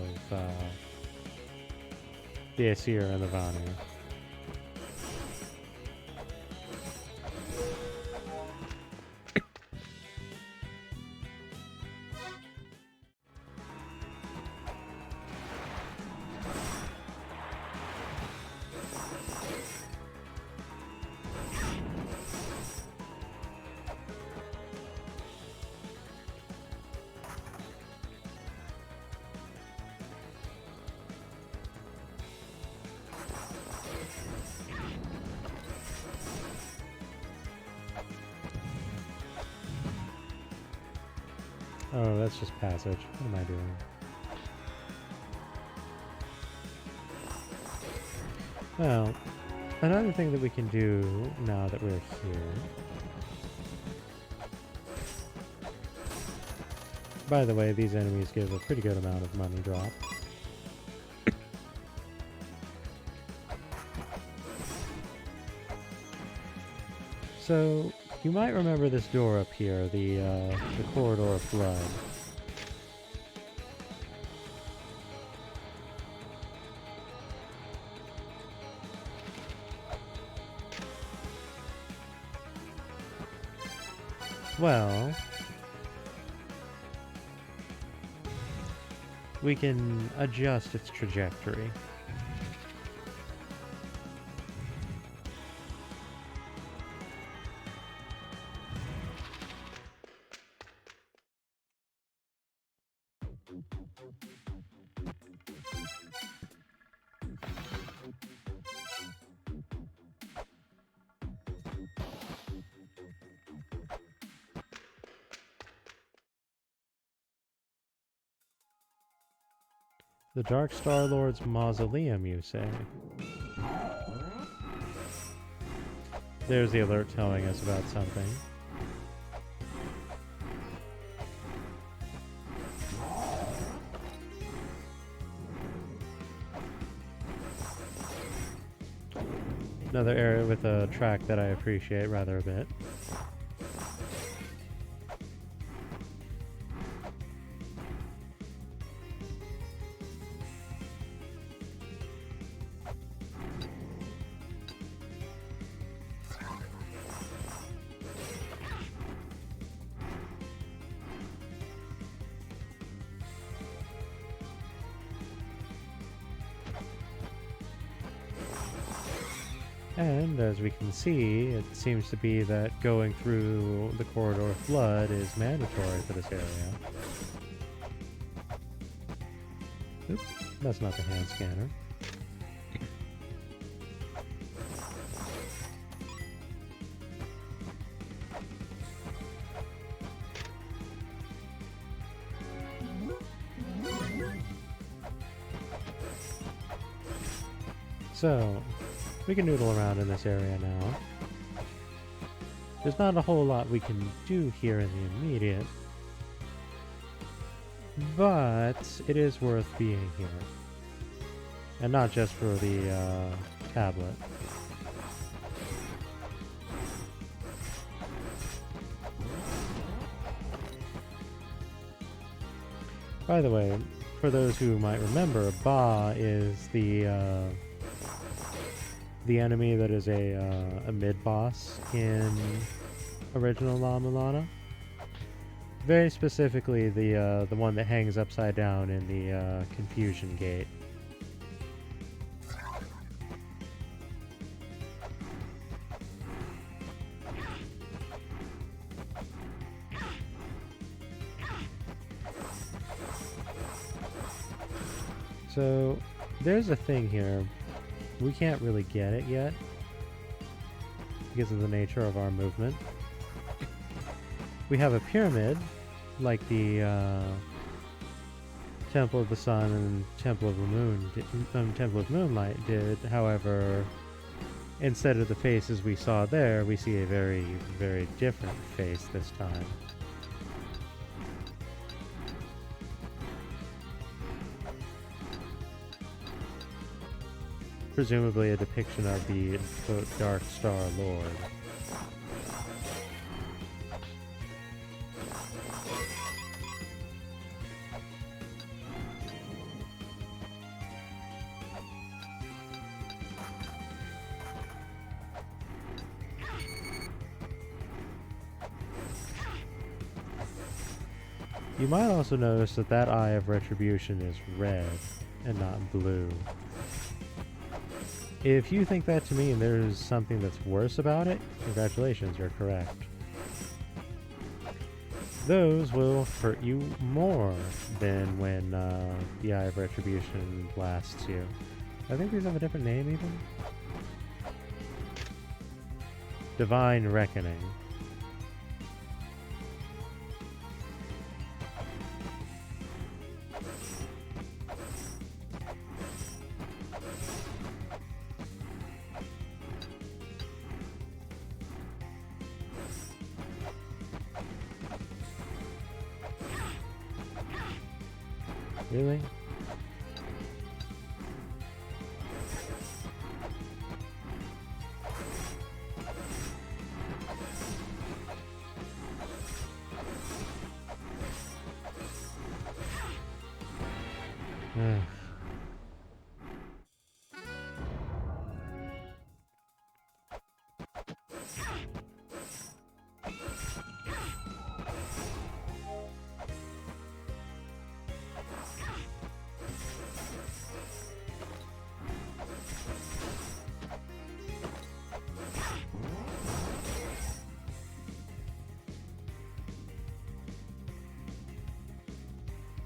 the Aesir and the Vanir. Oh, that's just passage. What am I doing? Well, another thing that we can do now that we're here... By the way, these enemies give a pretty good amount of money drop. So, you might remember this door up here, the corridor of blood. Well, we can adjust its trajectory. The Dark Star Lord's mausoleum, you say? There's the alert telling us about something. Another area with a track that I appreciate rather a bit. And as we can see, it seems to be that going through the corridor of blood is mandatory for this area. Oops, that's not the hand scanner. So, we can noodle around in this area now. There's not a whole lot we can do here in the immediate, but it is worth being here. And not just for the tablet. By the way, for those who might remember, Ba is the enemy that is a mid-boss in original La-Mulana. Very specifically, the one that hangs upside down in the Confusion Gate. So, there's a thing here. We can't really get it yet because of the nature of our movement. We have a pyramid, like the Temple of the Sun and Temple of the Moon, Temple of Moonlight did. However, instead of the faces we saw there, we see a very, very different face this time. Presumably a depiction of the Dark Star Lord. You might also notice that that Eye of Retribution is red and not blue. If you think that to me and there's something that's worse about it, congratulations, you're correct. Those will hurt you more than when the Eye of Retribution blasts you. I think these have a different name even. Divine Reckoning. Really?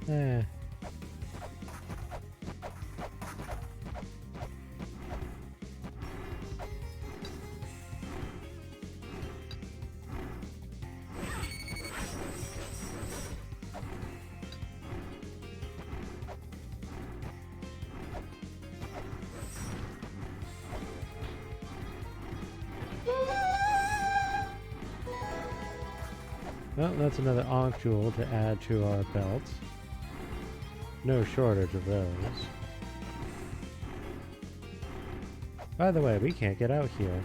Eh. Well, that's another Ankh Jewel to add to our belts. No shortage of those. By the way, we can't get out here.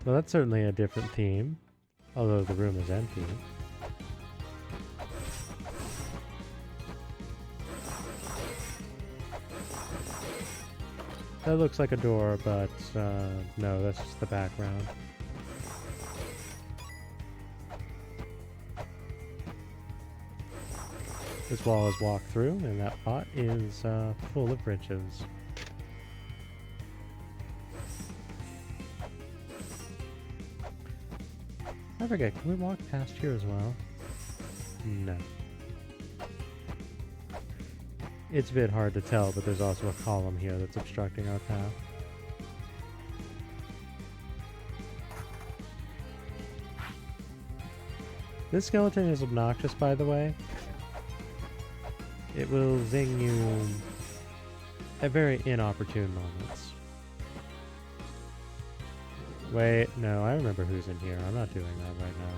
Well, that's certainly a different theme, although the room is empty. That looks like a door, but no, that's just the background. This wall is walked through, and that pot is full of riches. I forget, can we walk past here as well? No. It's a bit hard to tell, but there's also a column here that's obstructing our path. This skeleton is obnoxious, by the way. It will zing you at very inopportune moments. Wait, no, I remember who's in here. I'm not doing that right now.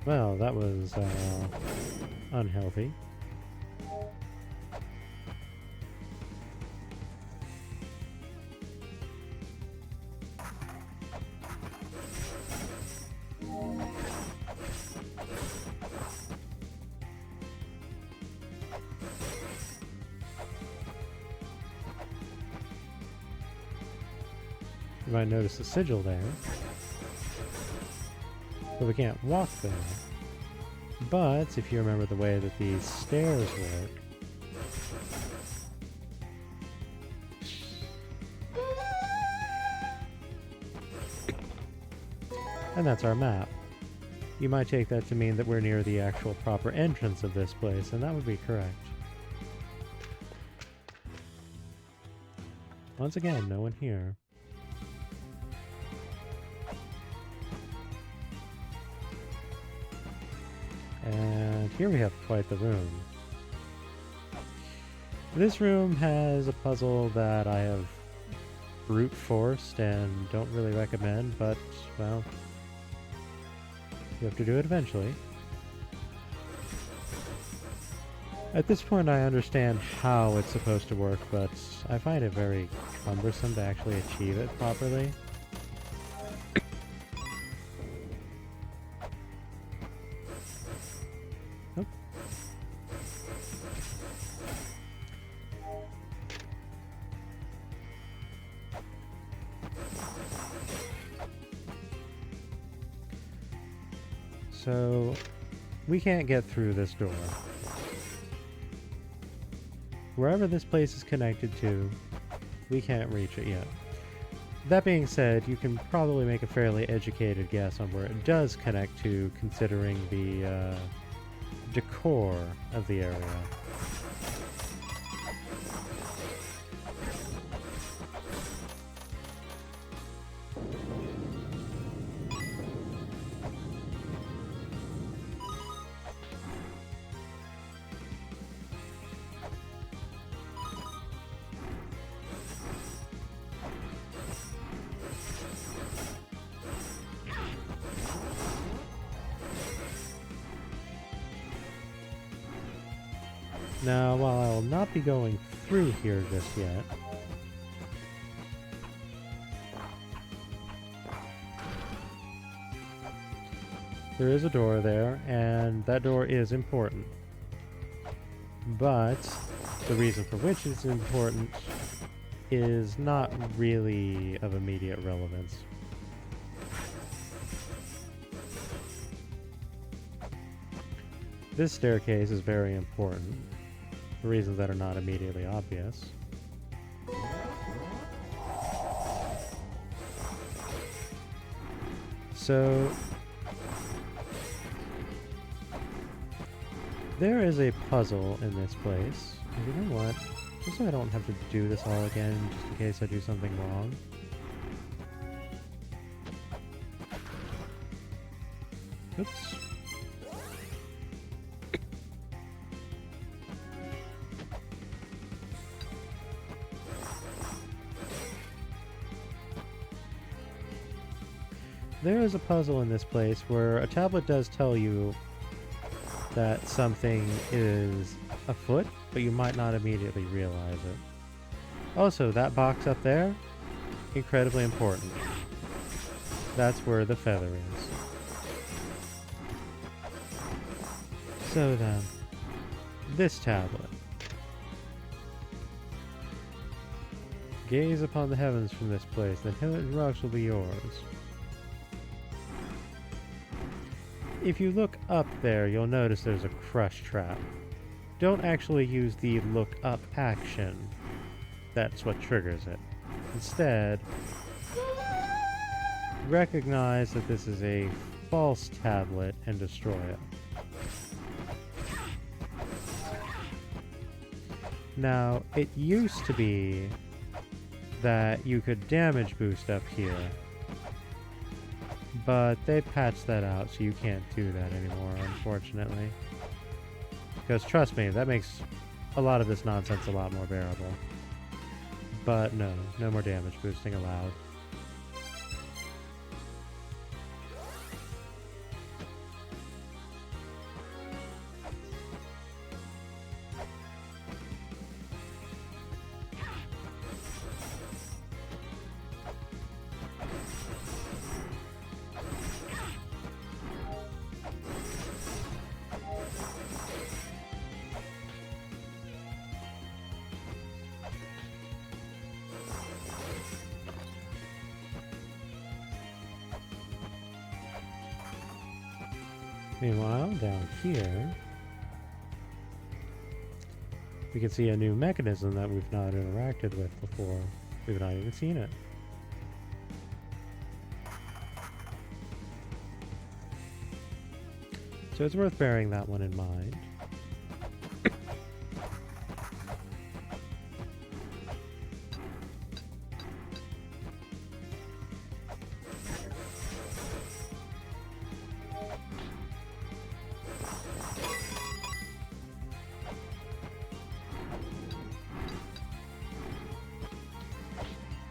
Well, that was unhealthy. You might notice a sigil there. But we can't walk there. But if you remember the way that these stairs work, and that's our map. You might take that to mean that we're near the actual proper entrance of this place, and that would be correct. Once again, no one here. And here we have quite the room. This room has a puzzle that I have brute forced and don't really recommend, but, well, you have to do it eventually. At this point I understand how it's supposed to work, but I find it very cumbersome to actually achieve it properly. Nope. So, we can't get through this door. Wherever this place is connected to, we can't reach it yet. That being said, you can probably make a fairly educated guess on where it does connect to, considering the decor of the area. Now, while I will not be going through here just yet, there is a door there, and that door is important. But the reason for which it's important is not really of immediate relevance. This staircase is very important, for reasons that are not immediately obvious. So, there is a puzzle in this place. And you know what? Just so I don't have to do this all again, just in case I do something wrong. Oops. There is a puzzle in this place where a tablet does tell you that something is afoot, but you might not immediately realize it. Also, that box up there, incredibly important. That's where the feather is. So then, this tablet. Gaze upon the heavens from this place, then hill and rocks will be yours. If you look up there, you'll notice there's a crush trap. Don't actually use the look up action. That's what triggers it. Instead, recognize that this is a false tablet and destroy it. Now, it used to be that you could damage boost up here, but they patched that out so you can't do that anymore, unfortunately. Because trust me, that makes a lot of this nonsense a lot more bearable. But no more damage boosting allowed. Meanwhile, down here, we can see a new mechanism that we've not interacted with before. We've not even seen it. So it's worth bearing that one in mind.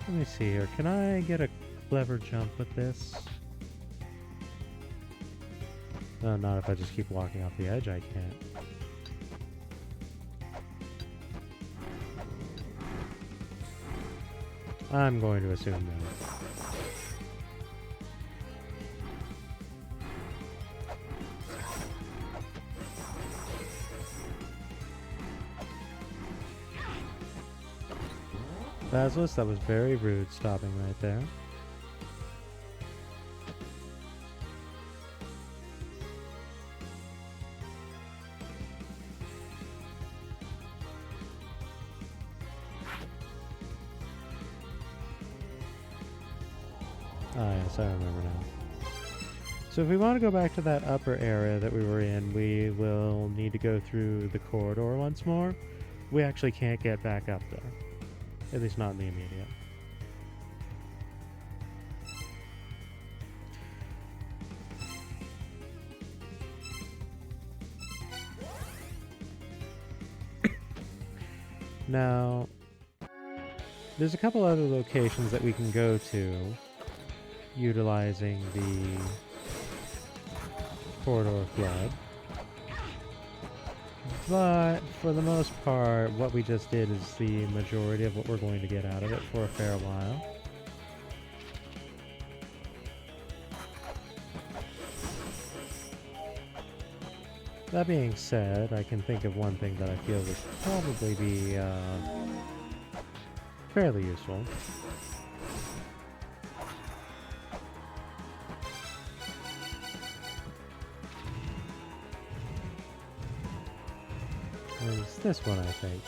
Let me see here. Can I get a clever jump with this? No, not if I just keep walking off the edge, I can't. I'm going to assume no. Basilisk, that was very rude stopping right there. Ah, yes, I remember now. So if we want to go back to that upper area that we were in, we will need to go through the corridor once more. We actually can't get back up there. At least not in the immediate. Now, there's a couple other locations that we can go to utilizing the Corridor of Blood. But, for the most part, what we just did is the majority of what we're going to get out of it for a fair while. That being said, I can think of one thing that I feel would probably be fairly useful. Is this one, I think.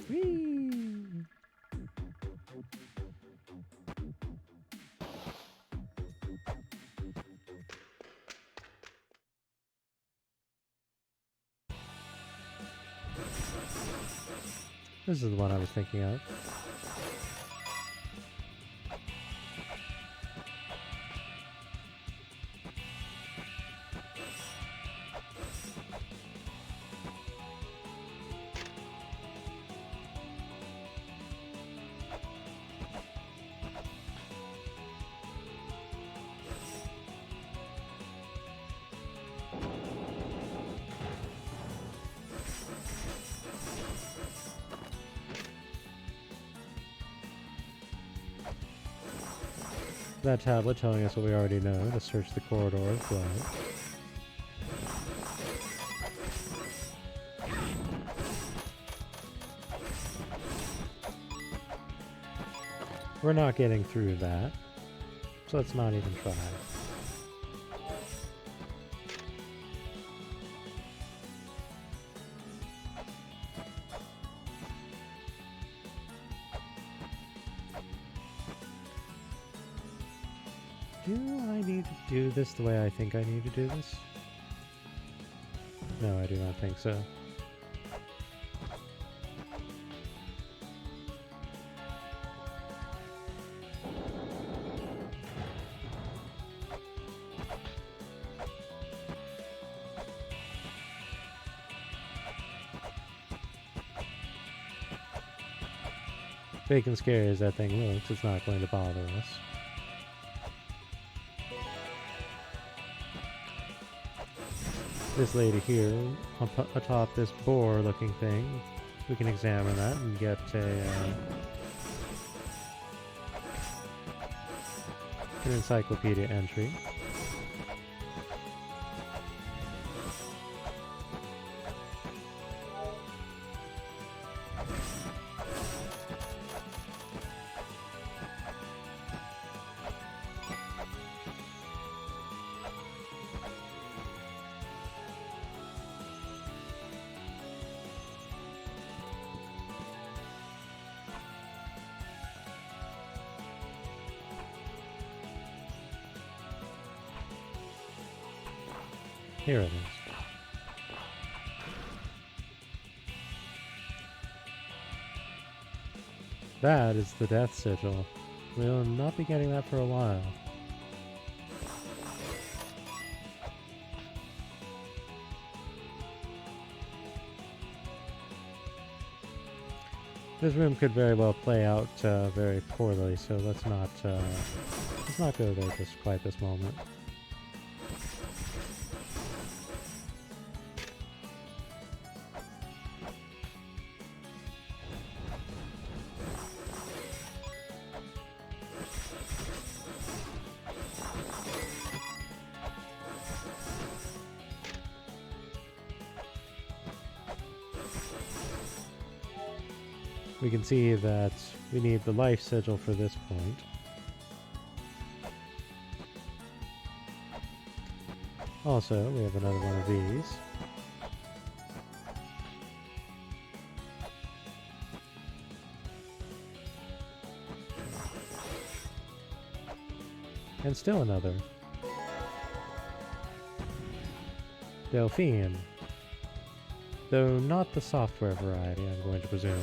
Whee! This is the one I was thinking of. That tablet telling us what we already know, to search the corridor of blood. We're not getting through that, so let's not even try. Do I need to do this the way I think I need to do this? No, I do not think so. Big and scary as that thing looks, it's not going to bother us. This lady here, atop this boar looking thing, we can examine that and get an encyclopedia entry. Here it is. That is the death sigil. We'll not be getting that for a while. This room could very well play out very poorly, so let's not go there just quite this moment. We can see that we need the life sigil for this point. Also, we have another one of these. And still another. Delphine. Though not the software variety, I'm going to presume.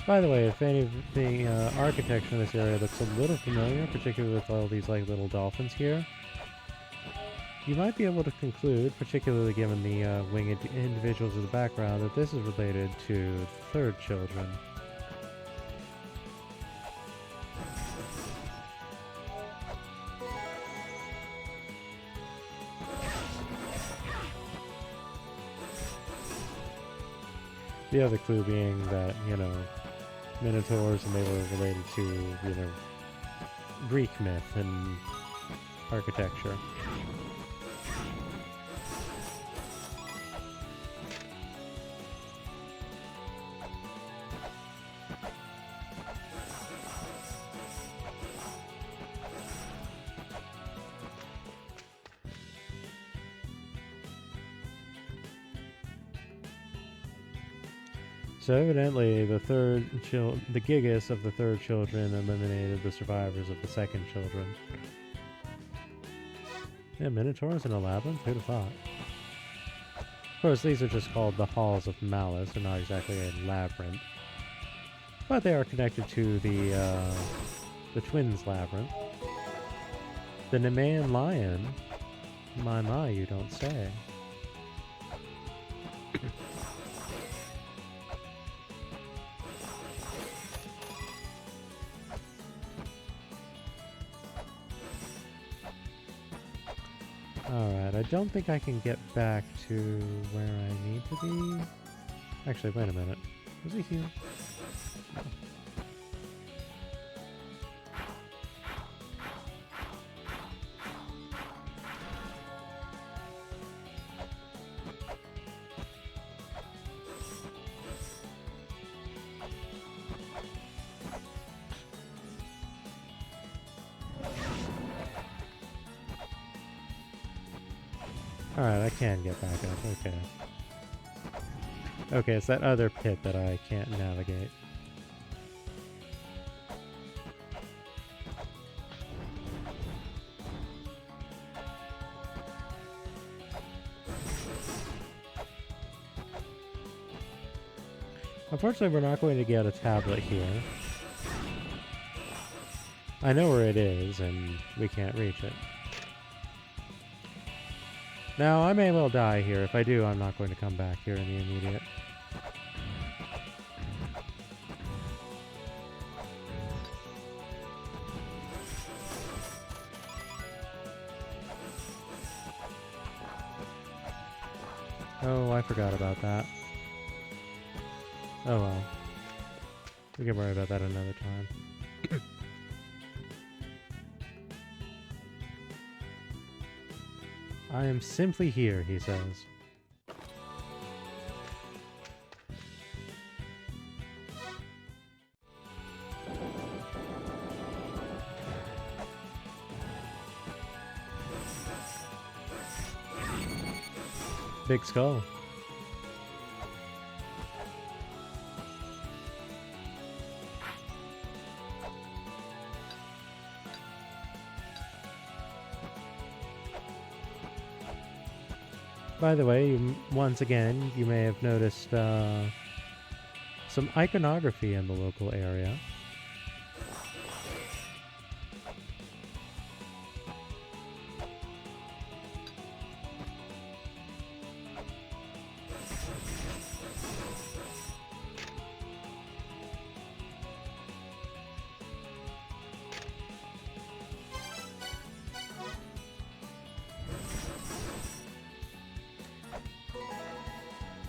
By the way, if any of the architecture in this area looks a little familiar, particularly with all these like little dolphins here, you might be able to conclude, particularly given the winged individuals in the background, that this is related to the third children. The other clue being that, you know, minotaurs, and they were related to, you know, Greek myth and architecture. So evidently, the Gigas of the third children eliminated the survivors of the second children. Yeah, minotaurs in a labyrinth? Who'd have thought? Of course, these are just called the Halls of Malice. They're not exactly a labyrinth, but they are connected to the Twins Labyrinth. The Nemean Lion? My, you don't say. Alright, I don't think I can get back to where I need to be. Actually, wait a minute. Was it here? No. Alright, I can get back up. Okay. Okay, it's that other pit that I can't navigate. Unfortunately, we're not going to get a tablet here. I know where it is, and we can't reach it. Now, I may well die here. If I do, I'm not going to come back here in the immediate. Oh, I forgot about that. Oh well. We can worry about that another time. I am simply here, he says. Big skull. By the way, once again, you may have noticed some iconography in the local area.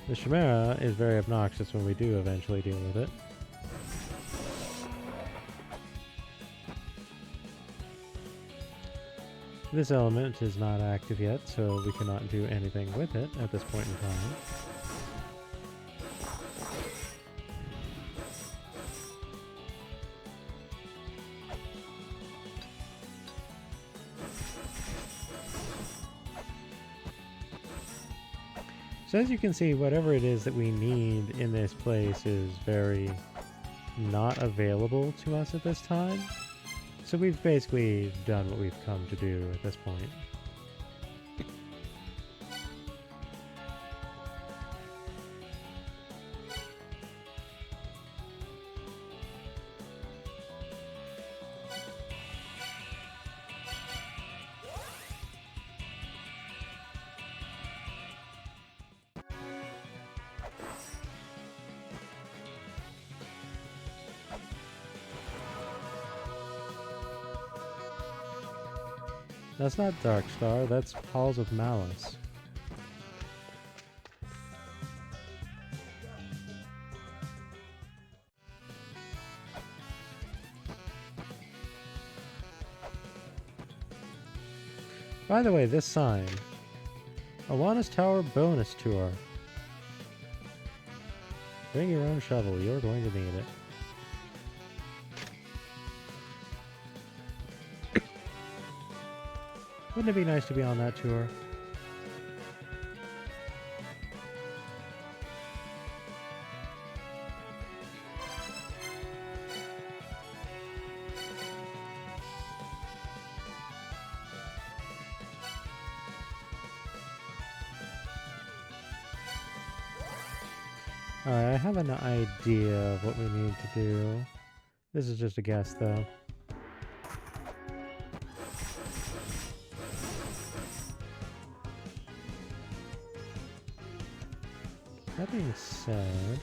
The Chimera is very obnoxious when we do eventually deal with it. This element is not active yet, so we cannot do anything with it at this point in time. So as you can see, whatever it is that we need in this place is very not available to us at this time. So we've basically done what we've come to do at this point. That's not Dark Star, that's Halls of Malice. By the way, this sign. Awana's Tower Bonus Tour. Bring your own shovel, you're going to need it. Wouldn't it be nice to be on that tour? Alright, I have an idea of what we need to do. This is just a guess, though. That being said...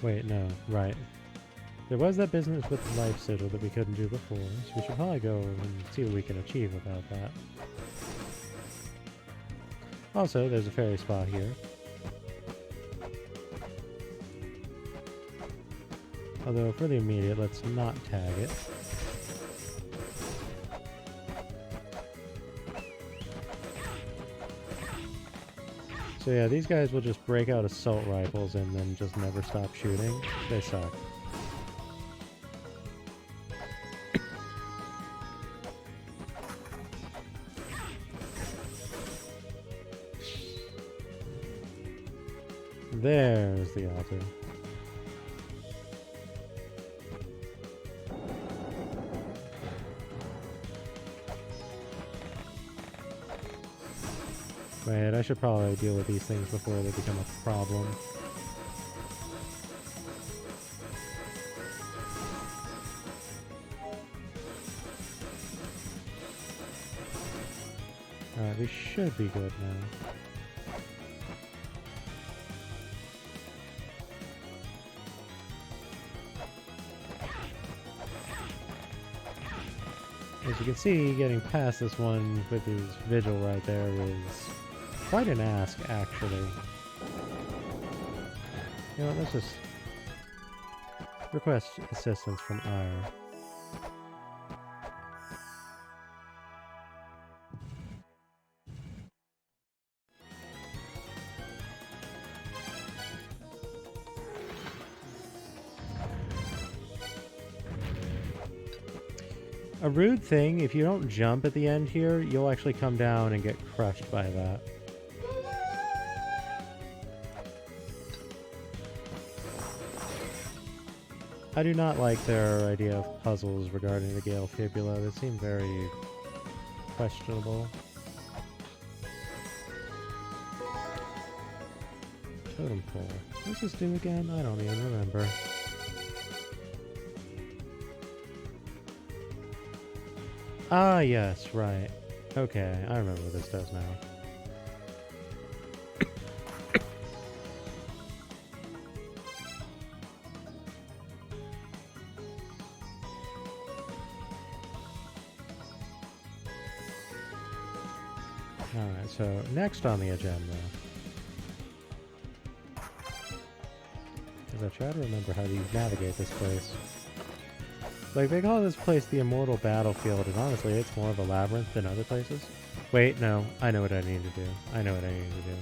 Wait, no, right. There was that business with the life sigil that we couldn't do before, so we should probably go and see what we can achieve about that. Also, there's a fairy spot here. Although, for the immediate, let's not tag it. So yeah, these guys will just break out assault rifles and then just never stop shooting. They suck. There's the altar. Wait, I should probably deal with these things before they become a problem. Alright, we should be good now. As you can see, getting past this one with his vigil right there is quite an ask, actually. You know what, let's just request assistance from Ire. A rude thing, if you don't jump at the end here, you'll actually come down and get crushed by that. I do not like their idea of puzzles regarding the Gale Fibula. They seem very questionable. Totem pole. What's this do again? I don't even remember. Ah, yes, right. Okay, I remember what this does now. Alright, so next on the agenda. As I try to remember how to navigate this place. Like, they call this place the Immortal Battlefield, and honestly, it's more of a labyrinth than other places. Wait, no. I know what I need to do. I know what I need to do.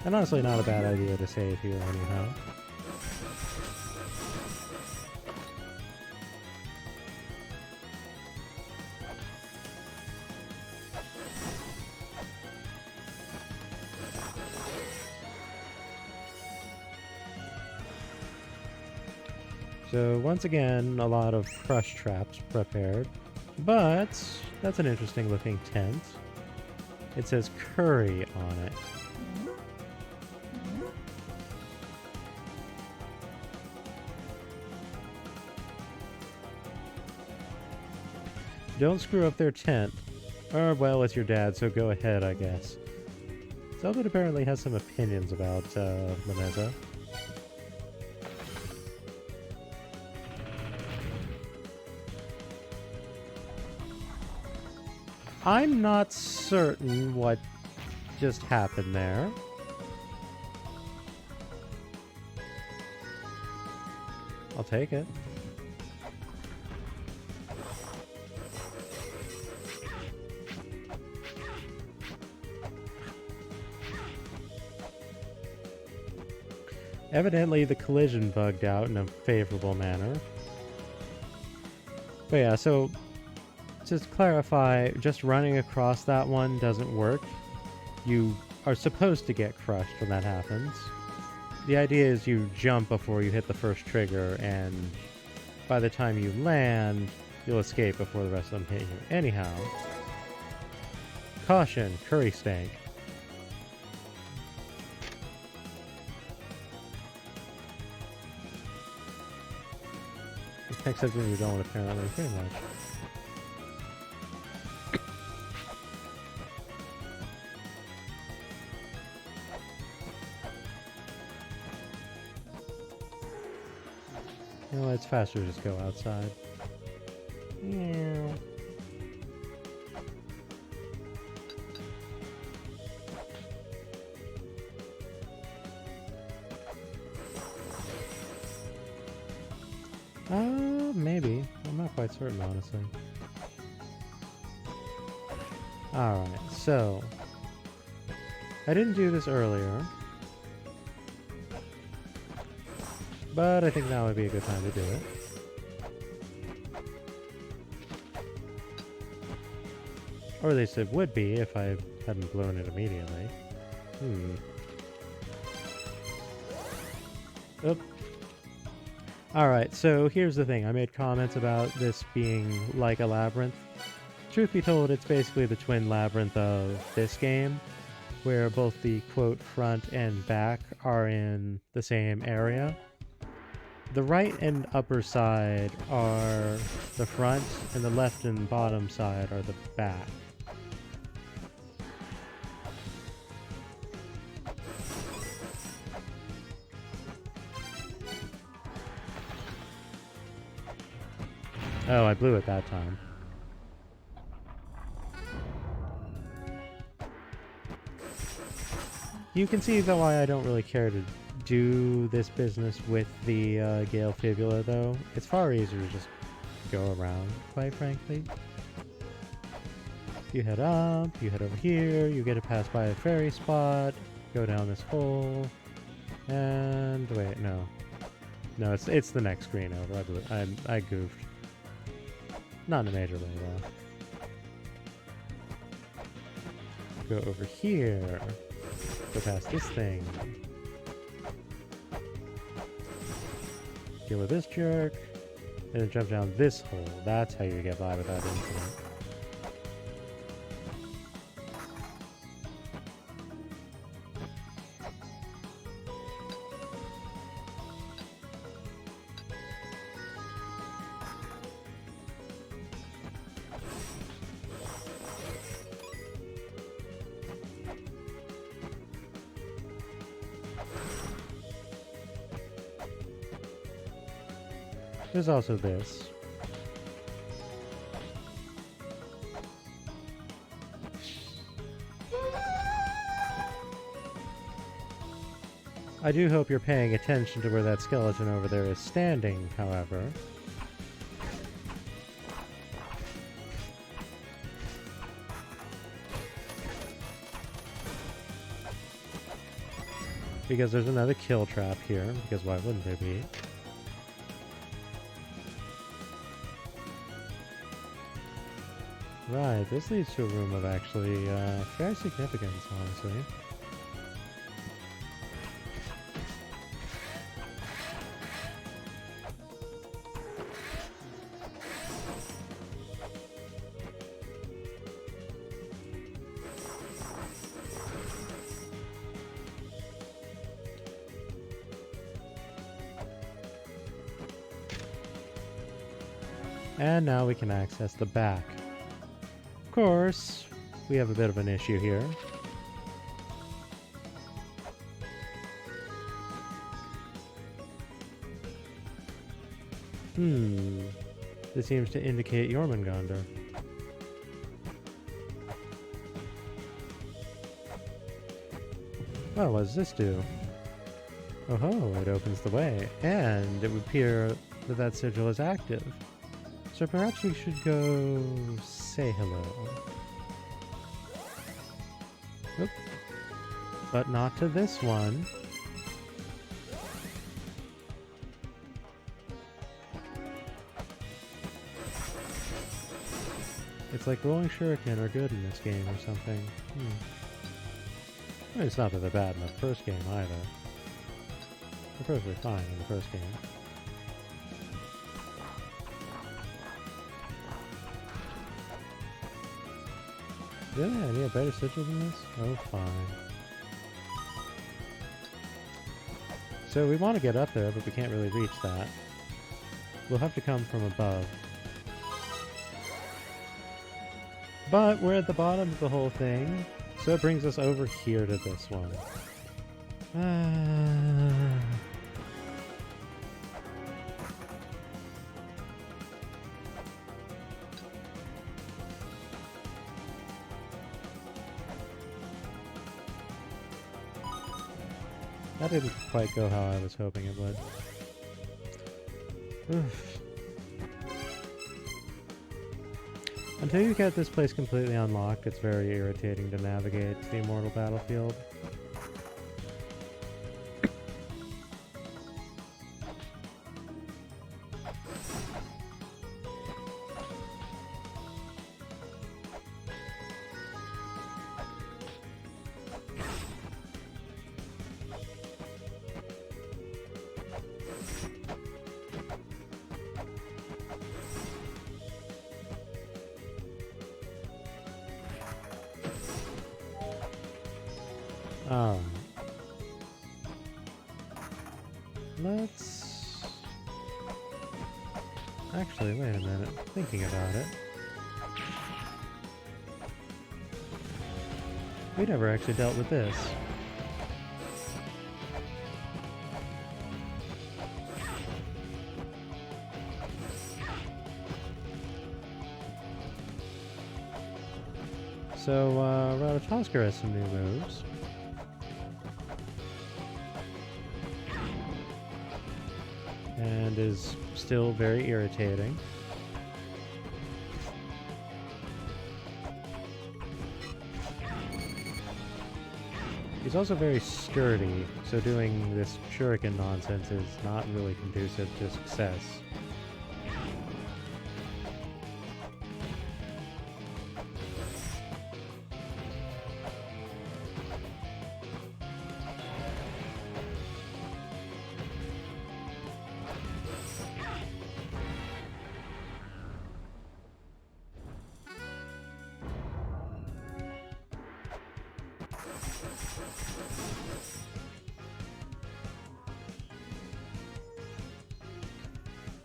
And honestly, not a bad idea to save here anyhow. So once again, a lot of crush traps prepared, but that's an interesting looking tent. It says curry on it. Don't screw up their tent. Or, well, it's your dad, so go ahead, I guess. Zelda apparently has some opinions about Lameza. I'm not certain what just happened there. I'll take it. Evidently the collision bugged out in a favorable manner. But yeah, so just to clarify, just running across that one doesn't work. You are supposed to get crushed when that happens. The idea is you jump before you hit the first trigger, and by the time you land, you'll escape before the rest of them hit you. Anyhow, caution, curry stank. Except when you don't, apparently, pretty much. You know, it's faster to just go outside. Yeah. Maybe. I'm not quite certain, honestly. Alright, so I didn't do this earlier, but I think now would be a good time to do it. Or at least it would be if I hadn't blown it immediately. Oop. Alright, so here's the thing. I made comments about this being like a labyrinth. Truth be told, it's basically the twin labyrinth of this game, where both the, quote, front and back are in the same area. The right and upper side are the front, and the left and bottom side are the back. Oh, I blew it that time. You can see why I don't really care to do this business with the Gale Fibula, though. It's far easier to just go around, quite frankly. You head up, you head over here, you get to pass by a ferry spot, go down this hole, and wait, no. No, it's the next screen over. I goofed. Not in a major way, though. Go over here. Go past this thing. Deal with this jerk. And then jump down this hole. That's how you get by without incident. There's also this. I do hope you're paying attention to where that skeleton over there is standing, however. Because there's another kill trap here, because why wouldn't there be? Right, this leads to a room of actually fair significance, honestly. And now we can access the back. Of course, we have a bit of an issue here. This seems to indicate Jormungandr. Well, what does this do? Oh ho, it opens the way, and it would appear that that sigil is active. So perhaps we should go say hello. Oop. But not to this one. It's like rolling shuriken are good in this game or something. I mean, it's not that they're bad in the first game either. They're perfectly fine in the first game. Really? I need a better sigil than this? Oh, fine. So we want to get up there, but we can't really reach that. We'll have to come from above. But we're at the bottom of the whole thing, so it brings us over here to this one. That didn't quite go how I was hoping it would. Oof. Until you get this place completely unlocked, it's very irritating to navigate the Immortal Battlefield. Alright. Let's... Actually, wait a minute. Thinking about it. We never actually dealt with this. So, Ratatoskr has some new moves. And is still very irritating. He's also very sturdy, so doing this shuriken nonsense is not really conducive to success.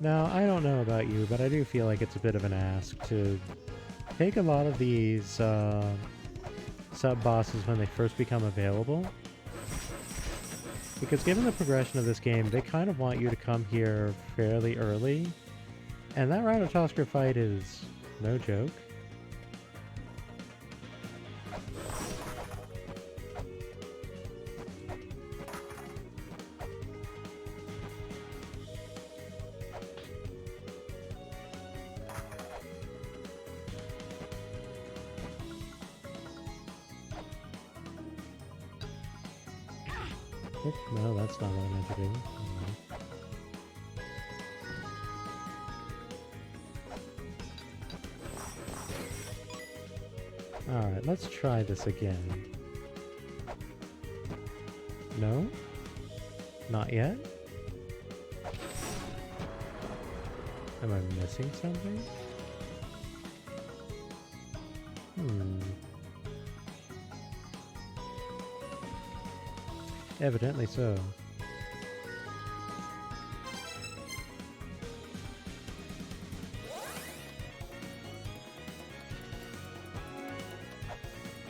Now, I don't know about you, but I do feel like it's a bit of an ask to take a lot of these sub-bosses when they first become available. Because given the progression of this game, they kind of want you to come here fairly early. And that Ratatoskr fight is no joke. No, that's not what I meant to do. No. Alright, let's try this again. No? Not yet? Am I missing something? Evidently so.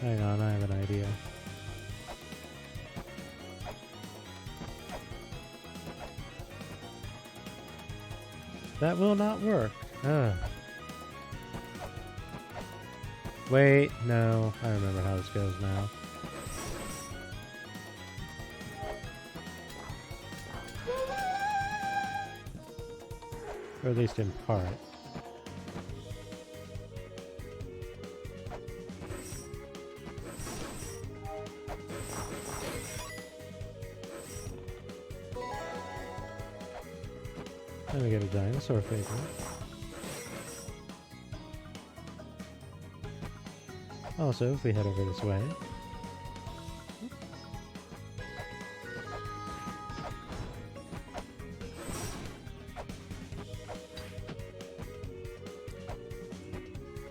Hang on, I have an idea. That will not work. Ugh. Wait, no. I remember how this goes now. Or at least in part. Then we get a dinosaur figure. Also, if we head over this way.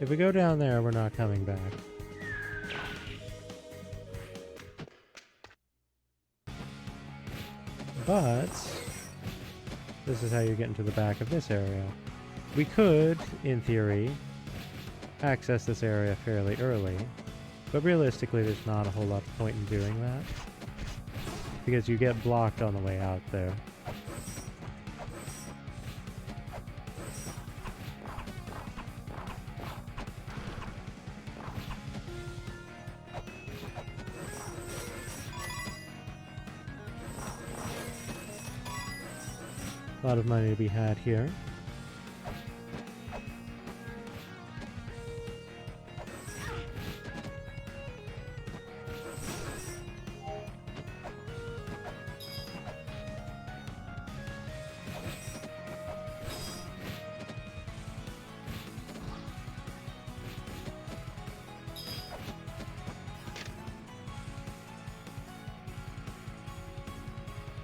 If we go down there, we're not coming back. But this is how you get into the back of this area. We could, in theory, access this area fairly early, but realistically there's not a whole lot of point in doing that, because you get blocked on the way out there. A lot of money to be had here.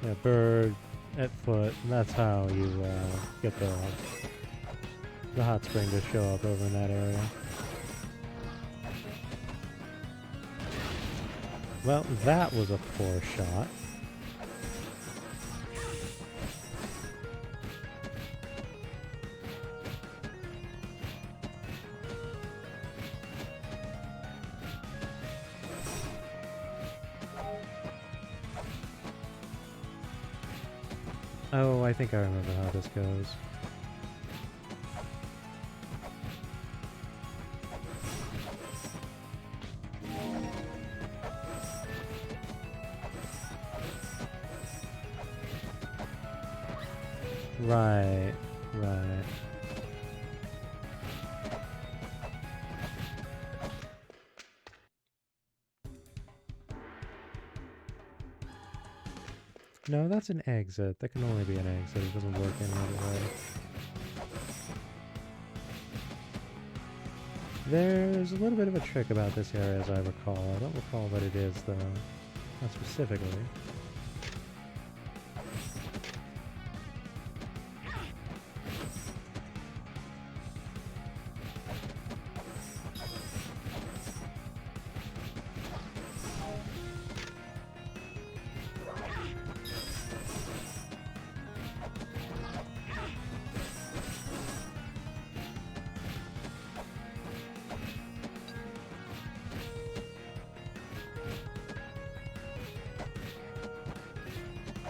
Yeah, bird at foot, and that's how you get the hot spring to show up over in that area. Well, that was a poor shot. Oh, I think I remember how this goes. Right, right. No, that's an exit. That can only be an exit. It doesn't work any other way. There's a little bit of a trick about this area as I recall. I don't recall what it is though. Not specifically.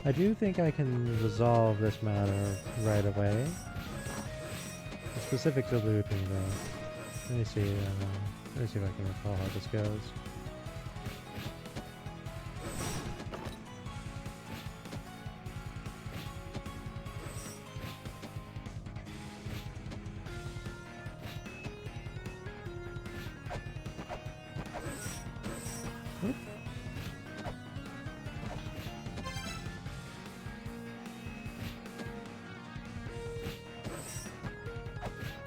I do think I can resolve this matter right away. Specific to looping though. Let me see if I can recall how this goes.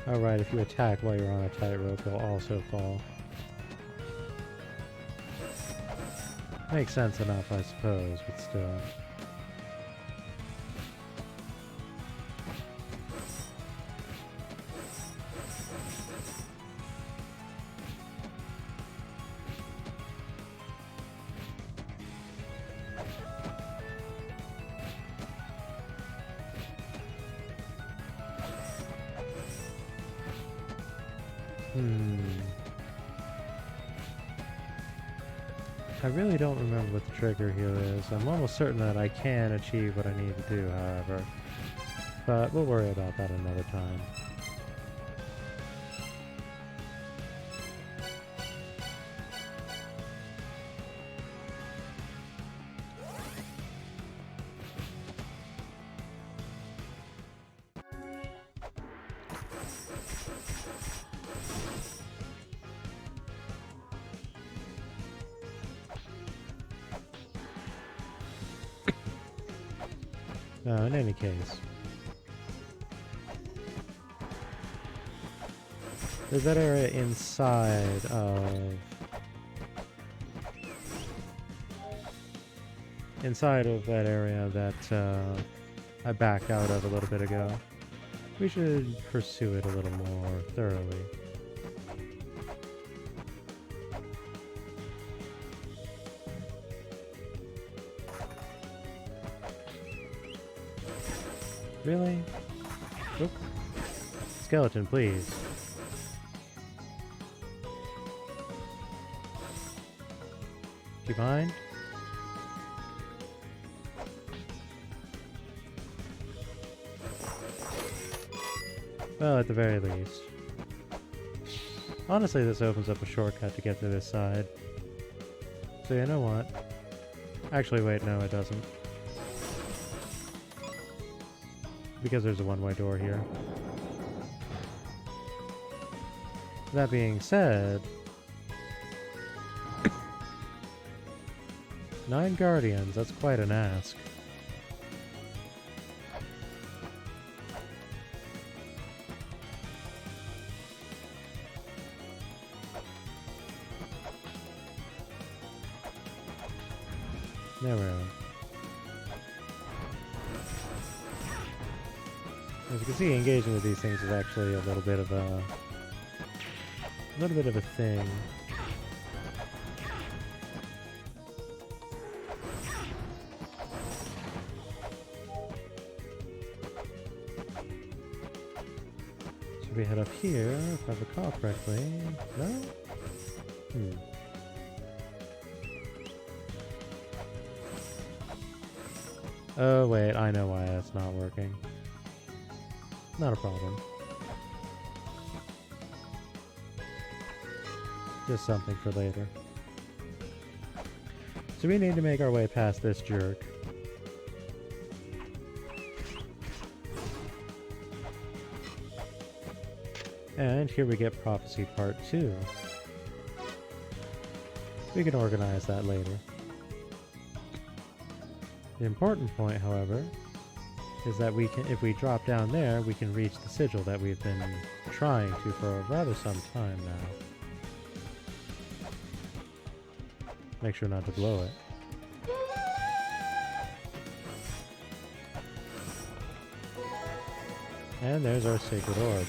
Oh right, if you attack while you're on a tightrope, you'll also fall. Makes sense enough, I suppose, but still. I really don't remember what the trigger here is. I'm almost certain that I can achieve what I need to do, however. But we'll worry about that another time. In any case. There's that area inside of... that area that I backed out of a little bit ago. We should pursue it a little more thoroughly. Really? Oop. Skeleton, please. Do you mind? Well, at the very least. Honestly, this opens up a shortcut to get to this side. So you know what? Actually, wait, no, it doesn't. Because there's a one-way door here. That being said... 9 guardians, that's quite an ask. There we are. As you can see, engaging with these things is actually a little bit of a thing. we head up here, if I recall correctly. No? Oh wait, I know why that's not working. Not a problem. Just something for later. So we need to make our way past this jerk. And here we get Prophecy Part 2. We can organize that later. The important point, however, is that we can, if we drop down there, we can reach the sigil that we've been trying to for rather some time now. Make sure not to blow it. And there's our sacred orb.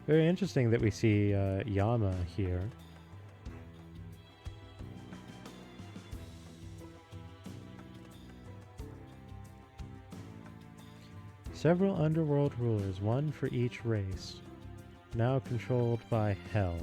Very interesting that we see Yama here. Several underworld rulers, one for each race, now controlled by Hell.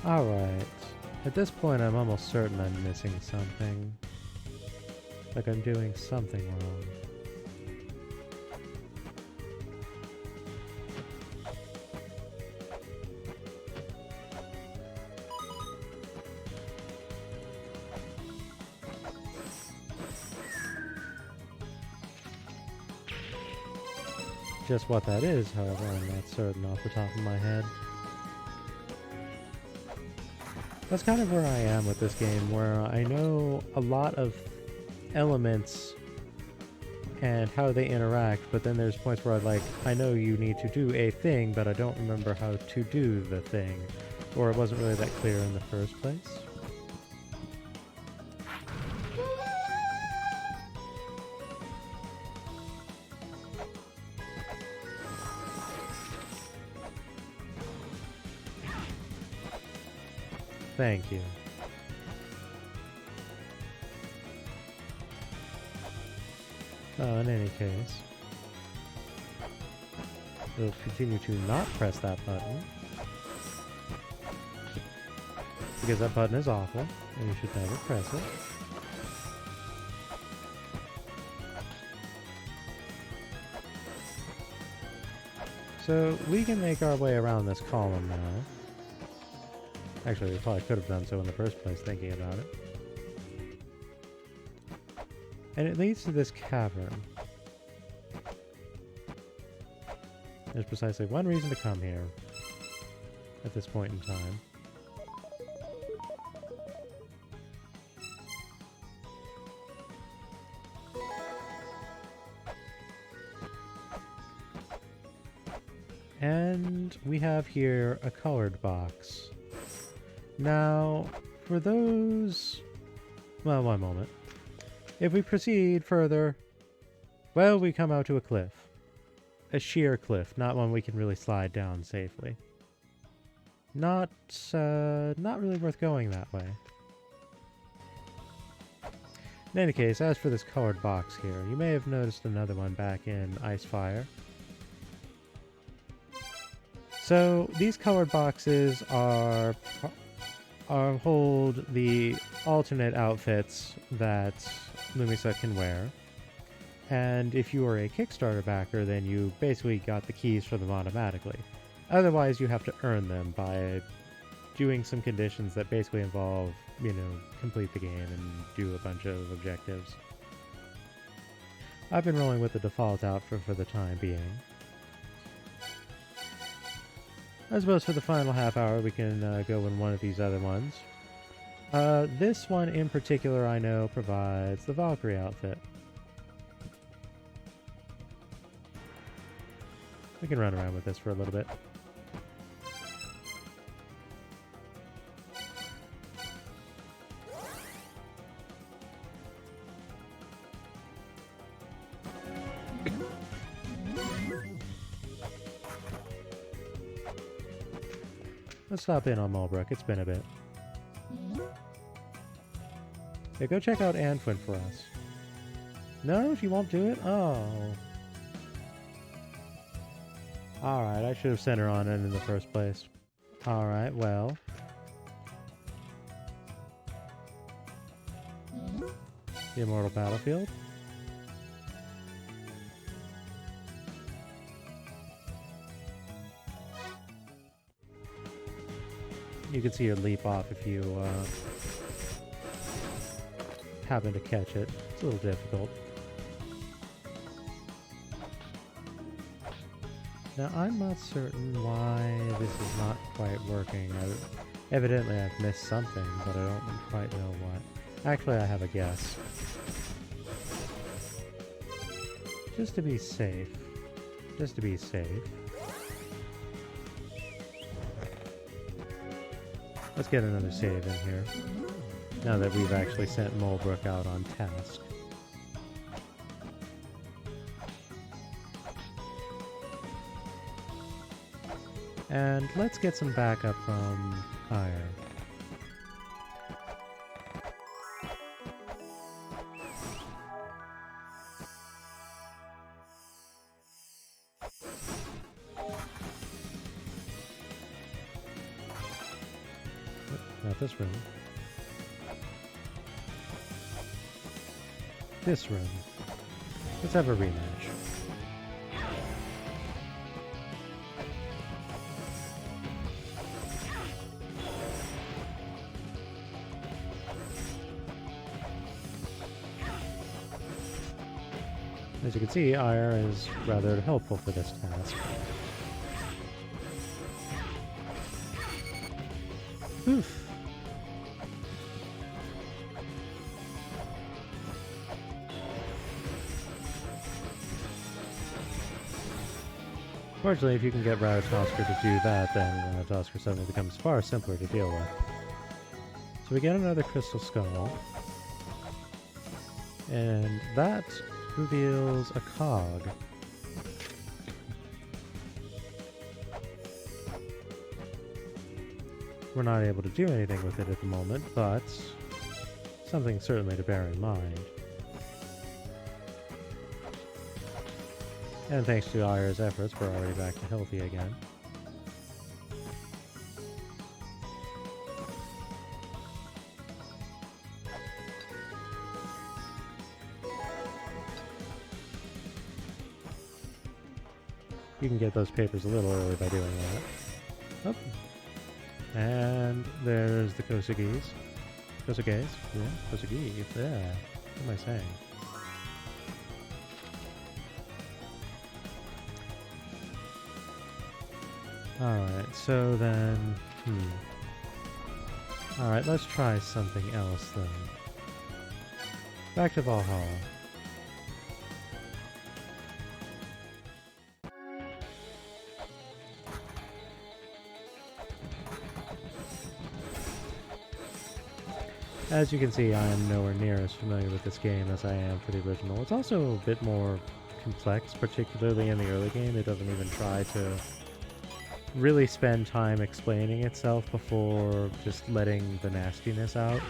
Alright. At this point, I'm almost certain I'm missing something. Like I'm doing something wrong. Just what that is, however, I'm not certain off the top of my head. That's kind of where I am with this game, where I know a lot of elements and how they interact, but then there's points where I know you need to do a thing, but I don't remember how to do the thing. Or it wasn't really that clear in the first place. Thank you. In any case, we'll continue to not press that button, because that button is awful, and you should never press it. So we can make our way around this column now. Actually, we probably could have done so in the first place, thinking about it. And it leads to this cavern. There's precisely one reason to come here at this point in time. And we have here a colored box. Now, for those... Well, one moment. If we proceed further, well, we come out to a cliff. A sheer cliff, not one we can really slide down safely. Not really worth going that way. In any case, as for this colored box here, you may have noticed another one back in Icefire. So, these colored boxes hold the alternate outfits that Lumisa can wear. And if you are a Kickstarter backer, then you basically got the keys for them automatically. Otherwise, you have to earn them by doing some conditions that basically involve, you know, complete the game and do a bunch of objectives. I've been rolling with the default outfit for the time being. I suppose for the final half hour we can go in one of these other ones. This one in particular I know provides the Valkyrie outfit. We can run around with this for a little bit. Let's stop in on Mulbrook. It's been a bit. Yeah, go check out Anfuin for us. No, she won't do it? Oh. Alright, I should have sent her on in the first place. Alright, well. The Immortal Battlefield. You can see her leap off if you happen to catch it. It's a little difficult. Now, I'm not certain why this is not quite working. Evidently, I've missed something, but I don't quite know what. Actually, I have a guess. Just to be safe. Just to be safe. Let's get another save in here, now that we've actually sent Mulbrook out on task. And let's get some backup from Ire. Not this room. This room. Let's have a rematch. As you can see, Ire is rather helpful for this task. Oof. Fortunately, if you can get Ratatoskr to do that, then Ratatoskr suddenly becomes far simpler to deal with. So we get another Crystal Skull. And that reveals a cog. We're not able to do anything with it at the moment, but something certainly to bear in mind. And thanks to Ire's efforts, we're already back to healthy again. You can get those papers a little early by doing that. Oh. And there's the Kosuges. Kosuges? Yeah, Kosugi. Yeah. What am I saying? Alright, so then... Alright, let's try something else then. Back to Valhalla. As you can see, I am nowhere near as familiar with this game as I am for the original. It's also a bit more complex, particularly in the early game. It doesn't even try to really spend time explaining itself before just letting the nastiness out.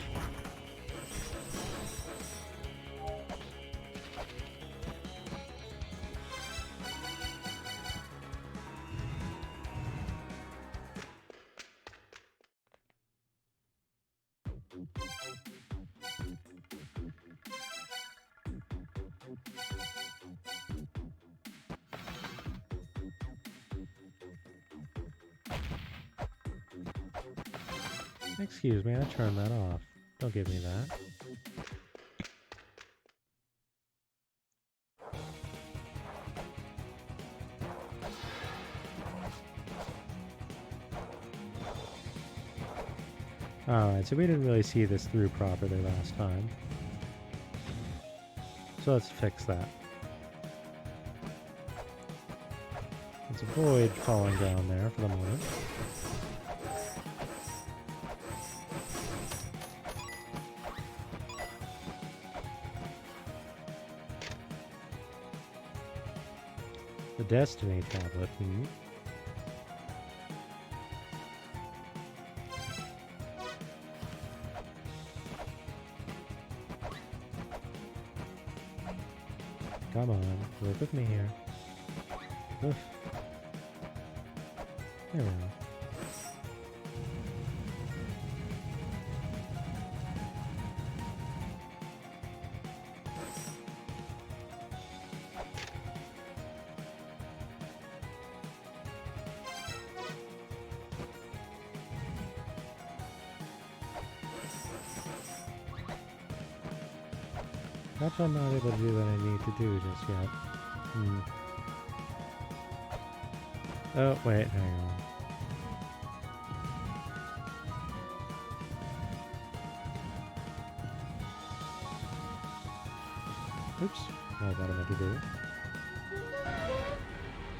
Excuse me, I turned that off. Don't give me that. Alright, so we didn't really see this through properly last time. So let's fix that. Let's avoid falling down there for the moment. The Destiny tablet, Come on, work with me here. Oof. There we are. Perhaps I'm not able to do what I need to do just yet. Oh, wait, hang on. Oops, not what I meant to do.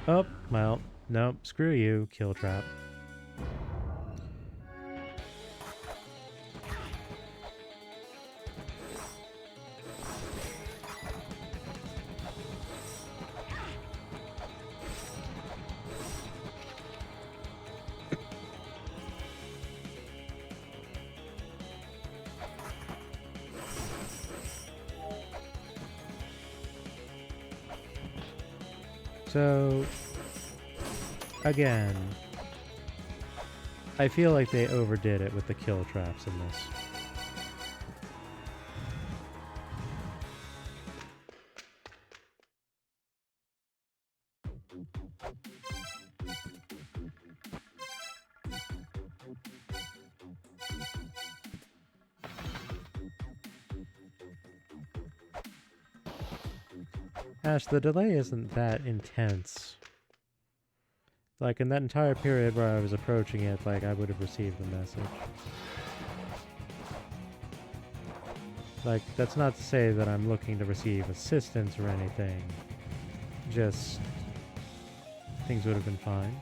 Oh, well, nope, screw you, kill trap. So, again, I feel like they overdid it with the kill traps in this. Ash, the delay isn't that intense. Like, in that entire period where I was approaching it, like, I would have received the message. Like, that's not to say that I'm looking to receive assistance or anything. Just, things would have been fine.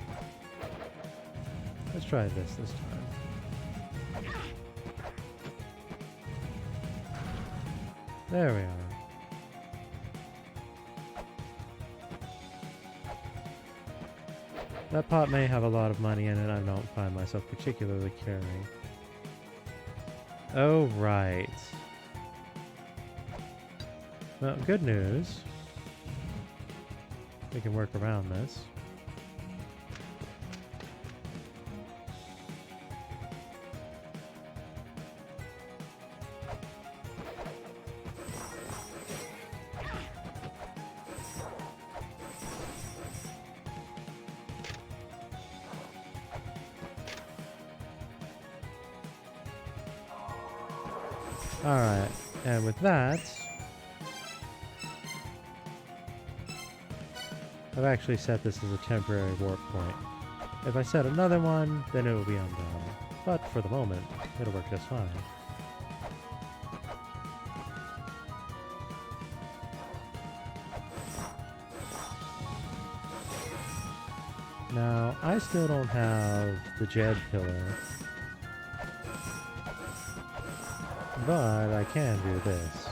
Let's try this time. There we are. That pot may have a lot of money in it, I don't find myself particularly caring. Oh, right. Well, good news. We can work around this. Alright, and with that, I've actually set this as a temporary warp point. If I set another one, then it will be undone. But for the moment, it'll work just fine. Now, I still don't have the Jed pillar, but I can do this.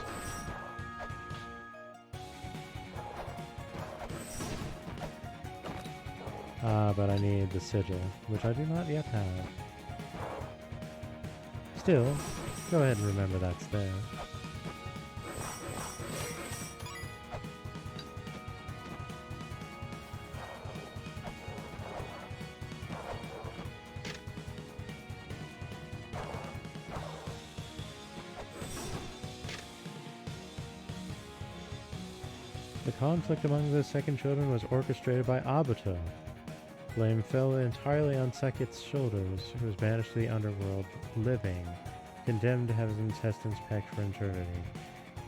But I need the sigil, which I do not yet have. Still, go ahead and remember that's there. The conflict among the second children was orchestrated by Abuto. blame fell entirely on Seket's shoulders, who was banished to the underworld, living, condemned to have his intestines pecked for eternity.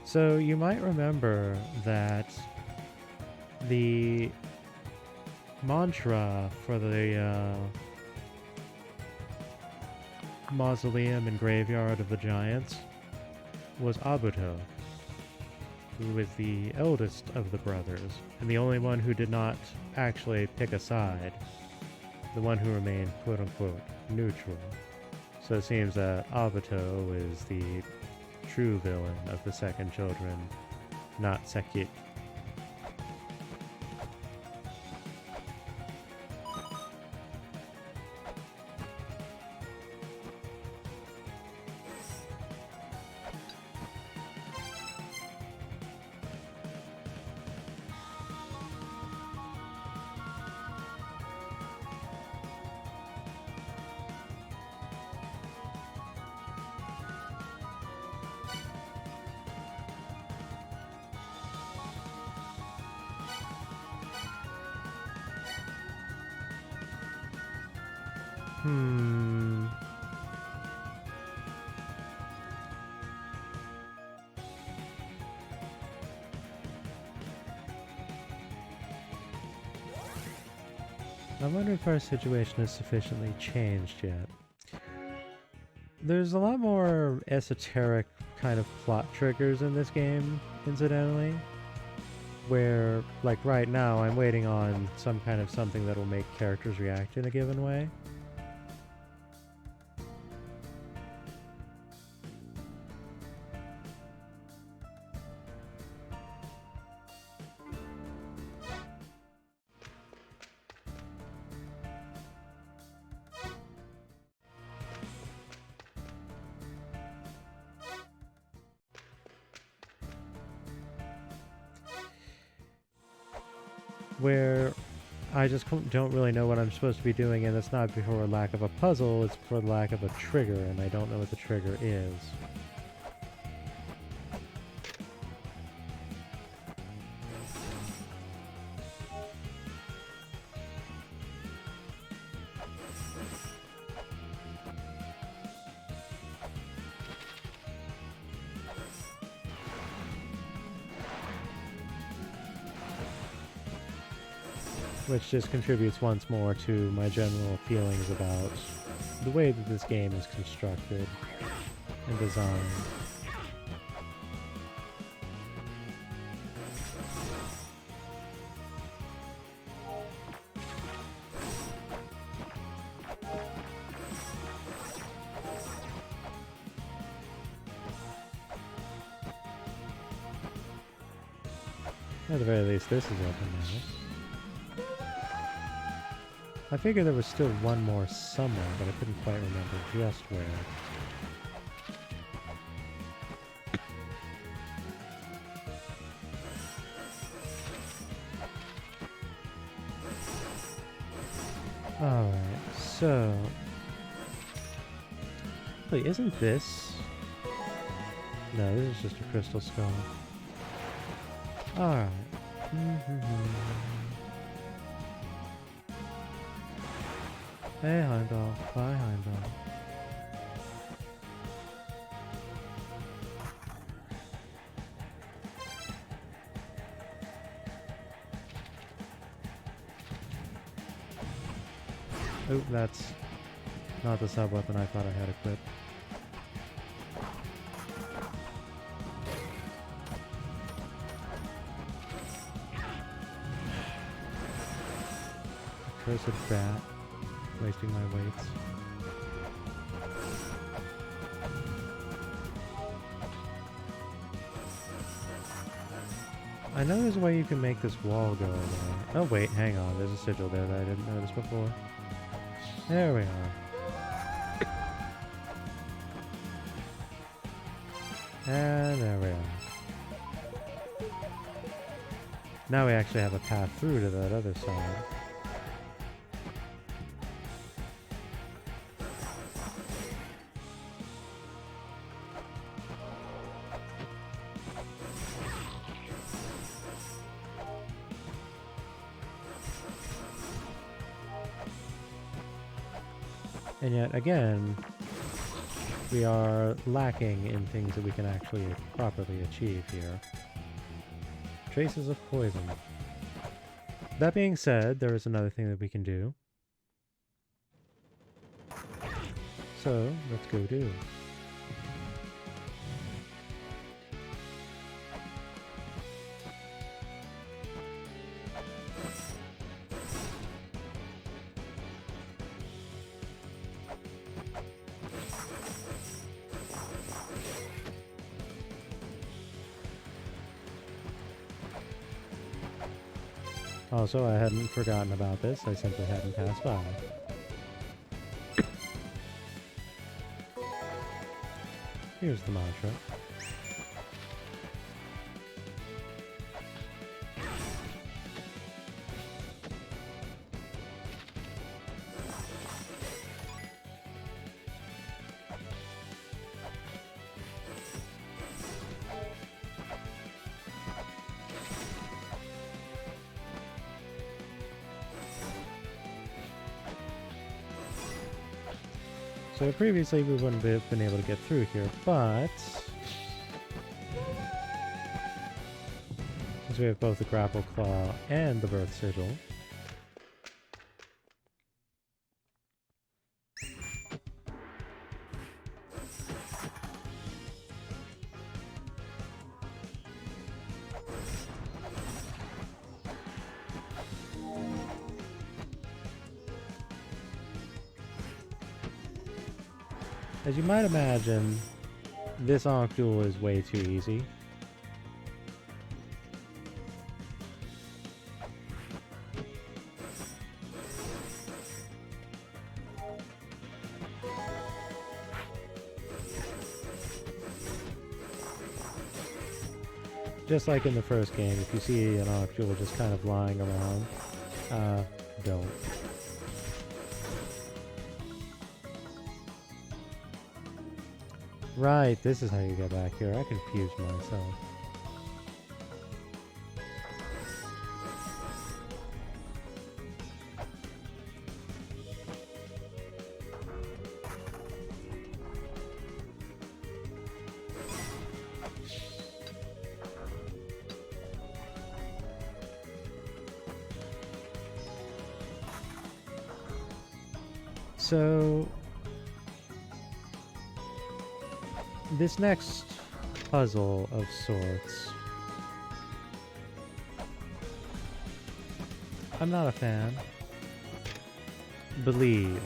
So you might remember that the mantra for the mausoleum and graveyard of the giants was Abuto, who was the eldest of the brothers, and the only one who did not actually pick a side, the one who remained quote-unquote neutral. So it seems that Abuto is the true villain of the second children, not Seket. I wonder if our situation has sufficiently changed yet. There's a lot more esoteric kind of plot triggers in this game, incidentally, where, like right now, I'm waiting on some kind of something that will make characters react in a given way. Where I just don't really know what I'm supposed to be doing, and it's not for lack of a puzzle, it's for lack of a trigger, and I don't know what the trigger is. Which just contributes once more to my general feelings about the way that this game is constructed and designed. At the very least, this is open now. I figured there was still one more somewhere, but I couldn't quite remember just where. Alright, so... Wait, isn't this... No, this is just a crystal skull. Alright. Hey, Heimdall. Bye, Heimdall. Oh, that's not the sub-weapon I thought I had equipped. Cursed bat. Wasting my weights. I know there's a way you can make this wall go away. Oh wait, hang on, there's a sigil there that I didn't notice before. There we are. And there we are. Now we actually have a path through to that other side. And yet, again, we are lacking in things that we can actually properly achieve here. Traces of poison. That being said, there is another thing that we can do. So, let's go do. Also, I hadn't forgotten about this, I simply hadn't passed by. Here's the mantra. So previously we wouldn't have been able to get through here, but since we have both the grapple claw and the birth sigil, as you might imagine, this Ankh duel is way too easy. Just like in the first game, if you see an Ankh duel just kind of lying around, don't. Right, this is how you get back here. I confused myself. So this next puzzle of sorts, I'm not a fan. Believe.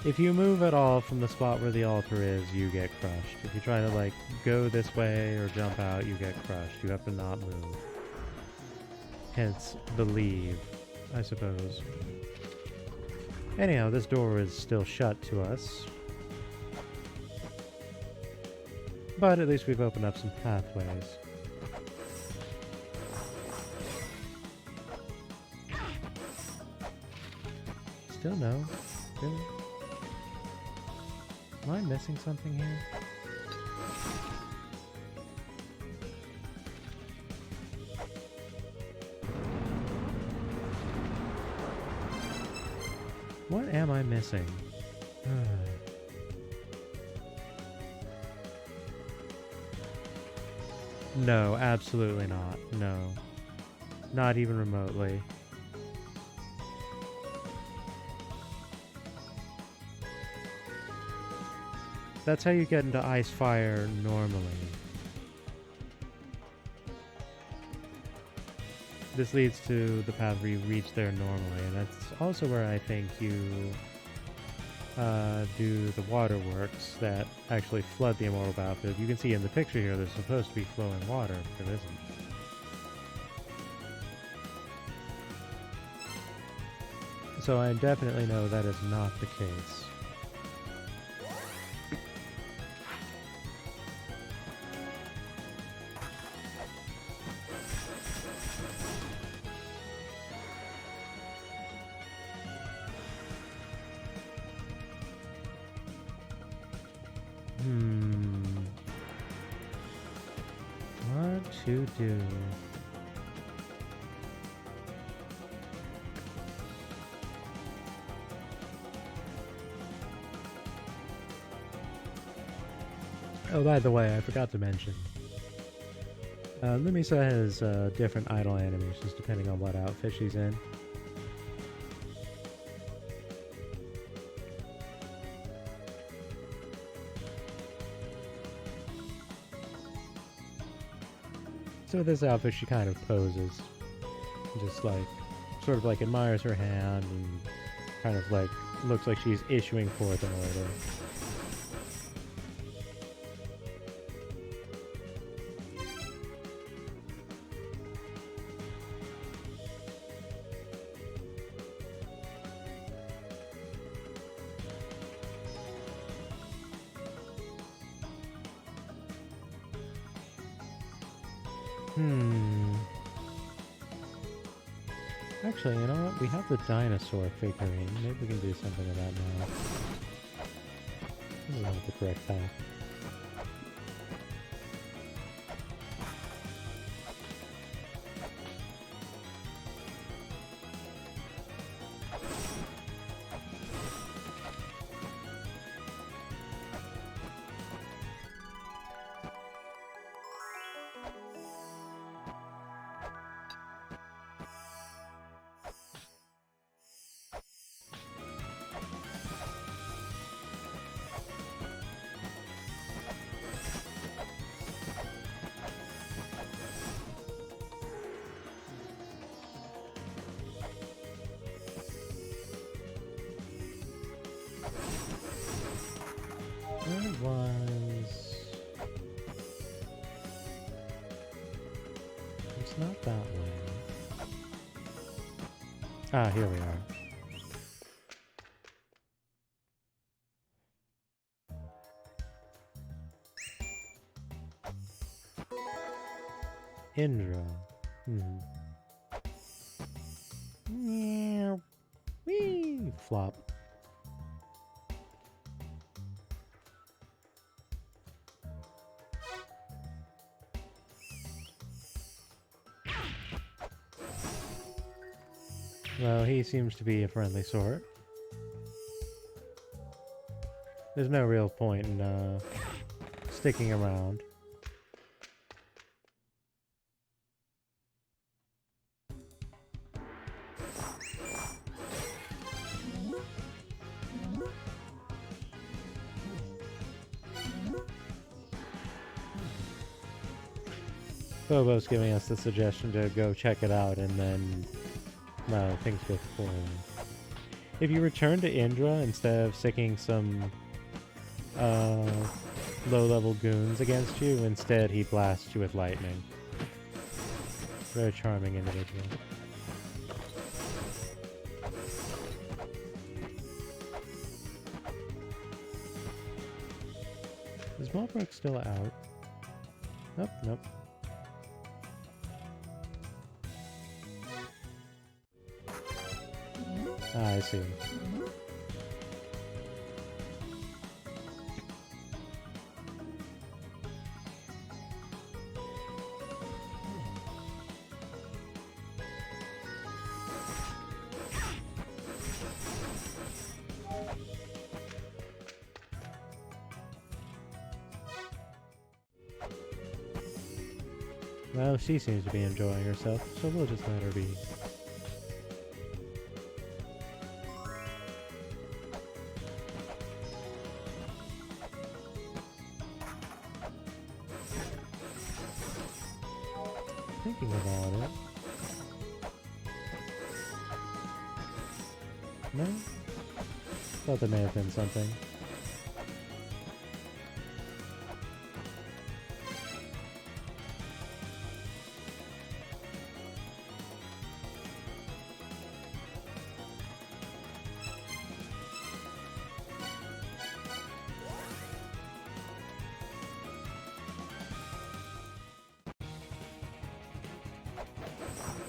If you move at all from the spot where the altar is, you get crushed. If you try to, like, go this way or jump out, you get crushed. You have to not move. Hence, believe, I suppose. Anyhow, this door is still shut to us. But at least we've opened up some pathways. Still no. Really? Am I missing something here? What am I missing? No, absolutely not. No. Not even remotely. That's how you get into ice fire normally. This leads to the path where you reach there normally, and that's also where I think you do the waterworks that actually flood the Immortal Battlefield. You can see in the picture here there's supposed to be flowing water, but it isn't. So I definitely know that is not the case. What to do? Oh, by the way, I forgot to mention. Lumisa has different idle animations depending on what outfit she's in. So this outfit, she kind of poses. Just like, sort of like admires her hand and kind of like looks like she's issuing forth an order. Actually, you know what? We have the dinosaur figurine. Maybe we can do something with that now. This is not the correct path. It was... It's not that way. Ah, here we are. Indra. Meow. Whee! Flop. Well, he seems to be a friendly sort. There's no real point in sticking around. Bobo's giving us the suggestion to go check it out, and then no, things go poorly. If you return to Indra instead of sicking some low-level goons against you, instead he blasts you with lightning. Very charming individual. Is Malbrook still out? Nope, nope. Ah, I see. Well, she seems to be enjoying herself, so we'll just let her be. Thinking about it. No? Thought there may have been something.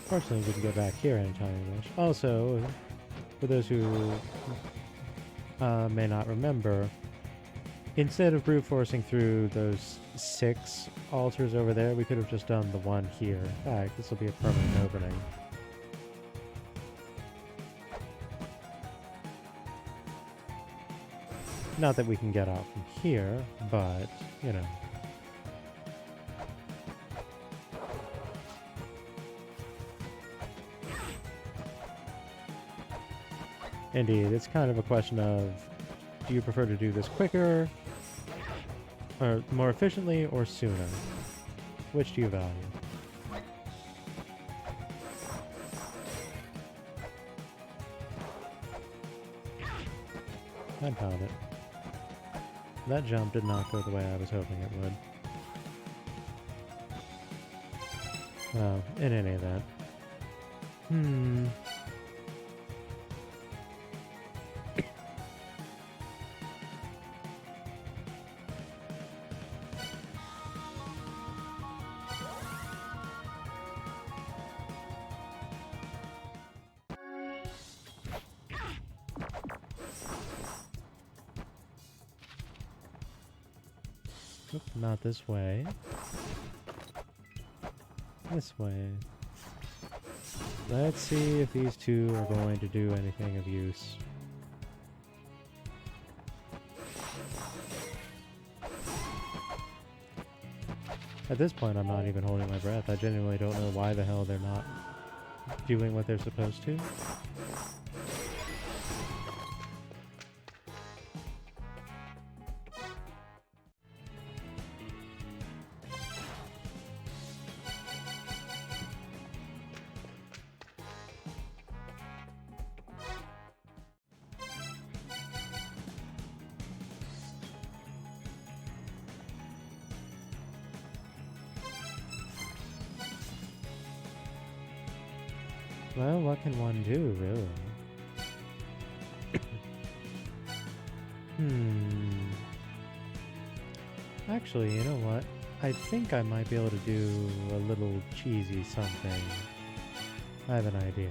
Fortunately, we can go back here anytime we wish. Also, for those who may not remember, Instead of brute forcing through those 6 altars over there, we could have just done the one here. In fact, this will be a permanent opening. Not that we can get out from here, but, you know. Indeed, it's kind of a question of, do you prefer to do this quicker, or more efficiently, or sooner? Which do you value? I found it. That jump did not go the way I was hoping it would. Well, in any event. Oop, not this way. This way. Let's see if these two are going to do anything of use. At this point, I'm not even holding my breath. I genuinely don't know why the hell they're not doing what they're supposed to. Well, what can one do, really? Actually, you know what? I think I might be able to do a little cheesy something. I have an idea.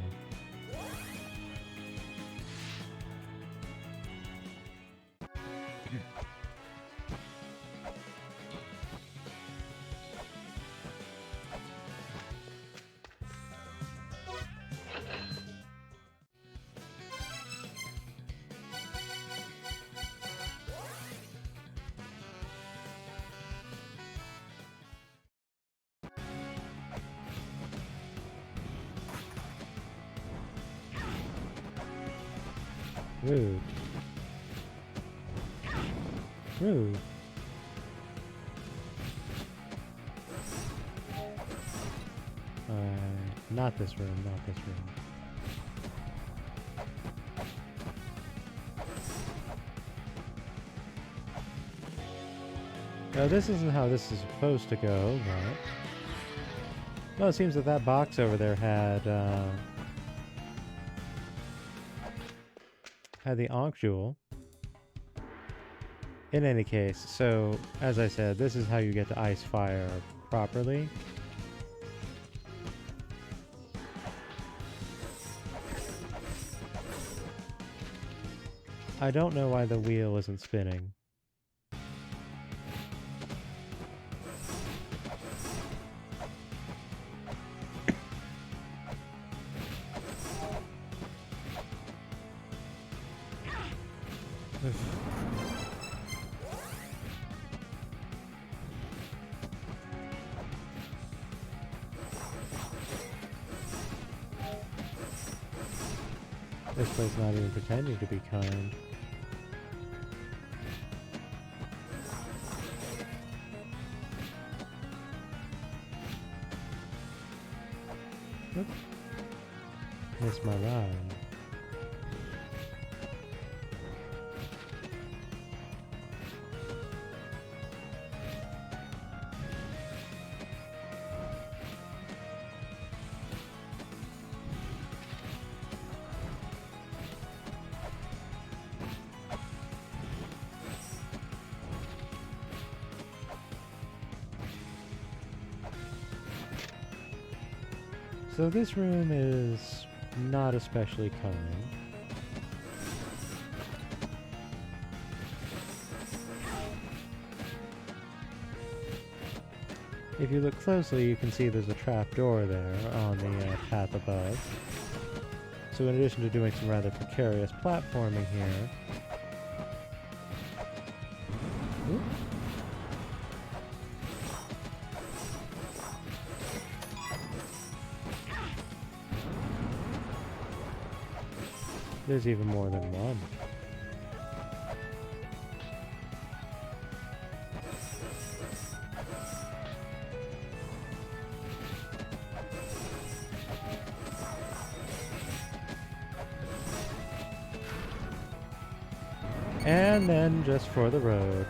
Rude. Rude. Not this room, not this room. No, this isn't how this is supposed to go, but... Well, it seems that that box over there had the Ankh Jewel. In any case, so, as I said, this is how you get to ice fire properly. I don't know why the wheel isn't spinning. This place not even pretending to be kind. Oops. Missed my ride. So this room is not especially kind. If you look closely, you can see there's a trap door there on the path above. So in addition to doing some rather precarious platforming here, there's even more than one. And then just for the road.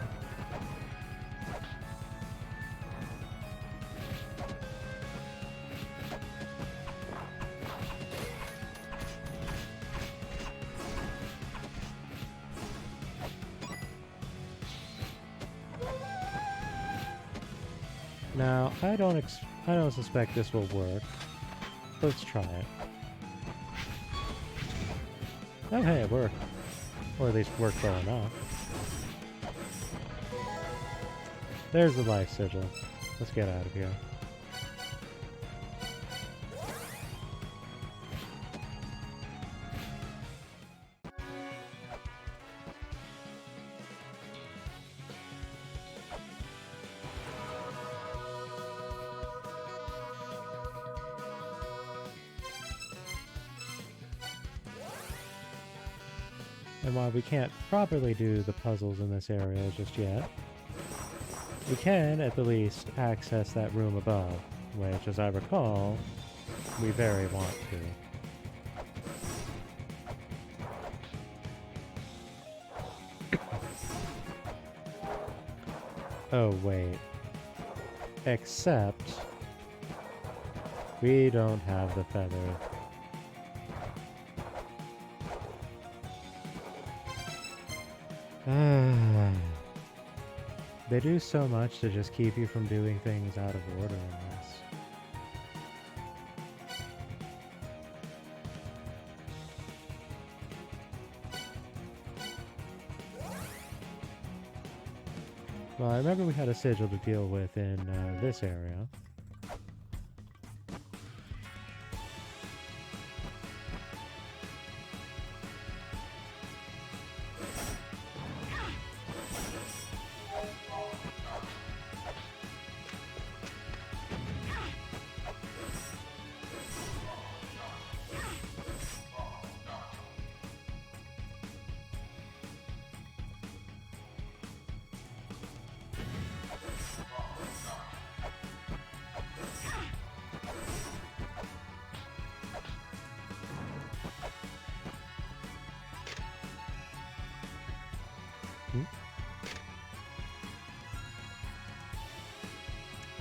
Now, I don't suspect this will work. Let's try it. Oh, hey, it worked. Or at least worked well enough. There's the life sigil. Let's get out of here. And while we can't properly do the puzzles in this area just yet, we can at the least access that room above, which, as I recall, we very want to. Oh, wait. Except we don't have the feather. They do so much to just keep you from doing things out of order in this. Well, I remember we had a sigil to deal with in this area.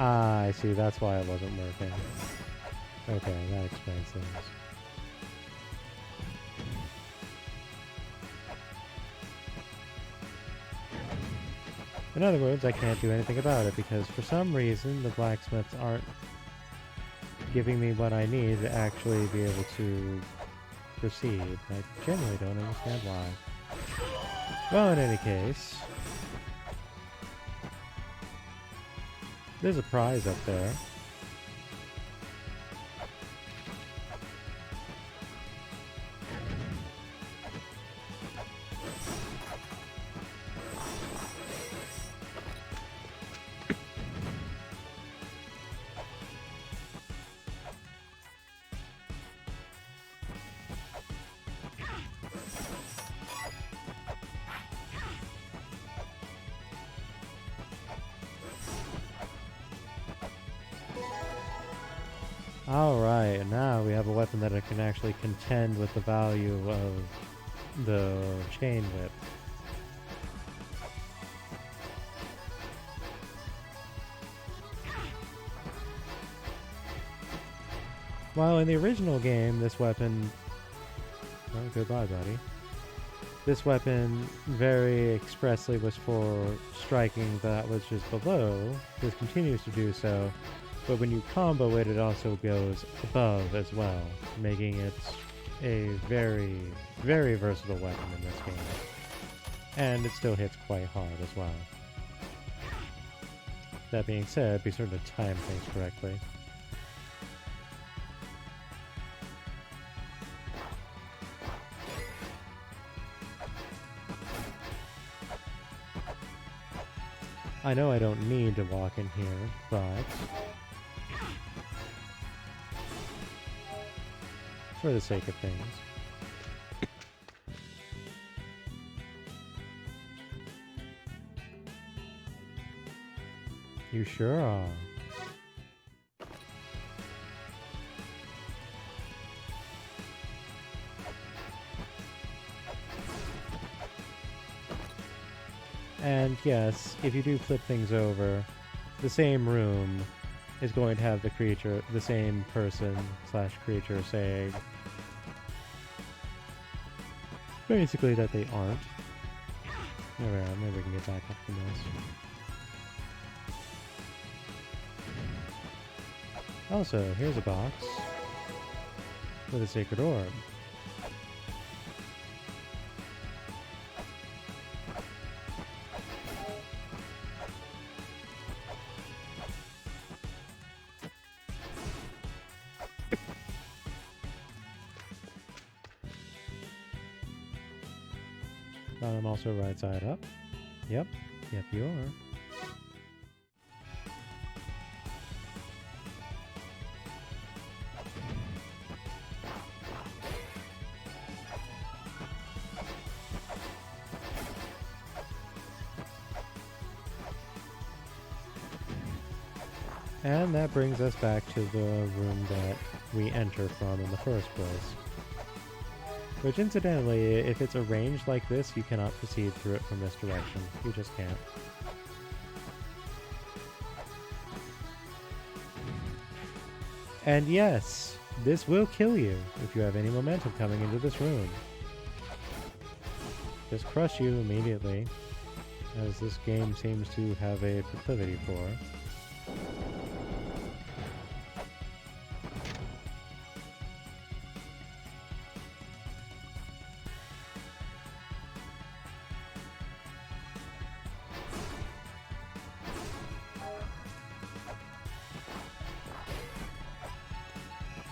Ah, I see. That's why it wasn't working. Okay, that explains things. In other words, I can't do anything about it because for some reason the blacksmiths aren't giving me what I need to actually be able to proceed. I genuinely don't understand why. Well, in any case, there's a prize up there. Alright, now we have a weapon that can actually contend with the value of the chain whip. While in the original game, this weapon... Oh, goodbye, buddy. This weapon very expressly was for striking that which is below. This continues to do so. But when you combo it, it also goes above as well, making it a very, very versatile weapon in this game. And it still hits quite hard as well. That being said, be certain to time things correctly. I know I don't need to walk in here, but for the sake of things. You sure are. And yes, if you do flip things over, the same room is going to have the creature, the same person slash creature saying basically that they aren't. There we are, maybe we can get back up from this. Also, here's a box with a sacred orb. I'm also right side up. Yep, you are. And that brings us back to the room that we enter from in the first place. Which incidentally, if it's arranged like this, you cannot proceed through it from this direction. You just can't. And yes, this will kill you if you have any momentum coming into this room. Just crush you immediately, as this game seems to have a proclivity for.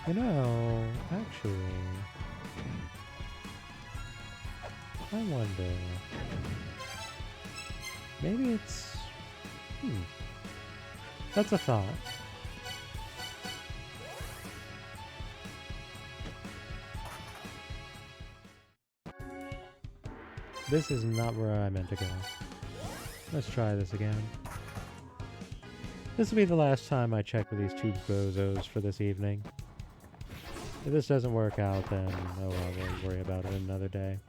You know, actually, I wonder, maybe it's, that's a thought. This is not where I meant to go. Let's try this again. This will be the last time I check with these two bozos for this evening. If this doesn't work out, then oh well, we'll worry about it another day.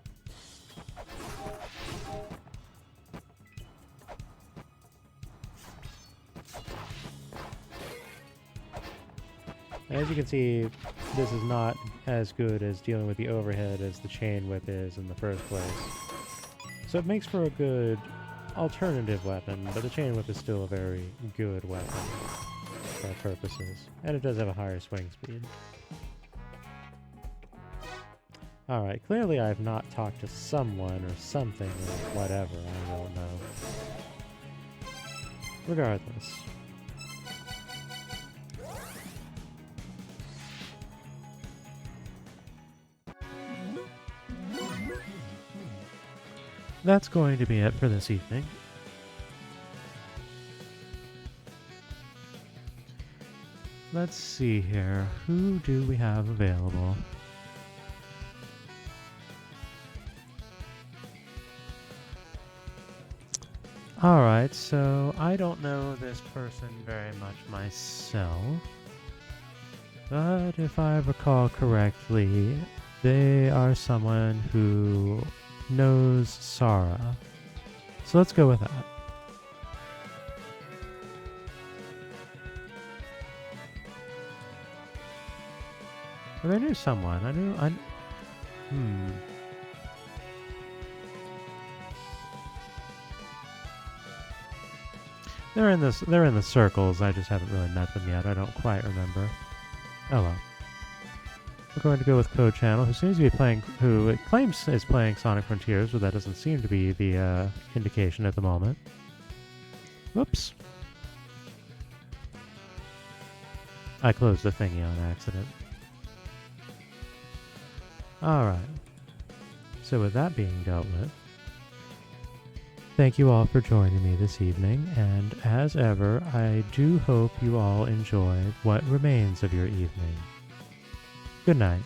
As you can see, this is not as good as dealing with the overhead as the chain whip is in the first place. So it makes for a good alternative weapon, but the chain whip is still a very good weapon for our purposes. And it does have a higher swing speed. Alright, clearly I've not talked to someone or something or whatever, I don't know. Regardless. That's going to be it for this evening. Let's see here. Who do we have available? Alright, so I don't know this person very much myself, but if I recall correctly, they are someone who knows Sarah. So let's go with that. But I knew someone. They're in the circles, I just haven't really met them yet. I don't quite remember. Oh well. We're going to go with Code Channel, who seems to be playing, who it claims is playing Sonic Frontiers, but that doesn't seem to be the indication at the moment. Whoops. I closed the thingy on accident. Alright, so with that being dealt with, thank you all for joining me this evening, and as ever, I do hope you all enjoy what remains of your evening. Good night.